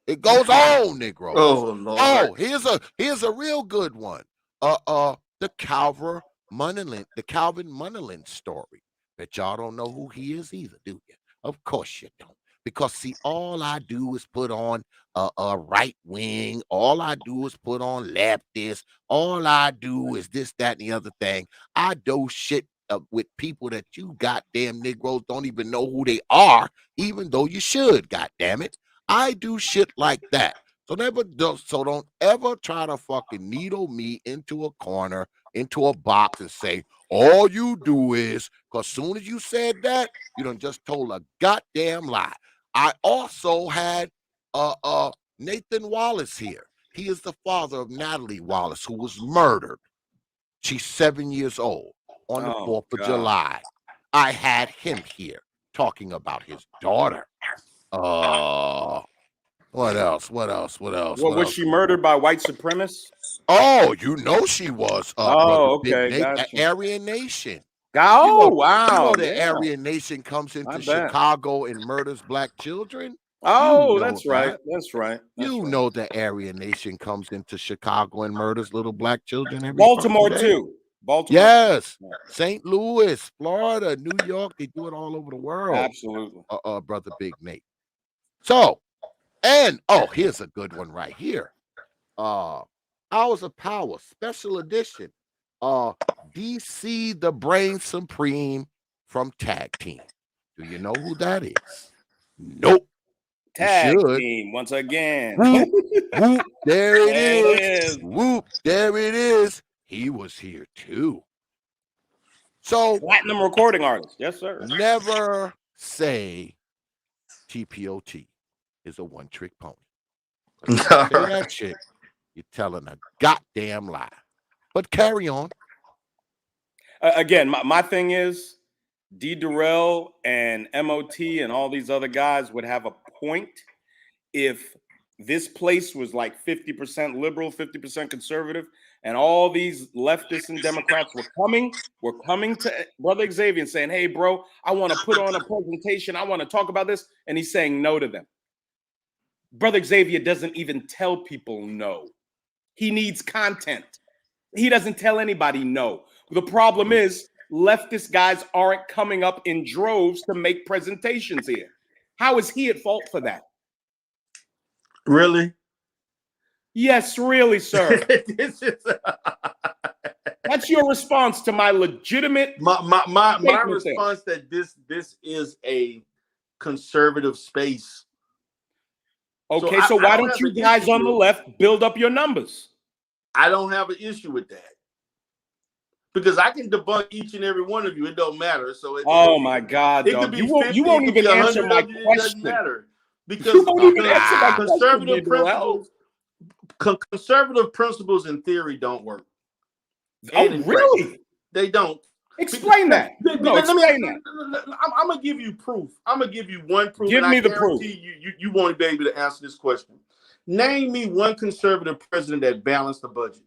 It goes on, Negroes. Oh, Lord. Here's a real good one. The Calvin Munnerlin story. Bet y'all don't know who he is either, do you? Of course you don't. Because see, all I do is put on a right wing. All I do is put on leftist. All I do is this, that, and the other thing. I do shit with people that you goddamn Negroes don't even know who they are, even though you should, goddamn it. I do shit like that. So don't ever try to fucking needle me into a corner, into a box, and say all you do is, because soon as you said that, you done just told a goddamn lie. I also had Nathan Wallace here. He is the father of Natalie Wallace, who was murdered. She's 7 years old on the 4th of July. I had him here talking about his daughter. What else? Was she murdered by white supremacists? Oh, you know she was. Okay. Gotcha. Aryan Nation. Wow. The Aryan Nation comes into Chicago and murders black children. That's right. You know the Aryan Nation comes into Chicago and murders little black children every Baltimore day. too. Yes. St. Louis, Florida, New York, they do it all over the world. Absolutely. Brother Big Nate. So, and here's a good one right here. Hours of Power, special edition. DC the Brain Supreme from Tag Team. Do you know who that is? Nope. Tag Team once again. Whoop, whoop, there it is. Whoop, there it is. He was here too. So platinum recording artist. Yes, sir. Never say T.P.O.T is a one-trick pony. Say that shit, you're telling a goddamn lie. But carry on. Again, my thing is D.DERELL and M.O.T and all these other guys would have a point if this place was like 50% liberal, 50% conservative, and all these leftists and Democrats were coming to Brother Xavier and saying, hey, bro, I want to put on a presentation. I want to talk about this. And he's saying no to them. Brother Xavier doesn't even tell people no. He needs content. He doesn't tell anybody no. The problem is leftist guys aren't coming up in droves to make presentations here. How is he at fault for that? Really? Yes, really, sir. This is That's your response to my legitimate my statement there. response that this is a conservative space. Okay, I so why don't don't have you an guys issue on the with- left build up your numbers? I don't have an issue with that. Because I can debunk each and every one of you. It don't matter. So Oh my God, it could dog. be You won't 50, it could even be answer 100 my of you. It doesn't question. matter. Because You won't even answer my question, conservative D.DERELL. conservative principles in theory don't work. Oh, And in really? practice, they don't. Explain that. No, explain that. I'm gonna give you proof. I'm gonna give you one proof. Give and me I the proof. guarantee you won't be able to answer this question. Name me one conservative president that balanced the budget.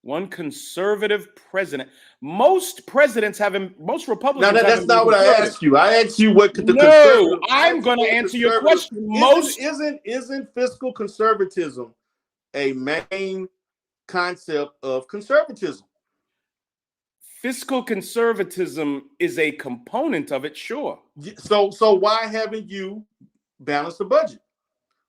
One conservative president. Most presidents haven't. Most Republicans. Now that's not what I asked you. I asked you what could the No, conservative. I'm going to answer your question. Most Isn't fiscal conservatism a main concept of conservatism? fiscal conservatism is a component of it. Sure. So why haven't you balanced the budget?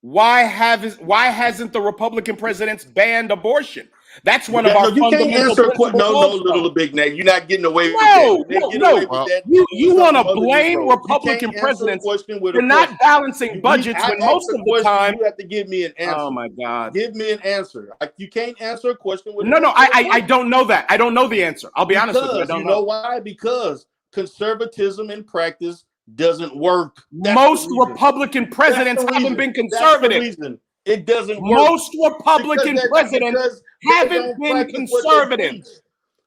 Why hasn't the Republican presidents banned abortion? That's one of No, our you can't fundamental answer a question. principles. No, also. little big Nate. You're not getting away with No, that. no. You want to blame Republican presidents for not balancing budgets when most of the time you have to give me an answer. Oh my God! Give me an answer. You can't answer a question with No. I don't know that. I don't know the answer. I'll be honest with you. I don't know why? Because conservatism in practice doesn't work. Most Republican presidents haven't been conservative. It doesn't work. Most Republican presidents haven't been conservative.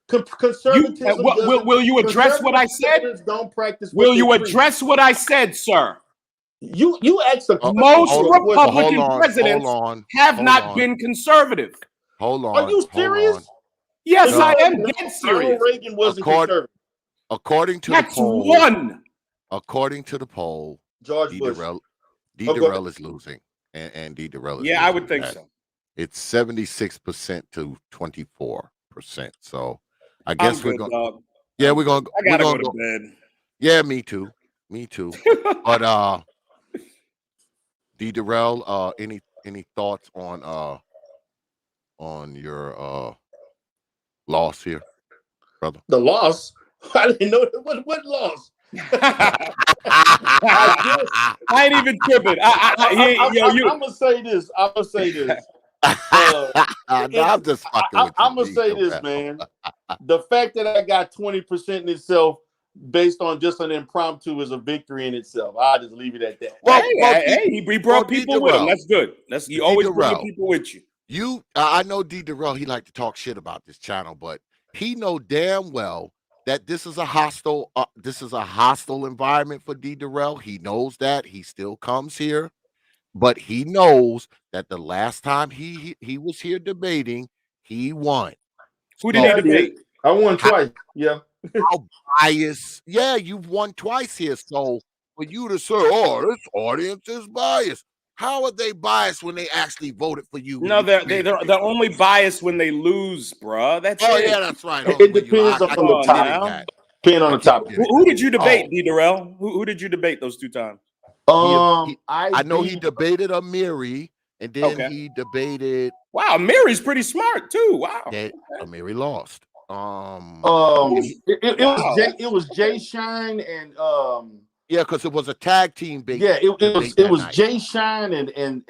Conservatism. Will you address what I said? Don't practice. Will you address what I said, sir? You asked a question. Most Republican presidents have not been conservative. Hold on. Are you serious? Yes, I am dead serious. Reagan wasn't conservative. According to the poll, according to the poll, George Bush. D.DERELL is losing, and D.DERELL is I would think so. It's 76% to 24%. So I guess we're going. Yeah, we're going. I gotta go to bed. Yeah, me too. But D.DERELL, any thoughts on your loss here, brother? The loss? I didn't know what loss. I ain't even tripping. I'm gonna say this. I'm just fucking with I'm gonna say this, man. The fact that I got 20% in itself, based on just an impromptu, is a victory in itself. I'll just leave it at that. He brought people with him. That's good. You always bring people with you. I know D.DERELL. He like to talk shit about this channel, but he know damn well that this is a hostile environment for D.DERELL. He knows that. He still comes here, but he knows that the last time he was here debating, he won. Who did he debate? I won twice. Yeah. How biased? Yeah, you've won twice here. So for you to say, "Oh, this audience is biased," how are they biased when they actually voted for you? No, they're only biased when they lose, bro. That's it. Yeah, that's right. It depends on the topic. Depending on the topic. Who did you debate, D.DERELL? Who did you debate those 2 times? I know he debated Amiri, and then he debated. Wow, Amiri's pretty smart too. Wow. Amiri lost. It was Jay Shine and yeah, because it was a tag team bait. Yeah, it was Jay Shine and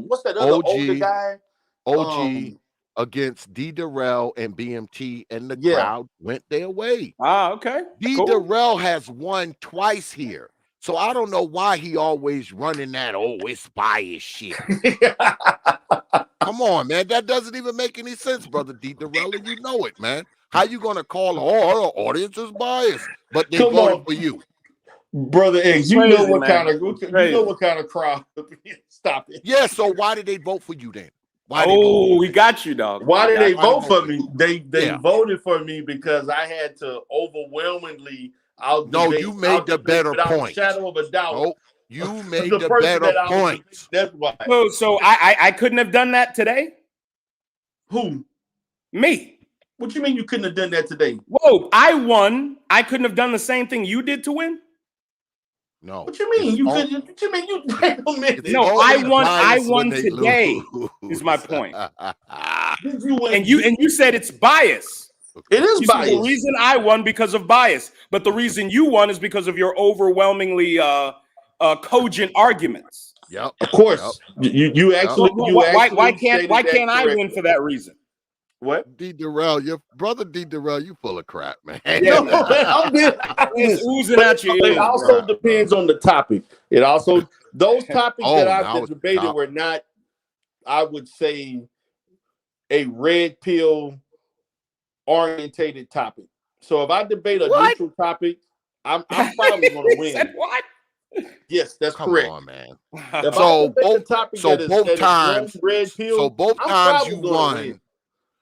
what's that other older guy? OG against D.DERELL and BMT, and the crowd went their way. Okay. D.DERELL has won twice here. So I don't know why he always running that, it's biased shit. Come on, man. That doesn't even make any sense, brother D.DERELL, and you know it, man. How you going to call, the audience is biased, but they voted for you? Brother X, you know what kind of crowd. Stop it. Yeah, so why did they vote for you then? We got you, dog. Why did they vote for me? They voted for me because I had to overwhelmingly you made the better point. Shadow of a doubt. Nope. You made the better point. That's why. So I couldn't have done that today? Who? Me. What you mean you couldn't have done that today? Whoa, I won. I couldn't have done the same thing you did to win? No. What you mean? You could? What you mean? You take a minute. No, I won today. Is my point. Did you win? And you said it's bias. It is You said bias. the reason I won because of bias, but the reason you won is because of your overwhelmingly cogent arguments. Yep. Of course. Yep. You actually. Why can't I win for that reason? What? D.DERELL, your brother D.DERELL, you full of crap, man. No, I'm It's oozing out your ears. It also depends on the topic. It also those topics that I've debated were not, I would say, a red pill orientated topic. So if I debate a neutral topic, I'm probably going to win. What? Yes, that's correct. Come on, man. If So both times red pill, so both I'm times you probably gonna won. win.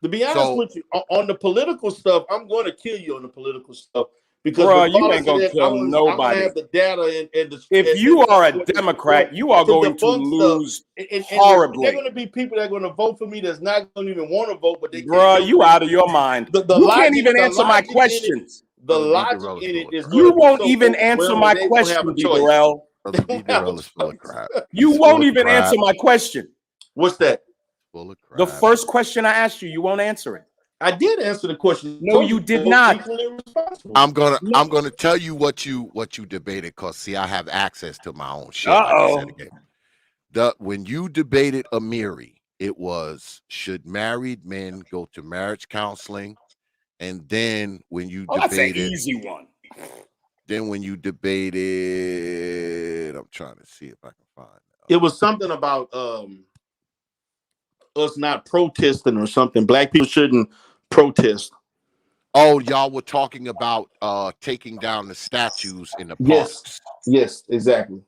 To be honest with you, on the political stuff, I'm going to kill you on the political stuff because you ain't gonna kill nobody. I'm gonna have the data and the. If you are a Democrat, you are going to lose horribly. They're going to be people that are going to vote for me that's not going to even want to vote, but they. You out of your mind. You can't even answer my questions. The logic in it is. You won't even answer my question, D.DERELL. D.DERELL is full of crap. You won't even answer my question. What's that? Full of crap. The first question I asked you, you won't answer it. I did answer the question. No, you did not. I'm gonna tell you what you debated, because see, I have access to my own shit. When you debated Amiri, it was, should married men go to marriage counseling? And then when you debated, that's an easy one. Then when you debated, I'm trying to see if I can find it was something about us not protesting or something. Black people shouldn't protest. Oh, y'all were talking about taking down the statues in the parks. Yes, exactly.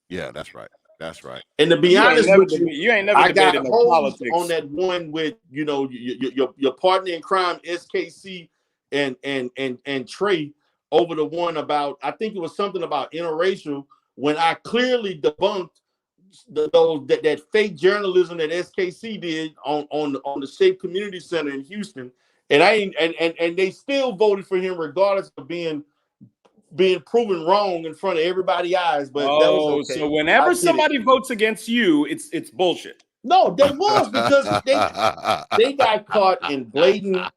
Yeah, that's right. That's right. And to be honest with you, you ain't never I got debated holes politics on that one with your partner in crime, SKC and Trey, over the one about, I think it was something about interracial, when I clearly debunked that fake journalism that SKC did on the Shape Community Center in Houston, and and they still voted for him regardless of being proven wrong in front of everybody's eyes. But that was okay. So whenever somebody votes against you, it's bullshit. No, that was because they got caught in blatant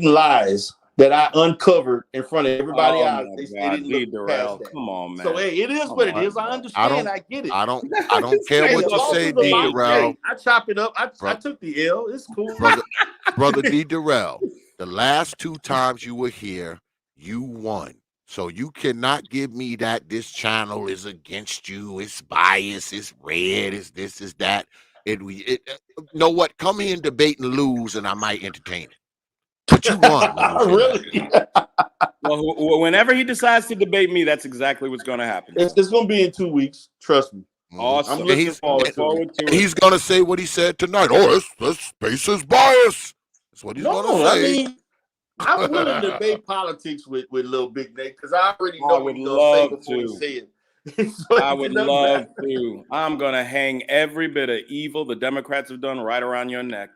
lies that I uncovered in front of everybody's eyes. They didn't look past that. Come on, man. So hey, it is what it is. I understand. I get it. I don't care what you say, D.DERELL. I chop it up. I took the L. It's cool. Brother D.DERELL, the last two times you were here, you won. So you cannot give me that this channel is against you, it's biased, it's red, it's this, it's that. Know what? Come here and debate and lose, and I might entertain it. But you won. Really? Well, whenever he decides to debate me, that's exactly what's going to happen. It's going to be in 2 weeks. Trust me. Awesome. I'm looking forward to it. He's going to say what he said tonight. Oh, this space is biased. That's what he's going to say. I mean, I'm willing to debate politics with Lil Big Nate, because I already know what he's going to say before he say it. So I would love to. I'm going to hang every bit of evil the Democrats have done right around your neck.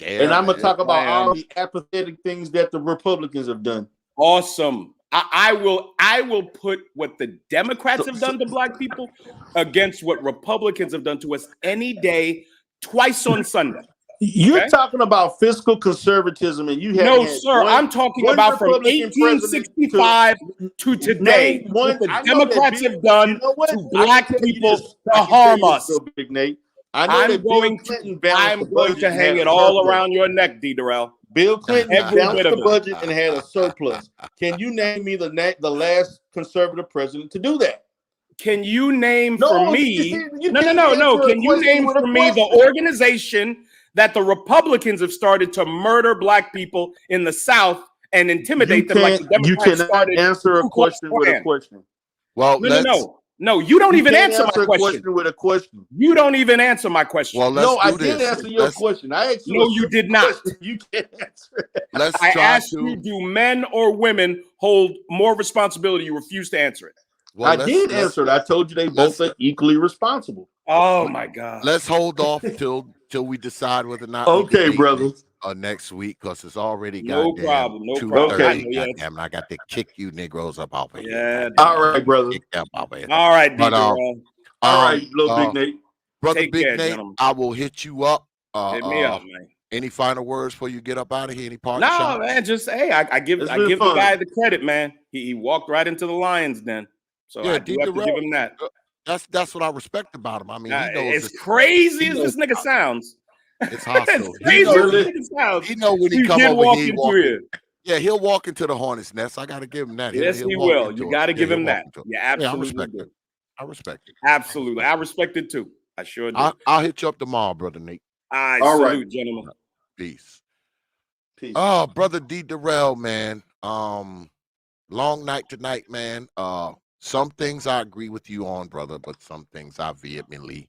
Yeah, and I'm going to talk about all the apathetic things that the Republicans have done. Awesome. I will put what the Democrats have done to black people against what Republicans have done to us any day, twice on Sunday. You're talking about fiscal conservatism, and you have no, sir. I'm talking about from 1865 to today. What the Democrats have done to black people to harm us. Big Nate. I'm going to hang it all around your neck, D.DERELL. Bill Clinton balanced the budget and had a surplus. Can you name me the last conservative president to do that? Can you name for me? No. Can you name for me the organization that the Republicans have started to murder black people in the South and intimidate them like the Democrats you cannot started answer a question with a question. Well, no, you don't even answer my question with a question. You don't even answer my question. Well, I did answer your question. I asked you. No, you did not. You can't answer. I asked you, do men or women hold more responsibility? You refuse to answer it. Well, I did answer it. I told you they both are equally responsible. Oh my God. Let's hold off till we decide whether or not. Okay, brother. next week because it's already No goddamn problem. No problem. I 2:30. know, yeah. Goddamn, and I got to kick you Negroes up off of here. Yeah. Goddamn, All right, brother. kick them off of here. All right, But D.DERELL. All right, little Big Nate. brother Take Big care, Nate, gentlemen. I will hit you up. Hit me up, man. Any final words before you get up out of here? Any parting No, shots? man. Just hey, I give It's the been fun. guy the credit, man. He walked right into the lion's den. So Yeah, I do have to give him that. That's what I respect about him. I mean, he knows As crazy he as knows this nigga sounds. it's hostile. As crazy as knows- this nigga sounds. He know when he come did over walk here, into here. Yeah, he'll walk into the hornet's nest. I got to give him that. Yes, He'll he walk will. into You it. got to Yeah, give he'll him walk that. into it. You Yeah, I absolutely respect do. it. I respect it. Absolutely. I respect it too. I sure do. I'll hit you up tomorrow, brother Nate. I All right. salute, gentlemen. Peace. Peace. Oh, brother D.DERELL, man. Long night tonight, man. Some things I agree with you on, brother, but some things I vehemently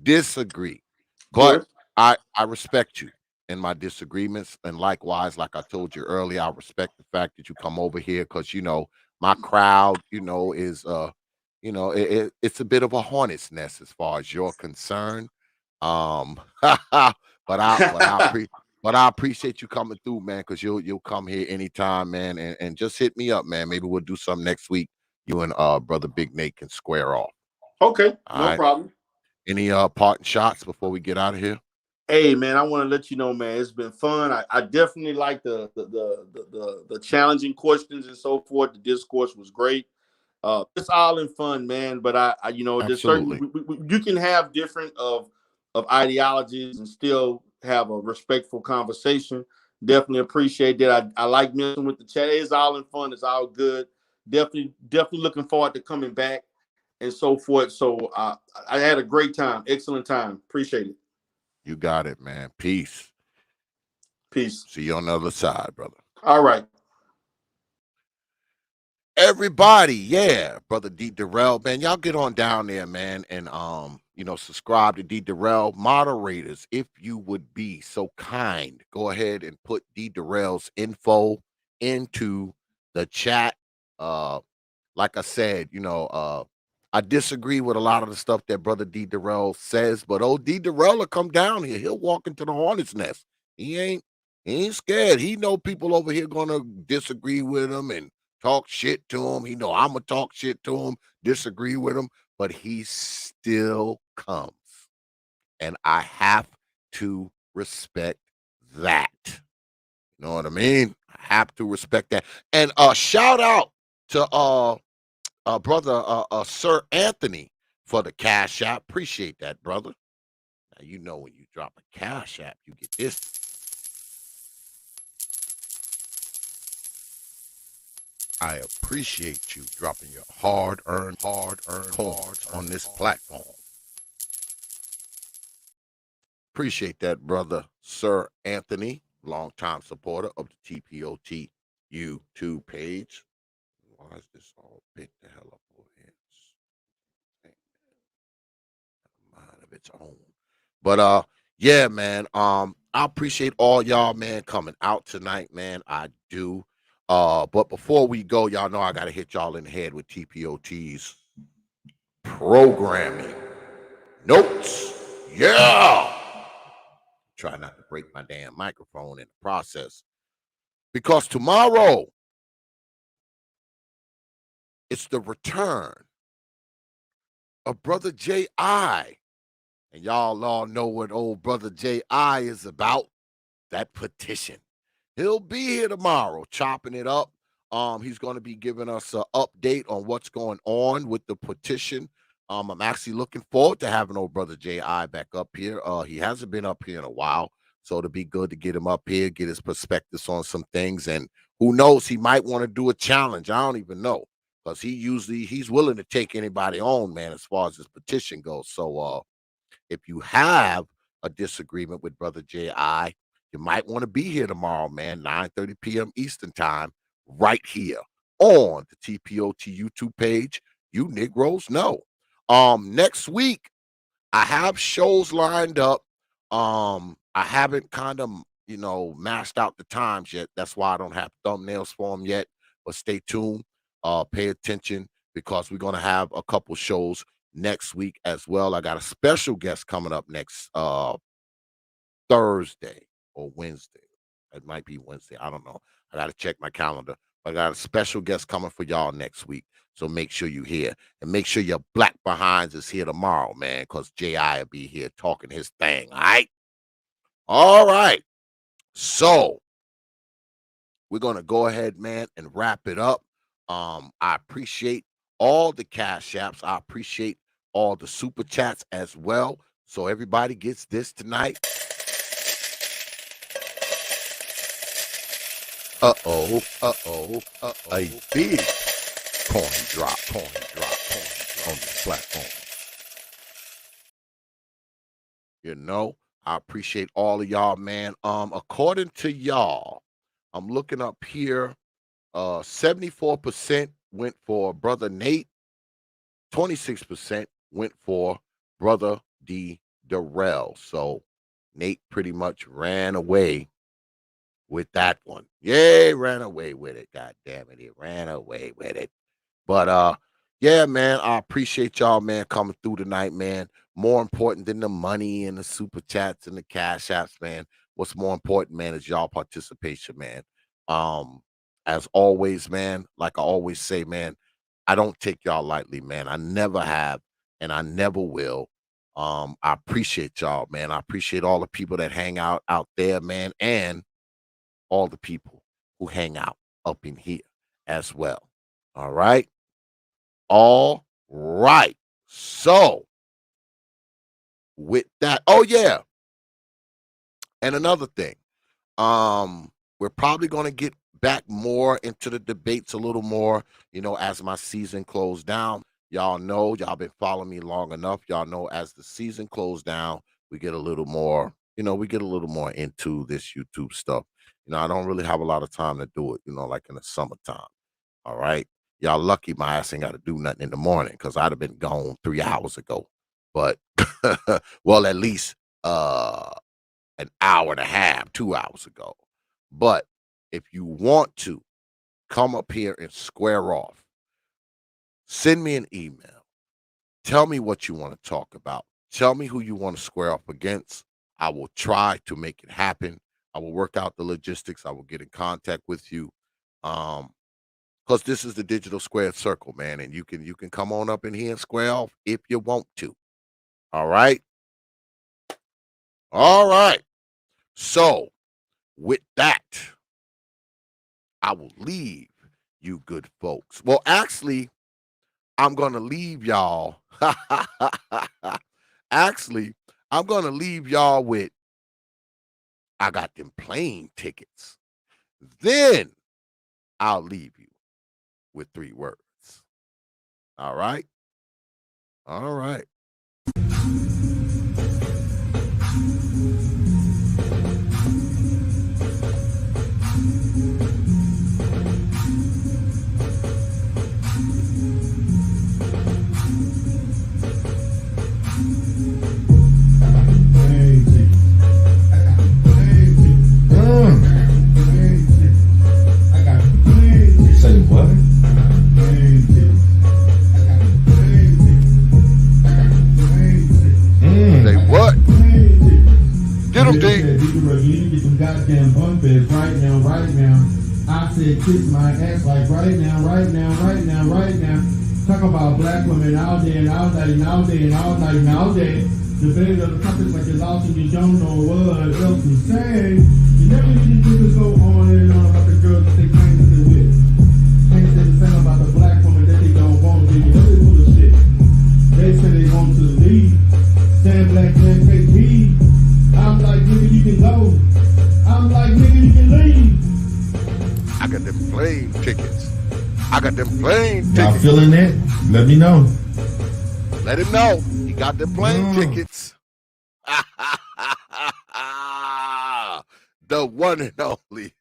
disagree. But I respect you in my disagreements, and likewise, like I told you earlier, I respect the fact that you come over here because my crowd, is it's a bit of a hornet's nest as far as you're concerned. But I appreciate you coming through, man, because you'll come here anytime, man, and just hit me up, man. Maybe we'll do something next week. You and brother Big Nate can square off. Okay, All no right. problem. Any parting shots before we get out of here? Hey, man, I want to let you know, man, it's been fun. I definitely like the challenging questions and so forth. The discourse was great. It's all in fun, man. But I there's certain you can have different of ideologies and still have a respectful conversation. Definitely appreciate that. I like messing with the chat. It's all in fun. It's all good. Definitely looking forward to coming back and so forth. So I had a great time. Excellent time. Appreciate it. You got it, man. Peace. Peace. See you on the other side, brother. All right. Everybody, yeah, brother D.DERELL, man, y'all get on down there, man, and subscribe to D.DERELL. Moderators, if you would be so kind, go ahead and put D.DERELL's info into the chat. Like I said, I disagree with a lot of the stuff that brother D.DERELL says, but D.DERELL will come down here. He'll walk into the hornet's nest. He ain't scared. He know people over here gonna disagree with him and talk shit to him. He know I'm gonna talk shit to him, disagree with him, but he still comes. And I have to respect that. You know what I mean? I have to respect that. And shout out to brother Sir Anthony for the Cash App. Appreciate that, brother. Now when you drop a Cash App, you get this. I appreciate you dropping your hard-earned coins on this platform. Appreciate that, brother Sir Anthony, longtime supporter of the T.P.O.T YouTube page. Why is this all bit the hell up over here? Mind of its own. But yeah, man. I appreciate all y'all, man, coming out tonight, man. I do. But before we go, y'all know I gotta hit y'all in the head with T.P.O.T's programming notes. Yeah. Try not to break my damn microphone in the process. Because tomorrow it's the return of Brother J.I. And y'all all know what old Brother J.I. is about. That petition. He'll be here tomorrow chopping it up. He's going to be giving us an update on what's going on with the petition. I'm actually looking forward to having old Brother J.I. back up here. He hasn't been up here in a while, so it'll be good to get him up here, get his perspectives on some things. And who knows, he might want to do a challenge. I don't even know, because he's willing to take anybody on, man, as far as his petition goes. So if you have a disagreement with Brother J.I., you might want to be here tomorrow, man, 9:30 p.m. Eastern time, right here on the T.P.O.T YouTube page. You Negroes know. Next week, I have shows lined up. I haven't kind of, mashed out the times yet. That's why I don't have thumbnails for them yet. But stay tuned. Pay attention, because we're going to have a couple shows next week as well. I got a special guest coming up next Thursday or Wednesday. It might be Wednesday. I don't know. I got to check my calendar. But I got a special guest coming for y'all next week. So make sure you here. And make sure your black behinds is here tomorrow, man, because J.I. will be here talking his thing, all right? All right. So we're going to go ahead, man, and wrap it up. I appreciate all the cash apps. I appreciate all the super chats as well. So everybody gets this tonight. Uh-oh. A big coin drop on the platform. You know, I appreciate all of y'all, man. According to y'all, I'm looking up here, 74% went for Brother Nate, 26% went for Brother D.DERELL. So Nate pretty much ran away with that one. Yeah, ran away with it. God damn it, he ran away with it. But yeah, man, I appreciate y'all, man, coming through tonight, man. More important than the money and the super chats and the cash apps, man. What's more important, man, is y'all participation, man. As always, man, like I always say, man, I don't take y'all lightly, man. I never have, and I never will. I appreciate y'all, man. I appreciate all the people that hang out there, man, and all the people who hang out up in here as well. All right. All right. So with that, oh yeah. And another thing, we're probably going to get back more into the debates a little more, you know, as my season closed down. Y'all know, y'all been following me long enough. Y'all know as the season closed down, we get a little more, you know, we get a little more into this YouTube stuff. You know, I don't really have a lot of time to do it, you know, like in the summertime. All right. Y'all lucky my ass ain't got to do nothing in the morning because I'd have been gone 3 hours ago. But, well, at least an hour and a half, 2 hours ago. But if you want to come up here and square off, send me an email. Tell me what you want to talk about. Tell me who you want to square off against. I will try to make it happen. I will work out the logistics. I will get in contact with you. Because this is the digital squared circle, man. And you can come on up in here and square off if you want to. All right. All right. So with that, I will leave you good folks. Well, actually, I'm going to leave y'all. Actually, I'm going to leave y'all with, I got them plane tickets. Then I'll leave you with 3 words. All right? All right. Say what? Say what? Get them, D. You need to get some goddamn bunk beds right now, right now. I said kiss my ass like right now, right now, right now, right now. Talk about black women all day and all night and all day and all night and all day. The bed of the topics like you're lost and you don't know what else to say. You never need to just go on and on about the girls that they claim that they're with. Can't say the same about the black woman that they don't want to be. That's full of shit. They say they want to leave. Stand black man, take me. I'm like, nigga, you can go. I'm like, nigga, you can leave. I got them plane tickets. I got them plane Y'all tickets. feeling that? Let me know. Let him know. He got them plane tickets. The one and only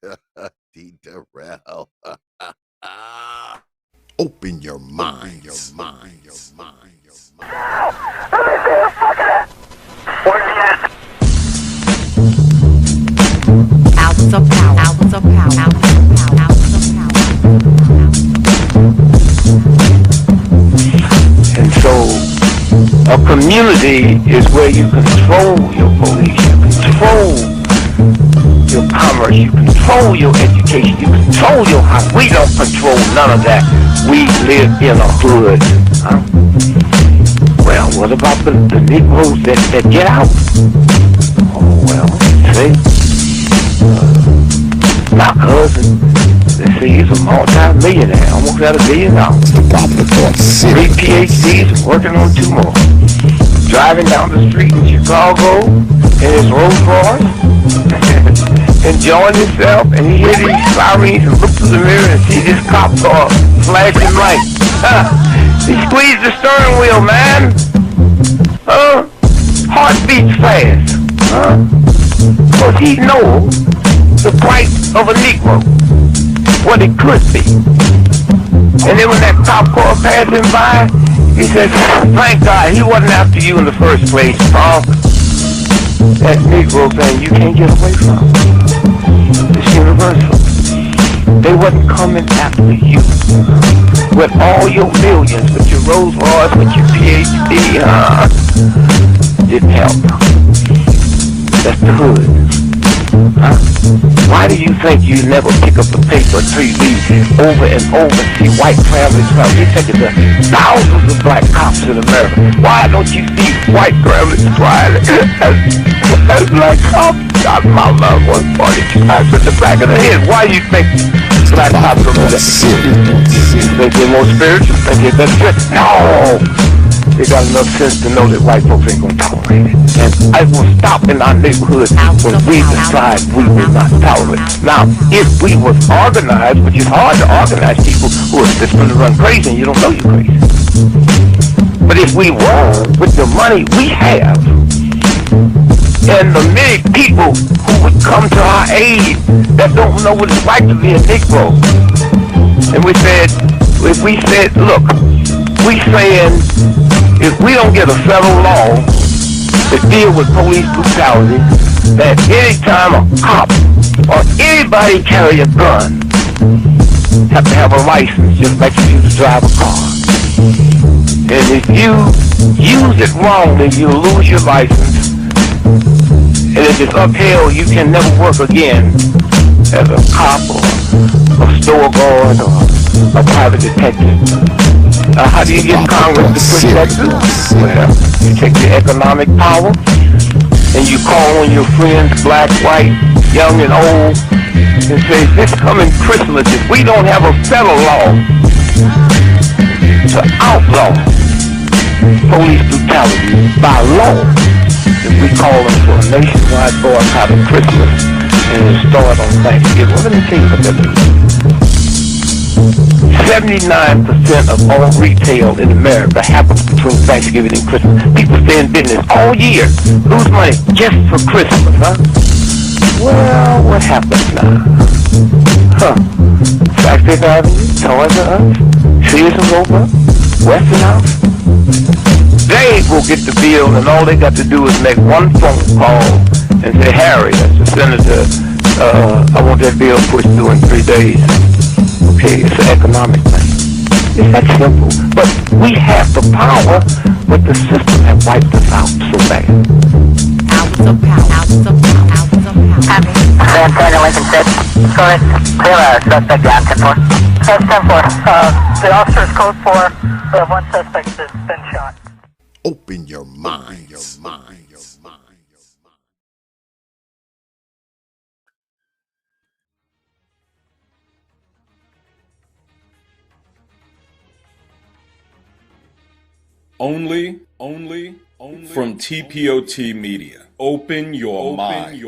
D.DERELL. Open your mind. Your mind. Your mind. Your mind. Hours of power, hours of power, hours of power, hours of power. And so a community is where you control your police, you control your commerce, you control your education, you control your house. We don't control none of that. We live in a hood. Huh? Well, what about the Negroes that get out? Oh, well, see, my cousin, they say he's a multi-millionaire, almost got $1 billion. 3 PhDs, working on 2 more. Driving down the street in Chicago in his Rolls Royce, enjoying himself, and he hear these sirens and look through the mirror and see this cop car flashing lights. He squeezed the steering wheel, man. Heart beats fast. Because he knows the price of a Negro, what it could be. And then when that cop car passed him by, he said, thank God he wasn't after you in the first place, punk. That Negro thing you can't get away from. It's universal. They wasn't coming after you. With all your millions, with your Rolls Royce, with your PhD, didn't help. That's the hood. Why do you think you never pick up the paper until you leave over and over see white families travel? You think it's thousands of black cops in America. Why don't you see white families smiling as black cops shot my loved one 42 times in the back of the head? Why do you think black cops are that? You think they're more spiritual? Think they're better? No! They got enough sense to know that white folks ain't gonna tolerate it. And I will stop in our neighborhood when we decide we will not tolerate it. Now, if we was organized, which is hard to organize people who are just gonna run crazy and you don't know you're crazy. But if we were, with the money we have, and the many people who would come to our aid that don't know what it's like to be a Negro, and we said, if we said, look, we saying, if we don't get a federal law to deal with police brutality, that anytime a cop or anybody carry a gun, have to have a license just like you used to drive a car. And if you use it wrongly, you'll lose your license. And if it's upheld, you can never work again as a cop or a store guard or a private detective. How do you get Congress to push that through? Well, you take your economic power and you call on your friends, black, white, young and old, and say, this coming Christmas, if we don't have a federal law to outlaw police brutality by law, then we call them for a nationwide boycott of Christmas and it'll start on Thanksgiving. Well, let me tell you what that means. 79% of all retail in America happens between Thanksgiving and Christmas. People stay in business all year, lose money just for Christmas, huh? Well, what happens now? Sac Fifth Avenue, Toys R Us, Sears and Roebuck, Westinghouse. They will get the bill, and all they got to do is make one phone call and say, Harry, that's the senator, I want that bill pushed through in 3 days. Okay, it's an economic thing. It's that simple. But we have the power, but the system has wiped us out so bad. Hours of power. Hours of power. Hours of power. San Antonio, Lincoln 6. Go ahead. Clear suspect down, 10-4. That's 10-4. The officer's code 4. We have one suspect that's been shot. Open your mind. Only from T.P.O.T. Media. Open your mind.